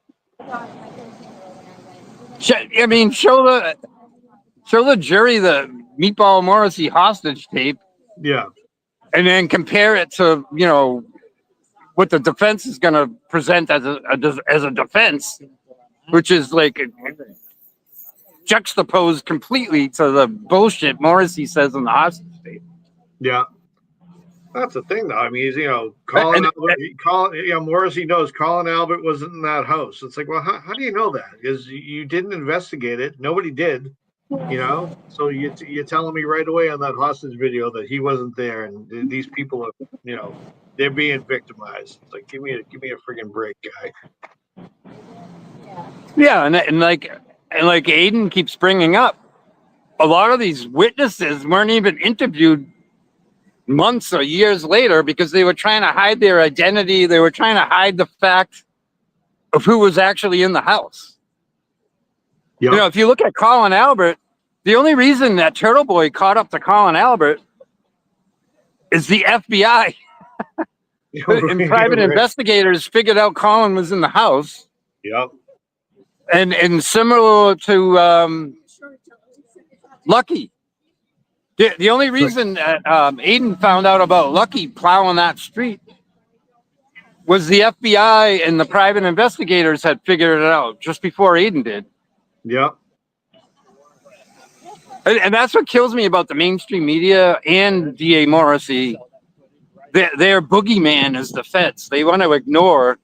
I mean, show the jury the Meatball Morrissey hostage tape. Yeah. And then compare it to, what the defense is going to present as a defense, which is like juxtaposed completely to the bullshit Morrissey says in the hostage tape. Yeah. That's the thing, though. I mean, Morrissey knows Colin Albert wasn't in that house. It's like, well, how do you know that? Because you didn't investigate it. Nobody did. So you're telling me right away on that hostage video that he wasn't there, and these people are, they're being victimized. It's like, give me a friggin' break, guy. Yeah, and like Aiden keeps bringing up, a lot of these witnesses weren't even interviewed months or years later because they were trying to hide their identity. They were trying to hide the fact of who was actually in the house. Yep. If you look at Colin Albert, the only reason that Turtle Boy caught up to Colin Albert is the FBI and private investigators figured out Colin was in the house. Yep. And similar to Lucky. The only reason that Aiden found out about Lucky plowing that street was the FBI and the private investigators had figured it out just before Aiden did. Yep. And that's what kills me about the mainstream media and DA Morrissey their boogeyman is the feds. They want to ignore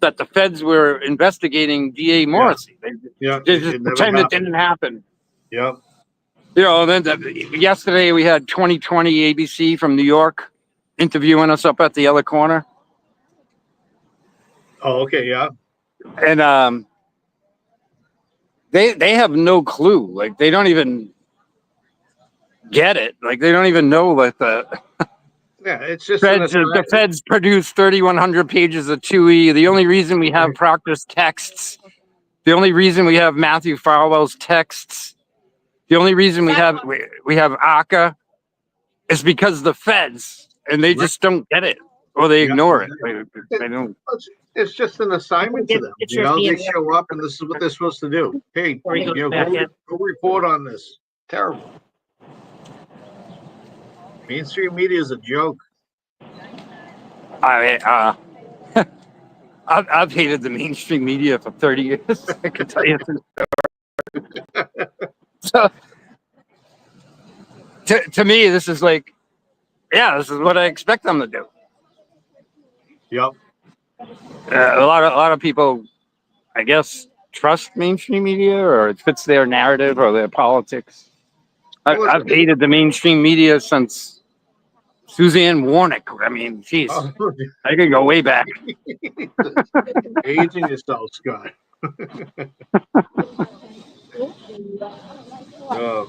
that the feds were investigating DA Morrissey. Yeah, They it just never pretend it happened. didn't happen. Yep. You know, then yesterday we had 2020 ABC from New York interviewing us up at the other corner. Oh, okay, yeah. And they have no clue. Like, they don't even get it. Like, they don't even know that Yeah, it's just the feds produced 3,100 pages of 2E. The only reason we have Proctor's texts, the only reason we have Matthew Farwell's texts, the only reason we have ACA is because the feds, and they just don't get it, or they ignore it. They don't. It's just an assignment to them. You know, they show up and this is what they're supposed to do. Hey, go report on this. Terrible. Mainstream media is a joke. I mean, I've hated the mainstream media for 30 years. I can tell you. So, to me, this is like, this is what I expect them to do. Yep. A lot of people, I guess, trust mainstream media, or it fits their narrative or their politics. I've hated the mainstream media since Suzanne Warnick. I mean, geez, I could go way back. Aging yourself, Scott. I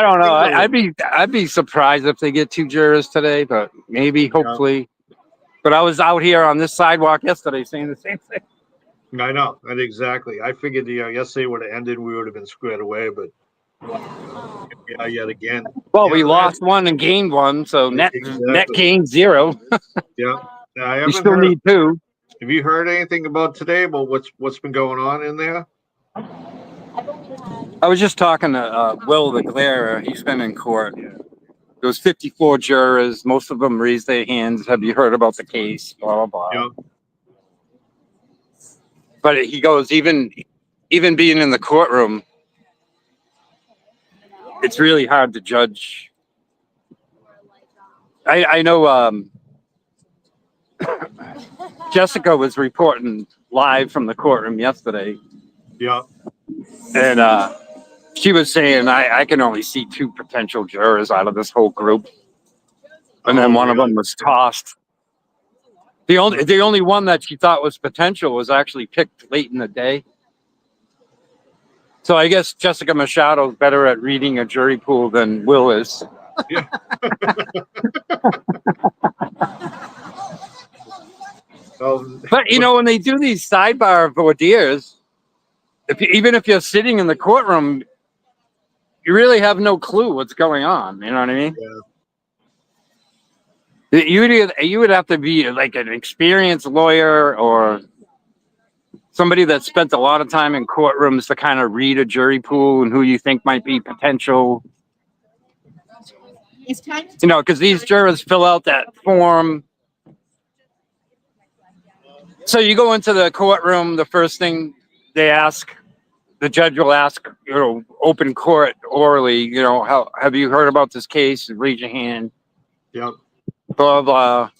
don't know. I'd be surprised if they get 2 jurors today, but maybe, hopefully. But I was out here on this sidewalk yesterday saying the same thing. I know, and exactly. I figured yesterday would have ended, we would have been squared away, but yet again. Well, we lost 1 and gained 1, so net gain 0. Yeah, I You haven't still heard. need 2. Have you heard anything about today? About what's been going on in there? I was just talking to Will the Glare. He's been in court. There was 54 jurors. Most of them raised their hands. Have you heard about the case? Blah, blah, blah. Yeah. But he goes, even being in the courtroom, it's really hard to judge. I know Jessica was reporting live from the courtroom yesterday. Yeah. And she was saying, I can only see 2 potential jurors out of this whole group. And then one of them was tossed. The only one that she thought was potential was actually picked late in the day. So I guess Jessica Machado's better at reading a jury pool than Will is. Yeah. But, you know, when they do these sidebar voir dire, even if you're sitting in the courtroom, you really have no clue what's going on. You know what I mean? Yeah. You would have to be like an experienced lawyer or somebody that spent a lot of time in courtrooms to kind of read a jury pool and who you think might be potential. You know, because these jurors fill out that form. So you go into the courtroom, the first thing they ask, the judge will ask, you know, open court orally, you know, how have you heard about this case? Raise your hand. Yep. Blah, blah.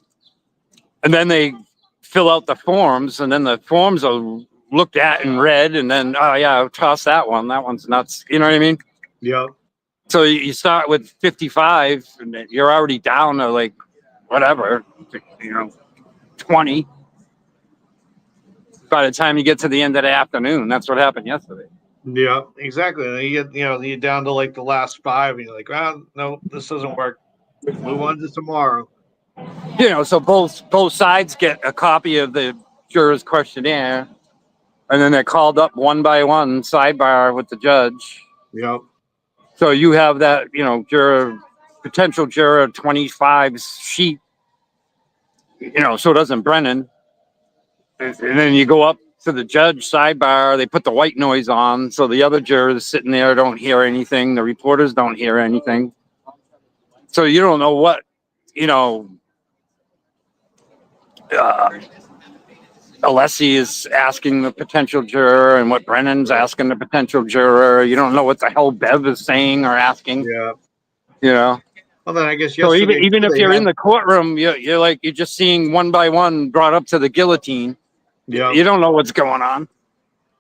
And then they fill out the forms, and then the forms are looked at and read, and then, oh, yeah, I'll toss that one. That one's nuts. You know what I mean? Yep. So you start with 55, and you're already down to, like, whatever, you know, 20. By the time you get to the end of the afternoon, that's what happened yesterday. Yeah, exactly. And you get, you're down to like the last 5, and you're like, oh, no, this doesn't work. Move on to tomorrow. You know, so both sides get a copy of the juror's questionnaire, and then they're called up one by one, sidebar with the judge. Yep. So you have that, you know, potential juror 25's sheet. You know, so doesn't Brennan. And then you go up to the judge sidebar, they put the white noise on, so the other jurors sitting there don't hear anything, the reporters don't hear anything. So you don't know what, you know, Alessi is asking the potential juror and what Brennan's asking the potential juror. You don't know what the hell Bev is saying or asking. Yeah. You know? Well, then I guess So yesterday even too, if they you're in had. the courtroom, you're just seeing one by one brought up to the guillotine. Yeah. You don't know what's going on.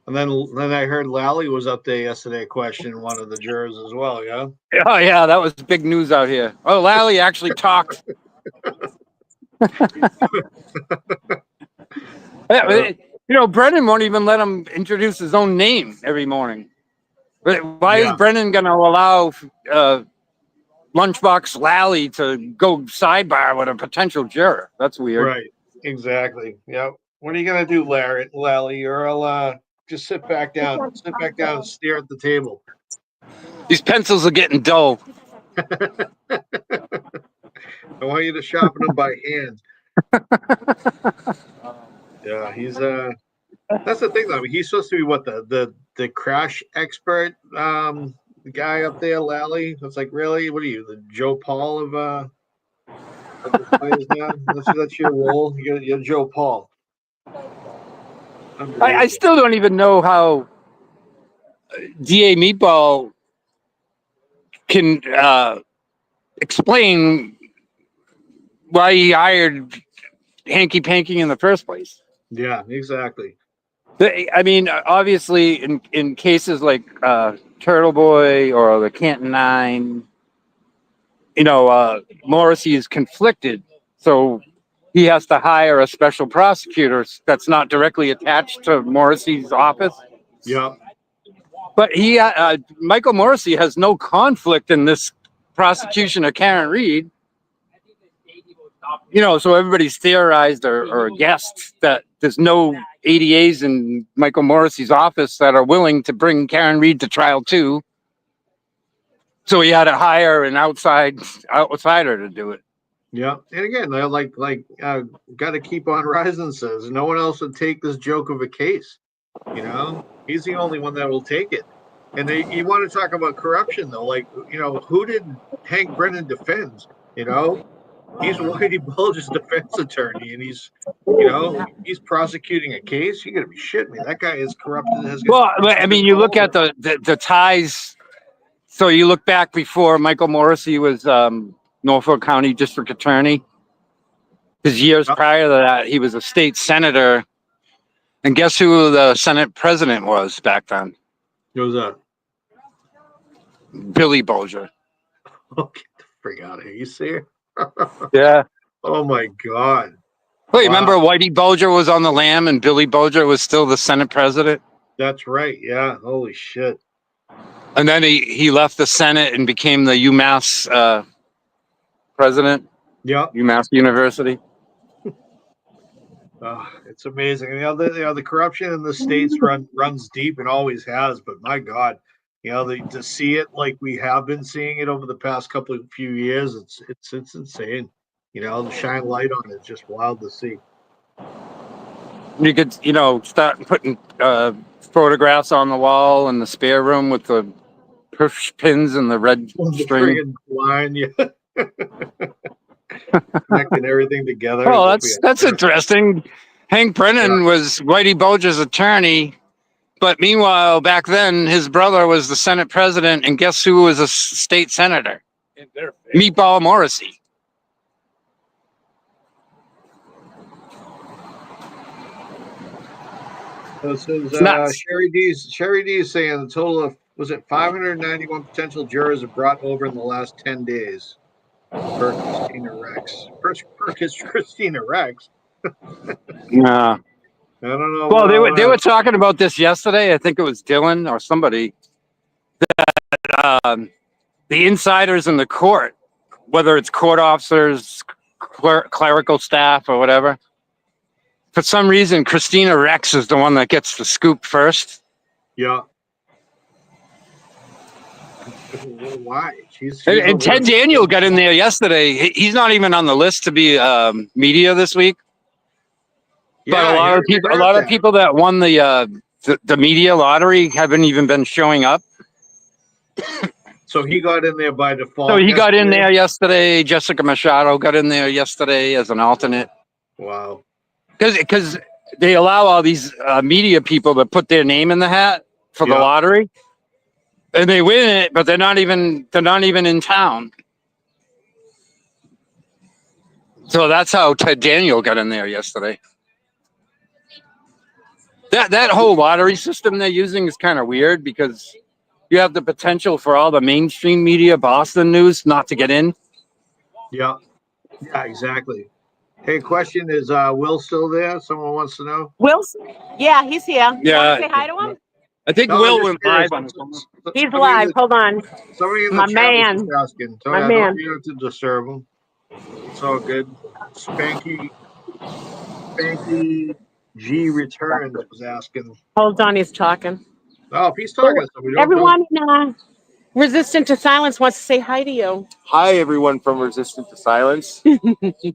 And then I heard Lally was up there yesterday questioning one of the jurors as well. Yeah. Oh yeah, that was big news out here. Oh, Lally actually talked. Yeah, Brennan won't even let him introduce his own name every morning. Why is Brennan going to allow Lunchbox Lally to go sidebar with a potential juror? That's weird. Right. Exactly. Yep. What are you gonna do, Lally? Or I'll just sit back down. Sit back down and stare at the table. These pencils are getting dull. I want you to sharpen them by hand. Yeah, he's that's the thing though. I mean, he's supposed to be what the crash expert the guy up there, Lally. It's like, really? What are you, the Joe Paul of the players now? That's your role. You're Joe Paul. I still don't even know how DA Meatball can explain why he hired Hanky Panky in the first place. Yeah, exactly. I mean, obviously, in cases like Turtle Boy or the Canton Nine, Morrissey is conflicted, so he has to hire a special prosecutor that's not directly attached to Morrissey's office. Yeah. But Michael Morrissey has no conflict in this prosecution of Karen Reed. So everybody's theorized or guessed that there's no ADAs in Michael Morrissey's office that are willing to bring Karen Reed to trial too. So he had to hire an outsider to do it. Yeah, and again, they're like got to keep on rising. Says no one else would take this joke of a case. He's the only one that will take it. And you want to talk about corruption though? Like, who did Hank Brennan defend? He's Whitey Bulger's defense attorney, and he's prosecuting a case. You got to be shitting me. That guy is corrupted. Well, I mean, you look at the ties. So you look back before Michael Morrissey was Norfolk County District Attorney. Because years prior to that, he was a state senator. And guess who the Senate president was back then? Who was that? Billy Bulger. Oh, get the frig out of here. You see her? Yeah. Oh, my God. Well, you remember Whitey Bulger was on the lam and Billy Bulger was still the Senate president? That's right. Yeah. Holy shit. And then he left the Senate and became the UMass president. Yeah. UMass University. It's amazing. The corruption in the states runs deep and always has. But my God, to see it like we have been seeing it over the past few years, it's insane. To shine light on it, just wild to see. You could, start putting photographs on the wall in the spare room with the push pins and the red string. Line, yeah. Connecting everything together. Oh, that's interesting. Hank Brennan was Whitey Bulger's attorney, but meanwhile, back then, his brother was the Senate president, and guess who was a state senator? Meatball Morrissey. So this is Sherry D is saying a total of, was it 591 potential jurors are brought over in the last 10 days per Christina Rex. Per Christina Rex. Yeah. I don't know. Well, they were talking about this yesterday. I think it was Dylan or somebody. That the insiders in the court, whether it's court officers, clerical staff, or whatever, for some reason, Christina Rex is the one that gets the scoop first. Yeah. Why? And Ted Daniel got in there yesterday. He's not even on the list to be media this week. But a lot of people that won the media lottery haven't even been showing up. So he got in there by default. So he got in there yesterday. Jessica Machado got in there yesterday as an alternate. Wow. Because they allow all these media people to put their name in the hat for the lottery, and they win it, but they're not even in town. So that's how Ted Daniel got in there yesterday. That whole lottery system they're using is kind of weird because you have the potential for all the mainstream media, Boston news, not to get in. Yeah. Yeah, exactly. Hey, question is Will still there? Someone wants to know. Will's, yeah, he's here. Yeah. Want to say hi to him? I think No, I'm Will just went curious. live on his own. He's Somebody in live. the, Hold on. somebody in the My chat was just man. asking. So My yeah, don't man. you have to disturb him. It's all good. Spanky G Returns was asking. Hold on, he's talking. Oh, if he's So talking to somebody, don't. everyone resistant to silence wants to say hi to you. Hi, everyone from Resistant to Silence.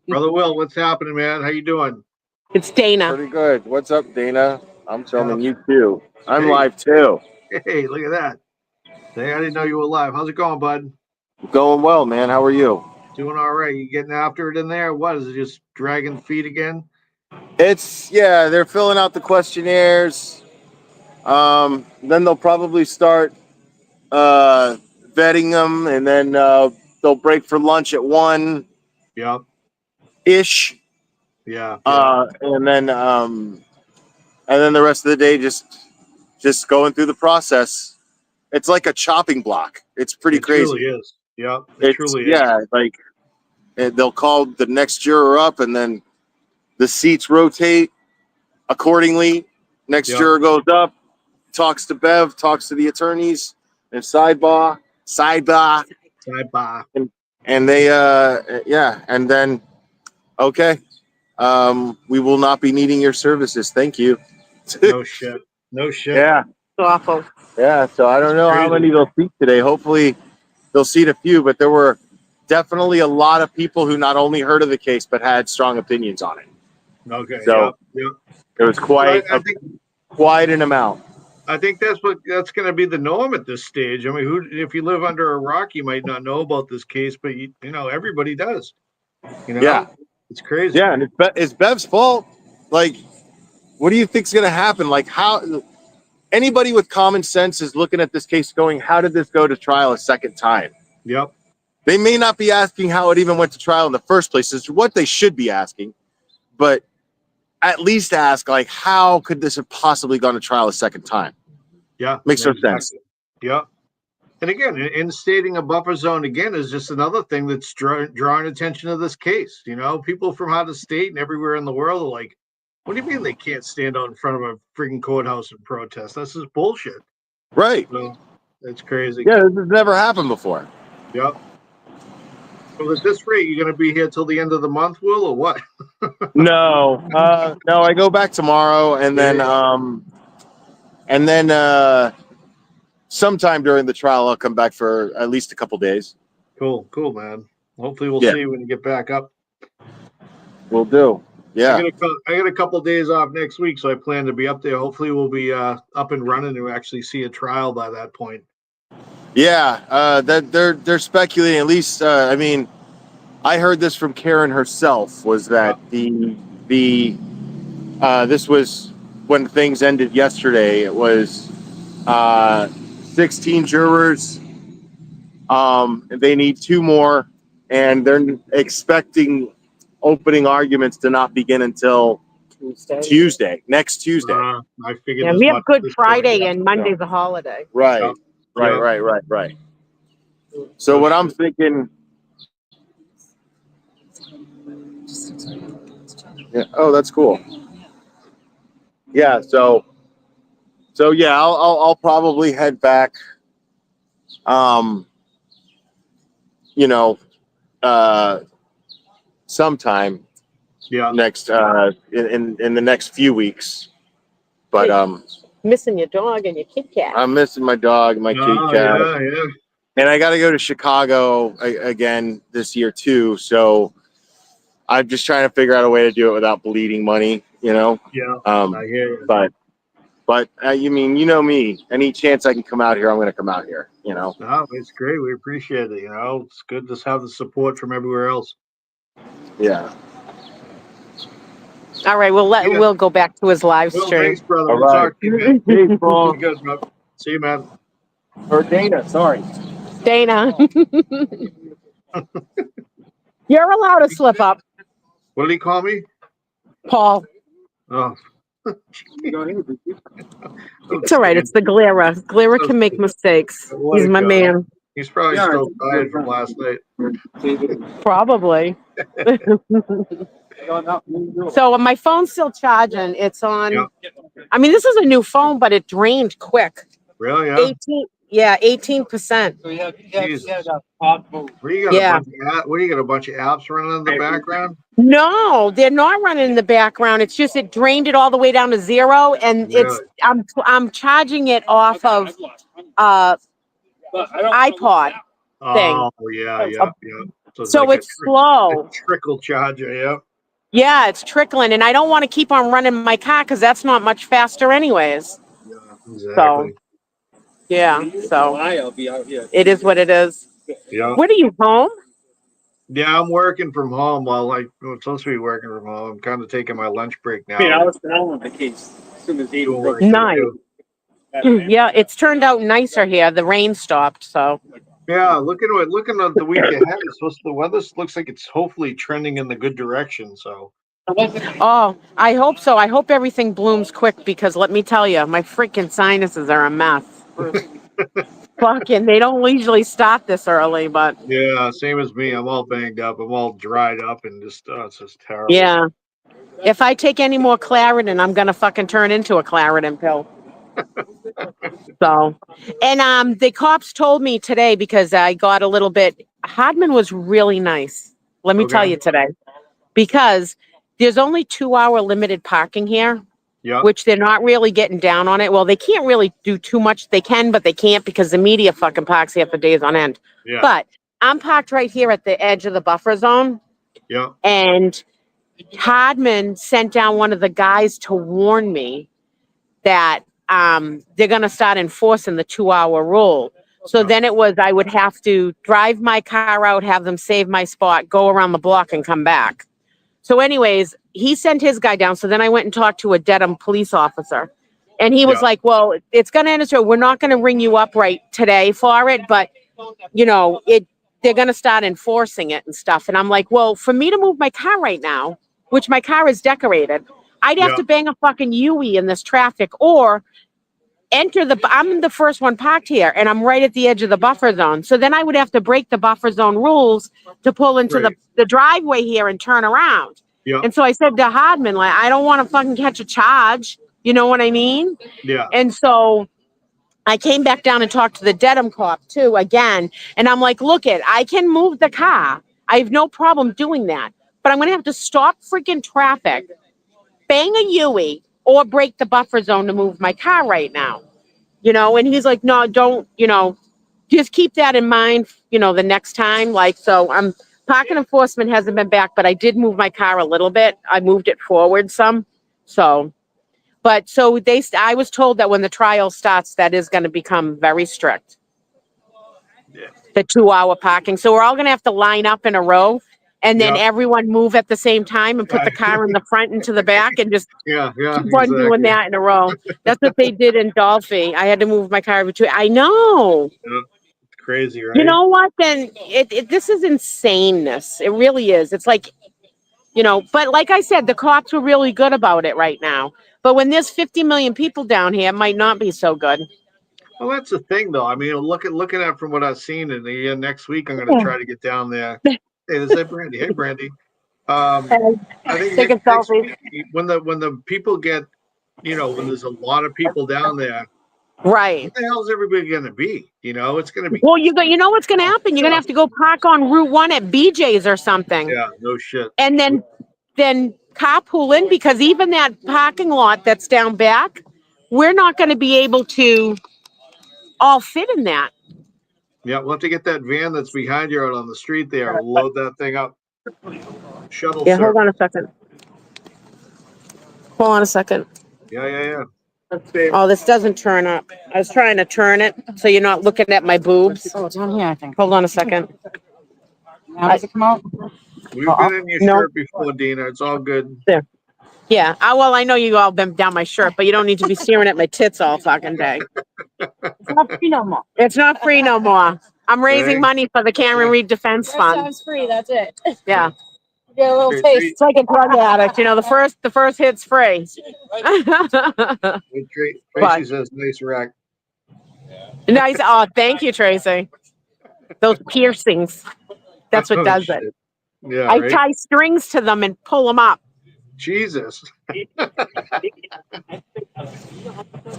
Brother Will, what's happening, man? How you doing? It's Dana. Pretty good. What's up, Dana? I'm filming Yeah. you too. I'm Hey. live too. Hey, look at that. Hey, I didn't know you were live. How's it going, bud? Going well, man. How are you? Doing all right. You getting after it in there? What is it? Just dragging feet again? Yeah, they're filling out the questionnaires. Then they'll probably start vetting them, and then they'll break for lunch at 1 Yep. ish. Yeah. And then the rest of the day just going through the process. It's like a chopping block. It's pretty crazy. It truly is. Yep. It truly is. Yeah, like they'll call the next juror up, and then the seats rotate accordingly. Next juror goes up, talks to Bev, talks to the attorneys, and sidebar, and they and then okay, we will not be needing your services. Thank you. No shit. No shit. Yeah. It's awful. Yeah, so I don't know how many they'll seat today. Hopefully they'll seat a few, but there were definitely a lot of people who not only heard of the case but had strong opinions on it. Okay. So yep. it was quite an amount. I think that's going to be the norm at this stage. I mean, if you live under a rock, you might not know about this case, but everybody does. Yeah, it's crazy. Yeah, and it's Bev's fault. Like, what do you think's going to happen? Like, how anybody with common sense is looking at this case going, how did this go to trial a second time? Yep. They may not be asking how it even went to trial in the first place. Is what they should be asking, but at least ask, like, how could this have possibly gone to trial a second time? Yeah. Makes no sense. Yeah. And again, instating a buffer zone again is just another thing that's drawing attention to this case. People from out of state and everywhere in the world are like, what do you mean they can't stand out in front of a freaking courthouse and protest? This is bullshit. Right. So, it's crazy. Yeah, this has never happened before. Yep. So at this rate, you're going to be here till the end of the month, Will, or what? No, I go back tomorrow, and then sometime during the trial, I'll come back for at least a couple days. Cool, man. Hopefully, we'll see you when you get back up. We'll do. Yeah. I got a couple days off next week, so I plan to be up there. Hopefully, we'll be up and running to actually see a trial by that point. Yeah, that they're speculating. At least, I mean, I heard this from Karen herself. Was that this was when things ended yesterday? It was 16 jurors. They need 2 more, and they're expecting opening arguments to not begin until Tuesday, next Tuesday. I figured. Yeah, we have Good Friday and Monday's a holiday. Right. So what I'm thinking. Yeah. Oh, that's cool. Yeah. So yeah, I'll probably head back. Sometime. Yeah. Next in the next few weeks, but Missing your dog and your Kit Kat. I'm missing my dog, my Kit Kat. Yeah. And I got to go to Chicago again this year too. So I'm just trying to figure out a way to do it without bleeding money, Yeah. I hear you. But you mean, you know me, any chance I can come out here, I'm going to come out here, No, it's great. We appreciate it. It's good to have the support from everywhere else. Yeah. All right, we'll let Will go back to his live stream. Thanks, brother. All We'll right. talk to you, man. Hey, Paul. Good, bro. See you, man. Or Dana, sorry. Dana. You're allowed to slip up. What did he call me? Paul. Oh. It's all right. It's the Glera. Glera can make mistakes. Let He's it my go. man. He's probably still tired from last night. Probably. So my phone's still charging. It's on. Yep. I mean, this is a new phone, but it drained quick. Really? Yeah. 18. Yeah, 18%. Jesus. What do you got? Yeah. What do you got? A bunch of apps running in the background? No, they're not running in the background. It's just it drained it all the way down to 0, and Really? I'm charging it off of iPod thing. Oh yeah. So it's So like it's slow. a trickle charger. Yep. Yeah, it's trickling, and I don't want to keep on running my car because that's not much faster, anyways. Yeah. Exactly. So, yeah. So it is what it is. Yeah. What are you home? Yeah, I'm working from home while I'm supposed to be working from home. I'm kind of taking my lunch break now. I was down the case as soon as he broke. Nice. Yeah, it's turned out nicer here. The rain stopped, so. Yeah, looking at the week ahead, the weather looks like it's hopefully trending in the good direction. So. Oh, I hope so. I hope everything blooms quick because let me tell you, my freaking sinuses are a mess. Fucking, they don't usually start this early, but. Yeah, same as me. I'm all banged up. I'm all dried up and just it's just terrible. Yeah. If I take any more Claritin, I'm gonna fucking turn into a Claritin pill. So, and the cops told me today because I got a little bit. Hardman was really nice. Let me tell you today, because there's only 2-hour limited parking here, which they're not really getting down on it. Well, they can't really do too much. They can, but they can't because the media fucking parks here for days on end. Yeah. But I'm parked right here at the edge of the buffer zone. Yeah. And Hardman sent down one of the guys to warn me that they're going to start enforcing the 2-hour rule. So then it was I would have to drive my car out, have them save my spot, go around the block and come back. So anyways, he sent his guy down. So then I went and talked to a Dedham police officer. And he was like, well, it's going to end. So we're not going to ring you up right today for it. But, you know, they're going to start enforcing it and stuff. And I'm like, well, for me to move my car right now, which my car is decorated, I'd have to bang a fucking Yui in this traffic or I'm the first one parked here and I'm right at the edge of the buffer zone. So then I would have to break the buffer zone rules to pull into the driveway here and turn around. Yeah. And so I said to Hardman, like, I don't want to fucking catch a charge. You know what I mean? Yeah. And so I came back down and talked to the Dedham cop too again. And I'm like, look I can move the car. I have no problem doing that. But I'm going to have to stop freaking traffic, bang a Yui, or break the buffer zone to move my car right now. You know, and he's like, no, don't, just keep that in mind, the next time. Like, so parking enforcement hasn't been back, but I did move my car a little bit. I moved it forward some. So, but so I was told that when the trial starts, that is going to become very strict. Yeah. The 2-hour parking. So we're all going to have to line up in a row. And then everyone move at the same time and put the car in the front and to the back and just keep on doing that in a row. That's what they did in Dolphy. I had to move my car between. I know. Yeah. It's crazy, right? You know what? Then this is insaneness. It really is. It's like, but like I said, the cops were really good about it right now. But when there's 50 million people down here, it might not be so good. Well, that's the thing, though. I mean, looking at from what I've seen, and next week I'm going to try to get down there. Hey, is that Brandy? Hey, Brandy. I think next week, when the people get, when there's a lot of people down there, right? What the hell is everybody going to be? It's going to be. Well, you know what's going to happen? You're going to have to go park on Route 1 at BJ's or something. Yeah, no shit. And then carpool in because even that parking lot that's down back, we're not going to be able to all fit in that. Yeah, we'll have to get that van that's behind you out on the street there. Load that thing up. Shuttle. Yeah, hold on a second. Hold on a second. Yeah. Oh, this doesn't turn up. I was trying to turn it so you're not looking at my boobs. Oh, it's on here, I think. Hold on a second. Now does it come out? We've been in your shirt before, Dina. It's all good. There. Yeah. Well, I know you all been down my shirt, but you don't need to be staring at my tits all fucking day. It's not free no more. It's not free no more. I'm raising money for the Karen Reed Defense Fund. Sounds free, that's it. Yeah. Get a little Tra- taste. It's like a drug addict, you know. The first hit's free. Tra- Tracy But says nice rack. nice. Oh, thank you, Tracy. Those piercings. That's what Oh does it. shit. Yeah, I right. tie strings to them and pull them up. Jesus.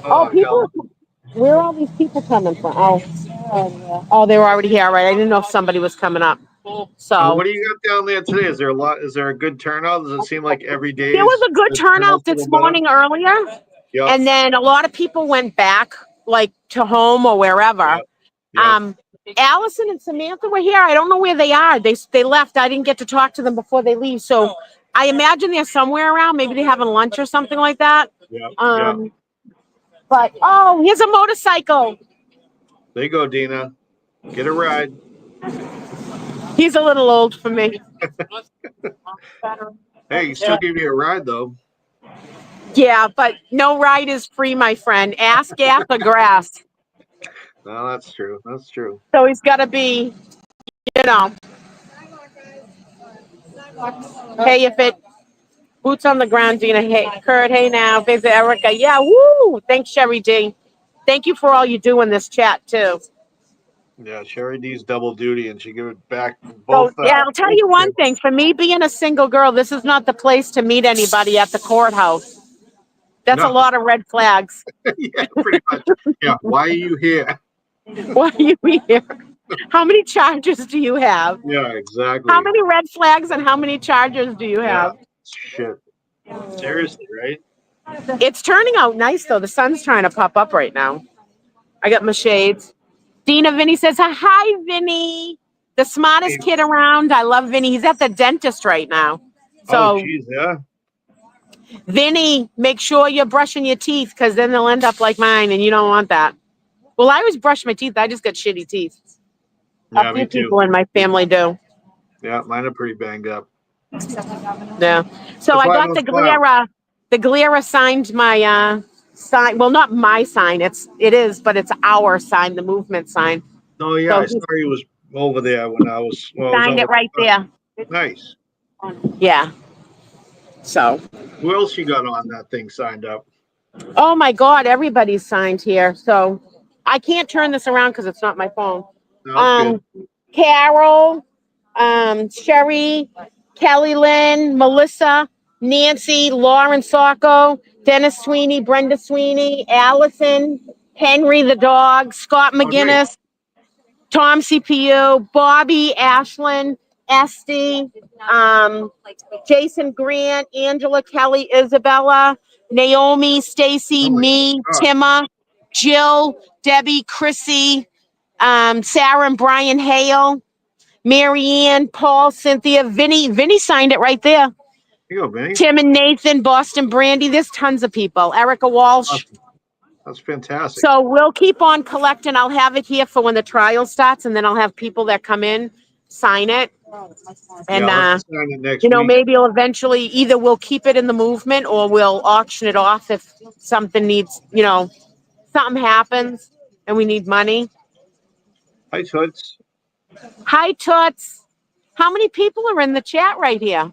Oh, people. Where are all these people coming from? Oh, they were already here. All right. I didn't know if somebody was coming up. So So what do you got down there today? Is there a lot? Is there a good turnout? Does it seem like every day there was is a good the turnout turnout's a this little better? morning earlier. Yep. And then a lot of people went back, like to home or wherever. Yep. Allison and Samantha were here. I don't know where they are. They left. I didn't get to talk to them before they leave. So I imagine they're somewhere around. Maybe they're having lunch or something like that. Yep. But oh, here's a motorcycle. There you go, Dina. Get a ride. He's a little old for me. Hey, he still give you a ride though. Yeah, but no ride is free, my friend. Ask Arthur Grass. No, that's true. That's true. So he's got to be, you know. Hey, if it boots on the ground, Dina. Hey, Kurt. Hey, now, visit Erica. Yeah, woo! Thanks, Sherry D. Thank you for all you do in this chat too. Yeah, Sherry D's double duty, and she give it back So both. yeah, I'll tell you one thing. For me, being a single girl, this is not the place to meet anybody at the courthouse. That's a No. lot of red flags. Yeah, pretty much. Yeah. Why are you here? Why are you here? How many charges do you have? Yeah, exactly. How many red flags and how many charges do you Yeah. have? Shit. Seriously, right? It's turning out nice though. The sun's trying to pop up right now. I got my shades. Dina Vinny says, hi, Vinny. The smartest kid around. I love Vinny. He's at the dentist right now. So, geez, yeah. Vinny, make sure you're brushing your teeth because then they'll end up like mine and you don't want that. Well, I always brush my teeth. I just got shitty teeth. Yeah, A me few too. people in my family do. Yeah, mine are pretty banged up. Yeah. So That's I why I got don't the smile. Glera. The Glera signed my sign. Well, not my sign. It is, but it's our sign, the movement sign. Oh yeah, So I saw he was over there when I was. he Well, I was signed over it right there. Nice. Yeah. So. Who else you got on that thing signed up? Oh my God, everybody's signed here. So I can't turn this around because it's not my phone. No, that's good. Carol, Sherry, Kelly Lynn, Melissa, Nancy, Lauren Sacco, Dennis Sweeney, Brenda Sweeney, Allison, Henry the dog, Scott McGinnis, Tom CPU, Bobby, Ashlyn, Esty, Jason Grant, Angela Kelly, Isabella, Naomi, Stacy, me, Timma, Jill, Debbie, Chrissy, Sarah and Brian Hale, Marianne, Paul, Cynthia, Vinny. Vinny signed it right there. Here you go, Vinny. Tim and Nathan, Boston Brandy. There's tons of people. Erica Walsh. That's fantastic. So we'll keep on collecting. I'll have it here for when the trial starts, and then I'll have people that come in sign it. And I'll have to sign it next you know, week. maybe it'll eventually either we'll keep it in the movement or we'll auction it off if something needs, you know, something happens and we need money. Hi, Toots. Hi, Toots. How many people are in the chat right here?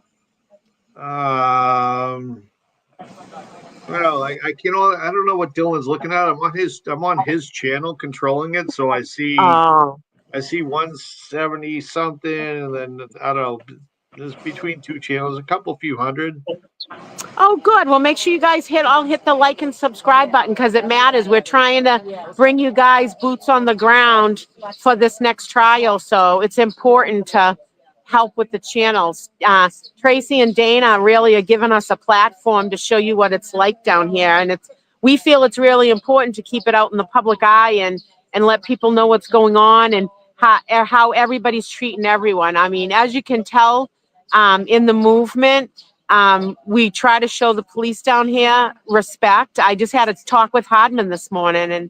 Well, I you know, I don't know what Dylan's looking at. I'm on his channel controlling it, so I see I see 170 something, and then I don't know. There's between two channels, a few hundred. Oh, good. Well, make sure you guys I'll hit the like and subscribe button because it matters. We're trying to bring you guys boots on the ground for this next trial. So it's important to help with the channels. Tracy and Dana really are giving us a platform to show you what it's like down here. And we feel it's really important to keep it out in the public eye and let people know what's going on and how everybody's treating everyone. I mean, as you can tell in the movement, we try to show the police down here respect. I just had a talk with Hardman this morning and,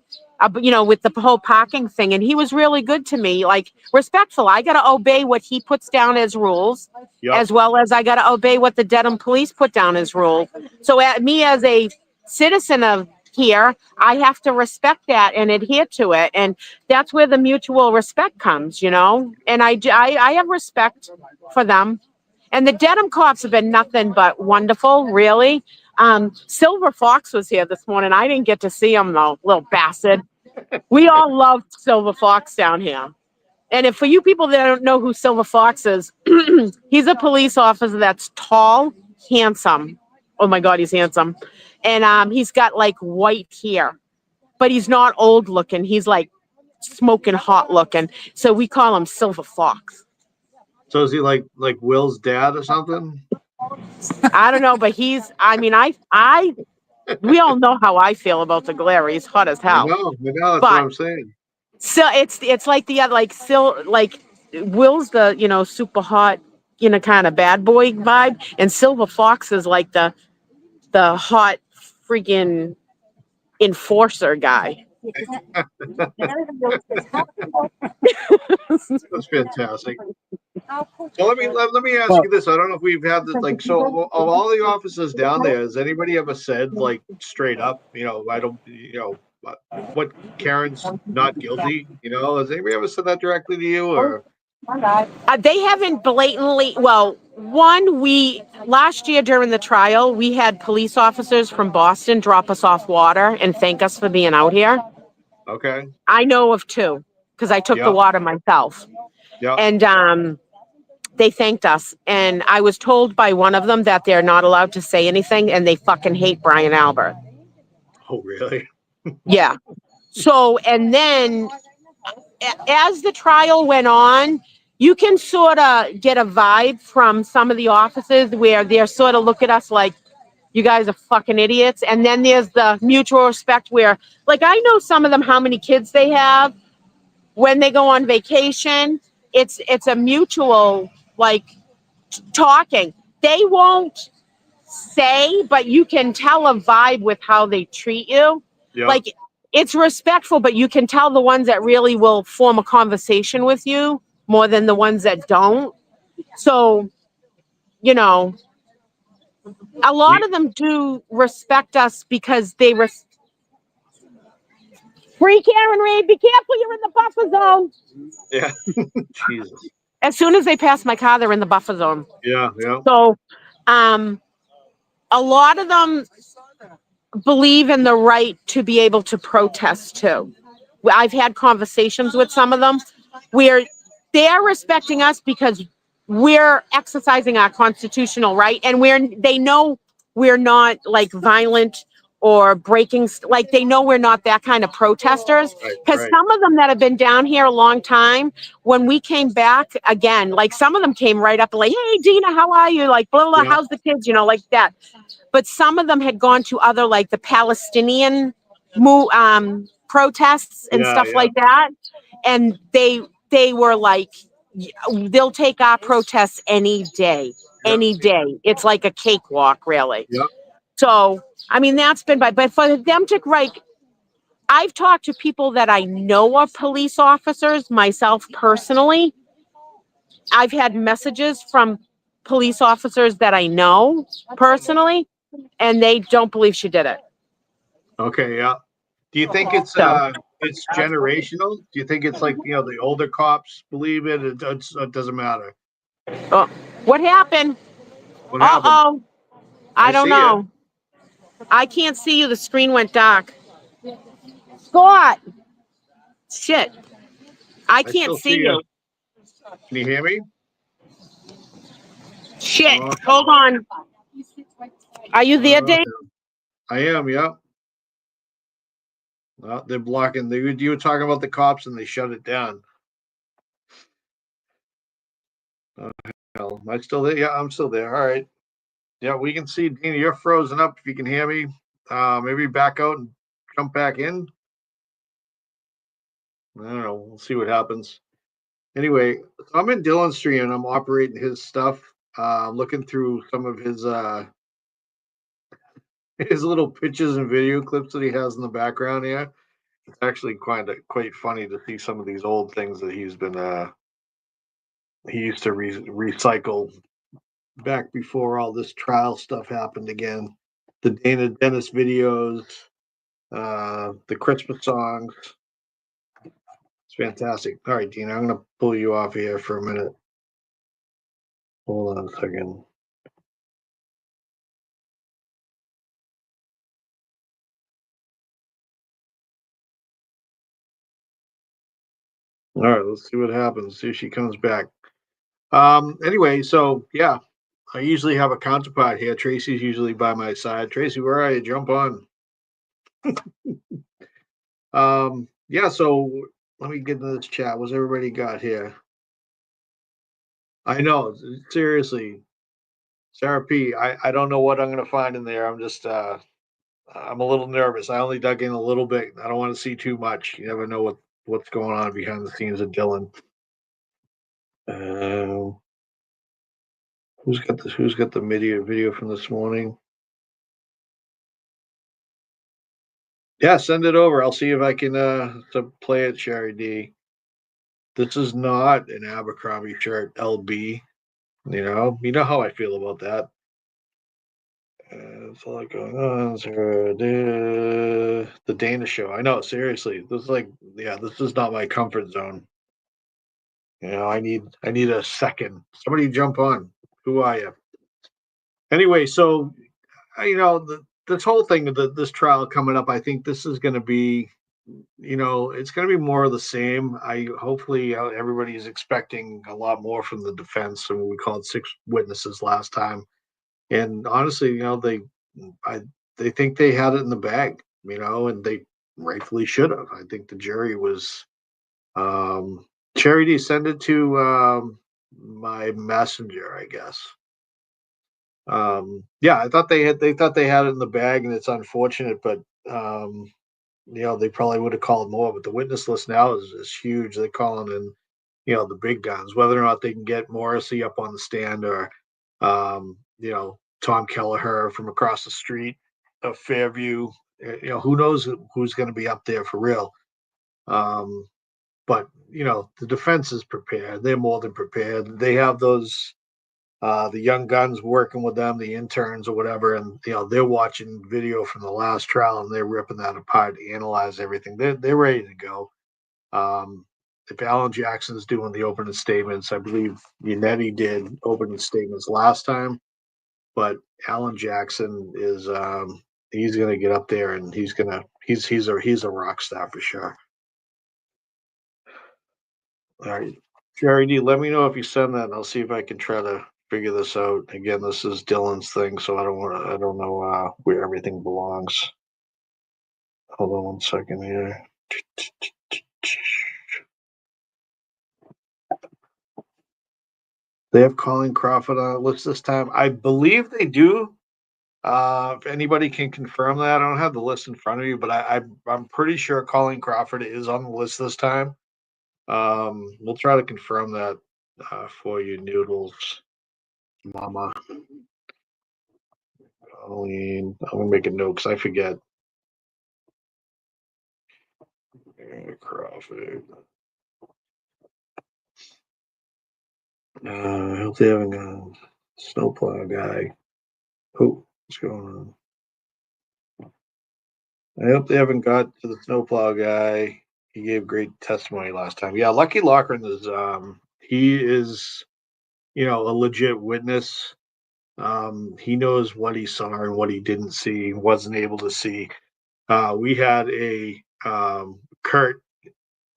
you know, with the whole parking thing, and he was really good to me, like respectful. I got to obey what he puts down as rules, as well as I got to obey what the Dedham police put down as rules. So me as a citizen of here, I have to respect that and adhere to it. And that's where the mutual respect comes, you know, and I have respect for them. And the Dedham cops have been nothing but wonderful, really. Silver Fox was here this morning. I didn't get to see him though, little bastard. We all love Silver Fox down here. And if for you people that don't know who Silver Fox is, he's a police officer that's tall, handsome. Oh my God, he's handsome. And he's got like white hair, but he's not old looking. He's like smoking hot looking. So we call him Silver Fox. So is he like Will's dad or something? I don't know, but he's, I mean, we all know how I feel about the glare. He's hot as I hell. know, that's But what I'm saying. so it's like the other, like Will's the, super hot, kind of bad boy vibe. And Silver Fox is like the hot freaking enforcer guy. That's fantastic. So let me ask you this. I don't know if we've had this, like, so of all the officers down there, has anybody ever said, like, straight up, I don't, what Karen's not guilty? Has anybody ever said that directly to you, or? They haven't blatantly, well, last year during the trial, we had police officers from Boston drop us off water and thank us for being out here. Okay. I know of two, because I took the Yep. water myself. Yeah. And they thanked us. And I was told by one of them that they're not allowed to say anything and they fucking hate Brian Albert. Oh, really? Yeah. So, and then as the trial went on, you can sort of get a vibe from some of the officers where they're sort of look at us like, you guys are fucking idiots. And then there's the mutual respect where, like, I know some of them, how many kids they have when they go on vacation. It's a mutual, like, talking. They won't say, but you can tell a vibe with how they treat you. Yeah. Like, it's respectful, but you can tell the ones that really will form a conversation with you more than the ones that don't. So, a lot of them do respect us because they Free Karen Reed, be careful, you're in the buffer zone. Yeah. Jesus. As soon as they pass my car, they're in the buffer zone. Yeah, yeah. So, a lot of them believe in the right to be able to protest too. I've had conversations with some of them where they're respecting us because we're exercising our constitutional right, and they know we're not like violent or breaking, like they know we're not that kind of protesters. Because Right. some of them that have been down here a long time, when we came back again, like some of them came right up like, hey Dina, how are you? Like blah blah, Yeah. how's the kids? Like that. But some of them had gone to other, like the Palestinian protests and stuff like that, and they were like, they'll take our protests any day, any day. It's like a cakewalk, really. Yep. So I mean, that's been but for them to I've talked to people that I know are police officers myself personally. I've had messages from police officers that I know personally, and they don't believe she did it. Okay, yeah. Do you think it's generational? Do you think it's like, the older cops believe it? It doesn't matter. Oh, what happened? What happened? Uh-oh. I don't see know. I can't see you. The screen went dark. Scott! Shit. I can't still see you. Can you hear me? Shit. Hold on. Are you there, Dave? I am, yeah. They're blocking. You were talking about the cops and they shut it down. Hell, am I still there? Yeah, I'm still there. All right. Yeah, we can see, Dina, you're frozen up if you can hear me. Maybe back out and jump back in. I don't know. We'll see what happens. Anyway, I'm in Dillon Street and I'm operating his stuff. Looking through some of his little pictures and video clips that he has in the background here. It's actually quite funny to see some of these old things that he's been he used to recycle back before all this trial stuff happened again. The Dana Dennis videos, the Christmas songs. It's fantastic. All right, Dina, I'm going to pull you off here for a minute. Hold on a second. All right, let's see what happens. See if she comes back. Anyway, so yeah, I usually have a counterpart here. Tracy's usually by my side. Tracy, where are you? Jump on. Yeah, so let me get into this chat. What's everybody got here? I know, seriously. Sarah P, I don't know what I'm gonna find in there. I'm just I'm a little nervous. I only dug in a little bit. I don't want to see too much. You never know what's going on behind the scenes of Dylan. Who's got this? Who's got the video from this morning? Yeah, send it over. I'll see if I can to play it, Sherry D. This is not an Abercrombie shirt, LB. You know how I feel about that. It's all going on. The Dana show. I know, seriously. This is like, yeah, this is not my comfort zone. I need a second. Somebody jump on. Who are you? Anyway, so this whole thing of this trial coming up, I think this is going to be, it's going to be more of the same. Hopefully everybody is expecting a lot more from the defense. I mean, we called 6 witnesses last time, and honestly, they think they had it in the bag, and they rightfully should have. I think the jury was. Charity, send it to my messenger, I guess. Yeah, I thought they thought they had it in the bag, and it's unfortunate, but they probably would have called more. But the witness list now is huge. They're calling in, the big guns. Whether or not they can get Morrissey up on the stand, or Tom Kelleher from across the street of Fairview. Who knows who's going to be up there for real. But the defense is prepared. They're more than prepared. They have those the young guns working with them, the interns or whatever, and they're watching video from the last trial and they're ripping that apart, analyze everything. They're ready to go. If Alan Jackson's doing the opening statements, I believe Unetti did opening statements last time, but Alan Jackson is he's gonna get up there and he's a rock star for sure. All right. Jerry D, let me know if you send that and I'll see if I can try to figure this out. Again, this is Dylan's thing, so I don't know where everything belongs. Hold on one second here. They have Colin Crawford on the list this time. I believe they do. If anybody can confirm that, I don't have the list in front of you, but I'm pretty sure Colin Crawford is on the list this time. We'll try to confirm that for you, Noodles, Mama. Colleen, I'm gonna make a note because I forget. Crawford. I hope they haven't got snowplow guy. Oh, what's going on? I hope they haven't got to the snowplow guy. He gave great testimony last time. Yeah, Lucky Loughran is he is a legit witness. He knows what he saw and what he didn't see, wasn't able to see. We had a Kurt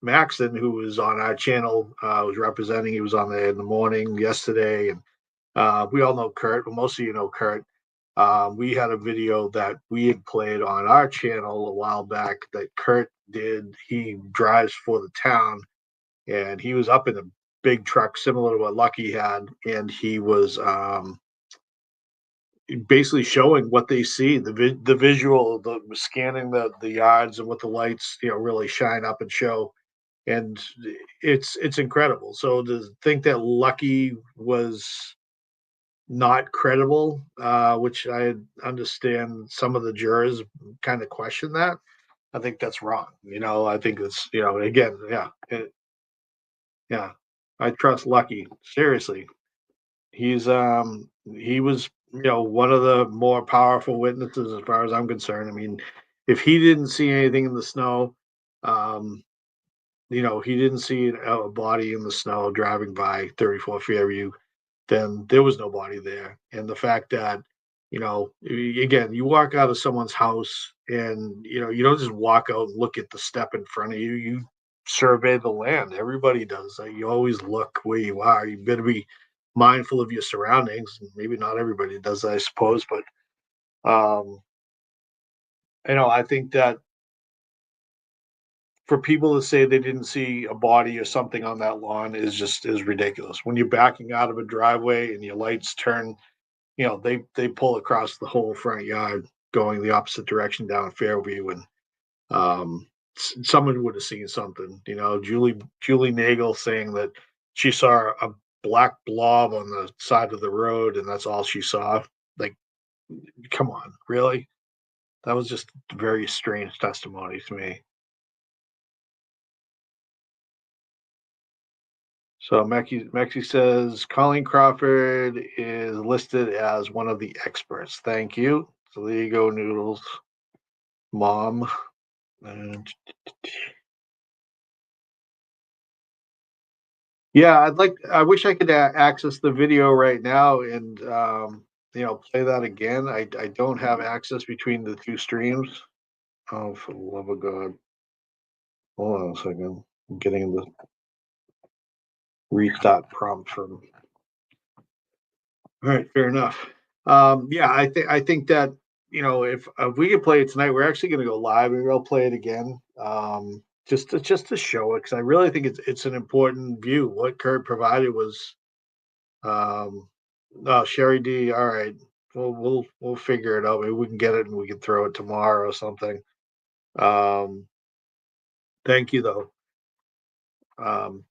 Maxon, who was on our channel, was representing. He was on there in the morning yesterday, and we all know Kurt. Well, most of you know Kurt. We had a video that we had played on our channel a while back that Kurt did. He drives for the town, and he was up in a big truck similar to what Lucky had, and he was basically showing what they see, the visual, the scanning the yards and what the lights really shine up and show, and it's incredible. So to think that Lucky was not credible, which I understand some of the jurors kind of question that. I think that's wrong. I think it's again, yeah. I trust Lucky seriously. He was one of the more powerful witnesses as far as I'm concerned. I mean, if he didn't see anything in the snow, he didn't see a body in the snow driving by 34 Fairview. then there was nobody there. And the fact that, again, you walk out of someone's house and, you don't just walk out and look at the step in front of you. You survey the land. Everybody does. You always look where you are. You better be mindful of your surroundings. Maybe not everybody does, I suppose, but I think that for people to say they didn't see a body or something on that lawn is ridiculous. When you're backing out of a driveway and your lights turn, they pull across the whole front yard going the opposite direction down Fairview, and someone would have seen something. Julie Nagel saying that she saw a black blob on the side of the road and that's all she saw. Like, come on, really? That was just very strange testimony to me. So Mexi says Colleen Crawford is listed as one of the experts. Thank you. So there you go, Noodles. Mom. Yeah, I wish I could access the video right now and play that again. I don't have access between the two streams. Oh, for the love of God. Hold on a second. I'm getting the restart prompt from. All right, fair enough. Yeah, I think that if we can play it tonight, we're actually going to go live and we'll play it again. Just to show it, because I really think it's an important view. What Kurt provided was, Sherry D. All right, we'll figure it out. Maybe we can get it and we can throw it tomorrow or something. Thank you though.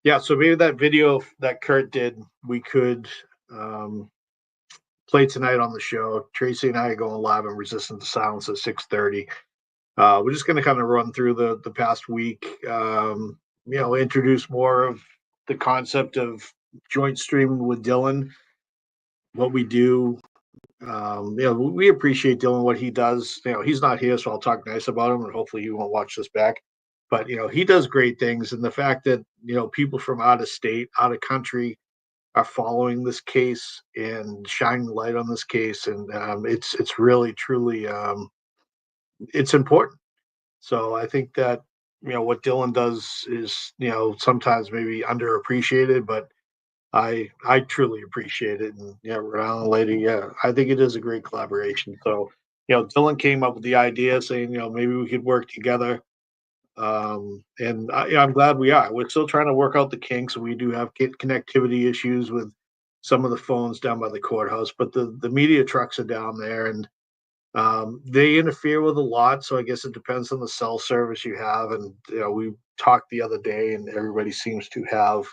Yeah, so maybe that video that Kurt did, we could play tonight on the show. Tracy and I are going live on Resistant to Silence at 6:30. We're just going to kind of run through the past week, introduce more of the concept of joint streaming with Dylan, what we do. We appreciate Dylan, what he does. He's not here, so I'll talk nice about him, and hopefully he won't watch this back. But, he does great things. And the fact that, people from out of state, out of country are following this case and shining light on this case. And it's really, truly, it's important. So I think that, what Dylan does is, sometimes maybe underappreciated, but I truly appreciate it. And Rhode Island Lady, I think it is a great collaboration. So, Dylan came up with the idea saying, maybe we could work together. And I'm glad we are. We're still trying to work out the kinks. We do have connectivity issues with some of the phones down by the courthouse, but the media trucks are down there and they interfere with a lot. So I guess it depends on the cell service you have. And we talked the other day, and everybody seems to have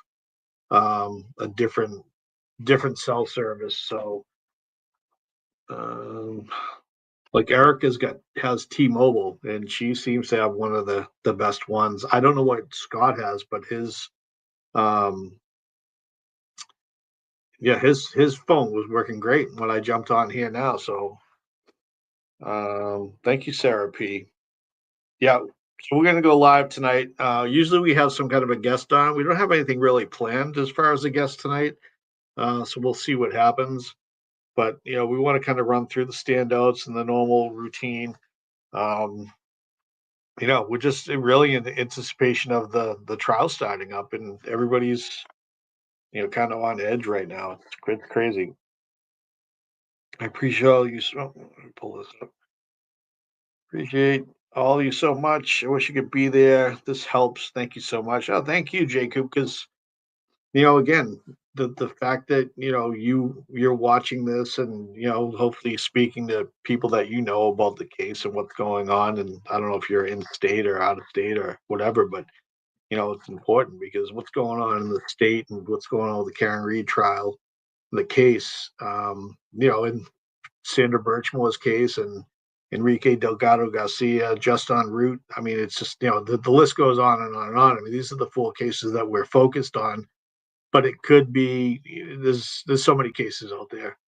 a different cell service. So like Erica's has T-Mobile, and she seems to have one of the best ones. I don't know what Scott has, but his his phone was working great when I jumped on here now. So thank you, Sarah P. Yeah, so we're gonna go live tonight. Usually we have some kind of a guest on. We don't have anything really planned as far as a guest tonight. So we'll see what happens. But we want to kind of run through the standouts and the normal routine. We're just really in anticipation of the trial starting up, and everybody's kind of on edge right now. It's crazy. I appreciate all you. Let me pull this up. Appreciate all of you so much. I wish you could be there. This helps. Thank you so much. Oh, thank you, Jacob, because again, the fact that you're watching this and hopefully speaking to people that about the case and what's going on. And I don't know if you're in state or out of state or whatever, but it's important because what's going on in the state and what's going on with the Karen Reed trial, the case, in Sandra Birchmore's case and Enrique Delgado Garcia, just en route. I mean, it's just, the list goes on and on and on. I mean, these are the 4 cases that we're focused on, but it could be, there's so many cases out there,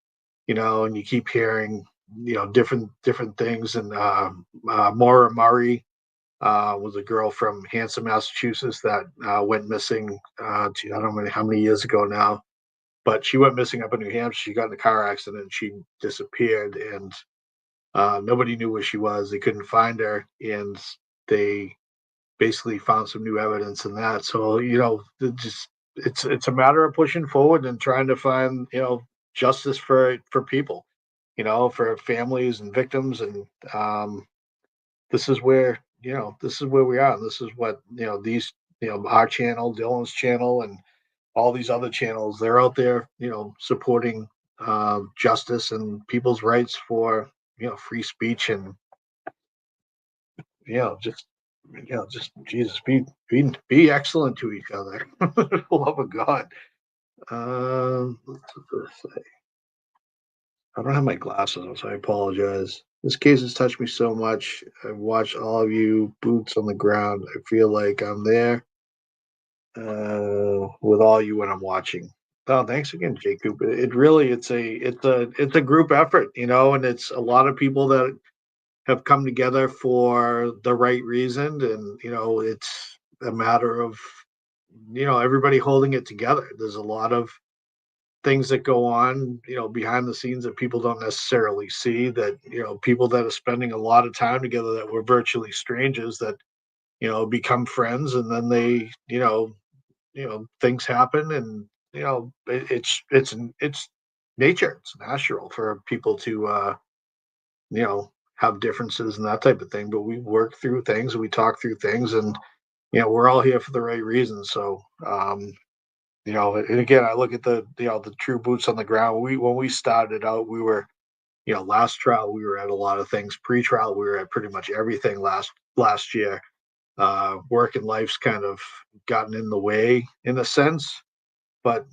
and you keep hearing, different things. And Maura Murray, was a girl from Hanson, Massachusetts that went missing. I don't know how many years ago now. but she went missing up in New Hampshire. She got in a car accident and she disappeared, and nobody knew where she was. They couldn't find her, and they basically found some new evidence in that. So it's a matter of pushing forward and trying to find justice for people, for families and victims, and this is where we are. And this is what these our channel, Dylan's channel, and all these other channels, they're out there supporting justice and people's rights for free speech, and just just Jesus, be excellent to each other. For the love of God. Let's say. I don't have my glasses on, so I apologize. This case has touched me so much. I've watched all of you, boots on the ground. I feel like I'm there with all you when I'm watching. Oh, thanks again, Jacob. It really it's a group effort, and it's a lot of people that have come together for the right reason, and it's a matter of everybody holding it together. There's a lot of things that go on behind the scenes that people don't necessarily see, that people that are spending a lot of time together that were virtually strangers that become friends, and then they things happen, and it's nature. It's natural for people to have differences and that type of thing, but we work through things and we talk through things, and we're all here for the right reasons. So and again, I look at the the true boots on the ground. When we started out, we were last trial we were at a lot of things. Pre-trial we were at pretty much everything last year. Work and life's kind of gotten in the way in a sense, but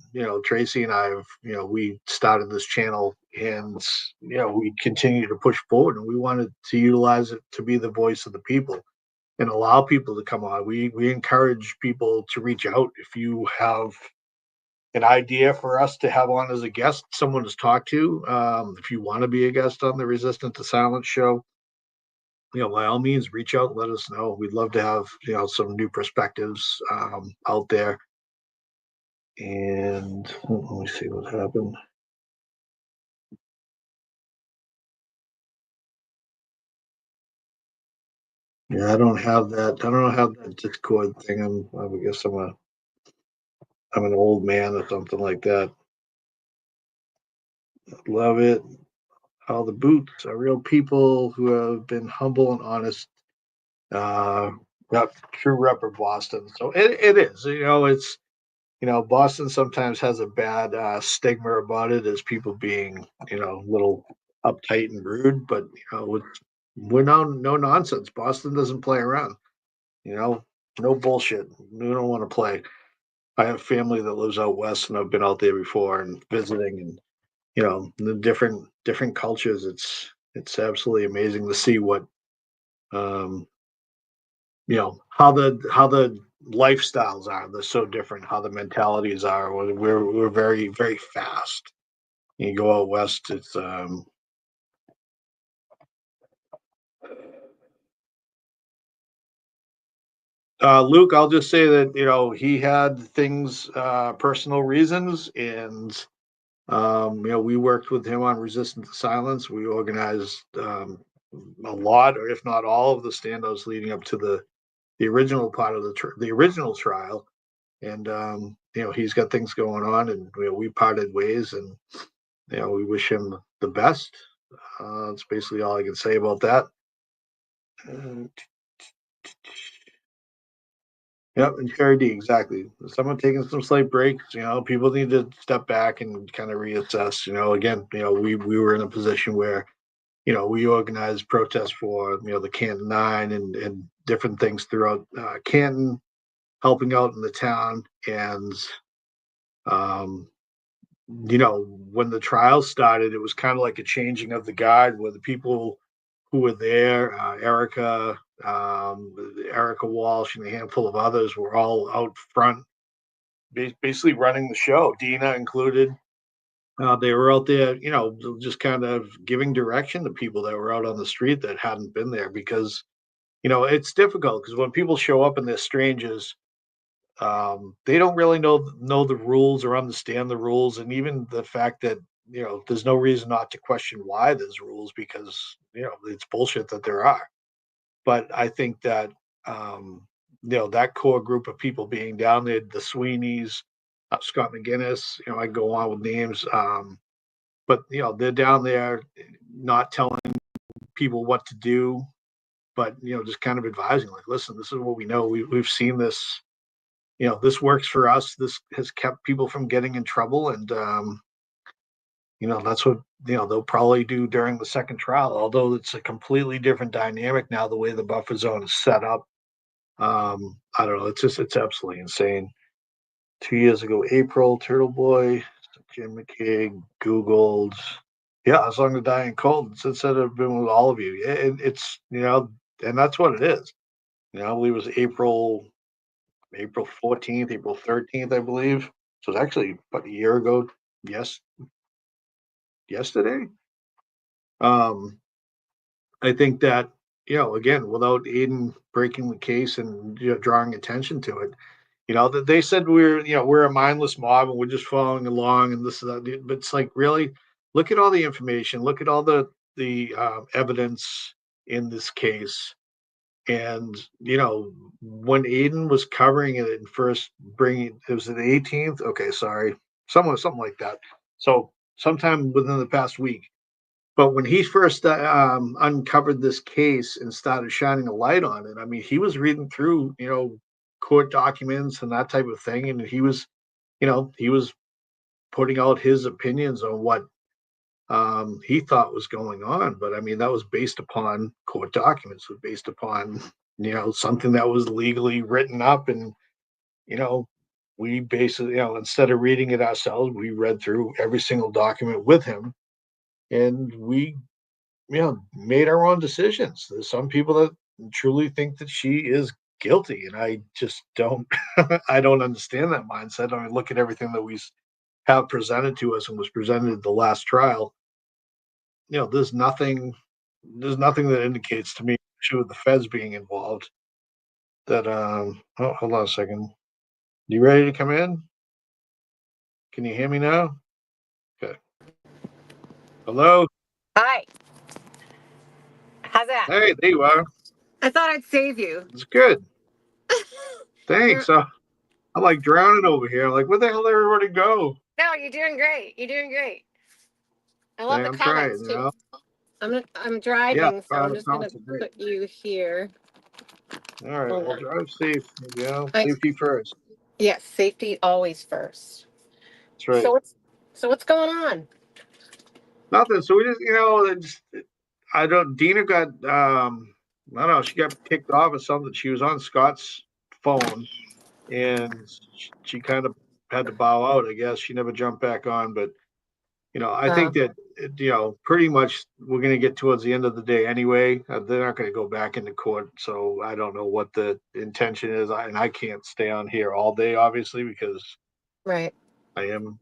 Tracy and I have we started this channel, and we continue to push forward, and we wanted to utilize it to be the voice of the people and allow people to come on. We encourage people to reach out if you have an idea for us to have on as a guest, someone to talk to. If you want to be a guest on the Resistant to Silence show, by all means, reach out and let us know. We'd love to have some new perspectives out there. And let me see what happened. Yeah, I don't have that. I don't have that Discord thing. I guess I'm an old man or something like that. Love it. All the boots are real people who have been humble and honest. Not true rep of Boston. So it is. It's Boston sometimes has a bad stigma about it as people being a little uptight and rude, but we're no nonsense. Boston doesn't play around. No bullshit. We don't want to play. I have family that lives out west, and I've been out there before and visiting, and the different cultures. It's absolutely amazing to see what how the lifestyles are. They're so different. How the mentalities are. We're very very fast. You go out west, it's Luke. I'll just say that he had things, personal reasons, and we worked with him on Resistant to Silence. We organized a lot, or if not all, of the standouts leading up to the original part of the original trial. And he's got things going on, and we parted ways, and we wish him the best. That's basically all I can say about that. Yep, and charity, exactly. Someone taking some slight breaks. People need to step back and kind of reassess. Again, we were in a position where we organized protests for the Canton Nine and different things throughout Canton, helping out in the town. And when the trial started, it was kind of like a changing of the guard, where the people who were there, Erica Walsh, and a handful of others were all out front, basically running the show, Dina included. They were out there, just kind of giving direction to people that were out on the street that hadn't been there, because it's difficult, because when people show up and they're strangers, They don't really know the rules or understand the rules, and even the fact that there's no reason not to question why there's rules because it's bullshit that there are. But I think that that core group of people being down there, the Sweeneys, Scott McGinnis, I go on with names, but they're down there not telling people what to do, but just kind of advising, like, listen, this is what we know. We've seen this. This works for us. This has kept people from getting in trouble, and that's what they'll probably do during the second trial. Although it's a completely different dynamic now, the way the buffer zone is set up. I don't know. It's absolutely insane. 2 years ago, April, Turtle Boy, Jim McKay, Googled. Yeah, as long as dying cold. Since I've been with all of you, it's and that's what it is. I believe it was April 14th, April 13th, I believe. So it's actually about a year ago. Yes, yesterday. I think that again, without Aiden breaking the case and drawing attention to it, that they said we're a mindless mob and we're just following along and this and that. But it's like, really, look at all the information, look at all the evidence in this case. And when Aiden was covering it and first bringing it was the 18th. Okay, sorry, something like that. So sometime within the past week. But when he first uncovered this case and started shining a light on it, I mean, he was reading through court documents and that type of thing, and he was putting out his opinions on what he thought was going on. But I mean, that was based upon court documents, was based upon something that was legally written up, and we basically instead of reading it ourselves, we read through every single document with him, and we made our own decisions. There's some people that truly think that she is guilty, and I just don't. I don't understand that mindset. I mean, look at everything that we have presented to us and was presented at the last trial. There's nothing. There's nothing that indicates to me, especially with the feds being involved, that oh, hold on a second. You ready to come in? Can you hear me now? Okay. Hello. Hi. How's that? Hey, there you are. I thought I'd save you. It's good. Thanks. I'm like drowning over here. I'm like, where the hell did everybody go? No, you're doing great. You're doing great. I love the I'm trying, comments too. I'm Yeah, driving, so I'm the just gonna comments are great. put you here. All right, Hold well, on. drive safe. I, Safety first. yes, safety always first. That's right. So what's going on? Nothing. So we just, I don't. Dina got, I don't know. She got kicked off of something. She was on Scott's phone, and she kind of had to bow out. I guess she never jumped back on, but I think that pretty much we're going to get towards the end of the day anyway. They're not going to go back into court, so I don't know what the intention is. And I can't stay on here all day, obviously, because Right. I am You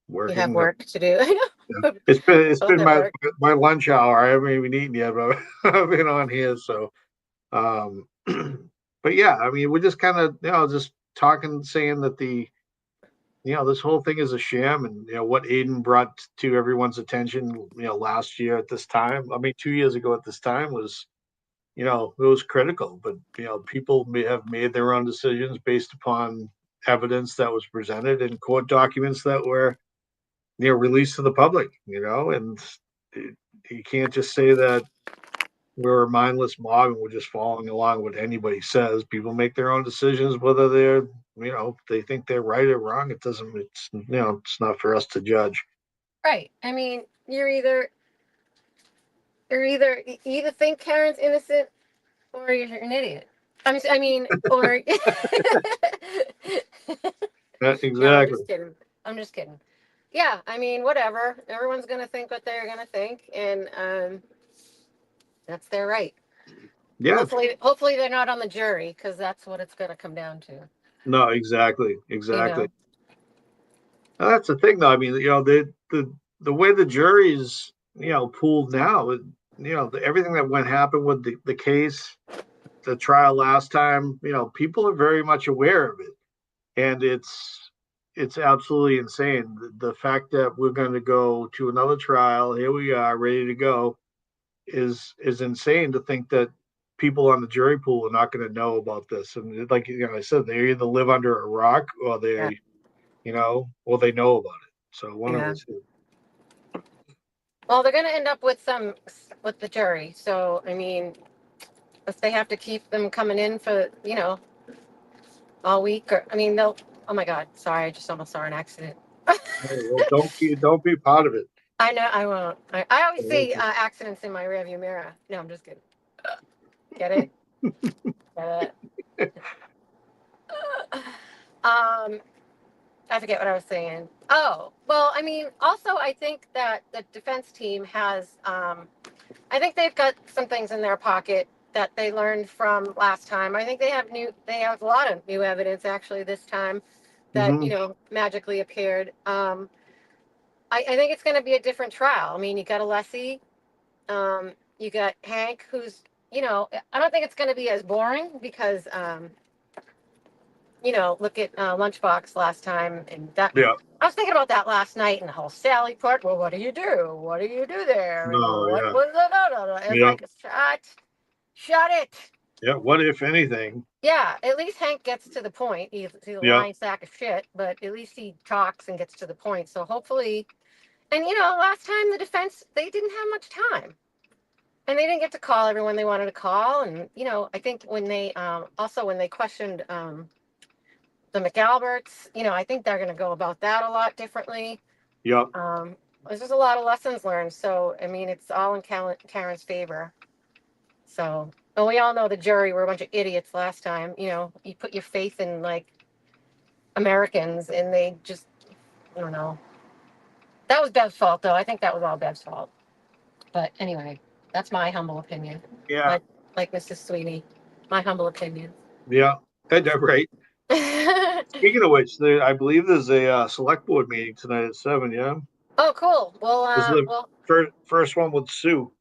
working. have work to do. I know. It's Both been at my lunch hour. I haven't even eaten yet, but I've been on here. So, but yeah, I mean, we're just kind of just talking, saying that this whole thing is a sham, and what Aiden brought to everyone's attention last year at this time, I mean 2 years ago at this time, was it was critical. But people may have made their own decisions based upon evidence that was presented in court documents that were released to the public, and you can't just say that we're a mindless mob and we're just following along what anybody says. People make their own decisions, whether they're, they think they're right or wrong. It's it's not for us to judge. Right. I mean, you either think Karen's innocent or you're an idiot. I mean, or no, I'm Exactly. just kidding. I'm just kidding. Yeah, I mean, whatever. Everyone's gonna think what they're gonna think, and that's their right. Yeah. Hopefully they're not on the jury, because that's what it's gonna come down to. No, exactly. You know? That's the thing, though. I mean, the way the jury's, pooled now, everything that happened with the case, the trial last time, people are very much aware of it. and it's absolutely insane. The fact that we're going to go to another trial, here we are, ready to go, is insane to think that people on the jury pool are not going to know about this. And like I said, they either live under a rock or Yeah. or they know about it. So one of Yeah. the two. Well, they're going to end up with with the jury. So, I mean, if they have to keep them coming in for, all week, or, I mean, they'll, oh my God, sorry, I just almost saw an accident. Well, don't be part of it. I know, I won't. I always see accidents in my rearview mirror. No, I'm just kidding. Get it? Get it? I forget what I was saying. Oh, well, I mean, also, I think that the defense team has, I think they've got some things in their pocket that they learned from last time. I think they have a lot of new evidence actually this time that, magically appeared. I think it's going to be a different trial. I mean, you got Alessi, you got Hank, who's, I don't think it's going to be as boring because, look at Lunchbox last time, and that. Yeah. I was thinking about that last night, and the whole Sally part. Well, what do you do? What do you do there? And No, what yeah. was it? It was Yeah. like, shut it. Yeah. What if anything? Yeah, at least Hank gets to the point. He's a Yeah. lying sack of shit, but at least he talks and gets to the point. So hopefully, and last time the defense, they didn't have much time. And they didn't get to call everyone they wanted to call. And, I think when they, also when they questioned the McAlberts, I think they're going to go about that a lot differently. Yep. There's just a lot of lessons learned. So, I mean, it's all in Karen's favor. So, and we all know the jury were a bunch of idiots last time. You put your faith in, like, Americans, and they just, I don't know. That was Bev's fault, though. I think that was all Bev's fault. But anyway, that's my humble opinion. Yeah. Like Mrs. Sweeney, my humble opinion. Yeah. Right. Speaking of which, I believe there's a select board meeting tonight at 7. Yeah. Oh, cool. Well, This is the first one with Sue.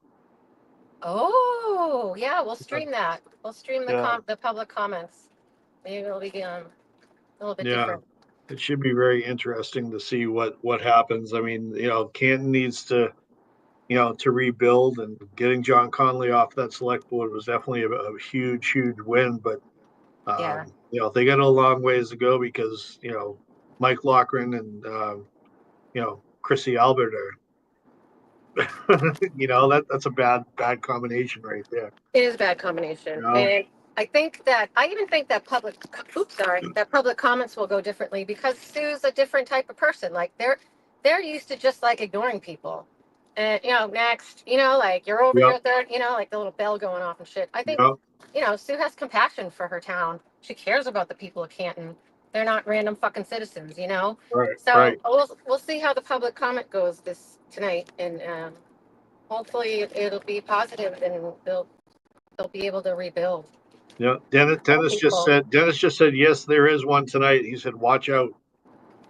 Oh, yeah, we'll stream that. We'll stream Yeah. the public comments. Maybe it'll be a little bit Yeah. different. It should be very interesting to see what happens. I mean, Canton needs to, to rebuild, and getting John Connolly off that select board was definitely a huge, huge win. But, Yeah. They got a long ways to go because, Mike Loughran and, Chrissy Albert are, that's a bad combination right there. It is a bad combination. And I even think that public comments will go differently because Sue's a different type of person. Like they're used to just like ignoring people. And next, like you're over your third, like the little bell going off and shit. I think, Sue has compassion for her town. She cares about the people of Canton. They're not random fucking citizens, Right. So right. we'll see how the public comment goes tonight, and hopefully it'll be positive, and they'll be able to rebuild. Yeah. Dennis just said yes, there is one tonight. He said, watch out.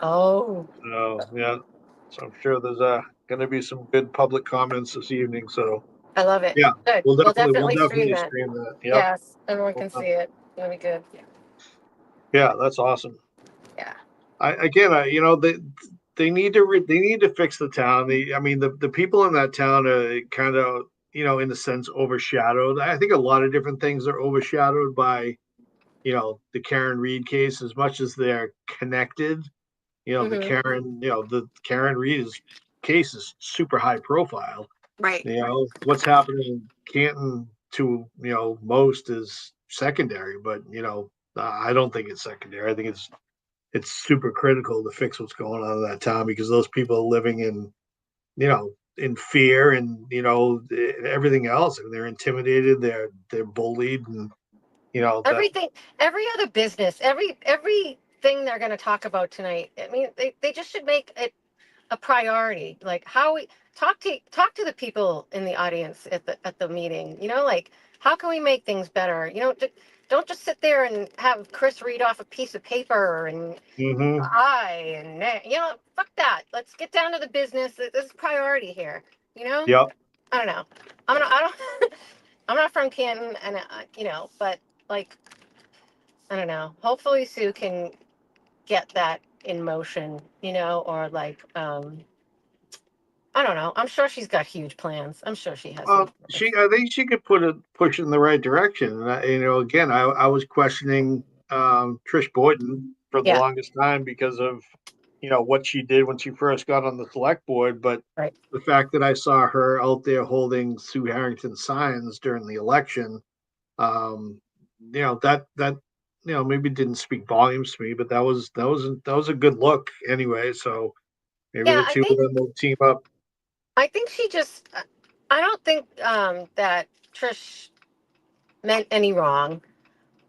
Oh. Yeah. So I'm sure there's going to be some good public comments this evening. So I love it. Yeah. Good. We'll definitely stream that. Yep. Yes, everyone can see it. It'll be good. Yeah, that's awesome. Yeah. They need to fix the town. The people in that town are kind of, in a sense, overshadowed. I think a lot of different things are overshadowed by, the Karen Reed case, as much as they're connected. The Karen Reed's case is super high profile. Right. What's happening in Canton to, most is secondary, but, I don't think it's secondary. I think it's super critical to fix what's going on in that town, because those people are living in, in fear and, everything else. And they're intimidated, they're bullied, and, everything, every other business, everything they're going to talk about tonight. I mean, they just should make it a priority. Like how we talk to the people in the audience at the meeting, like how can we make things better? Don't just sit there and have Chris read off a piece of paper and fuck that. Let's get down to the business. This is priority here. Yep. I don't know. I'm not from Canton, and but like, I don't know. Hopefully Sue can get that in motion, you know, or like, I don't know. I'm sure she's got huge plans. I'm sure she has. Well, I think she could push it in the right direction. And again, I was questioning Trish Boyden for the Yeah. longest time because of what she did when she first got on the select board. But Right. the fact that I saw her out there holding Sue Harrington signs during the election, that maybe didn't speak volumes to me, but that was a good look anyway. So maybe Yeah, the two of them will team up. I think she just, I don't think that Trish meant any wrong.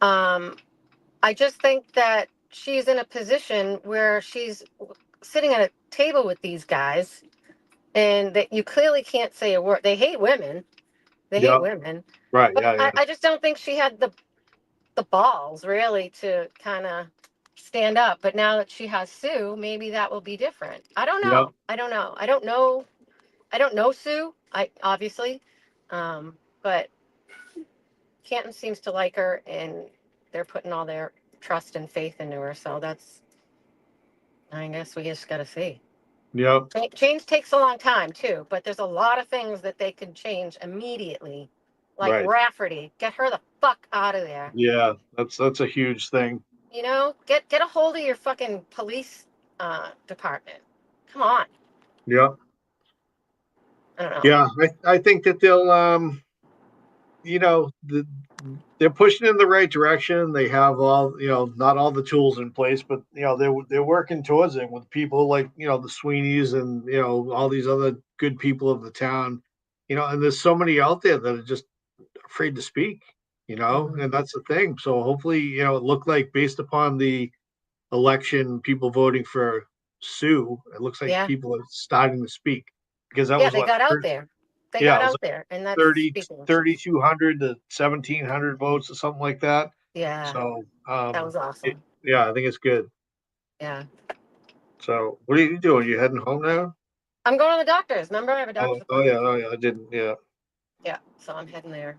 Um, I just think that she's in a position where she's sitting at a table with these guys and that you clearly can't say a word. They hate women. They hate Yeah. women. Right. But Yeah. I just don't think she had the balls really to kind of stand up. But now that she has Sue, maybe that will be different. I don't Yeah. know. I don't know. I don't know. I don't know Sue. I obviously, but Canton seems to like her, and they're putting all their trust and faith into her. So that's, I guess we just got to see. Yeah. Change takes a long time too, but there's a lot of things that they can change immediately, like Right. Rafferty. Get her the fuck out of there. Yeah, that's a huge thing. You know, get a hold of your fucking police department. Come on. Yeah. I don't know. Yeah, I think that they'll they're pushing in the right direction. They have not all the tools in place, but they're working towards it with people like the Sweeneys and all these other good people of the town. And there's so many out there that are just afraid to speak. And that's the thing. So hopefully, it looked like based upon the election, people voting for Sue, it looks like Yeah. people are starting to speak because that Yeah, was they what got out there. They yeah, got it was out there, and that's 30, speaking. 3,200 to 1,700 votes or something like that. Yeah. So, That was awesome. yeah, I think it's good. Yeah. So, what are you doing? You heading home now? I'm going to the doctor's. Remember, I have a doctor's appointment. Oh yeah, I didn't. Yeah, Yeah, so I'm heading there.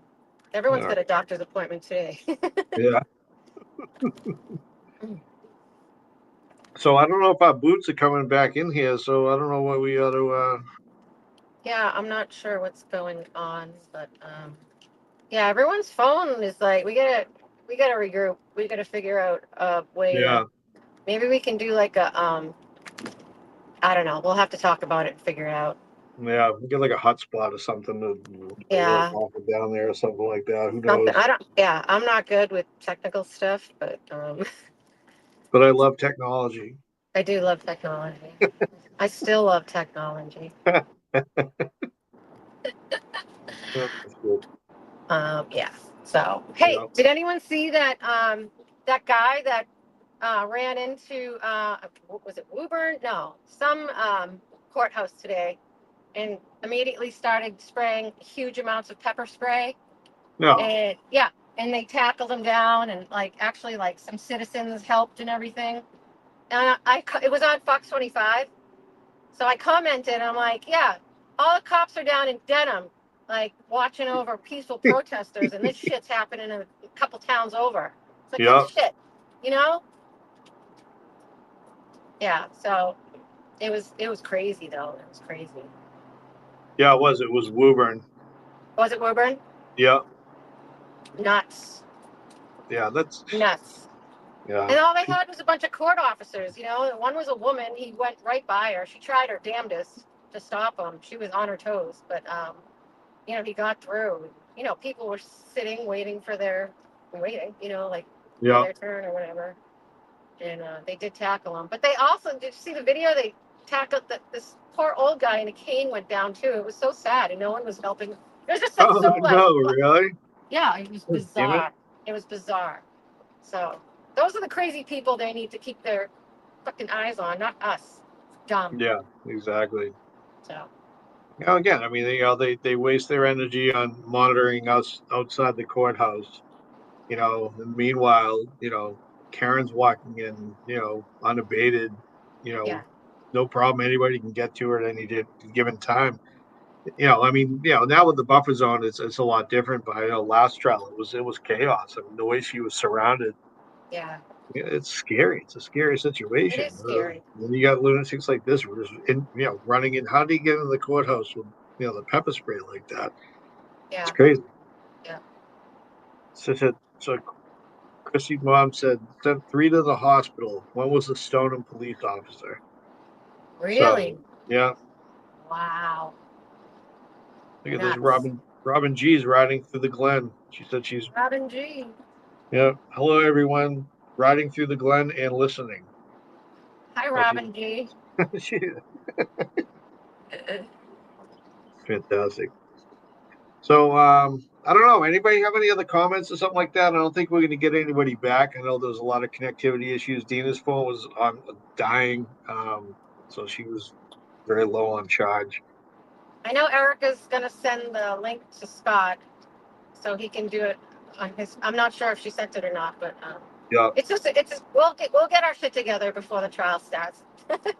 Everyone's got a doctor's appointment today. yeah. So I don't know if our boots are coming back in here. So I don't know what we ought to. Yeah, I'm not sure what's going on, but yeah, everyone's phone is like we gotta regroup. We gotta figure out a way to maybe we can do like a I don't know. We'll have to talk about it and figure it out. Yeah, we get like a hotspot or something to Yeah. work off of down there or something like that. Who Something. knows? I don't. Yeah, I'm not good with technical stuff, but But I love technology. I do love technology. I still love technology. Yeah. So, hey, did anyone see that that guy that ran into was it Woburn? No, some courthouse today, and immediately started spraying huge amounts of pepper spray. No. And yeah, and they tackled him down, and like actually like some citizens helped and everything. And it was on Fox 25. So I commented, I'm like, yeah, all the cops are down in Denham, like watching over peaceful protesters, and this shit's happening in a couple towns over. It's like, holy shit, you know? Yeah, so it was crazy though. It was crazy. Yeah, it was. It was Woburn. Was it Woburn? Yeah. Nuts. Yeah, that's nuts. Yeah. And all they had was a bunch of court officers, you know. One was a woman. He went right by her. She tried her damnedest to stop him. She was on her toes, but you know, he got through. You know, people were sitting, waiting, you know, like for their turn or whatever. And they did tackle him. But they also, did you see the video? They tackled this poor old guy, and a cane went down too. It was so sad, and no one was helping. It was just like, so like, no, really? yeah, it was bizarre. It was bizarre. So those are the crazy people they need to keep their fucking eyes on, not us. Dumb. Yeah, exactly. So. Again, I mean, they waste their energy on monitoring us outside the courthouse. And meanwhile, Karen's walking in, unabated, no problem. Anybody can get to her at any given time. I mean, now with the buffer zone, it's a lot different. But I know last trial it was chaos. I mean, the way she was surrounded. Yeah. It's scary. It's a scary situation. It is scary. When you got lunatics like this, we're just running in. How do you get into the courthouse with the pepper spray like that? Yeah. It's crazy. Yeah. So Chrissy's mom said sent 3 to the hospital. One was a Stoneham police officer. Really? So, yeah. Wow. Look at this. Nuts. Robin G's riding through the Glen. She said she's. Robin G. Yeah. Hello, everyone. Riding through the Glen and listening. Hi, Robin G. Fantastic. So, I don't know. Anybody have any other comments or something like that? I don't think we're going to get anybody back. I know there's a lot of connectivity issues. Dina's phone was dying, so she was very low on charge. I know Erica's going to send the link to Scott so he can do it on his. I'm not sure if she sent it or not, but Yeah. it's just we'll get our shit together before the trial starts.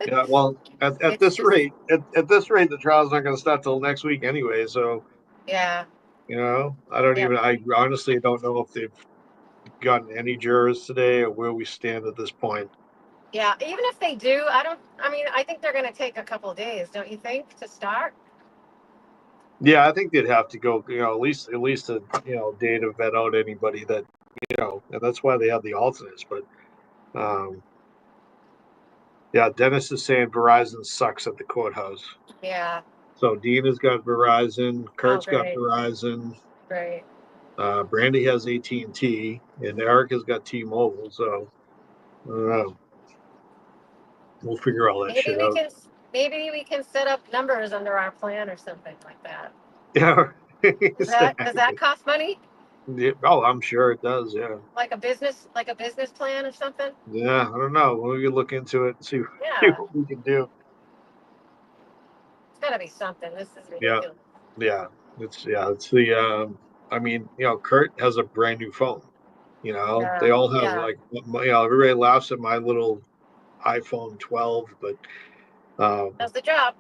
Yeah. Well, at this rate, the trial's not going to start till next week anyway. So. Yeah. I honestly don't know if they've gotten any jurors today or where we stand at this point. Yeah. Even if they do, I think they're going to take a couple of days, don't you think, to start? Yeah, I think they'd have to go, at least a day to vet out anybody that, and that's why they have the alternates. But, yeah, Dennis is saying Verizon sucks at the courthouse. Yeah. So Dina's got Verizon, Kurt's got great. Verizon. Great. Brandy has AT&T, and Erica's got T-Mobile. So I don't know. We'll figure all that shit out. Maybe we can set up numbers under our plan or something like that. Yeah. Does that cost money? Yeah, oh, I'm sure it does. Yeah. Like a business plan or something? Yeah, I don't know. We can look into it and see what we can do. It's got to be something. This is ridiculous. Yeah. It's the. Kurt has a brand new phone. They all have everybody laughs at my little iPhone 12, but does the job.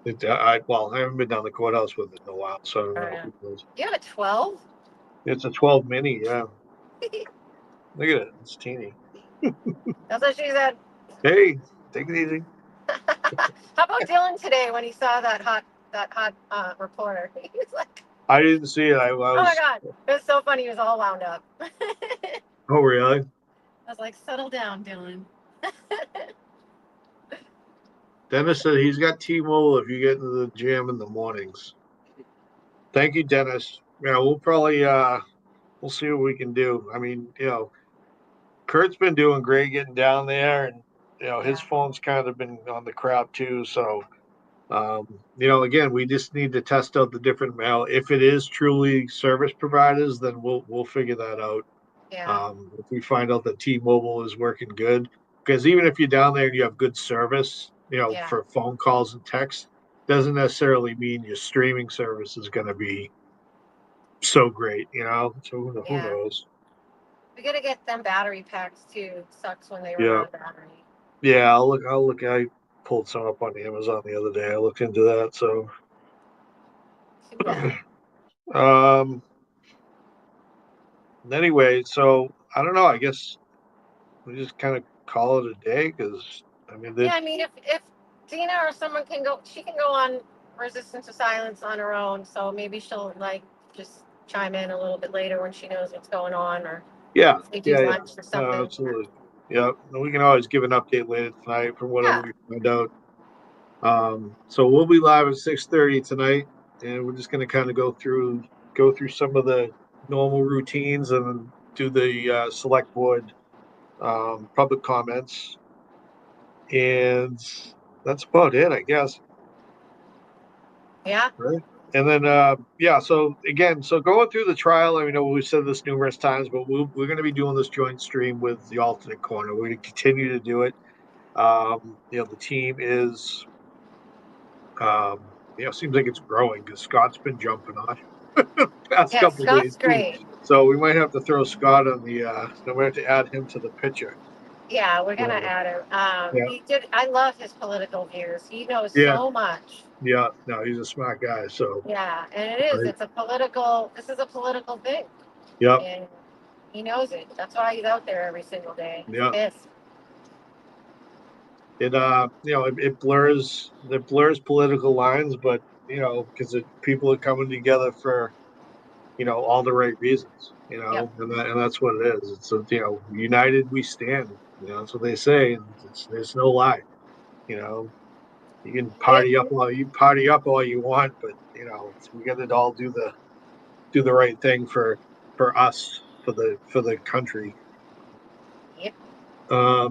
I haven't been down the courthouse with it in a while, so I don't know. You have a 12? It's a 12 mini, yeah. Look at it, it's teeny. That's what she said. Hey, take it easy. How about Dylan today when he saw that hot reporter? He was like, I didn't see it. oh my God, it was so funny. He was all wound up. Oh, really? I was like, settle down, Dylan. Dennis said he's got T-Mobile if you get into the gym in the mornings. Thank you, Dennis. Yeah, we'll probably we'll see what we can do. I mean, Kurt's been doing great getting down there, and his phone's kind of been on the crap too. So, again, we just need to test out the different mail. If it is truly service providers, then we'll figure that out. Yeah. If we find out that T-Mobile is working good, because even if you're down there and you have good service, for phone calls and texts, doesn't necessarily mean your streaming service is going to be so great, So who knows? We gotta get them battery packs too. Sucks when they run out of battery. Yeah, I'll look. I pulled some up on Amazon the other day. I looked into that. So, anyway, so I don't know. I guess we just kind of call it a day because if Dina or someone can go, she can go on Resistance to Silence on her own. So maybe she'll just chime in a little bit later when she knows what's going on, or lunch or something. Absolutely. Yeah, and we can always give an update later tonight from whatever we find out. So we'll be live at 6:30 tonight, and we're just going to kind of go through some of the normal routines and do the select board public comments, and that's about it, I guess. Yeah. Right. And then, so going through the trial, I know we've said this numerous times, but we're going to be doing this joint stream with the alternate corner. We're going to continue to do it. The team is, seems like it's growing because Scott's been jumping on past couple of days. Great. So we might have to throw Scott on we have to add him to the picture. Yeah, we're going to add him. I love his political views. He knows so much. Yeah, no, he's a smart guy. So yeah, and it is. This is a political thing. Yeah. He knows it. That's why he's out there every single day. He's Yeah. pissed. It it blurs political lines, but because people are coming together for all the right reasons, Yep. and that's what it is. It's united we stand. That's what they say, and there's no lie. You can party up all you want, but we got to all do the right thing for us, for the country. Yep. We'll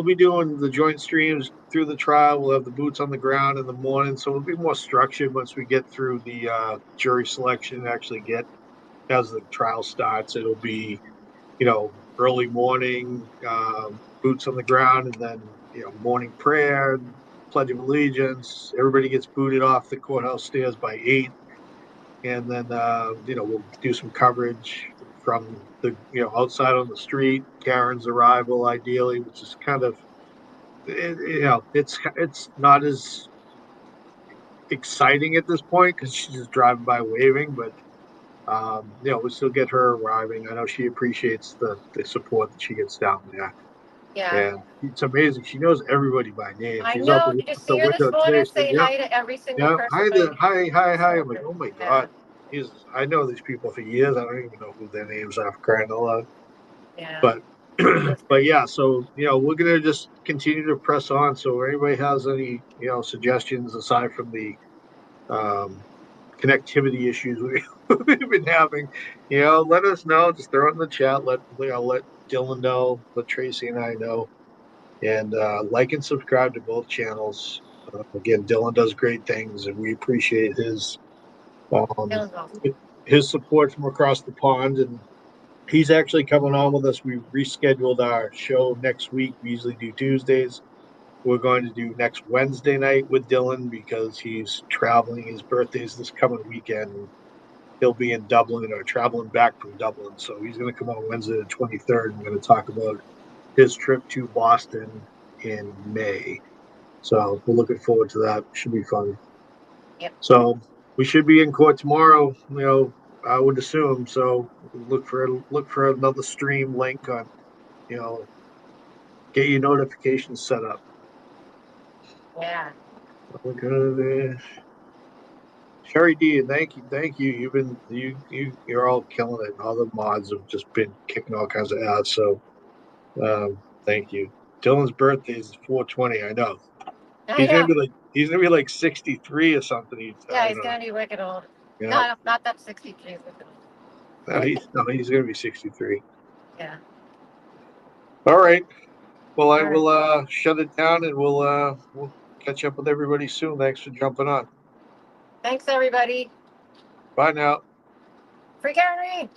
be doing the joint streams through the trial. We'll have the boots on the ground in the morning, so it'll be more structured once we get through the jury selection and actually get as the trial starts. It'll be early morning, boots on the ground, and then morning prayer, pledge of allegiance. Everybody gets booted off the courthouse stairs by 8. And then we'll do some coverage from the outside on the street, Karen's arrival ideally, which is kind of it's not as exciting at this point because she's just driving by waving, but we still get her arriving. I know she appreciates the support that she gets down there. Yeah. And it's amazing. She knows everybody by name. I She's out know. the Did you see her this window morning? today. Say hi to every single Yeah. person. Hi. I'm like, oh my God. Jesus, I know these people for years. I don't even know who their names are, for crying out loud. Yeah. But but yeah, so we're gonna just continue to press on. So if anybody has any suggestions aside from the connectivity issues we've been having, let us know. Just throw it in the chat. Let Dylan know. Let Tracy and I know. And like and subscribe to both channels. Again, Dylan does great things, and we appreciate his support from across the pond. And he's actually coming on with us. We rescheduled our show next week. We usually do Tuesdays. We're going to do next Wednesday night with Dylan because he's traveling. His birthday's this coming weekend. He'll be in Dublin or traveling back from Dublin. So he's going to come on Wednesday the 23rd. We're going to talk about his trip to Boston in May. So we're looking forward to that. Should be fun. Yep. So we should be in court tomorrow. I would assume. So look for another stream link on. Get your notifications set up. Yeah. Sherry D, thank you. You're all killing it. All the mods have just been kicking all kinds of ass. So thank you. Dylan's birthday is 4/20. I know. He's gonna be like 63 or something. He's gonna be wicked old. Yeah. No, not that 63 is wicked old. He's gonna be 63. Yeah. All right. Well, I will shut it down, and we'll catch up with everybody soon. Thanks for jumping on. Thanks, everybody. Bye now. Free Kare.